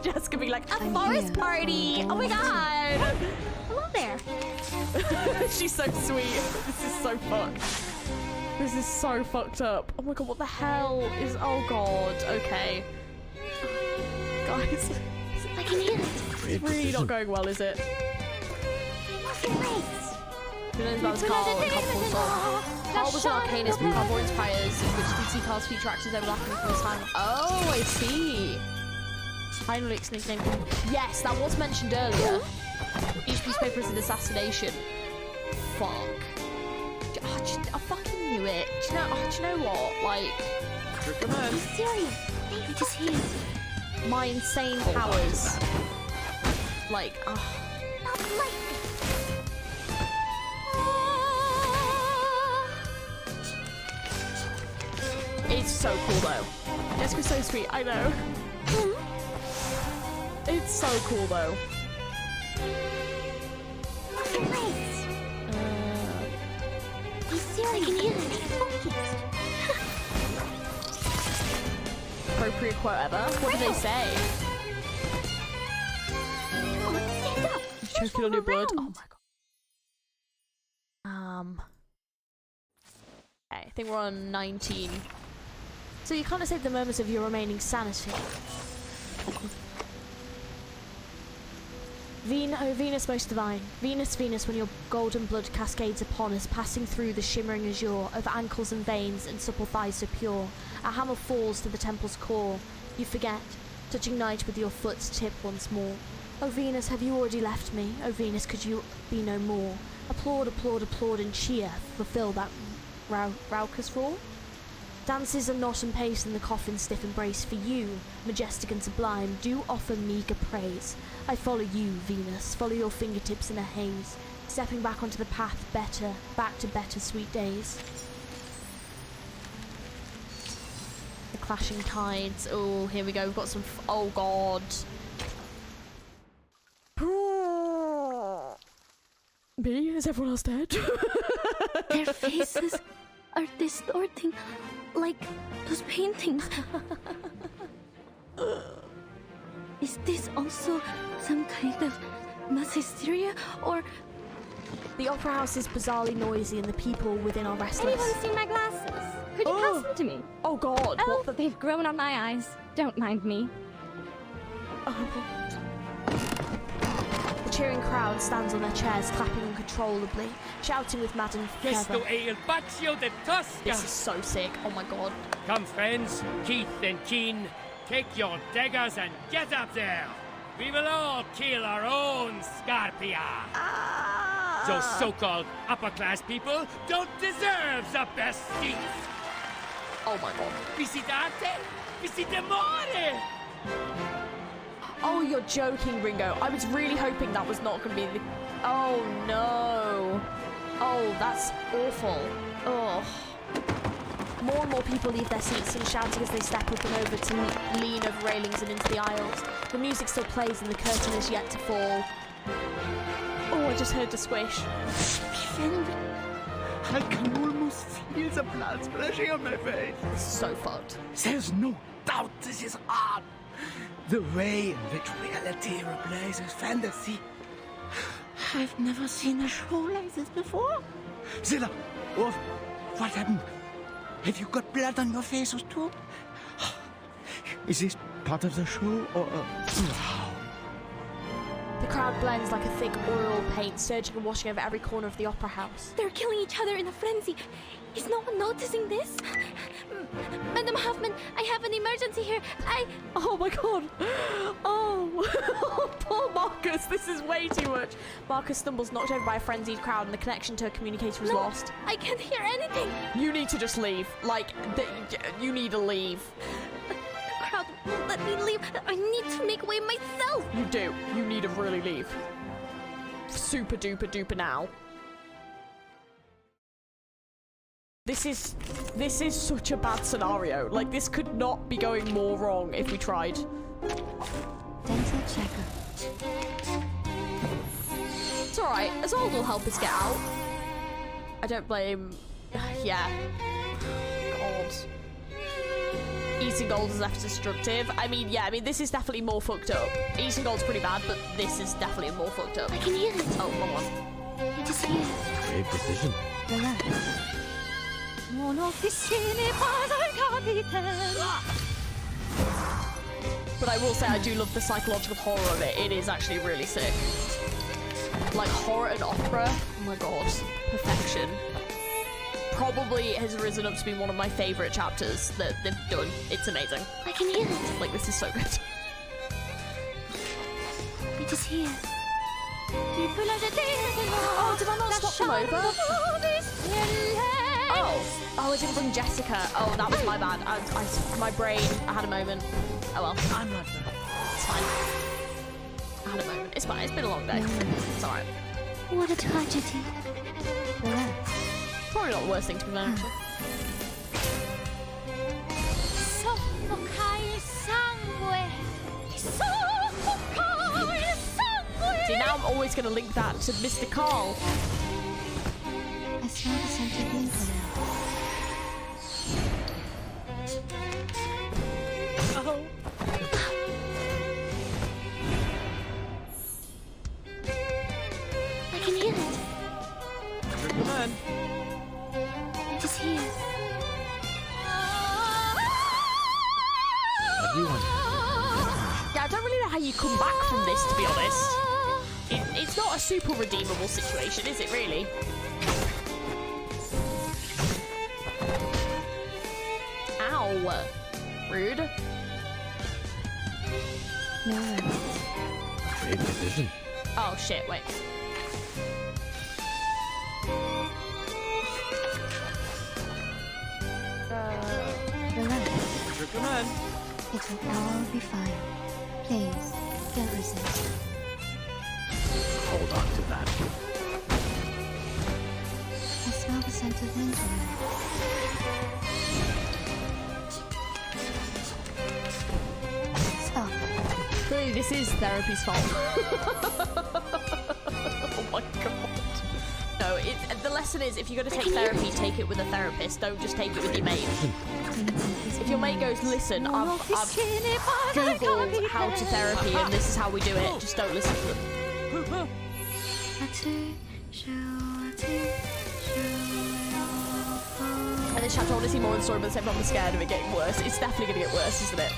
Jessica be like, a forest party! Oh my god! Hello there. She's so sweet. This is so fucked. This is so fucked up. Oh my god, what the hell is... Oh god, okay. Guys. I can hear it. It's really not going well, is it? Who knows about Carl and Carl song? Carl was an arcanist with Carborn's prayers, in which you can see Carl's future actions overlapping from his time. Oh, I see. Finally, his name. Yes, that was mentioned earlier. Each newspaper is an assassination. Fuck. I fucking knew it. Do you know what? Like... Be serious. David is here. My insane powers. Like, Not like it's so cool though. Jessica's so sweet, I know. It's so cool though. Be serious. I can hear it. Focus. Appropriate quote ever. What did they say? Stand up. Choking on your blood. Oh my god. Okay, I think we're on 19. So you can't save the moments of your remaining sanity. Oh Venus most divine. Venus, Venus, when your golden blood cascades upon us, passing through the shimmering azure of ankles and veins and supple thighs so pure. A hammer falls to the temple's core. You forget, touching night with your foot's tip once more. Oh Venus, have you already left me? Oh Venus, could you be no more? Applaud, applaud, applaud and cheer. Fulfill that raucous roar. Dances and knot and pace in the coffin's stiff embrace for you, majestic and sublime, do offer meager praise. I follow you, Venus, follow your fingertips in a haze, stepping back onto the path better, back to better sweet days. The clashing tides. Oh, here we go. We've got some. Oh god. Me? Is everyone else dead? Their faces are distorting, like those paintings. Is this also some kind of mass hysteria, or... The opera house is bizarrely noisy and the people within are restless. Anyone seen my glasses? Could you pass them to me? Oh god. Oh, but they've grown on my eyes. Don't mind me. The cheering crowd stands on their chairs, clapping uncontrollably, shouting with maddened fervor. This is so sick. Oh my god. Come, friends, Keith and Keen, take your daggers and get up there. We will all kill our own Scarpia. Those so-called upper-class people don't deserve the best seats. Oh my god. Visitate? Visitemore! Oh, you're joking, Ringo. I was really hoping that was not going to be the... Oh, no. Oh, that's awful. Oh. More and more people leave their seats and shouting as they step up and over to lean over railings and into the aisles. The music still plays and the curtain is yet to fall. Oh, I just heard the squish. I can almost feel the blood splashing on my face. This is so fucked. There's no doubt this is art. The way in which reality replaces fantasy. I've never seen a show like this before. Zilla, what happened? Have you got blood on your faces too? Is this part of the show or... The crowd blends like a thick oil paint, surging and washing over every corner of the opera house. They're killing each other in a frenzy. Is no one noticing this? Madam Hoffman, I have an emergency here. Oh my god. Oh. Poor Marcus. This is way too much. Marcus stumbles, knocked over by a frenzied crowd, and the connection to a communicator is lost. I can't hear anything. You need to just leave. Like, you need to leave. The crowd won't let me leave. I need to make way myself. You do. You need to really leave. Super duper duper now. This is such a bad scenario. Like, this could not be going more wrong if we tried. Dental checker. It's alright. Isolde will help us get out. I don't blame... Yeah. God. Eating gold is less destructive. I mean, yeah, this is definitely more fucked up. Eating gold's pretty bad, but this is definitely more fucked up. I can hear it. Oh, wrong one. It is here. Great precision. Relax. But I will say I do love the psychological horror of it. It is actually really sick. Like, horror and opera. Oh my god. Perfection. Probably has risen up to be one of my favourite chapters that they've done. It's amazing. I can hear it. Like, this is so good. It is here. Oh, did I not swap them over? Oh, I didn't bring Jessica. Oh, that was my bad. My brain, I had a moment. Oh well. I'm not bad. It's fine. I had a moment. It's fine. It's been a long day. It's alright. What a tragedy. Relax. Probably not the worst thing to be done, actually. See, now I'm always going to link that to Mr. Carl. I smell the scent of mint Oh. I can hear it. Come on. It is here. Everyone. Yeah, I don't really know how you come back from this, to be honest. It's not a super redeemable situation, is it really? Ow. Rude. No. Great precision. Oh shit, wait. Relax. Come on. It will all be fine. Please, don't resist. Hold on to that. I smell the scent of mint Stop. Clearly, this is therapy's fault. Oh my god. No, the lesson is if you're going to take therapy, take it with a therapist. Don't just take it with your mate. If your mate goes, listen, I've Googled how to therapy and this is how we do it, just don't listen to them. And this chapter, I want to see more in the story, but at the same time, I'm scared of it getting worse. It's definitely going to get worse, isn't it?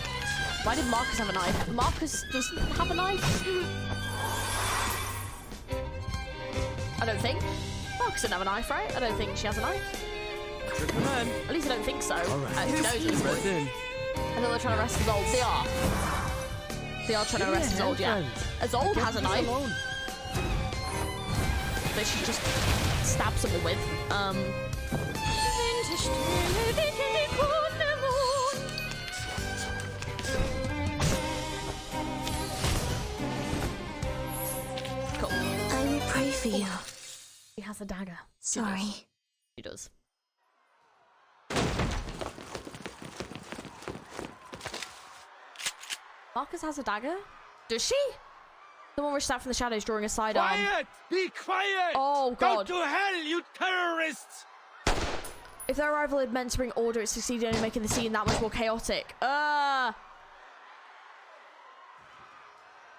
Why did Marcus have a knife? Marcus doesn't have a knife. I don't think. Marcus didn't have a knife, right? I don't think she has a knife. Come on. At least I don't think so. Right. Who knows? In. I think they're trying to arrest Isolde. They are. They are trying to arrest Isolde, yeah. Isolde has a knife. That she just stabs someone with. Cool. I will pray for you. She has a dagger. Sorry. She does. Marcus has a dagger? Does she? Someone rushed out from the shadows, drawing a sidearm. Quiet! Be quiet! Oh, God. Go to hell, you terrorists! If their arrival had meant to bring order, it succeeded in making the scene that much more chaotic.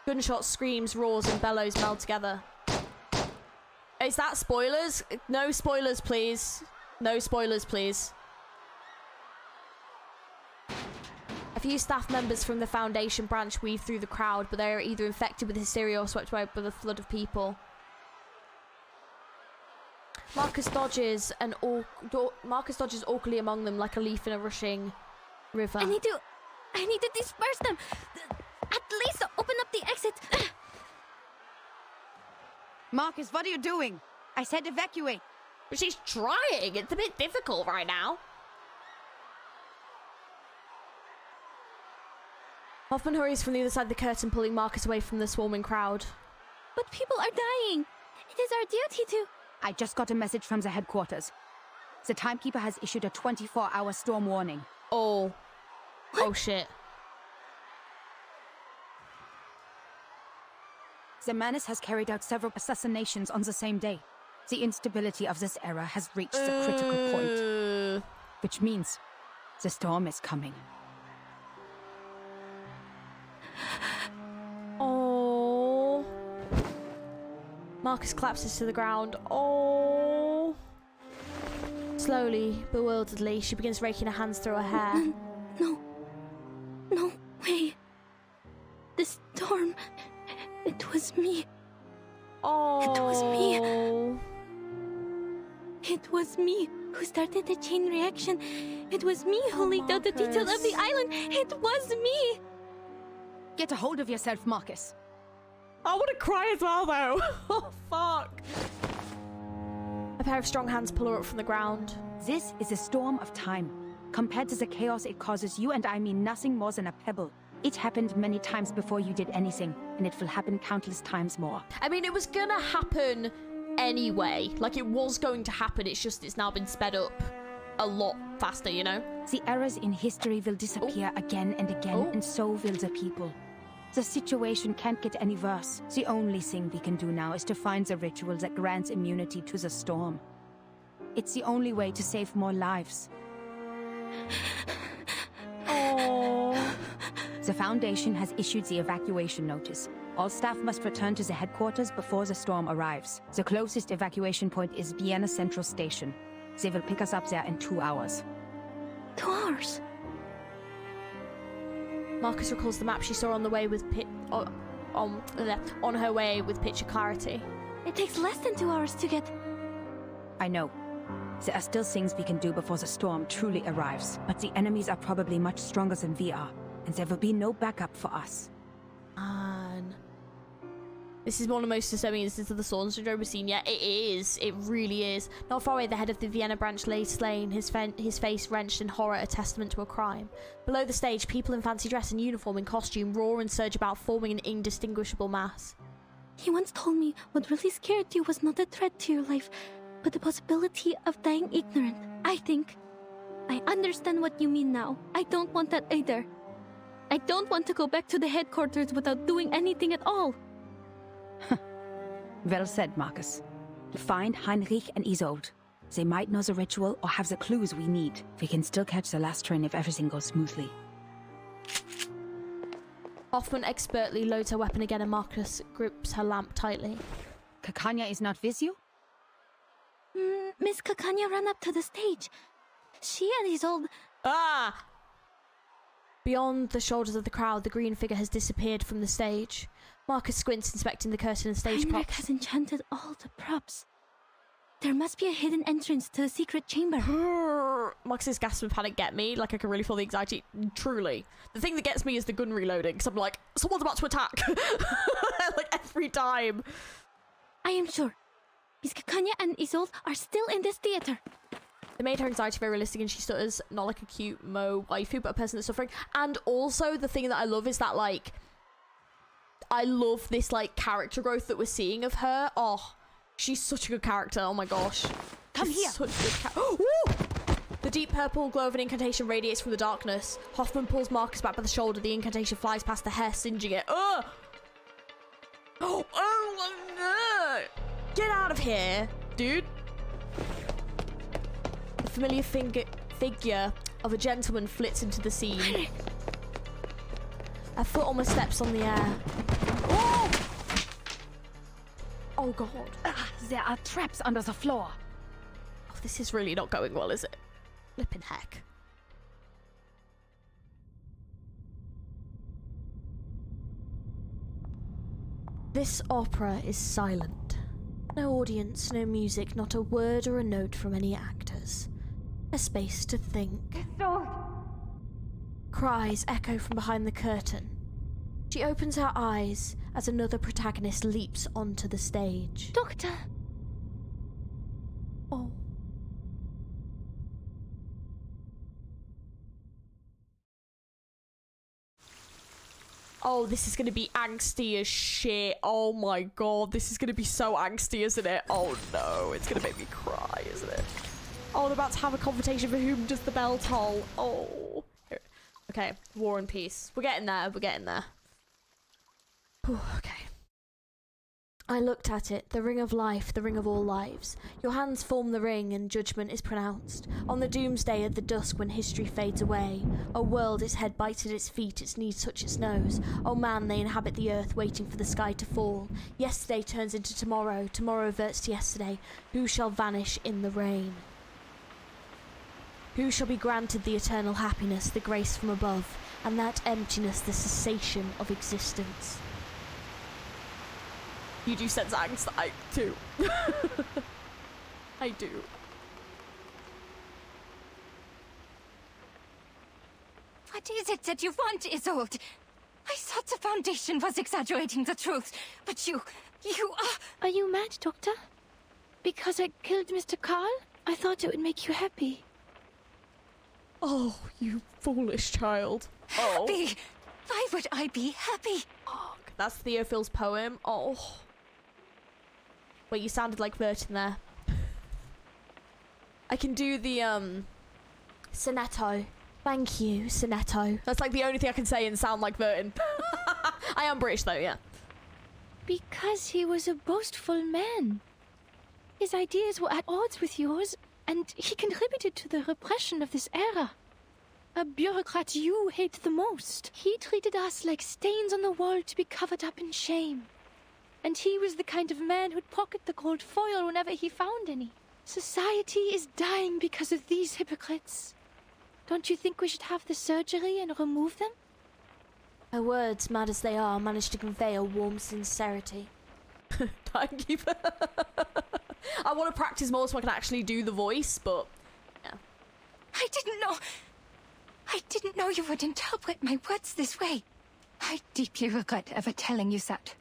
Gunshots, screams, roars, and bellows meld together. Is that spoilers? No spoilers, please. No spoilers, please. A few staff members from the Foundation branch weave through the crowd, but they are either infected with hysteria or swept away by the flood of people. Marcus dodges awkwardly among them like a leaf in a rushing river. I need to disperse them. At least open up the exit. Marcus, what are you doing? I said evacuate. But she's trying. It's a bit difficult right now. Hoffman hurries from the other side of the curtain, pulling Marcus away from the swarming crowd. But people are dying. It is our duty to... I just got a message from the headquarters. The timekeeper has issued a 24-hour storm warning. Oh. What? Oh, shit. The menace has carried out several assassinations on the same day. The instability of this era has reached the critical point. Which means the storm is coming. Oh. Marcus collapses to the ground. Oh. Slowly, bewilderedly, she begins raking her hands through her hair. No way. The storm. It was me. Oh. It was me. It was me who started the chain reaction. It was me who leaked out the details of the island. It was me. Get a hold of yourself, Marcus. I want to cry as well, though. Oh, fuck. A pair of strong hands pull her up from the ground. This is a storm of time. Compared to the chaos it causes, you and I mean nothing more than a pebble. It happened many times before you did anything, and it will happen countless times more. I mean, it was gonna happen anyway. Like, it was going to happen, it's now been sped up a lot faster, you know? The errors in history will disappear again and again, and so will the people. The situation can't get any worse. The only thing we can do now is to find the ritual that grants immunity to the storm. It's the only way to save more lives. Oh. The Foundation has issued the evacuation notice. All staff must return to the headquarters before the storm arrives. The closest evacuation point is Vienna Central Station. They will pick us up there in 2 hours. 2 hours? Marcus recalls the map she saw on the way with on her way with picture clarity. It takes less than 2 hours to get... I know. There are still things we can do before the storm truly arrives, but the enemies are probably much stronger than we are, and there will be no backup for us. Man. This is one of the most disturbing instances of the Storm Syndrome we've seen yet. It is. It really is. Not far away, the head of the Vienna branch lay slain, his face wrenched in horror, a testament to a crime. Below the stage, people in fancy dress and uniform and costume roar and surge about, forming an indistinguishable mass. He once told me what really scared you was not a threat to your life, but the possibility of dying ignorant. I understand what you mean now. I don't want that either. I don't want to go back to the headquarters without doing anything at all. Well said, Marcus. Find Heinrich and Isolde. They might know the ritual or have the clues we need. We can still catch the last train if everything goes smoothly. Hoffman expertly loads her weapon again and Marcus grips her lamp tightly. Kakanya is not with you? Miss Kakanya ran up to the stage. She and Isolde... Ah! Beyond the shoulders of the crowd, the green figure has disappeared from the stage. Marcus squints, inspecting the curtain and stage Heinrich props. has enchanted all the props. There must be a hidden entrance to the secret chamber. Marcus's gasp and panic get me. Like, I can really feel the anxiety. Truly. The thing that gets me is the gun reloading, because I'm like, someone's about to attack. Like, every time. I am sure. Miss Kakanya and Isolde are still in this theater. They made her anxiety very realistic, and she stutters, not like a cute mo waifu, but a person that's suffering. And also, the thing that I love is that, like, I love this, like, character growth that we're seeing of her. Oh, she's such a good character. Oh my gosh. Come here. Such a good The deep purple glow of an incantation radiates from the darkness. Hoffman pulls Marcus back by the shoulder. The incantation flies past the hair, singeing it. Ugh! Oh, no! Get out of here, dude. The familiar figure of a gentleman flits into the scene. A foot almost steps on the air. Oh! Oh god. There are traps under the floor. Oh, this is really not going well, is it? Flippin' heck. This opera is silent. No audience, no music, not a word or a note from any actors. A space to think. ISOLDE! Cries echo from behind the curtain. She opens her eyes as another protagonist leaps onto the stage. Doctor! Oh. Oh, this is gonna be angsty as shit. Oh my god, this is gonna be so angsty, isn't it? Oh no, it's gonna make me cry, isn't it? Oh, I'm about to have a conversation for whom does the bell toll. Oh. Here. Okay, War and Peace. We're getting there, we're getting there. Whew, okay. I looked at it, the ring of life, the ring of all lives. Your hands form the ring and judgment is pronounced. On the doomsday at the dusk when history fades away. O world, its head bites at its feet, its knees touch its nose. O man, they inhabit the earth, waiting for the sky to fall. Yesterday turns into tomorrow, tomorrow reverts to yesterday. Who shall vanish in the rain? Who shall be granted the eternal happiness, the grace from above, and that emptiness, the cessation of existence? You do sense angst, I do. I do. What is it that you want, Isolde? I thought the Foundation was exaggerating the truth, but you are... Are you mad, Doctor? Because I killed Mr. Carl? I thought it would make you happy. Oh, you foolish child. Oh. Happy? Why would I be happy? Oh, that's Theophil's poem. Oh. Wait, you sounded like Vertin there. I can do the, sonetto. Thank you, sonetto. That's like the only thing I can say and sound like Vertin. I am British though, yeah. Because he was a boastful man. His ideas were at odds with yours, and he contributed to the repression of this era. A bureaucrat you hate the most. He treated us like stains on the wall to be covered up in shame. And he was the kind of man who'd pocket the gold foil whenever he found any. Society is dying because of these hypocrites. Don't you think we should have the surgery and remove them? Her words, mad as they are, managed to convey a warm sincerity. Timekeeper. I want to practice more so I can actually do the voice, but yeah. I didn't know you would interpret my words this way. I deeply regret ever telling you that.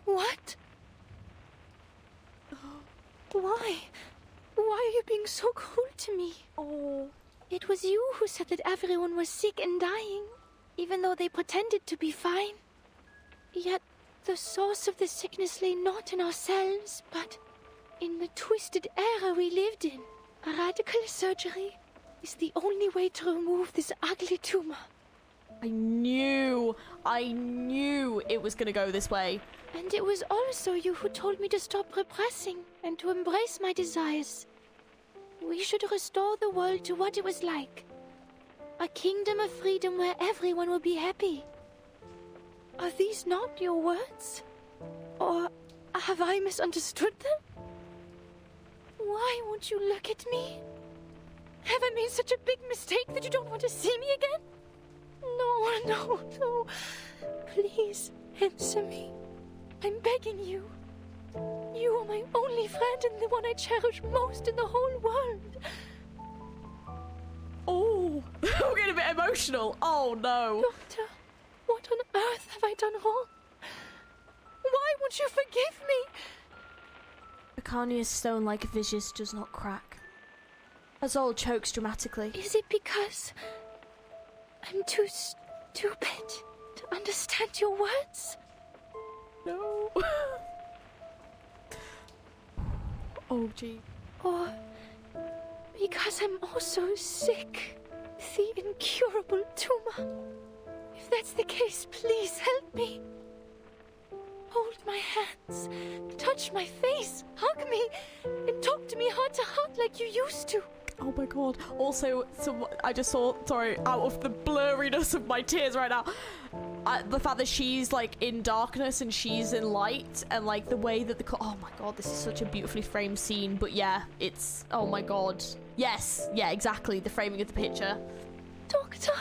What? Why? Why are you being so cruel to me? Oh. It was you who said that everyone was sick and dying, even though they pretended to be fine. Yet the source of the sickness lay not in ourselves, but in the twisted era we lived in. A radical surgery is the only way to remove this ugly tumor. I knew it was gonna go this way. And it was also you who told me to stop repressing and to embrace my desires. We should restore the world to what it was like. A kingdom of freedom where everyone will be happy. Are these not your words? Or have I misunderstood them? Why won't you look at me? Have I made such a big mistake that you don't want to see me again? No. Please, answer me. I'm begging you. You are my only friend and the one I cherish most in the whole world. Oh, I'm getting a bit emotional. Oh no. Doctor, what on earth have I done wrong? Why won't you forgive me? Acania's stone-like visage does not crack. Azol chokes dramatically. Is it because I'm too stupid to understand your words? No. Oh, gee. Or because I'm also sick with the incurable tumor. If that's the case, please help me. Hold my hands, touch my face, hug me, and talk to me heart to heart like you used to. Oh my god. Also, I just saw, sorry, out of the blurriness of my tears right now, the fact that she's like in darkness and she's in light, and like the way that oh my god, this is such a beautifully framed scene. But yeah, it's, oh my god. Yes, yeah, exactly, the framing of the picture. Doctor.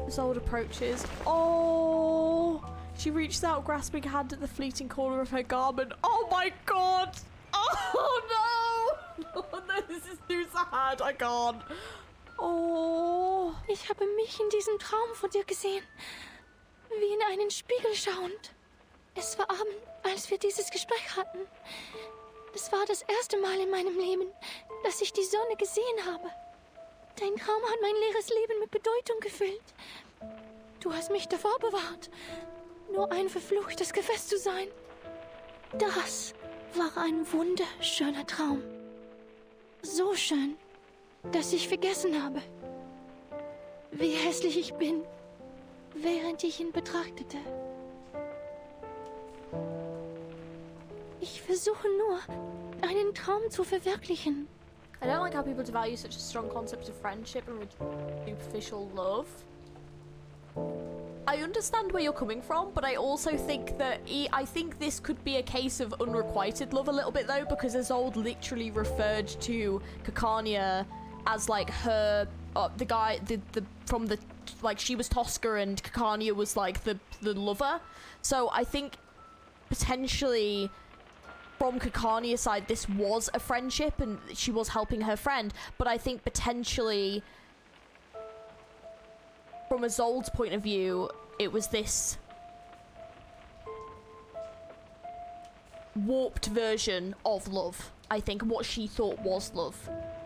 Isolde approaches. Oh, she reaches out, grasping a hand at the fleeting corner of her garment. Oh my god! Oh no! Oh no, this is too sad. I can't. Oh. Ich habe mich in diesem Traum von dir gesehen, wie in einen Spiegel schauend. Es war Abend, als wir dieses Gespräch hatten. Es war das erste Mal in meinem Leben, dass ich die Sonne gesehen habe. Dein Traum hat mein leeres Leben mit Bedeutung gefüllt. Du hast mich davor bewahrt, nur ein verfluchtes Gefäß zu sein. Das war ein wunderschöner Traum. So schön, dass ich vergessen habe, wie hässlich ich bin, während ich ihn betrachtete. Ich versuche nur, einen Traum zu verwirklichen. I don't like how people devalue such a strong concept of friendship and superficial love. I understand where you're coming from, but I also think that I think this could be a case of unrequited love a little bit though, because Isolde literally referred to Kikania as like her, the guy, from the, like she was Tosca and Kikania was like the lover. So I think potentially from Kikania's side this was a friendship and she was helping her friend, but I think potentially from Isolde's point of view it was this warped version of love, I think, what she thought was love.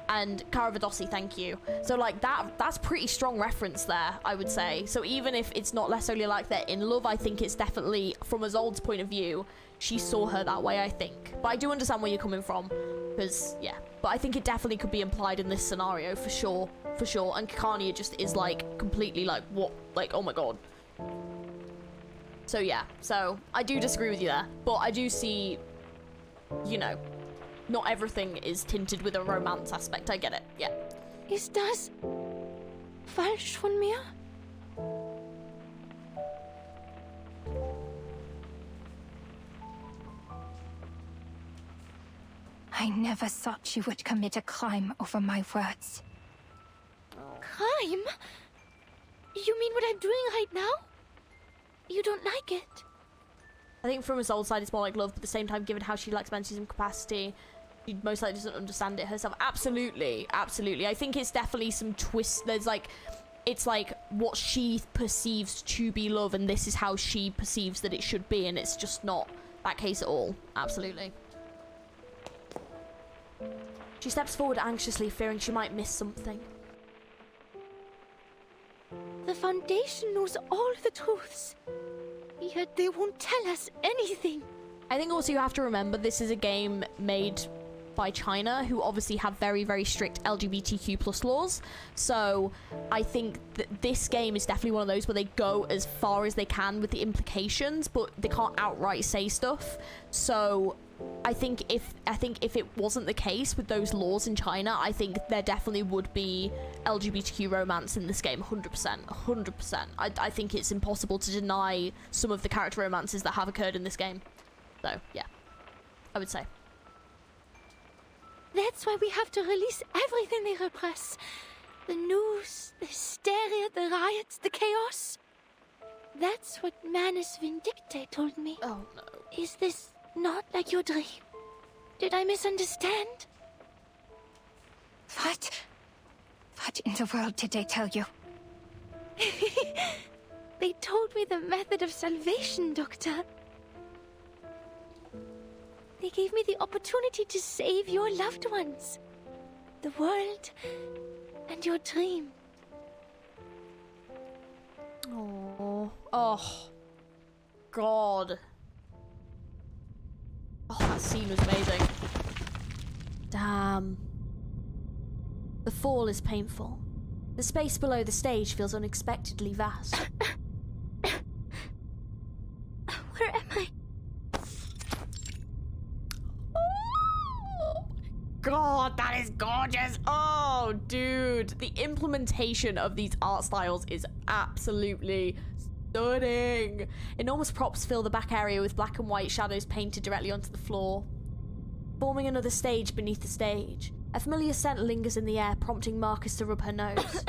And Caravadossi, thank you. So like that's pretty strong reference there, I would say. So even if it's not necessarily like they're in love, I think it's definitely from Isolde's point of view, she saw her that way, I think. But I do understand where you're coming from, because yeah. But I think it definitely could be implied in this scenario for sure, for sure. And Kikania just is like completely like what, like oh my god. So yeah, so I do disagree with you there, but I do see, you know, not everything is tinted with a romance aspect. I get it, yeah. Ist das falsch von mir? I never thought you would commit a crime over my words. Crime? You mean what I'm doing right now? You don't like it? I think from Isolde's side it's more like love, but at the same time, given how she lacks mental capacity, she most likely doesn't understand it herself. Absolutely, absolutely. I think it's definitely some twist. There's like, it's like what she perceives to be love, and this is how she perceives that it should be, and it's just not that case at all. Absolutely. She steps forward anxiously, fearing she might miss something. The Foundation knows all the truths, yet they won't tell us anything. I think also you have to remember this is a game made by China, who obviously have very, very strict LGBTQ+ laws. So I think that this game is definitely one of those where they go as far as they can with the implications, but they can't outright say stuff. So I think if it wasn't the case with those laws in China, I think there definitely would be LGBTQ romance in this game, 100%, 100%. I think it's impossible to deny some of the character romances that have occurred in this game. So, yeah, I would say. That's why we have to release everything they repress. The news, the hysteria, the riots, the chaos. That's what Manus Vindicte told me. Oh, no. Is this not like your dream? Did I misunderstand? What in the world did they tell you? They told me the method of salvation, Doctor. They gave me the opportunity to save your loved ones, the world, and your dream. Oh, oh, God. Oh, that scene was amazing. Damn. The fall is painful. The space below the stage feels unexpectedly vast. Where am I? God, that is gorgeous. Oh, dude. The implementation of these art styles is absolutely stunning. Enormous props fill the back area with black and white shadows painted directly onto the floor, forming another stage beneath the stage. A familiar scent lingers in the air, prompting Marcus to rub her nose.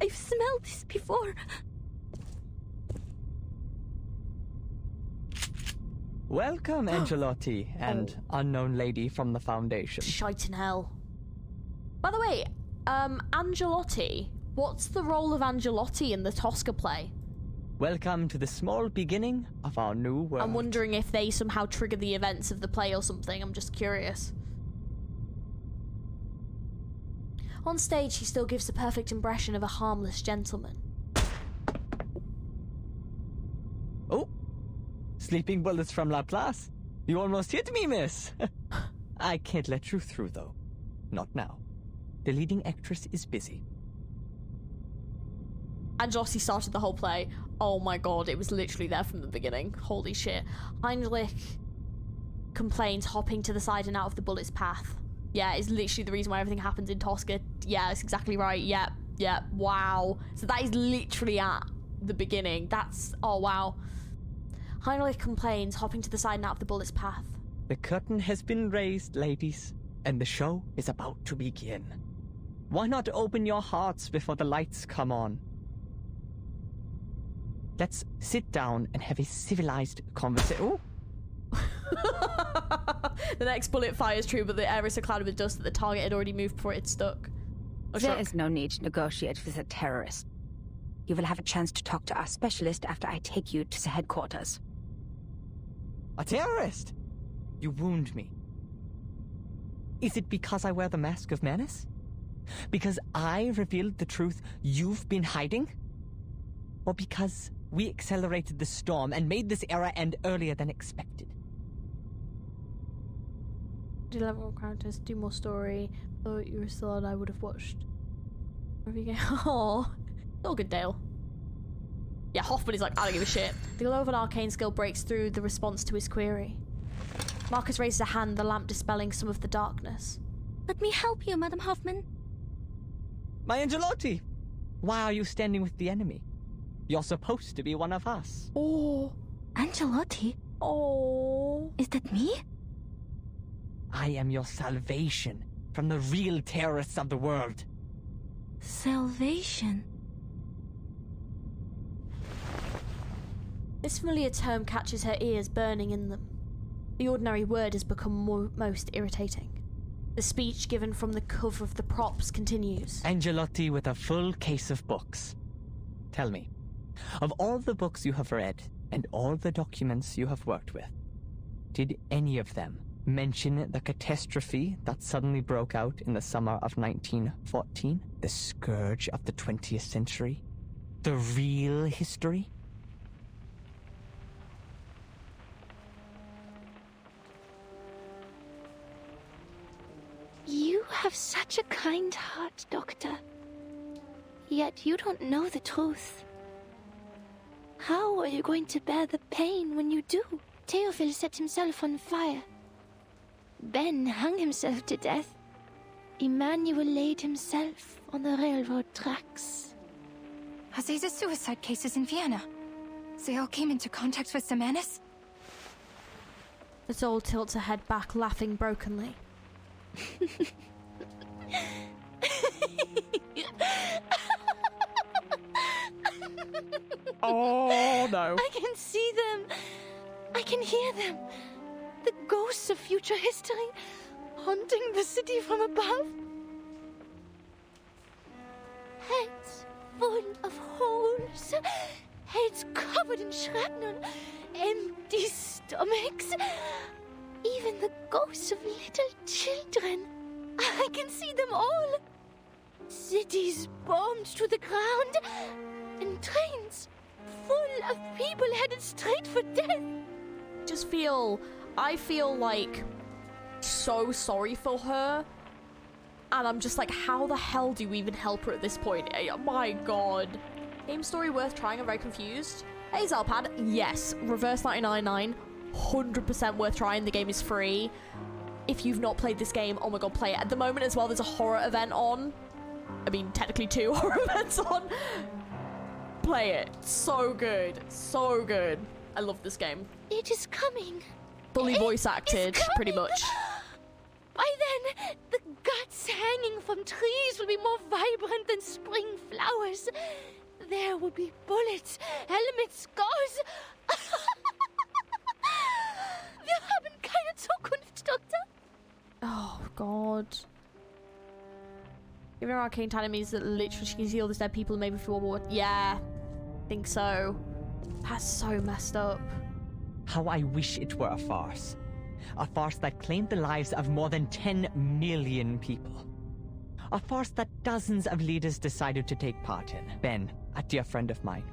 I've smelled this before. Welcome, Angelotti, and unknown lady from the Foundation. Shite in hell. By the way, Angelotti, what's the role of Angelotti in the Tosca play? Welcome to the small beginning of our new world. I'm wondering if they somehow trigger the events of the play or something. I'm just curious. On stage, he still gives the perfect impression of a harmless gentleman. Oh, sleeping bullets from Laplace. You almost hit me, miss. I can't let you through, though. Not now. The leading actress is busy. Angelotti started the whole play. Oh my god, it was literally there from the beginning. Holy shit. Heinrich complains, hopping to the side and out of the bullet's path. Yeah, it's literally the reason why everything happens in Tosca. Yeah, that's exactly right. Yep, wow. So that is literally at the beginning. That's, oh wow. Heinrich complains, hopping to the side and out of the bullet's path. The curtain has been raised, ladies, and the show is about to begin. Why not open your hearts before the lights come on? Let's sit down and have a civilized conversation. Oh! The next bullet fires true, but the air is so clouded with dust that the target had already moved before it had stuck. There is no need to negotiate with a terrorist. You will have a chance to talk to our specialist after I take you to the headquarters. A terrorist? You wound me. Is it because I wear the mask of menace? Because I revealed the truth you've been hiding? Or because we accelerated the storm and made this era end earlier than expected? Do level more characters, do more story. Though you were still on, I would have watched. Oh, all good, Dale. Yeah, Hoffman is like, I don't give a shit. The glow of an arcane skill breaks through the response to his query. Marcus raises a hand, the lamp dispelling some of the darkness. Let me help you, Madam Hoffman. My Angelotti! Why are you standing with the enemy? You're supposed to be one of us. Oh. Angelotti? Oh. Is that me? I am your salvation from the real terrorists of the world. Salvation? This familiar term catches her ears, burning in them. The ordinary word has become most irritating. The speech given from the cover of the props continues. Angelotti with a full case of books. Tell me, of all the books you have read and all the documents you have worked with, did any of them mention the catastrophe that suddenly broke out in the summer of 1914? The scourge of the 20th century? The real history? You have such a kind heart, Doctor. Yet you don't know the truth. How are you going to bear the pain when you do? Theophil set himself on fire. Ben hung himself to death. Emmanuel laid himself on the railroad tracks. Are these the suicide cases in Vienna? They all came into contact with the menace? The soul tilts her head back, laughing brokenly. Oh no. I can see them. I can hear them. The ghosts of future history haunting the city from above. Heads full of holes. Heads covered in shrapnel. Empty stomachs. Even the ghosts of little children. I can see them all. Cities bombed to the ground. And trains full of people headed straight for death. I feel like so sorry for her. And I'm just like, how the hell do you even help her at this point? My god. Game story worth trying, I'm very confused. Hey Zalpad, yes, Reverse 999, 100% worth trying. The game is free. If you've not played this game, oh my god, play it. At the moment as well, there's a horror event on. I mean, technically 2 horror events on. Play it. So good. So good. I love this game. It is coming. Fully voice acted, pretty much. By then, the guts hanging from trees will be more vibrant than spring flowers. There will be bullets, helmets, scars. Wir haben keine Zukunft, Doktor. Oh, God. Giving her arcane talent means that literally she can see all these dead people and maybe for war. Yeah, I think so. That's so messed up. How I wish it were a farce. A farce that claimed the lives of more than 10 million people. A farce that dozens of leaders decided to take part in. Ben, a dear friend of mine.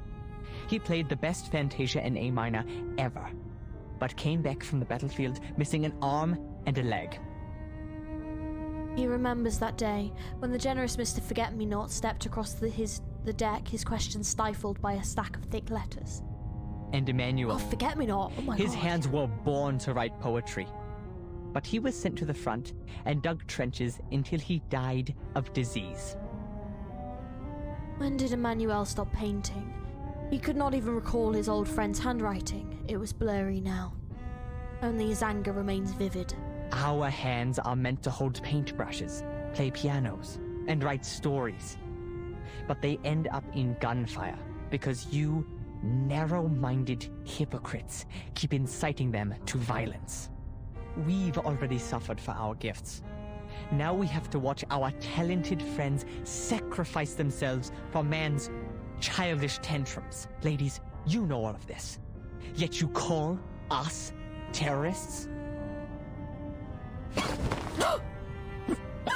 He played the best Fantasia in A minor ever, but came back from the battlefield missing an arm and a leg. He remembers that day when the generous Mr. Forget-Me-Not stepped across the deck, his questions stifled by a stack of thick letters. And Emmanuel. Oh, Forget-Me-Not. Oh my God. His hands were born to write poetry. But he was sent to the front and dug trenches until he died of disease. When did Emmanuel stop painting? He could not even recall his old friend's handwriting. It was blurry now. Only his anger remains vivid. Our hands are meant to hold paintbrushes, play pianos, and write stories. But they end up in gunfire because you narrow-minded hypocrites keep inciting them to violence. We've already suffered for our gifts. Now we have to watch our talented friends sacrifice themselves for man's childish tantrums. Ladies, you know all of this. Yet you call us terrorists?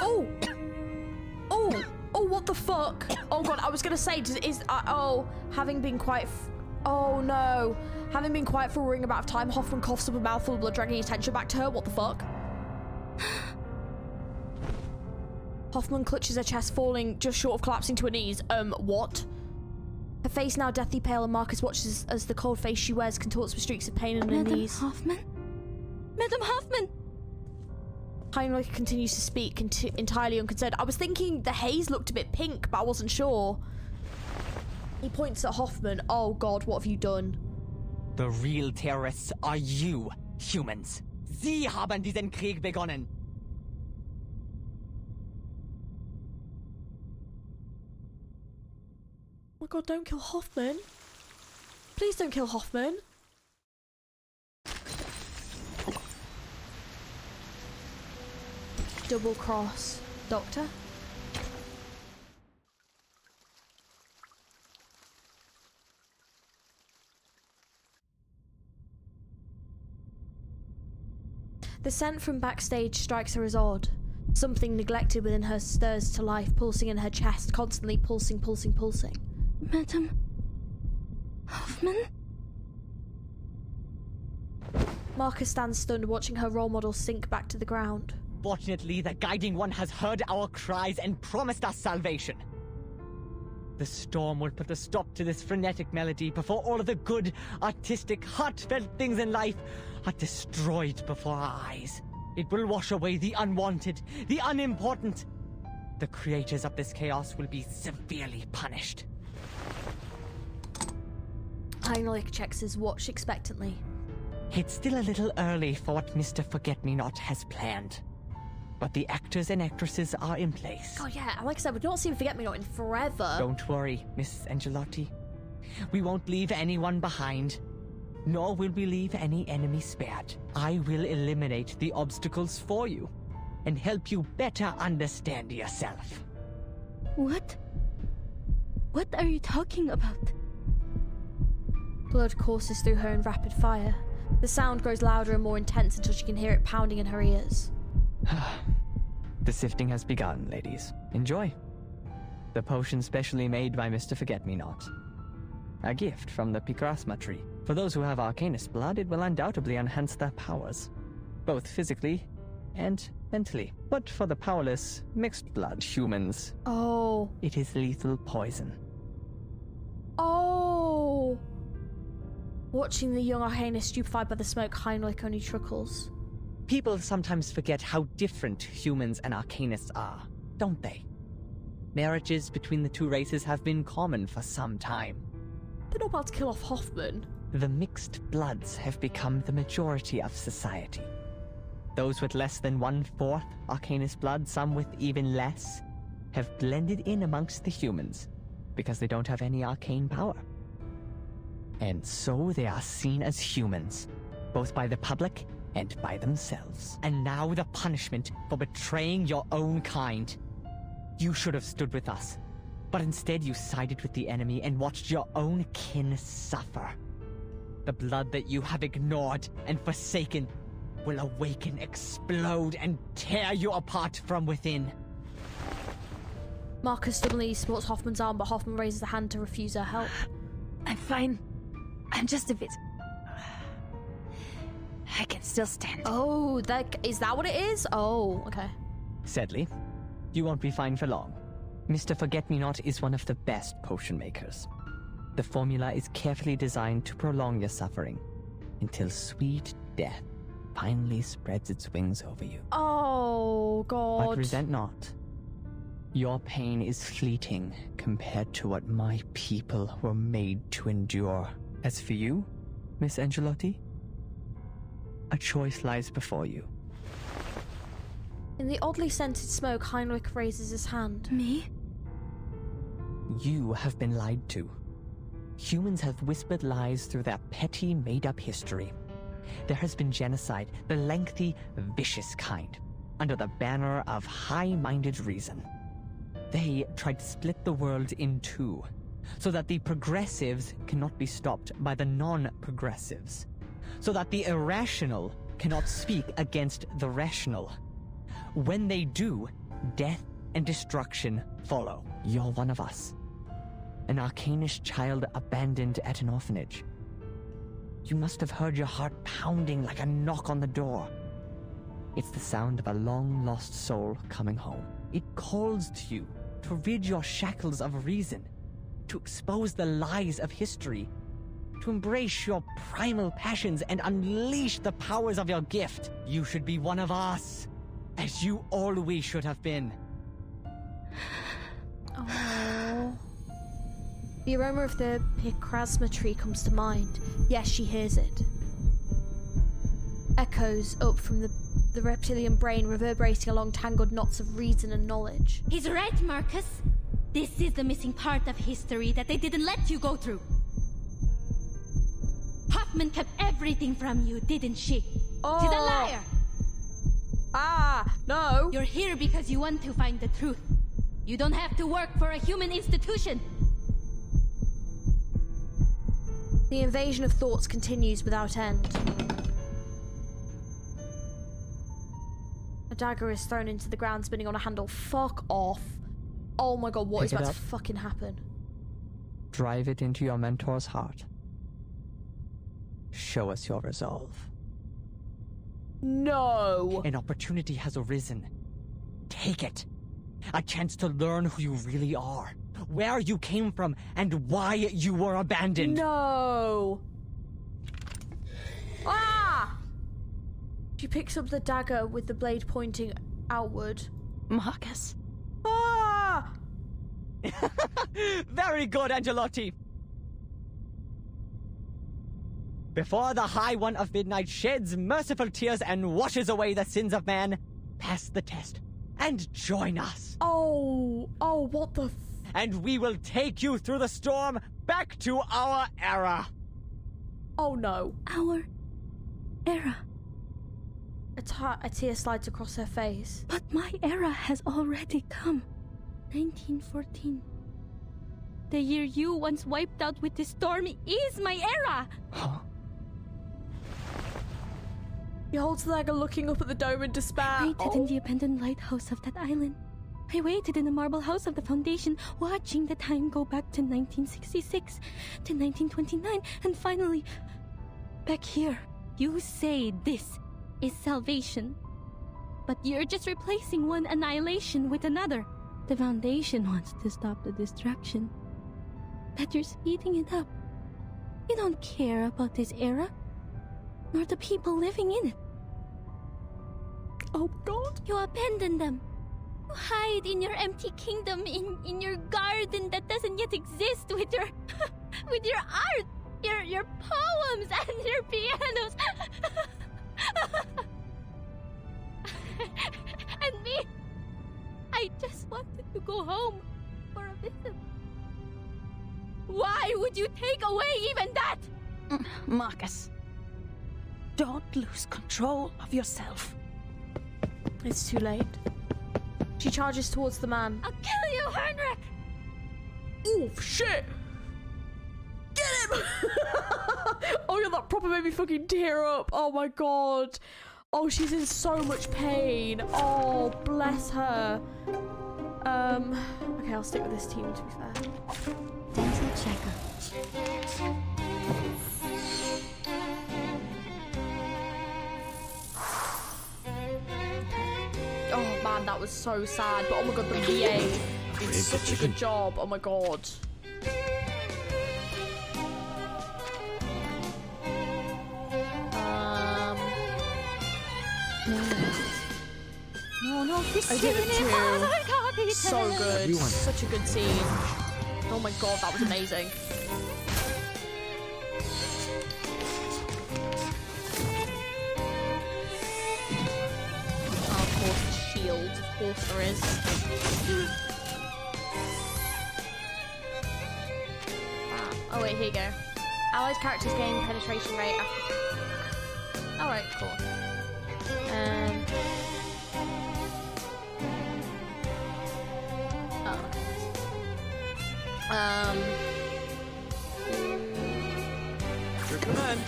Oh! Oh! Oh, what the fuck? Oh God, I was gonna say, having been quiet oh no. Having been quiet for a ring about time, Hoffman coughs up a mouthful of blood, dragging his attention back to her. What the fuck? Hoffman clutches her chest, falling just short of collapsing to her knees. What? Her face now deathly pale, and Marcus watches as the cold face she wears contorts with streaks of pain in her knees. Hoffman? Madam Hoffman! Heinrich continues to speak, entirely unconcerned. I was thinking the haze looked a bit pink, but I wasn't sure. He points at Hoffman. Oh God, what have you done? The real terrorists are you, humans. Sie haben diesen Krieg begonnen. Oh my God, don't kill Hoffman. Please don't kill Hoffman. Double cross. Doctor? The scent from backstage strikes her as odd. Something neglected within her stirs to life, pulsing in her chest, constantly pulsing, pulsing, pulsing. Madam Hoffman? Marcus stands stunned, watching her role model sink back to the ground. Fortunately, the Guiding One has heard our cries and promised us salvation. The storm will put a stop to this frenetic melody before all of the good, artistic, heartfelt things in life are destroyed before our eyes. It will wash away the unwanted, the unimportant. The creators of this chaos will be severely punished. Heinrich checks his watch expectantly. It's still a little early for what Mr. Forget-Me-Not has planned. But the actors and actresses are in place. Oh yeah, like I said, we've not seen Forget-Me-Not in forever. Don't worry, Mrs. Angelotti. We won't leave anyone behind. Nor will we leave any enemy spared. I will eliminate the obstacles for you and help you better understand yourself. What? What are you talking about? Blood courses through her in rapid fire. The sound grows louder and more intense until she can hear it pounding in her ears. The sifting has begun, ladies. Enjoy. The potion specially made by Mr. Forget-Me-Not. A gift from the Picrasma tree. For those who have Arcanist blood, it will undoubtedly enhance their powers, both physically and mentally. But for the powerless, mixed blood humans, it is lethal poison. Oh! Watching the young Arcanist stupefied by the smoke, Heinrich only chuckles. People sometimes forget how different humans and Arcanists are, don't they? Marriages between the two races have been common for some time. They're not about to kill off Hoffman. The mixed bloods have become the majority of society. those with less than 1/4 Arcanist blood, some with even less, have blended in amongst the humans because they don't have any arcane power. And so they are seen as humans, both by the public and by themselves. And now the punishment for betraying your own kind. You should have stood with us, but instead you sided with the enemy and watched your own kin suffer. The blood that you have ignored and forsaken will awaken, explode, and tear you apart from within. Marcus suddenly supports Hoffman's arm, but Hoffman raises a hand to refuse her help. I'm fine. I'm just a bit... I can still stand. Oh, is that what it is? Oh, okay. Sadly, you won't be fine for long. Mr. Forget-Me-Not is one of the best potion makers. The formula is carefully designed to prolong your suffering until sweet death finally spreads its wings over you. Oh, God. But resent not. Your pain is fleeting compared to what my people were made to endure. As for you, Miss Angelotti, a choice lies before you. In the oddly scented smoke, Heinrich raises his hand. Me? You have been lied to. Humans have whispered lies through their petty, made-up history. There has been genocide, the lengthy, vicious kind, under the banner of high-minded reason. They tried to split the world in two, so that the progressives cannot be stopped by the non-progressives, so that the irrational cannot speak against the rational. When they do, death and destruction follow. You're one of us. An Arcanist child abandoned at an orphanage. You must have heard your heart pounding like a knock on the door. It's the sound of a long-lost soul coming home. It calls to you to rid your shackles of reason, to expose the lies of history, to embrace your primal passions and unleash the powers of your gift. You should be one of us, as you always should have been. Oh. The aroma of the picrasma tree comes to mind. Yes, she hears it. Echoes up from the reptilian brain, reverberating along tangled knots of reason and knowledge. He's right, Marcus. This is the missing part of history that they didn't let you go through. Hoffman kept everything from you, didn't she? Oh. She's a liar! Ah, no! You're here because you want to find the truth. You don't have to work for a human institution. The invasion of thoughts continues without end. A dagger is thrown into the ground, spinning on a handle. Fuck off. Oh my god, what is about to fucking happen? Drive it into your mentor's heart. Show us your resolve. No! An opportunity has arisen. Take it. A chance to learn who you really are, where you came from, and why you were abandoned. No! Ah! She picks up the dagger with the blade pointing outward. Marcus. Ah! Very good, Angelotti. Before the High One of Midnight sheds merciful tears and washes away the sins of man, pass the test and join us. Oh, what the and we will take you through the storm back to our era. Oh no. Our era. A tear slides across her face. But my era has already come. 1914. The year you once wiped out with the storm is my era! Huh? He holds the dagger, looking up at the dome in despair. I waited in the abandoned lighthouse of that island. I waited in the marble house of the Foundation, watching the time go back to 1966, to 1929, and finally, back here. You say this is salvation, but you're just replacing one annihilation with another. The Foundation wants to stop the destruction, but you're speeding it up. You don't care about this era, nor the people living in it. Oh God. You abandon them. You hide in your empty kingdom, in your garden that doesn't yet exist, with your with your art, your poems and your pianos. Marcus, don't lose control of yourself. It's too late. She charges towards the man. I'll kill you, Heinrich! Oh, shit! Get him! Oh, yeah, that proper made me fucking tear up. Oh, my God. Oh, she's in so much pain. Oh, bless her. Okay, I'll stick with this team, to be fair. Dental checker. Oh, man, that was so sad. But, oh, my God, the VA did such a good job. Oh, my God. No, this I did it too. So good. Everyone. Such a good scene. Oh my God, that was amazing. Oh, of course, the shield. Of course there is. Oh wait, here you go. Allied characters gain penetration rate after... Alright, cool. Recommend.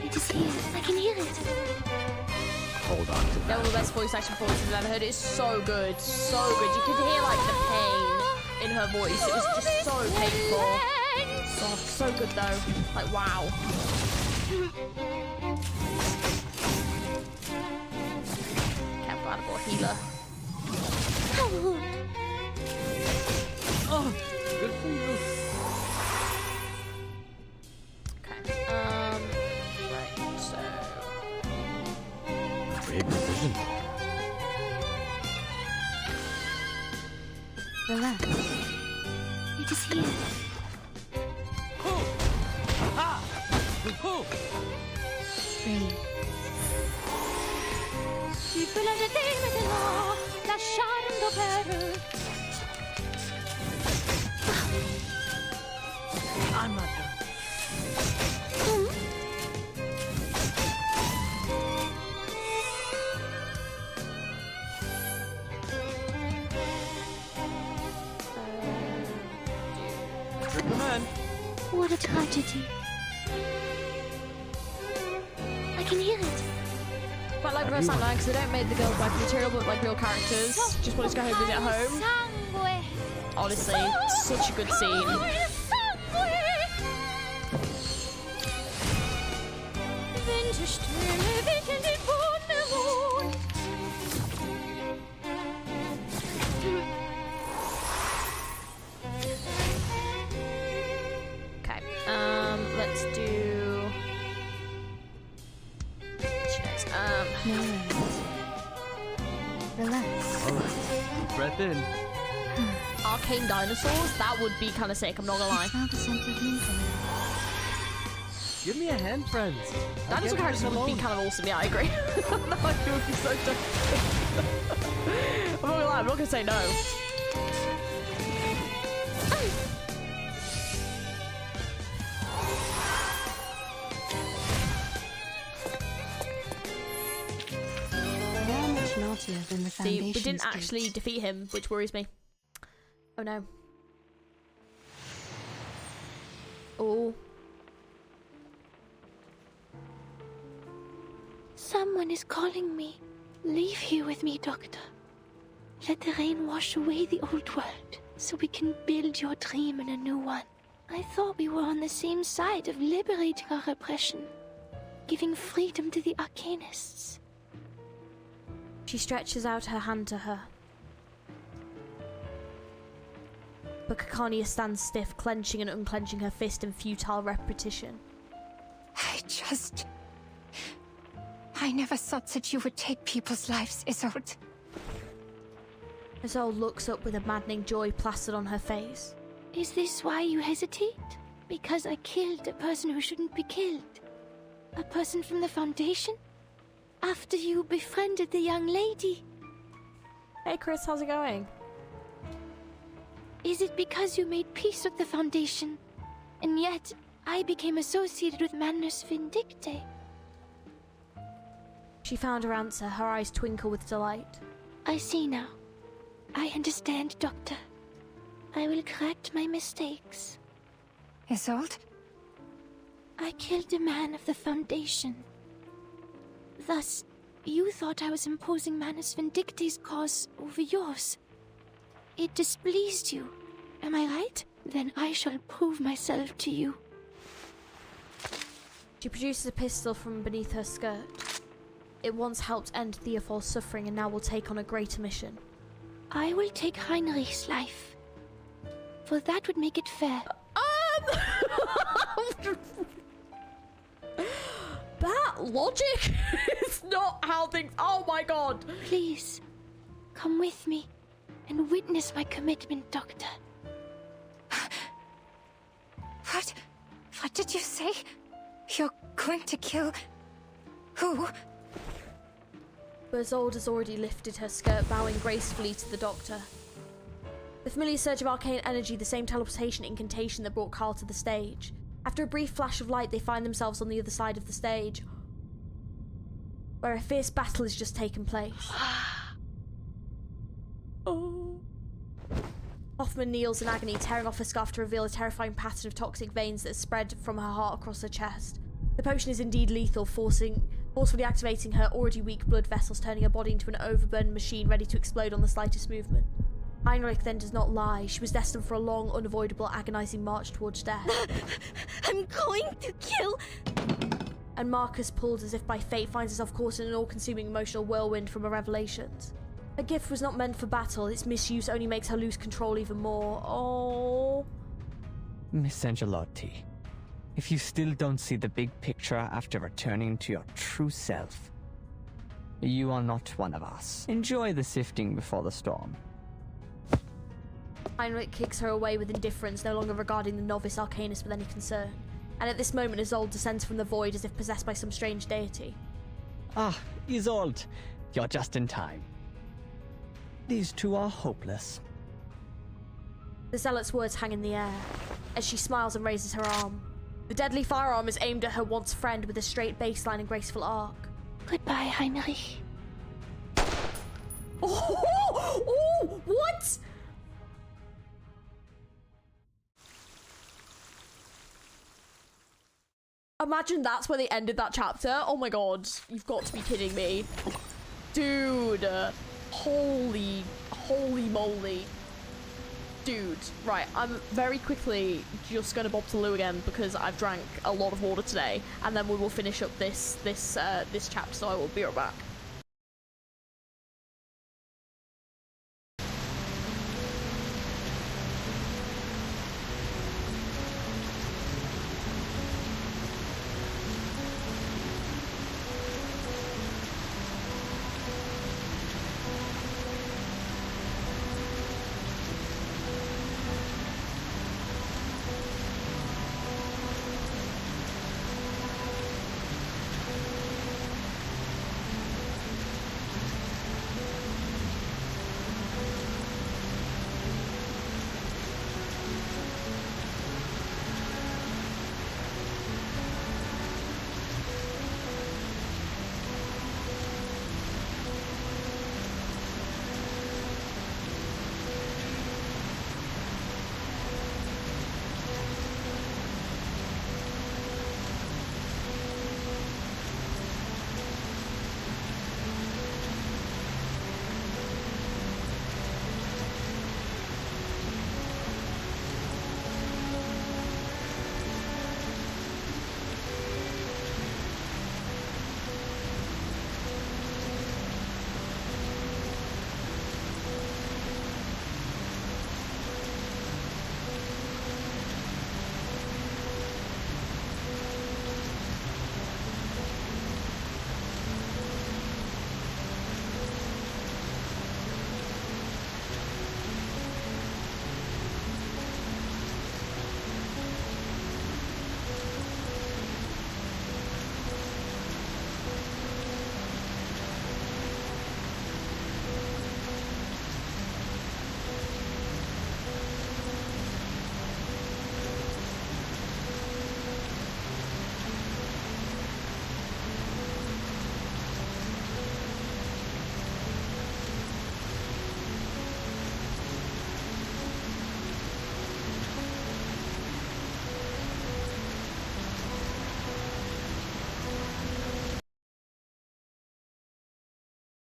It is here. I can hear it. Hold on to They're one of the best voice acting performances I've ever heard. It's so good, so good. You could hear like the pain in her voice. It was just so painful. Oh, so good though. Like wow. Can't find a more healer. Oh, good for you. Okay. Right. So. Great decision. Relax. It is here. Breathe. Tu peux la jeter maintenant, la charme d'opéra. I'm not done. Recommend. What a tragedy. I can hear it. Quite like Reverse Outline because they don't make the girls like material but like real characters. Just wanted to go home and visit home. Honestly, such a good scene. Okay, let's do... Relax. Alright, breath in. Arcane dinosaurs? That would be kind of sick, I'm not gonna lie. It's now the center of Lincoln. Give me a hand, friends. I'll Dinosaur get characters this would be alone. kind of awesome, yeah, I agree. No, it would be so dope. I'm not gonna lie, I'm not gonna say no. They're much naughtier than the See, Foundation. we didn't actually defeat him, which worries me. Oh no. Oh. Someone is calling me. Leave here with me, Doctor. Let the rain wash away the old world, so we can build your dream in a new one. I thought we were on the same side of liberating our oppression, giving freedom to the Arcanists. She stretches out her hand to her. But Kakania stands stiff, clenching and unclenching her fist in futile repetition. I never thought that you would take people's lives, Isolde. Isolde looks up with a maddening joy plastered on her face. Is this why you hesitate? Because I killed a person who shouldn't be killed? A person from the Foundation? After you befriended the young lady? Hey Chris, how's it going? Is it because you made peace with the Foundation, and yet I became associated with Manus Vindicte. She found her answer, her eyes twinkle with delight. I see now. I understand, Doctor. I will correct my mistakes. Isolde? I killed a man of the Foundation. Thus, you thought I was imposing Manus Vindicte's cause over yours. It displeased you, am I right? Then I shall prove myself to you. She produces a pistol from beneath her skirt. It once helped end Theophal's suffering and now will take on a greater mission. I will take Heinrich's life. For that would make it fair. That logic is not how things... Oh my god. Please, come with me and witness my commitment, Doctor. What did you say? You're going to kill... who? Isolde has already lifted her skirt, bowing gracefully to the Doctor. The familiar surge of arcane energy, the same teleportation incantation that brought Carl to the stage. After a brief flash of light, they find themselves on the other side of the stage, where a fierce battle has just taken place. Oh. Hoffman kneels in agony, tearing off her scarf to reveal a terrifying pattern of toxic veins that spread from her heart across her chest. The potion is indeed lethal, forcefully activating her already weak blood vessels, turning her body into an overburdened machine ready to explode on the slightest movement. Heinrich then does not lie. She was destined for a long, unavoidable, agonizing march towards death. I'm going to kill... And Marcus, pulled as if by fate, finds himself caught in an all-consuming emotional whirlwind from her revelations. Her gift was not meant for battle. Its misuse only makes her lose control even more. Oh. Miss Angelotti, if you still don't see the big picture after returning to your true self, you are not one of us. Enjoy the sifting before the storm. Heinrich kicks her away with indifference, no longer regarding the novice arcanist with any concern. And at this moment, Isolde descends from the void as if possessed by some strange deity. Ah, Isolde, you're just in time. These two are hopeless. The zealot's words hang in the air as she smiles and raises her arm. The deadly firearm is aimed at her once friend with a straight baseline and graceful arc. Goodbye, Heinrich. Oh, what? Imagine that's where they ended that chapter. Oh my god, you've got to be kidding me. Dude, holy moly. Dude, right, I'm very quickly just gonna bob to loo again because I've drank a lot of water today, and then we will finish up this chapter, so I will be right back.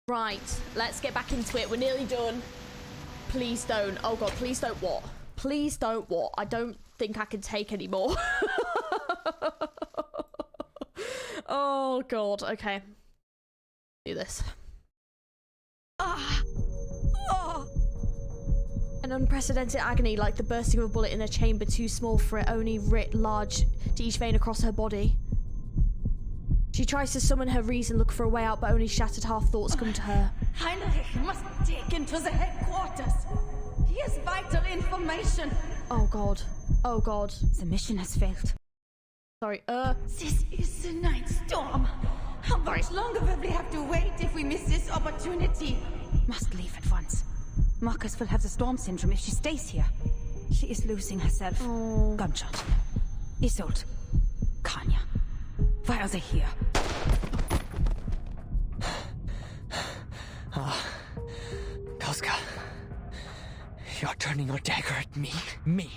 Right, let's get back into it. We're nearly done. Please don't. Oh god, please don't what? Please don't what? I don't think I can take any more. Oh god, okay. Do this. An unprecedented agony, like the bursting of a bullet in a chamber too small for it, only writ large to each vein across her body. She tries to summon her reason, look for a way out, but only shattered half thoughts come to her. Heinrich must be taken to the headquarters. He has vital information. Oh god. Oh god. The mission has failed. Sorry, This is the night storm. How much longer will we have to wait if we miss this opportunity? Must leave at once. Marcus will have the storm syndrome if she stays here. She is losing herself. Gunshot. Isolde. Kanya. Why are they here? Koska. You're turning your dagger at me. Me.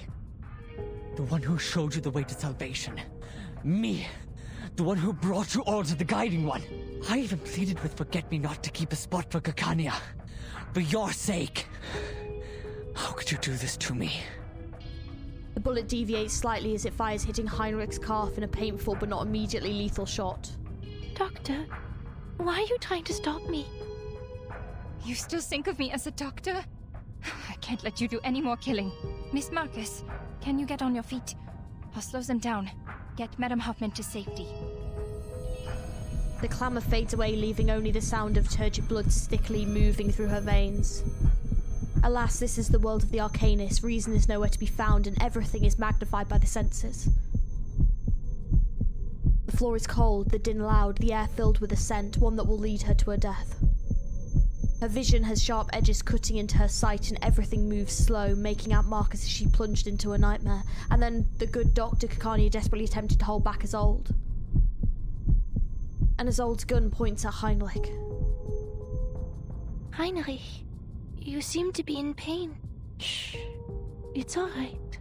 The one who showed you the way to salvation. Me. The one who brought you all to the Guiding One. I even pleaded with Forget-Me-Not to keep a spot for Kakanya. For your sake. How could you do this to me? The bullet deviates slightly as it fires, hitting Heinrich's calf in a painful but not immediately lethal shot. Doctor, why are you trying to stop me? You still think of me as a doctor? I can't let you do any more killing. Miss Marcus, can you get on your feet? I'll slow them down. Get Madame Hoffman to safety. The clamour fades away, leaving only the sound of turgid blood stickily moving through her veins. Alas, this is the world of the Arcanist. Reason is nowhere to be found, and everything is magnified by the senses. The floor is cold, the din loud, the air filled with a scent, one that will lead her to her death. Her vision has sharp edges cutting into her sight, and everything moves slow, making out Marcus as she plunged into a nightmare. And then the good Dr. Kakanya desperately attempted to hold back Isolde. And Isolde's gun points at Heinrich. Heinrich, you seem to be in pain. Shh. It's alright.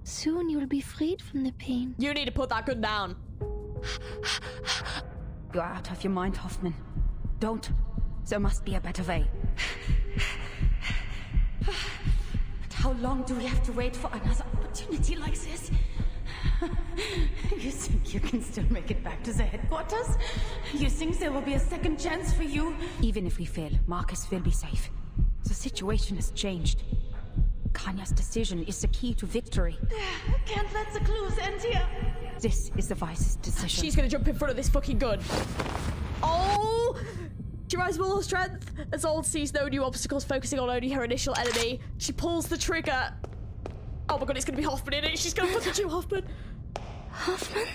Soon you'll be freed from the pain. You need to put that gun down. You're out of your mind, Hoffman. Don't. There must be a better way. But how long do we have to wait for another opportunity like this? You think you can still make it back to the headquarters? You think there will be a second chance for you? Even if we fail, Marcus will be safe. The situation has changed. Kanya's decision is the key to victory. Can't let the clues end here. This is the wisest decision. She's gonna jump in front of this fucking gun. Oh! She rises with all her strength. Isolde sees no new obstacles, focusing on only her initial enemy. She pulls the trigger. Oh my god, it's gonna be Hoffman in it. She's gonna fucking shoot Hoffman. Hoffman?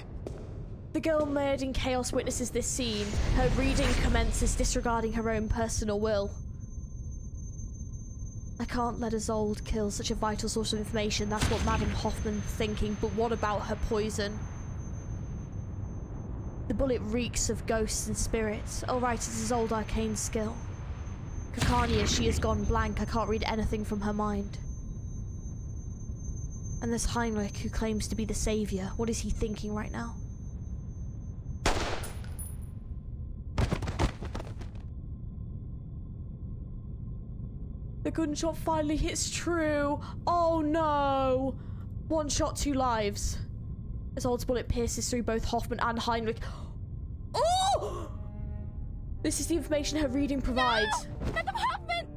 The girl mired in chaos witnesses this scene. Her reading commences, disregarding her own personal will. I can't let Isolde kill such a vital source of information. That's what Madame Hoffman's thinking, but what about her poison? The bullet reeks of ghosts and spirits. Oh right, it's Isolde arcane skill. Kakanya, she has gone blank. I can't read anything from her mind. And there's Heinrich, who claims to be the savior. What is he thinking right now? The gunshot finally hits true. Oh no! One shot, two lives. Isolde's bullet pierces through both Hoffman and Heinrich. Oh! This is the information her reading provides. No! Madame Hoffman!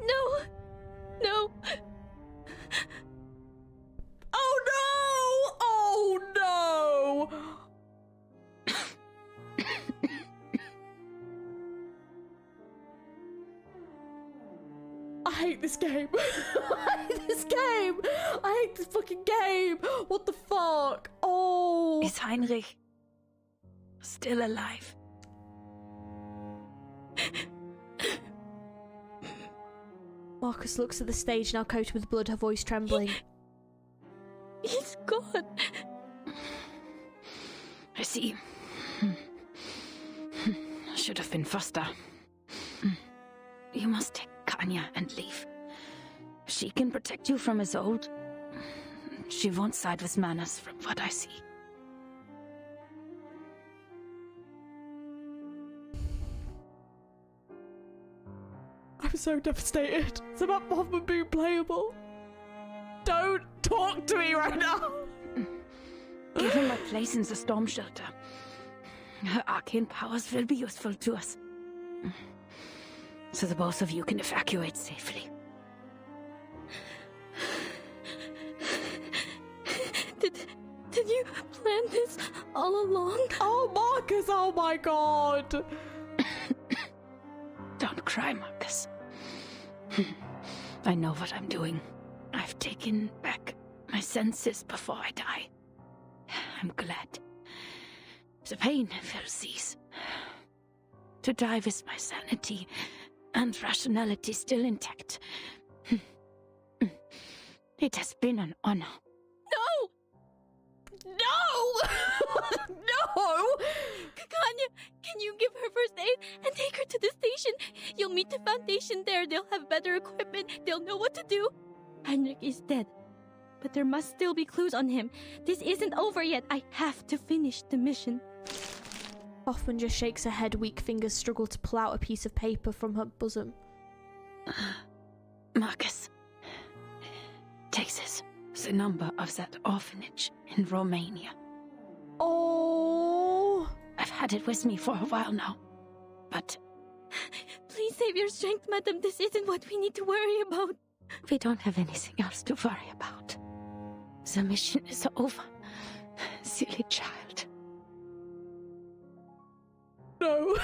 No! No! Oh no! Oh no! I hate this game. I hate this game. I hate this fucking game. What the fuck? Oh. Is Heinrich still alive? Marcus looks at the stage, now coated with blood, her voice trembling. He's gone. I see. Should have been faster. You must take Kanya and leave. She can protect you from Isolde. She won't side with Manus from what I see. so devastated. It's about Hoffman being playable. Don't talk to me right now. Give him a place in the storm shelter. Her arcane powers will be useful to us. So the both of you can evacuate safely. Did you plan this all along? Oh, Marcus, oh my god. Don't cry, Marcus. I know what I'm doing. I've taken back my senses before I die. I'm glad. The pain will cease. To die with my sanity and rationality still intact. It has been an honor. No! No! No! Kakanya, can you give her first aid and take her to the station? You'll meet the Foundation there. They'll have better equipment. They'll know what to do. Heinrich is dead. But there must still be clues on him. This isn't over yet. I have to finish the mission. Hoffman just shakes her head. Weak fingers struggle to pull out a piece of paper from her bosom. Marcus. Take this. The number of that orphanage in Romania. Oh. I've had it with me for a while now. But... Please save your strength, madam. This isn't what we need to worry about. We don't have anything else to worry about. The mission is over. Silly child. No.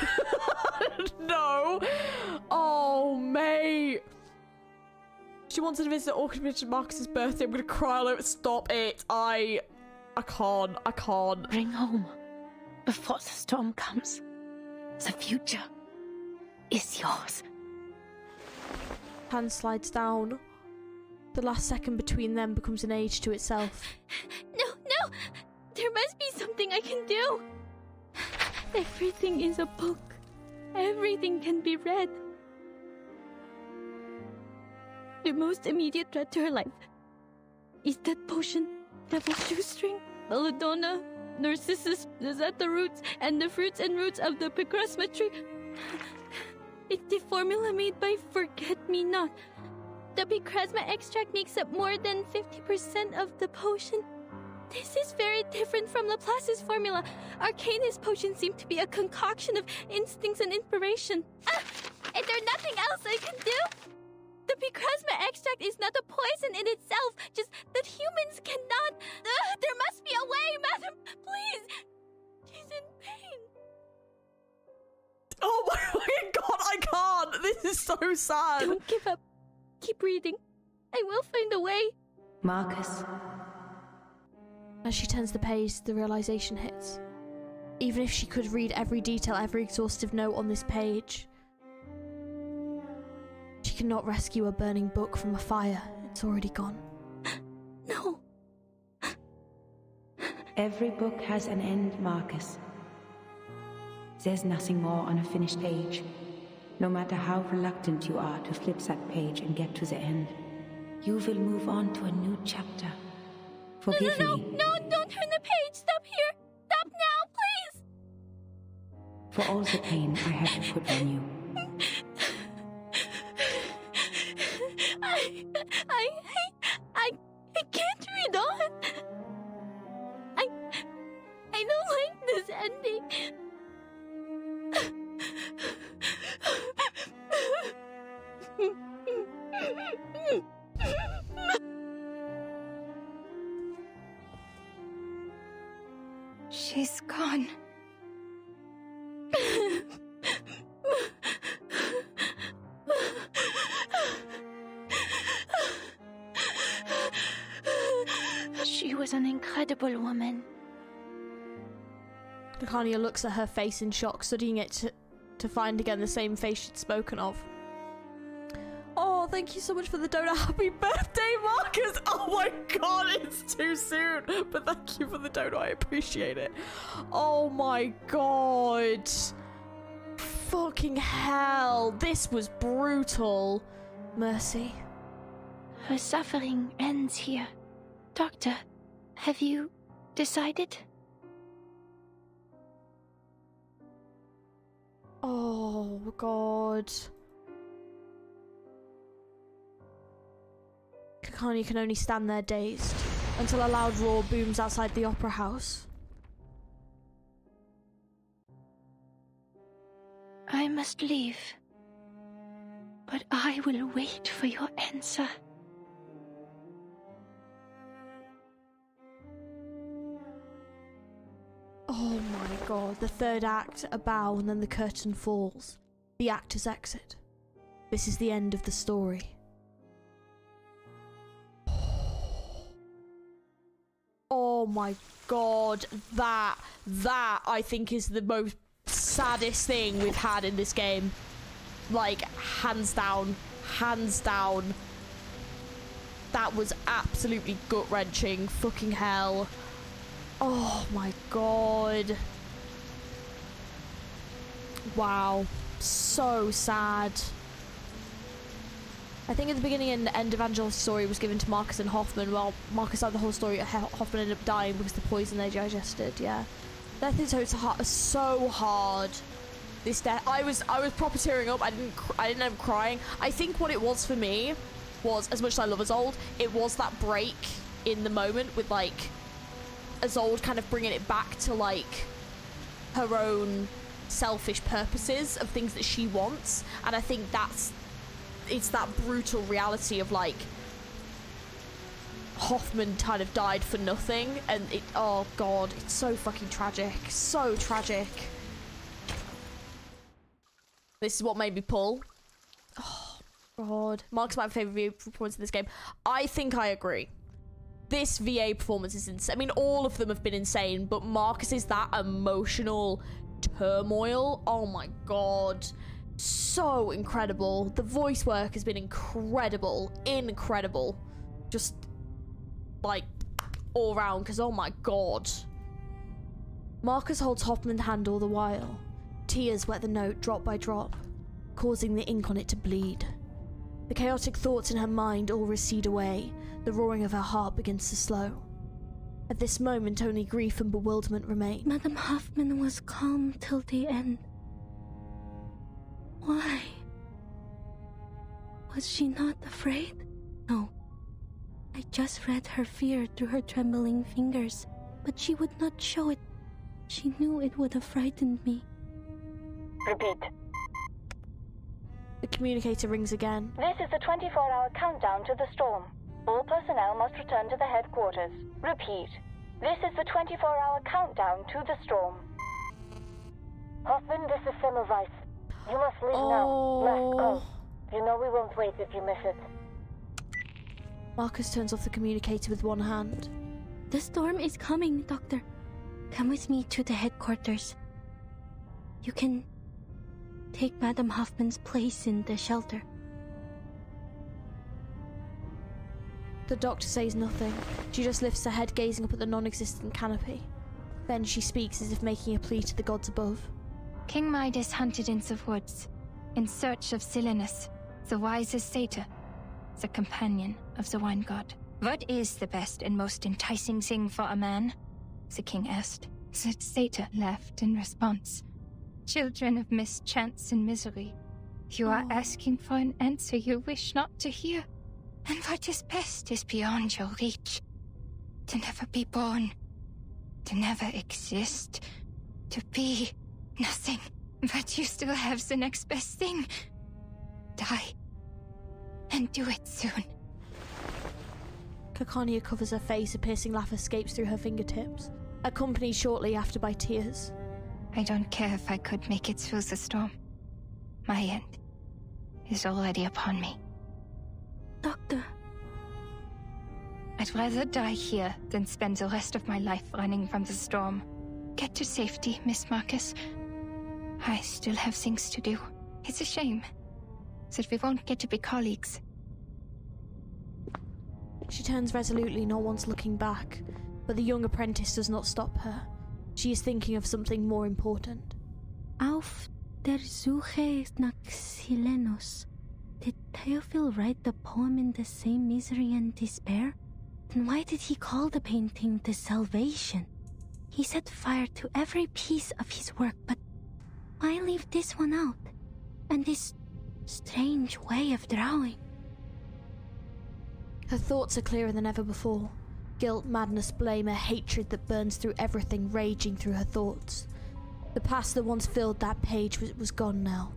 No. Oh, mate. She wanted to visit orphanage on Marcus's birthday. I'm gonna cry all over. Stop it. I can't. Bring home before the storm comes. The future is yours. Hand slides down. The last second between them becomes an age to itself. No. There must be something I can do. Everything is a book. Everything can be read. The most immediate threat to her life is that potion, Devil's Shoestring, Belladonna, Narcissus, the Zeta roots, and the fruits and roots of the Picrasma tree. It's the formula made by Forget-Me-Not. The Picrasma extract makes up more than 50% of the potion. This is very different from Laplace's formula. Arcanist potions seem to be a concoction of instincts and inspiration. Is there nothing else I can do? The Picrasma extract is not a poison in itself, just that humans cannot... there must be a way, madam! Please! She's in pain. Oh my god, I can't! This is so sad! Don't give up. Keep reading. I will find a way. Marcus. As she turns the page, the realization hits. Even if she could read every detail, every exhaustive note on this page, she cannot rescue a burning book from a fire. It's already gone. No. Every book has an end, Marcus. There's nothing more on a finished page. No matter how reluctant you are to flip that page and get to the end, you will move on to a new chapter. Forgive me. No, don't turn the page. Stop here. Stop now, please. For all the pain I had to put on you. I can't read on. I don't like this ending. She's gone. She was an incredible woman. Lacania looks at her face in shock, studying it to find again the same face she'd spoken of. Oh, thank you so much for the donut. Happy birthday, Marcus! Oh my god, it's too soon. But thank you for the donut. I appreciate it. Oh my god. Fucking hell. This was brutal. Mercy. Her suffering ends here. Doctor, have you decided? Oh god. Kakanya can only stand there dazed until a loud roar booms outside the opera house. I must leave. But I will wait for your answer. Oh my god, the third act, a bow, and then the curtain falls. The actors exit. This is the end of the story. Oh my god, that I think is the most saddest thing we've had in this game. Like, hands down. That was absolutely gut-wrenching. Fucking hell. Oh my god. Wow. So sad. I think at the beginning and end of Angela's story was given to Marcus and Hoffman. Well, Marcus had the whole story. Hoffman ended up dying because of the poison they digested. Yeah, that thing so hard. This death. I was proper tearing up. I didn't end up crying. I think what it was for me was, as much as I love ISOLDE, it was that break in the moment with like ISOLDE kind of bringing it back to like her own selfish purposes of things that she wants, and I think it's that brutal reality of like Hoffman kind of died for nothing, and it, oh god, it's so fucking tragic. So tragic. This is what made me pull. Oh god. Mark's my favourite VA performance in this game. I think I agree. This VA performance is insane. I mean, all of them have been insane, but Marcus is that emotional turmoil. Oh my god. So incredible. The voice work has been incredible. Just like all round, because oh my god. Marcus holds Hoffman's hand all the while. Tears wet the note drop by drop, causing the ink on it to bleed. The chaotic thoughts in her mind all recede away. The roaring of her heart begins to slow. At this moment, only grief and bewilderment remain. Madame Hoffman was calm till the end. Why? Was she not afraid? No. I just read her fear through her trembling fingers, but she would not show it. She knew it would have frightened me. Repeat. The communicator rings again. This is the 24-hour countdown to the storm. All personnel must return to the headquarters. Repeat. This is the 24-hour countdown to the storm. Hoffman, this is Semmelweis. You must leave now. Last call. You know we won't wait if you miss it. Marcus turns off the communicator with one hand. The storm is coming, Doctor. Come with me to the headquarters. You can take Madame Hoffman's place in the shelter. The doctor says nothing. She just lifts her head, gazing up at the non-existent canopy. Then she speaks as if making a plea to the gods above. King Midas hunted in the woods, in search of Silenus, the wisest satyr, the companion of the wine god. What is the best and most enticing thing for a man? The king asked. The satyr laughed in response. Children of mischance and misery, you are asking for an answer you wish not to hear. And what is best is beyond your reach. To never be born, to never exist, to be nothing, but you still have the next best thing. Die, and do it soon. Kakanya covers her face, a piercing laugh escapes through her fingertips, accompanied shortly after by tears. I don't care if I could make it through the storm. My end is already upon me. Doctor. I'd rather die here than spend the rest of my life running from the storm. Get to safety, Miss Marcus. I still have things to do. It's a shame that we won't get to be colleagues. She turns resolutely, not once looking back, but the young apprentice does not stop her. She is thinking of something more important. Auf der Suche nach Silenus. Did Theophil write the poem in the same misery and despair? Then why did he call the painting The Salvation? He set fire to every piece of his work, but why leave this one out? And this strange way of drawing? Her thoughts are clearer than ever before. Guilt, madness, blame, a hatred that burns through everything raging through her thoughts. The past that once filled that page was gone now.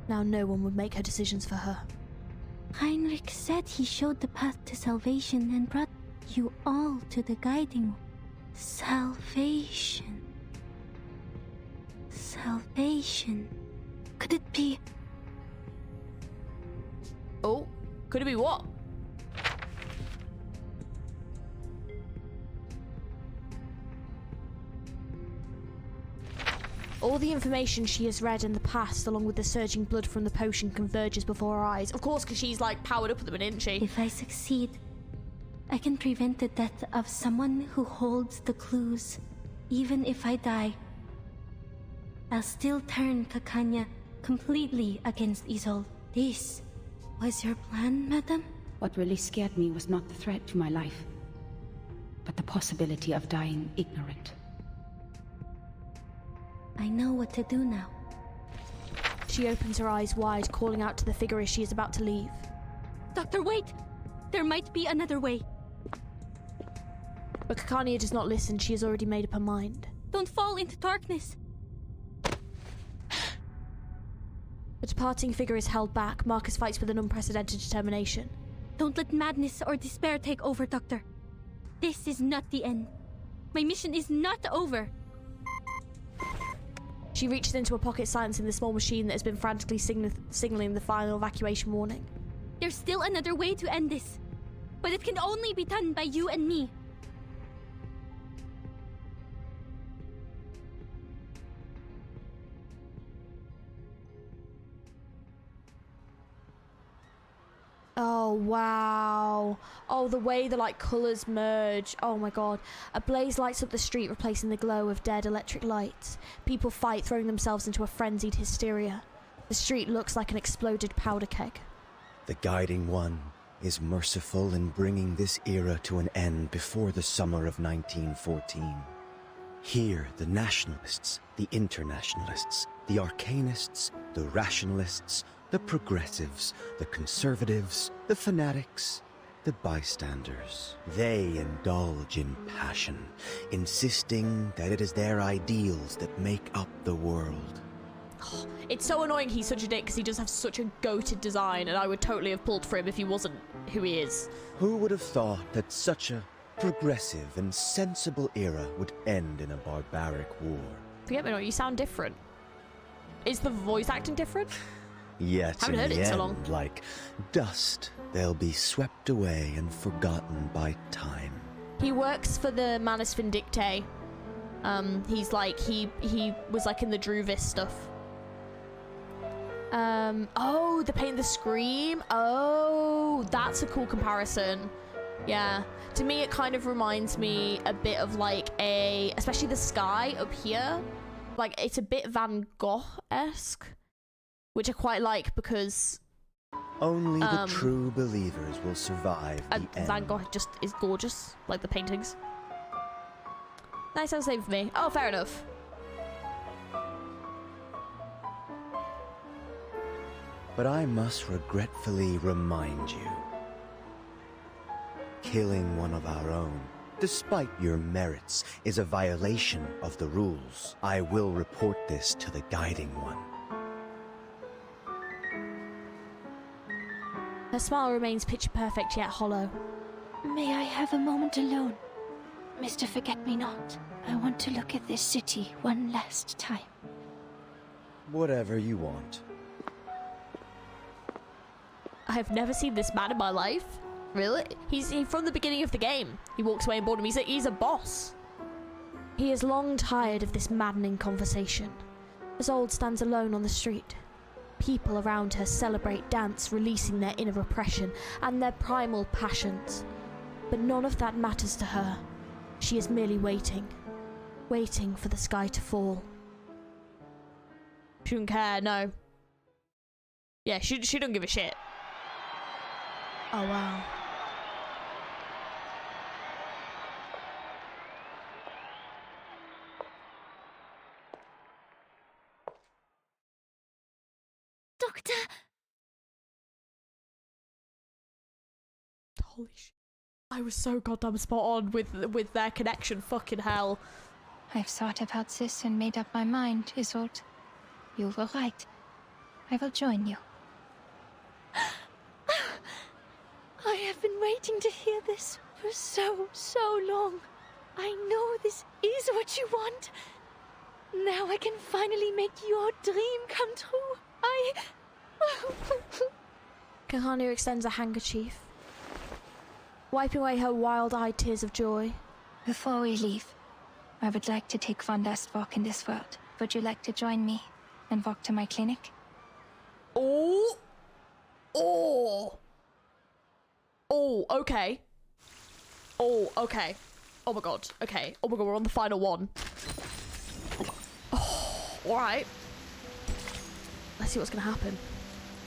Now no one would make her decisions for her. Heinrich said he showed the path to salvation and brought you all to the guiding salvation. Salvation. Could it be? Oh, could it be what? All the information she has read in the past, along with the surging blood from the potion, converges before her eyes. Of course, because she's like powered up at the minute, isn't she? If I succeed, I can prevent the death of someone who holds the clues. Even if I die, I'll still turn Kakanya completely against Isolde. This was your plan, madam? What really scared me was not the threat to my life, but the possibility of dying ignorant. I know what to do now. She opens her eyes wide, calling out to the figure as she is about to leave. Doctor, wait! There might be another way. But Kakanya does not listen. She has already made up her mind. Don't fall into darkness. The departing figure is held back. Marcus fights with an unprecedented determination. Don't let madness or despair take over, Doctor. This is not the end. My mission is not over. She reaches into a pocket, silencing the small machine that has been frantically signaling the final evacuation warning. There's still another way to end this, but it can only be done by you and me. Oh, wow. Oh, the way the, like, colours merge. Oh, my God. A blaze lights up the street, replacing the glow of dead electric lights. People fight, throwing themselves into a frenzied hysteria. The street looks like an exploded powder keg. The Guiding One is merciful in bringing this era to an end before the summer of 1914. Here, the nationalists, the internationalists, the arcanists, the rationalists, the progressives, the conservatives, the fanatics, the bystanders. They indulge in passion, insisting that it is their ideals that make up the world. Oh, it's so annoying he's such a dick because he does have such a goated design, and I would totally have pulled for him if he wasn't who he is. Who would have thought that such a progressive and sensible era would end in a barbaric war? Forget me not, you sound different. Is the voice acting different? Yet Haven't in heard the it in end, so long. like dust, they'll be swept away and forgotten by time. He works for the Manus Vindictae. He's like, he was like in the Druvis stuff. Oh, the Paint the Scream. Oh, that's a cool comparison. Yeah. To me, it kind of reminds me a bit of like especially the sky up here. Like, it's a bit Van Gogh-esque, which I quite like because... Only the true believers will survive the end. Van Gogh just is gorgeous, like the paintings. Nice, that was same for me. Oh, fair enough. But I must regretfully remind you, killing one of our own, despite your merits, is a violation of the rules. I will report this to the Guiding One. Her smile remains picture perfect yet hollow. May I have a moment alone? Mr. Forget-Me-Not, I want to look at this city one last time. Whatever you want. I have never seen this man in my life. Really? He's from the beginning of the game. He walks away in boredom. He's a boss. He is long tired of this maddening conversation. Isolde stands alone on the street. People around her celebrate, dance, releasing their inner repression and their primal passions. But none of that matters to her. She is merely waiting. Waiting for the sky to fall. She don't care, no. Yeah, she don't give a shit. Oh, wow. Doctor! Holy shit. I was so goddamn spot on with their connection. Fucking hell. I've thought about this and made up my mind, Isolde. You were right. I will join you. I have been waiting to hear this for so long. I know this is what you want. Now I can finally make your dream come true. Kahania extends a handkerchief, wiping away her wild-eyed tears of joy. Before we leave, I would like to take one last walk in this world. Would you like to join me and walk to my clinic? Oh, okay. Oh, okay. Oh my god, okay. Oh my god, we're on the final one. Oh, alright. Let's see what's gonna happen.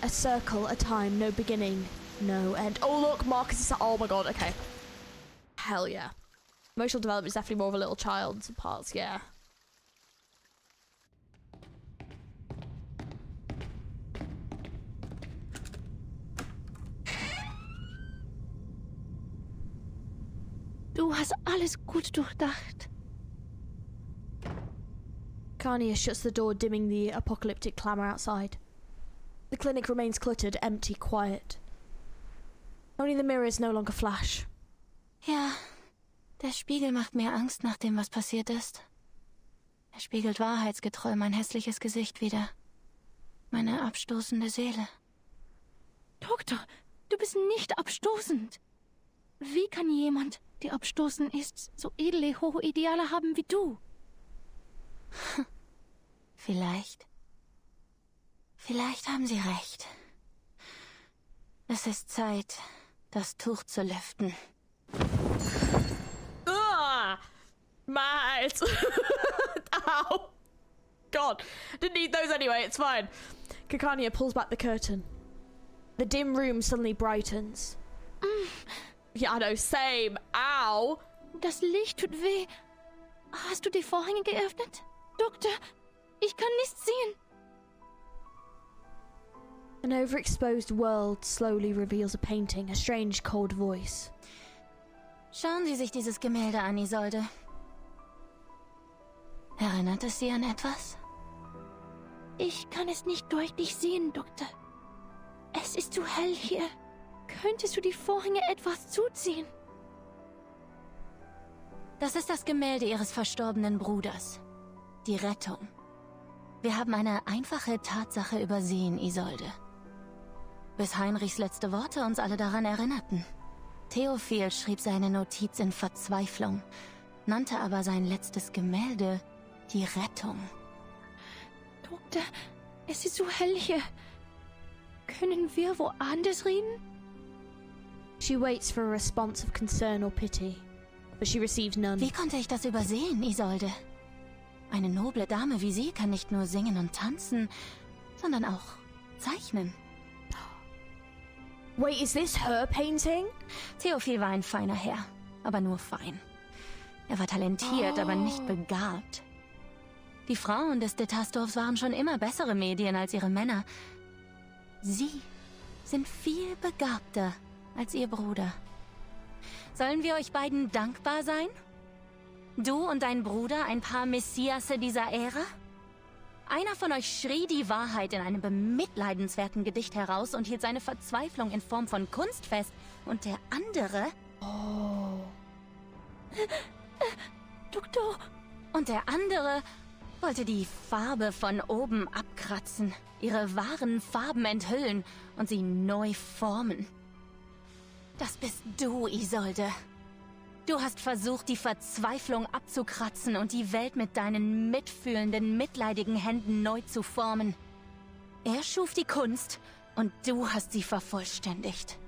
A circle, a time, no beginning, no end. Oh look, Marcus is... Oh my god, okay. Hell yeah. Emotional development is definitely more of a little child's parts, yeah. Du hast alles gut durchdacht. Kania shuts the door, dimming the apocalyptic clamour outside. The clinic remains cluttered, empty, quiet. Only the mirrors no longer flash. Ja, der Spiegel macht mir Angst nach dem, was passiert ist. Er spiegelt wahrheitsgetreu mein hässliches Gesicht wider. Meine abstoßende Seele. Doktor, du bist nicht abstoßend. Wie kann jemand, der abstoßend ist, so edle, hohe Ideale haben wie du? Vielleicht. Vielleicht haben Sie recht. Es ist Zeit, das Tuch zu lüften. My eyes. Ow. God. Didn't need those anyway, it's fine. Kakania pulls back the curtain. The dim room suddenly brightens. Yeah, I know, same. Ow. Das Licht tut weh. Hast du die Vorhänge geöffnet? Doktor, ich kann nichts sehen. An overexposed world slowly reveals a painting, a strange cold voice. Schauen Sie sich dieses Gemälde an, Isolde. Erinnert es Sie an etwas? Ich kann es nicht deutlich sehen, Doktor. Es ist zu hell hier. Könntest du die Vorhänge etwas zuziehen? Das ist das Gemälde Ihres verstorbenen Bruders. Die Rettung. Wir haben eine einfache Tatsache übersehen, Isolde. Bis Heinrichs letzte Worte uns alle daran erinnerten. Theophil schrieb seine Notiz in Verzweiflung, nannte aber sein letztes Gemälde die Rettung. Doktor, es ist so hell hier. Können wir woanders reden? She waits for a response of concern or pity, but she receives none. Wie konnte ich das übersehen, Isolde? Eine noble Dame wie Sie kann nicht nur singen und tanzen, sondern auch zeichnen. Wait, is this her painting? Theophil war ein feiner Herr, aber nur fein. Er war talentiert, aber nicht begabt. Die Frauen des Detasdorfs waren schon immer bessere Medien als ihre Männer. Sie sind viel begabter als ihr Bruder. Sollen wir euch beiden dankbar sein? Du und dein Bruder, ein paar Messiasse dieser Ära? Einer von euch schrie die Wahrheit in einem bemitleidenswerten Gedicht heraus und hielt seine Verzweiflung in Form von Kunst fest. Und der andere... Doktor... Und der andere wollte die Farbe von oben abkratzen, ihre wahren Farben enthüllen und sie neu formen. Das bist du, Isolde. Du hast versucht, die Verzweiflung abzukratzen und die Welt mit deinen mitfühlenden, mitleidigen Händen neu zu formen. Er schuf die Kunst und du hast sie vervollständigt.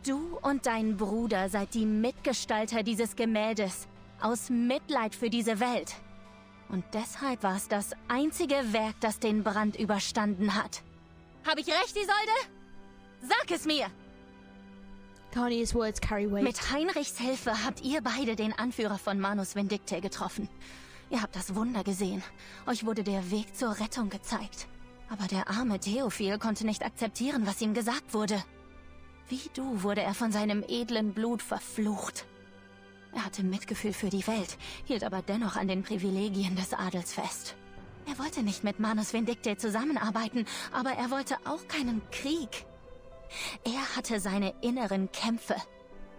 Du und dein Bruder seid die Mitgestalter dieses Gemäldes, aus Mitleid für diese Welt. Und deshalb war es das einzige Werk, das den Brand überstanden hat. Habe ich recht, Isolde? Sag es mir! Kania's words carry weight. Mit Heinrichs Hilfe habt ihr beide den Anführer von Manus Vindicte getroffen. Ihr habt das Wunder gesehen. Euch wurde der Weg zur Rettung gezeigt. Aber der arme Theophil konnte nicht akzeptieren, was ihm gesagt wurde. Wie du wurde er von seinem edlen Blut verflucht. Er hatte Mitgefühl für die Welt, hielt aber dennoch an den Privilegien des Adels fest. Er wollte nicht mit Manus Vindictae zusammenarbeiten, aber er wollte auch keinen Krieg. Er hatte seine inneren Kämpfe.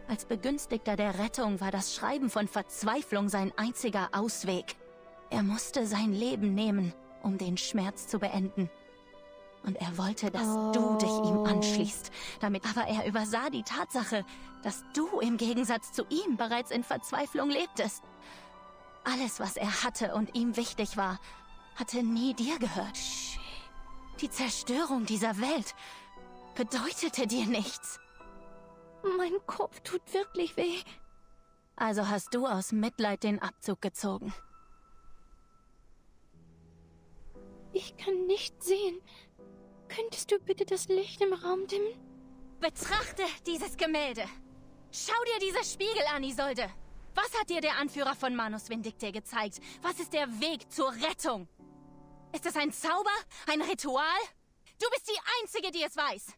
Als Begünstigter der Rettung war das Schreiben von Verzweiflung sein einziger Ausweg. Er musste sein Leben nehmen, um den Schmerz zu beenden. Und er wollte, dass du dich ihm anschließt. Aber er übersah die Tatsache, dass du im Gegensatz zu ihm bereits in Verzweiflung lebtest. Alles, was er hatte und ihm wichtig war, hatte nie dir gehört. Die Zerstörung dieser Welt bedeutete dir nichts. Mein Kopf tut wirklich weh. Also hast du aus Mitleid den Abzug gezogen. Ich kann nicht sehen. Könntest du bitte das Licht im Raum dimmen? Betrachte dieses Gemälde. Schau dir diese Spiegel an, Isolde. Was hat dir der Anführer von Manus Vindictae gezeigt? Was ist der Weg zur Rettung? Ist es ein Zauber? Ein Ritual? Du bist die Einzige, die es weiß.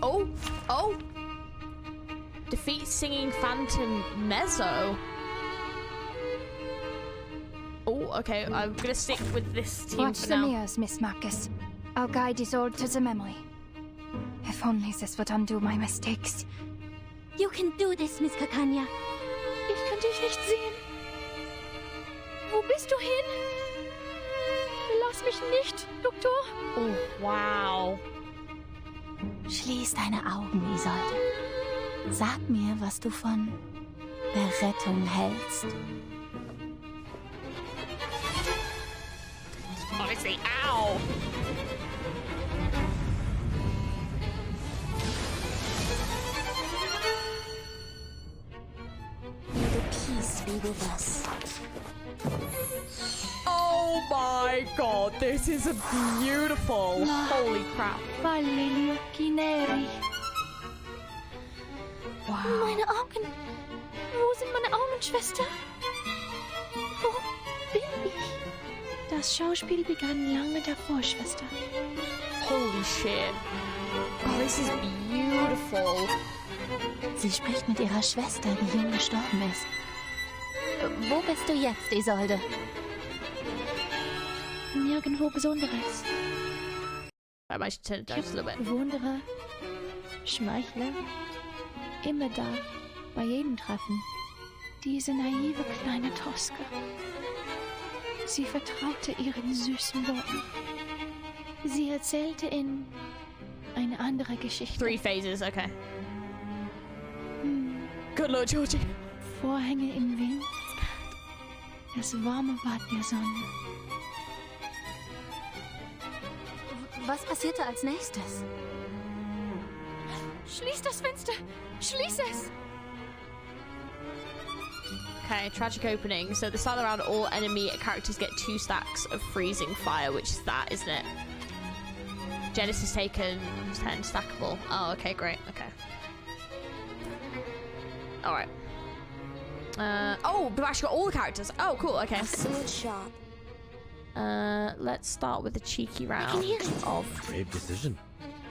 Oh. Defeat Singing Phantom Mezzo. Oh, okay. I'm gonna stick with this team Watch for the now. mirrors, Miss Marcus. I'll guide Isolde to the memory. If only this would undo my mistakes. You can do this, Miss Kakanya. Ich kann dich nicht sehen. Wo bist du hin? Lass mich nicht, Doktor. Oh, wow. Schließ deine Augen, Isolde. Sag mir, was du von Errettung hältst. Honestly, ow! May the peace be with us. Oh my god, this is beautiful. Holy crap. Falle gli occhi neri. Wow. Meine Augen. Wo sind meine Augen, Schwester? Wo bin ich? Das Schauspiel begann lange davor, Schwester. Holy shit. Oh, this is beautiful. Sie spricht mit ihrer Schwester, die jung gestorben ist. Wo bist du jetzt, Isolde? Nirgendwo Besonderes. I might turn it down just a little bit. Bewundere, Schmeichle, immer da, bei jedem Treffen. Diese naive kleine Toske. Sie vertraute ihren süßen Worten. Sie erzählte in eine andere Geschichte. 3 phases, okay. Good Lord, Georgie. Vorhänge im Wind. Das warme Bad der Sonne. Was passierte als nächstes? Schließ das Fenster! Schließ es! Okay, tragic opening. So the start around all enemy characters get 2 stacks of freezing fire, which is that, isn't it? Genesis taken 10 stackable. Oh, okay, great. Okay. Alright. Oh, we've actually got all the characters. Oh, cool. Okay. Sword sharp. Let's start with the cheeky round of Brave decision.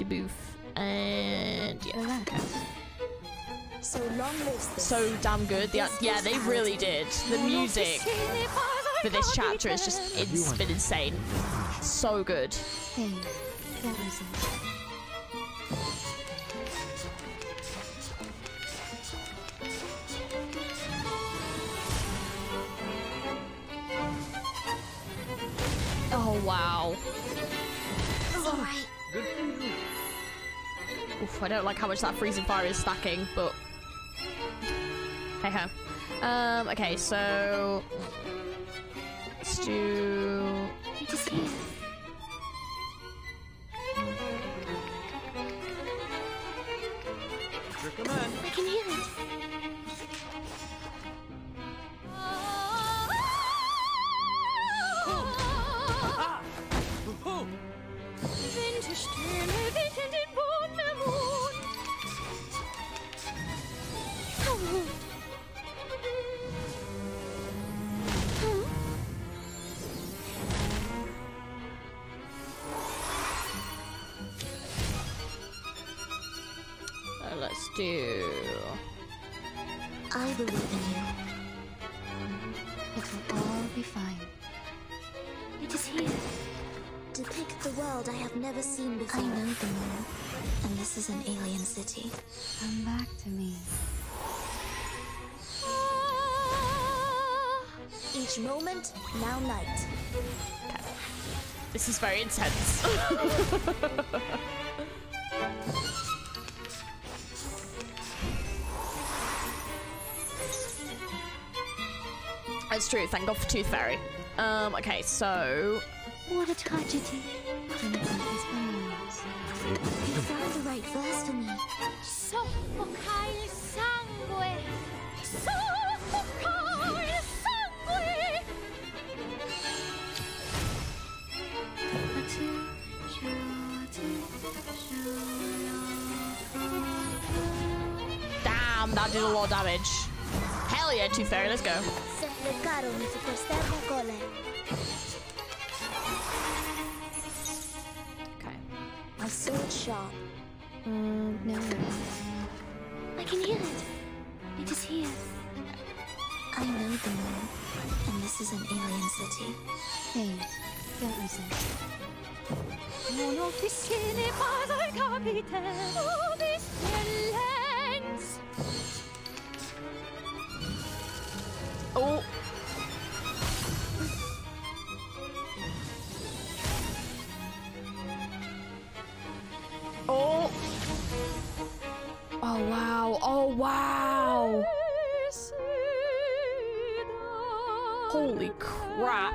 the booth. And yeah. Okay. So long live this. So damn good. Yeah, they really did. The music for this chapter is just, it's been insane. So good. Hey, what is it? Oh wow. Alright. Good for you. Oof, I don't like how much that freezing fire is stacking, but hey ho. Okay, so let's do. It is here. Your command. I can hear it. Winterstürme wickeln den Boden der Mond. let's do... I believe in you. It will all be fine. It is here. Depict the world I have never seen before. I know the moon, and this is an alien city. Come back to me. Each moment, now night. Okay. This is very intense. That's true, thank God for Tooth Fairy. Okay, so... What a tragedy. You found the right verse for me. Soffoca il sangue. Soffoca il sangue. Damn, that did a lot of damage. Hell yeah, Tooth Fairy, let's go. Sempre caro mi fu quest'ermo cole. Okay. My sword sharp. No. I can hear it. It is here. I know the moon, and this is an alien city. Hey, don't listen. Monofficine padre capite. Obis lens. Oh. Oh. Oh wow. Oh wow. Holy crap.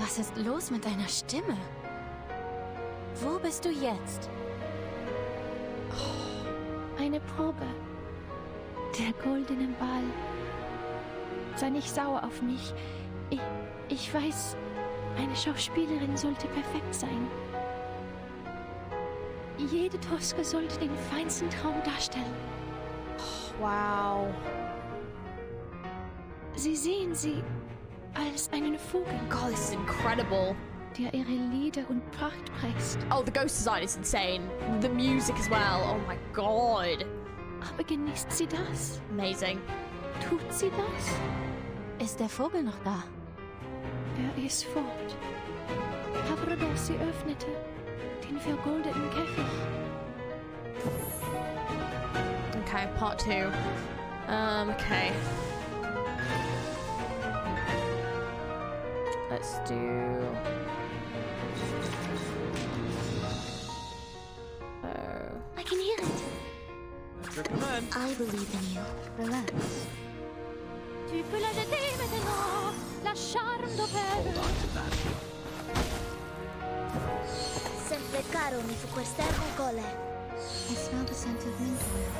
Was ist los mit deiner Stimme? Wo bist du jetzt? Eine Probe. Der goldene Ball. Sei nicht sauer auf mich. Ich weiß, eine Schauspielerin sollte perfekt sein. Jede Toske sollte den feinsten Traum darstellen. Wow. Sie sehen sie als einen Vogel. God, this is incredible. Der ihre Lieder und Pracht preist. Oh, the ghost design is insane. The music as well. Oh my god. Aber genießt sie das? Amazing. Tut sie das? Ist der Vogel noch da? Er ist fort. Havrodossi öffnete den vergoldeten Käfig. Okay, part 2. Okay. Let's do... I can hear it. I believe in you. Relax. Tu peux la jeter maintenant, la charme d'opère. Sempre caro mi fu quest'ermo cole. I smell the scent of mint oil.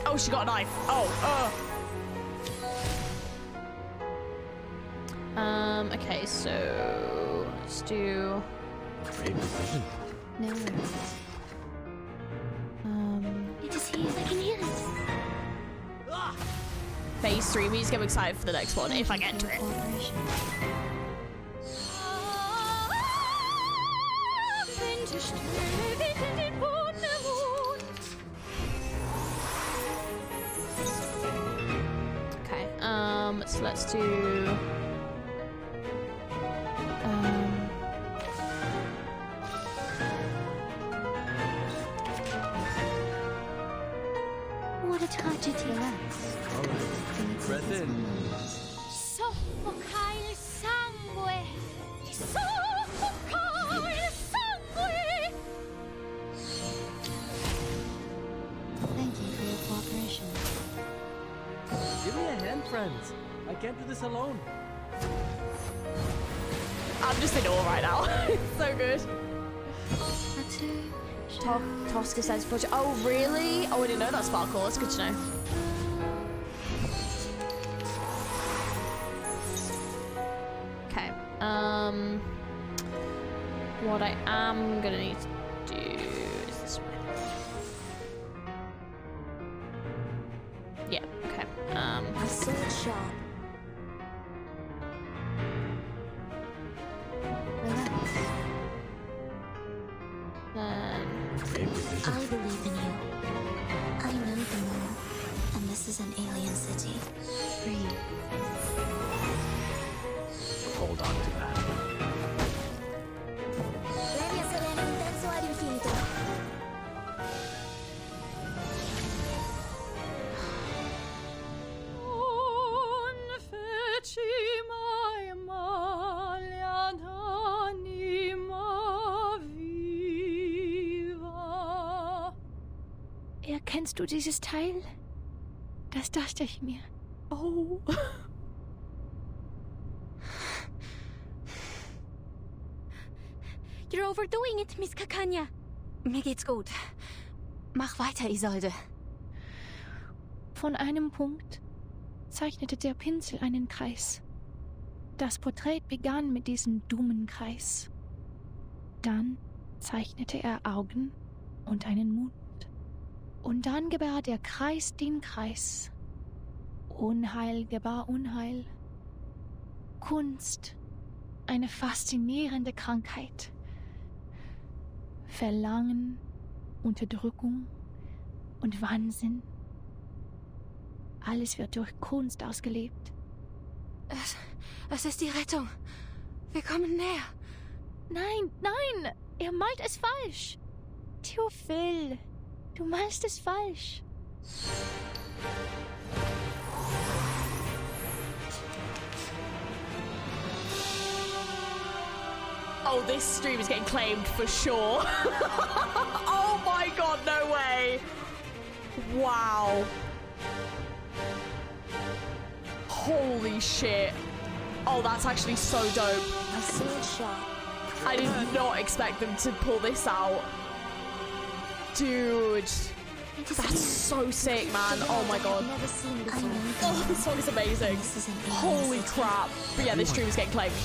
Oh, she got a knife. Oh, okay, so let's do... Great decision. No worries. It is here. I can hear it. Phase 3, we just get excited for the next one, if I get to it. Okay, so let's do... What a tragedy. Relax. Breath in. Soffoca il sangue. Soffoca il sangue. Thank you for your cooperation. Give me a hand, friends. I can't do this alone. I'm just in awe right now. It's so good. Tosca says project. Oh, really? Oh, I didn't know that, Sparkle. That's good to know. Okay. What I am gonna need to do is this way. Yeah, okay. A sword sharp. I believe in you. I know the moon, and this is an alien city. Free. Hold on to that. Premio sereno intenso ad infinito. Erkennst du dieses Teil? Das dachte ich mir. Oh. You're overdoing it, Miss Kakanya. Mir geht's gut. Mach weiter, Isolde. Von einem Punkt zeichnete der Pinsel einen Kreis. Das Porträt begann mit diesem dummen Kreis. Dann zeichnete er Augen und einen Mund. Und dann gebar der Kreis den Kreis. Unheil gebar Unheil. Kunst, eine faszinierende Krankheit. Verlangen, Unterdrückung und Wahnsinn. Alles wird durch Kunst ausgelebt. Es ist die Rettung. Wir kommen näher. Nein, nein, er malt es falsch. Theophil, du malst es falsch. Oh, this stream is getting claimed for sure. Oh my god, no way. Wow. Holy shit. Oh, that's actually so dope. I did not expect them to pull this out. Dude. That's so sick, man. Oh my god. Oh, this song is amazing. Holy crap. But yeah, this stream is getting claimed.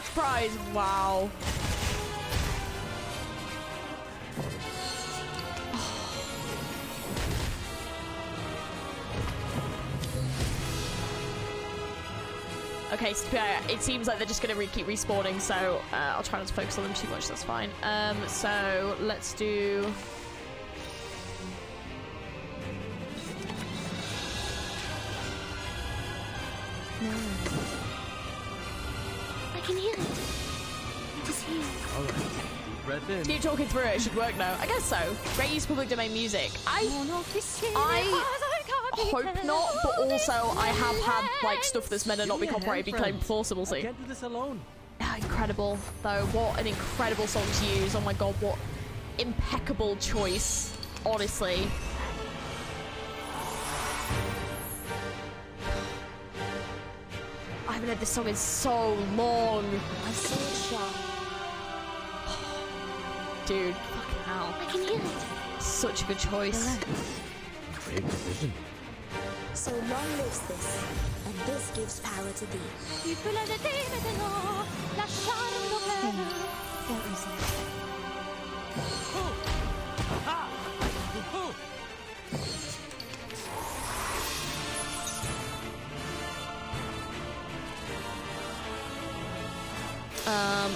Surprise. Wow. Okay, so it seems like they're just going to keep respawning, so I'll try not to focus on them too much, that's fine. So let's do... No. I can hear it. It is here. Alright, deep breath in. Keep talking through it, it should work now. I guess so. Great use public domain music. I hope not, but also I have had like stuff that's meant to not be copyrighted be claimed before, so we'll see. I can't do this alone. Oh, incredible, though. What an incredible song to use. Oh my god, what impeccable choice, honestly. I haven't heard this song in so long. I saw it shot. Dude, fucking hell. I can hear it. Such a good choice. Great decision. So long lives this, and this gives power to thee.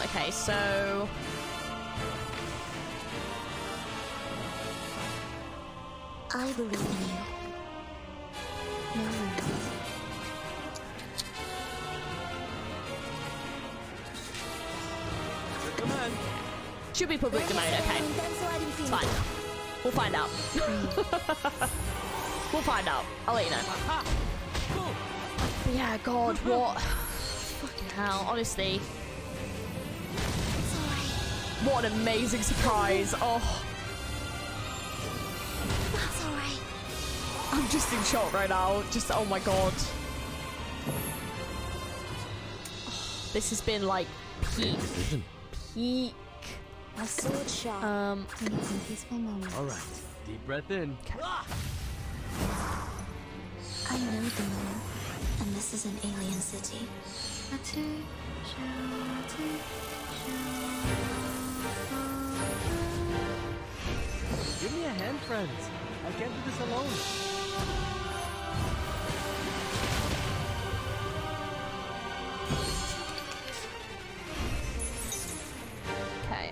Okay, so... I believe in you. No. Should be public domain, okay. It's fine. We'll find out. We'll find out. I'll let you know. But yeah, God, what? Fucking hell, honestly. What an amazing surprise. Oh. That's alright. I'm just in shock right now. Just, oh my god. Oh, this has been like peak. Peak. A sword shot. I need some peaceful moments. Alright, deep breath in. I know the moon, and this This is an alien city. Give me a hand, friends. I can't do this alone. Okay,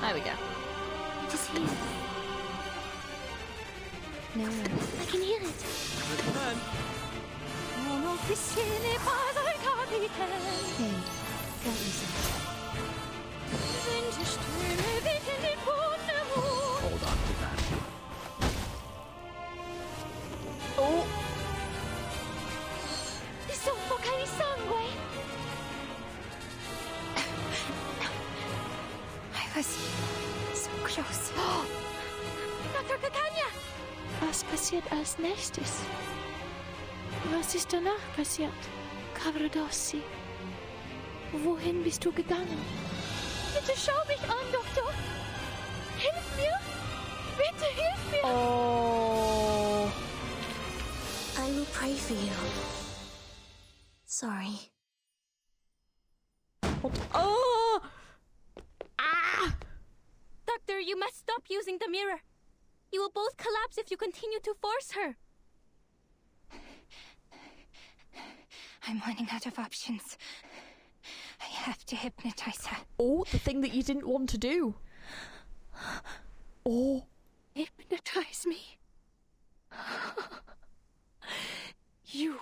There we go. It is here. No one. I can hear it. Hey, don't listen. Hold on to that. Oh! Ti soffoca il sangue! I was so close. Dr. Kakanya! Was passiert als nächstes? Was ist danach passiert? Cavradossi. Wohin bist du gegangen? Bitte schau mich an, Doktor! Hilf mir! Bitte hilf mir! Oh! I will pray for you. Sorry. Oh! Ah! Doctor, you must stop using the mirror. You will both collapse if you continue to force her. I'm running out of options. I have to hypnotize her. Oh, the thing that you didn't want to do. Oh. Hypnotize me. You,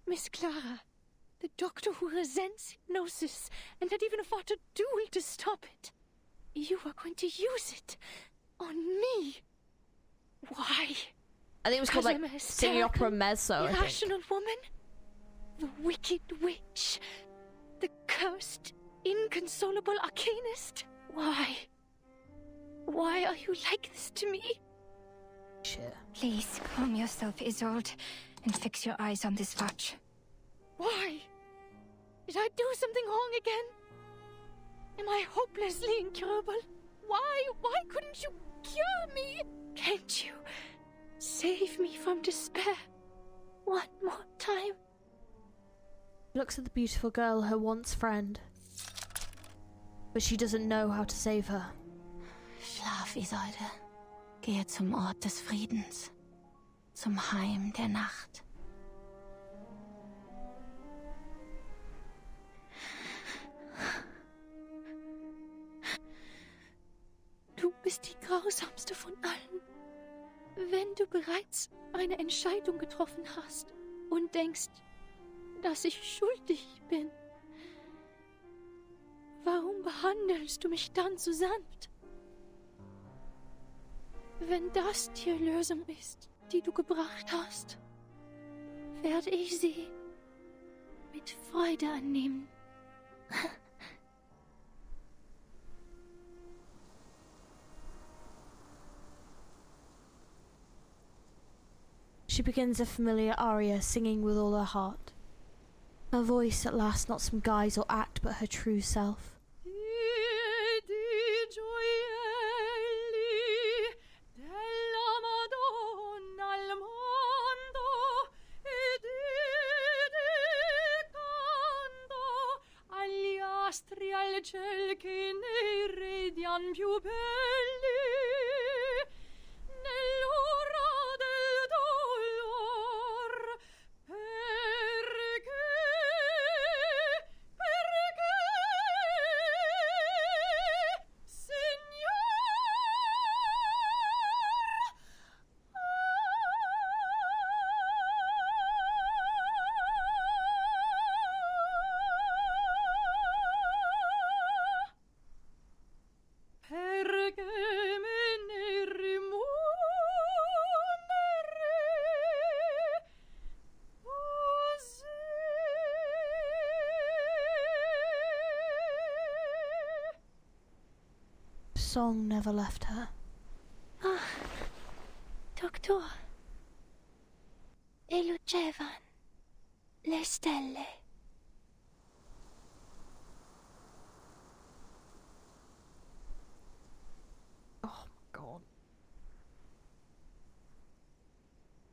Miss Clara, the doctor who resents hypnosis and had even fought a duel to stop it. You are going to use it on me. Why? I think it was called like singing opera mezzo. Irrational woman, the wicked witch, the cursed, inconsolable arcanist. Why? Why are you like this to me? Please calm yourself, Isolde, and fix your eyes on this watch. Why? Did I do something wrong again? Am I hopelessly incurable? Why couldn't you cure me? Can't you save me from despair one more time? Looks at the beautiful girl, her once friend. But she doesn't know how to save her. Schlaf, Isolde. Gehe zum Ort des Friedens. Zum Heim der Nacht. Du bist die grausamste von allen. Wenn du bereits eine Entscheidung getroffen hast und denkst, dass ich schuldig bin, warum behandelst du mich dann so sanft? Wenn das die Lösung ist, die du gebracht hast, werde ich sie mit Freude annehmen. She begins a familiar aria, singing with all her heart. Her voice at last not some guise or act, but her true self. Al ciel che ne radian più belli nell'ora del dolor perché Signor Song never left her. Ah, Doctor. E luccevan le stelle.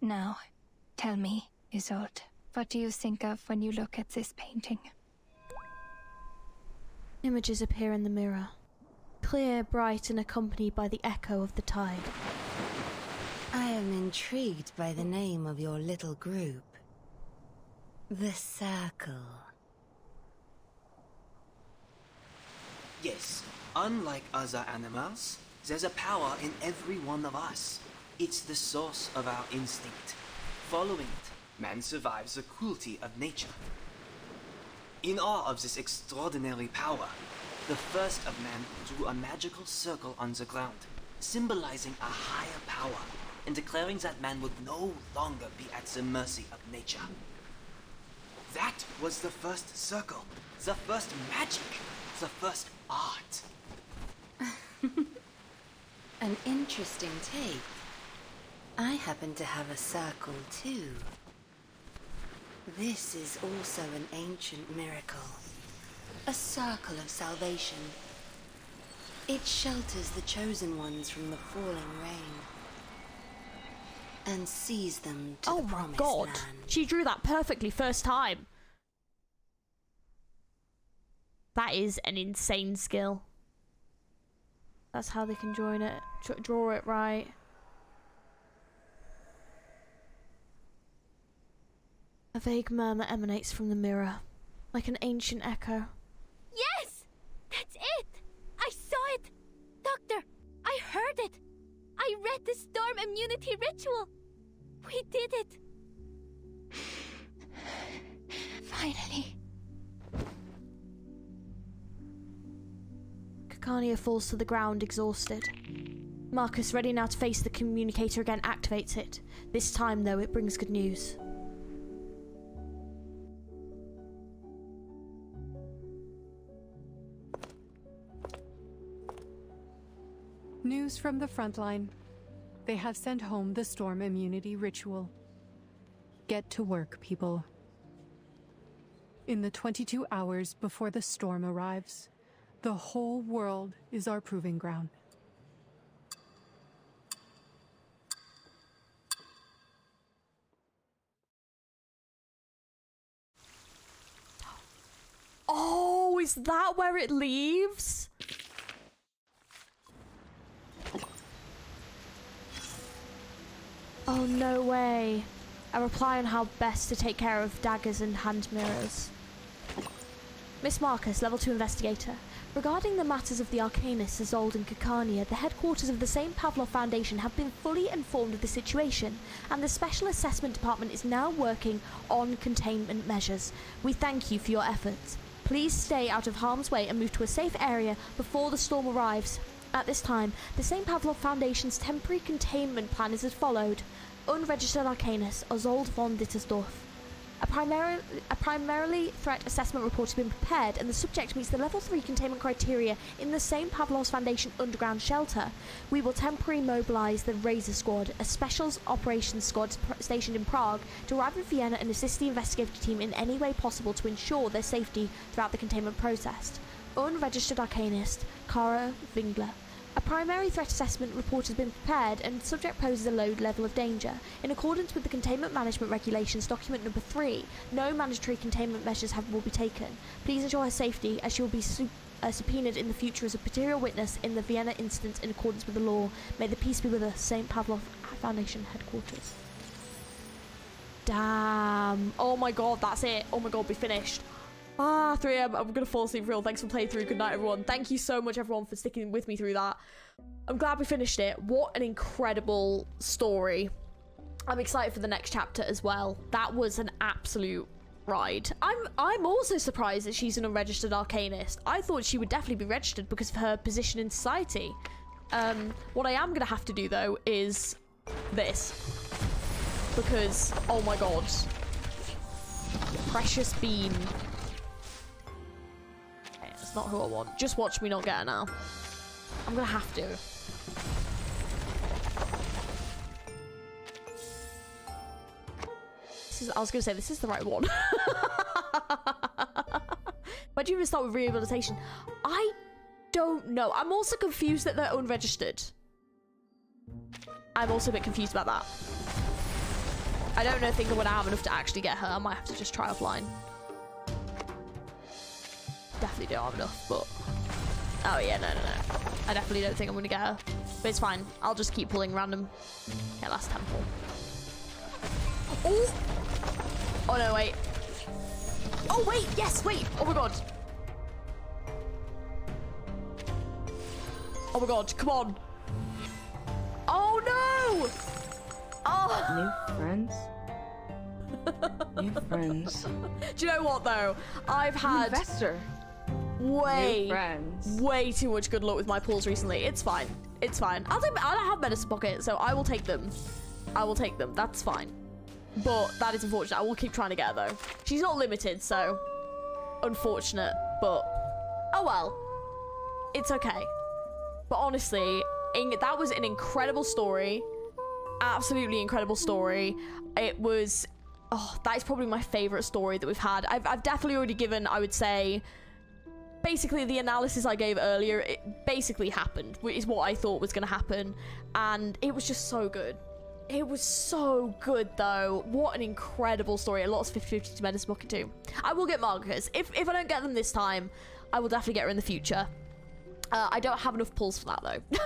Now, tell me, Isolde, what do you think of when you look at this painting? Images appear in the mirror, clear, bright, and accompanied by the echo of the tide. I am intrigued by the name of your little group. The Circle. Yes, unlike other animals, there's a power in every one of us. It's the source of our instinct. Following it, man survives the cruelty of nature. In awe of this extraordinary power, the first of man drew a magical circle on the ground, symbolizing a higher power, and declaring that man would no longer be at the mercy of nature. That was the first circle, the first magic, the first art. An interesting take. I happen to have a circle too. This is also an ancient miracle. A circle of salvation. It shelters the chosen ones from the falling rain and sees them to the promised land. She drew that perfectly first time. That is an insane skill. That's how they can join it, draw it right. A vague murmur emanates from the mirror, like an ancient echo. Yes! That's it! I saw it! Doctor, I heard it! I read the storm immunity ritual! We did it! Finally. Kikania falls to the ground, exhausted. Marcus, ready now to face the communicator again, activates it. This time, though, it brings good news. News from the front line. They have sent home the storm immunity ritual. Get to work, people. In the 22 hours before the storm arrives, the whole world is our proving ground. Oh, is that where it leaves? Oh, no way. A reply on how best to take care of daggers and hand mirrors. Miss Marcus, Level 2 Investigator. Regarding the matters of the Arcanists, Isolde and Kikania, the headquarters of the St. Pavlov Foundation have been fully informed of the situation, and the Special Assessment Department is now working on containment measures. We thank you for your efforts. Please stay out of harm's way and move to a safe area before the storm arrives. At this time, the St. Pavlov Foundation's temporary containment plan is as followed. Unregistered Arcanist, Isolde von Dittersdorf. A primarily threat assessment report has been prepared, and the subject meets the Level 3 containment criteria in the St. Pavlov's Foundation underground shelter. We will temporarily mobilise the Razor Squad, a special operations squad stationed in Prague, to arrive in Vienna and assist the investigative team in any way possible to ensure their safety throughout the containment process. Unregistered Arcanist, Kara Wingler. A primary threat assessment report has been prepared, and the subject poses a low level of danger. In accordance with the Containment Management Regulations document number 3, no mandatory containment measures will be taken. Please ensure her safety, as she will be subpoenaed in the future as a material witness in the Vienna incident in accordance with the law. May the peace be with us, St. Pavlov Foundation headquarters. Damn. Oh my god, that's it. Oh my god, we finished. 3 AM, I'm gonna fall asleep for real. Thanks for playing through. Good night, everyone. Thank you so much, everyone, for sticking with me through that. I'm glad we finished it. What an incredible story. I'm excited for the next chapter as well. That was an absolute ride. I'm also surprised that she's an unregistered Arcanist. I thought she would definitely be registered because of her position in society. What I am gonna have to do, though, is this. Because, oh my god. Precious Bean. Not who I want. Just watch me not get her now. I'm gonna have to. I was gonna say this is the right one. Why do you even start with rehabilitation? I don't know. I'm also confused that they're unregistered. I'm also a bit confused about that. I don't think I'm gonna have enough to actually get her. I might have to just try offline. Definitely don't have enough, but... Oh yeah, no. I definitely don't think I'm gonna get her. But it's fine. I'll just keep pulling random. Yeah, last temple. Oh! Oh no, wait. Oh wait, yes, wait. Oh my god. Oh my god, come on. Oh no! Oh! New friends? New friends. Do you know what though? I've had investor. Way too much good luck with my pulls recently. It's fine. It's fine. I don't have medicine pocket, so I will take them. I will take them. That's fine. But that is unfortunate. I will keep trying to get her though. She's not limited, so unfortunate. But oh well. It's okay. But honestly, that was an incredible story. Absolutely incredible story. It was... Oh, that is probably my favorite story that we've had. I've definitely already given, I would say... Basically, the analysis I gave earlier, it basically happened, which is what I thought was going to happen. And it was just so good. It was so good, though. What an incredible story. A lot of 50-50 to medicine pocket, too. I will get markers. If I don't get them this time, I will definitely get her in the future. I don't have enough pulls for that, though.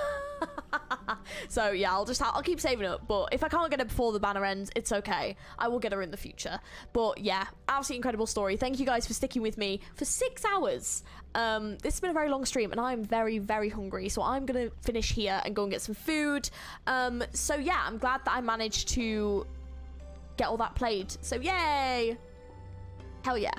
So yeah, I'll keep saving up, but if I can't get her before the banner ends, it's okay. I will get her in the future. But yeah, absolutely incredible story. Thank you guys for sticking with me for 6 hours. This has been a very long stream and I'm very, very hungry, so I'm gonna finish here and go and get some food. So yeah, I'm glad that I managed to get all that played. So yay! Hell yeah.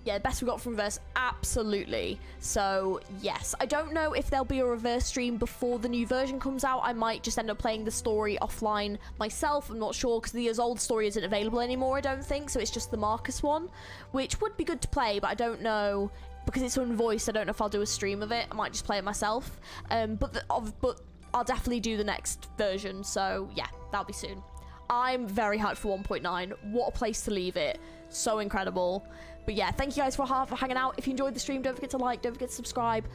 Yeah, best we got from reverse, absolutely. So yes, I don't know if there'll be a reverse stream before the new version comes out. I might just end up playing the story offline myself. I'm not sure, because the ISOLDE story isn't available anymore, I don't think. So it's just the Marcus one, which would be good to play, but I don't know, because it's unvoiced, I don't know if I'll do a stream of it. I might just play it myself. But I'll definitely do the next version, so yeah, that'll be soon. I'm very hyped for 1.9. What a place to leave it. So incredible. But yeah, thank you guys for hanging out. If you enjoyed the stream, don't forget to like, don't forget to subscribe.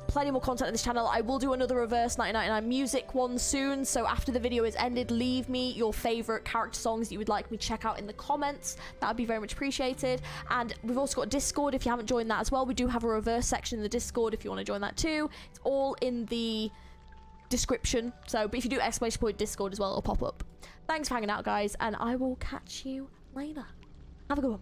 Plenty more content on this channel. I will do another reverse 1999 music one soon, so after the video is ended, leave me your favorite character songs that you would like me to check out in the comments. That would be very much appreciated. And we've also got Discord if you haven't joined that as well. We do have a reverse section in the Discord if you want to join that too. It's all in the description. So, but if you do ! Discord as well, it'll pop up. Thanks for hanging out, guys, and I will catch you later. Have a good one.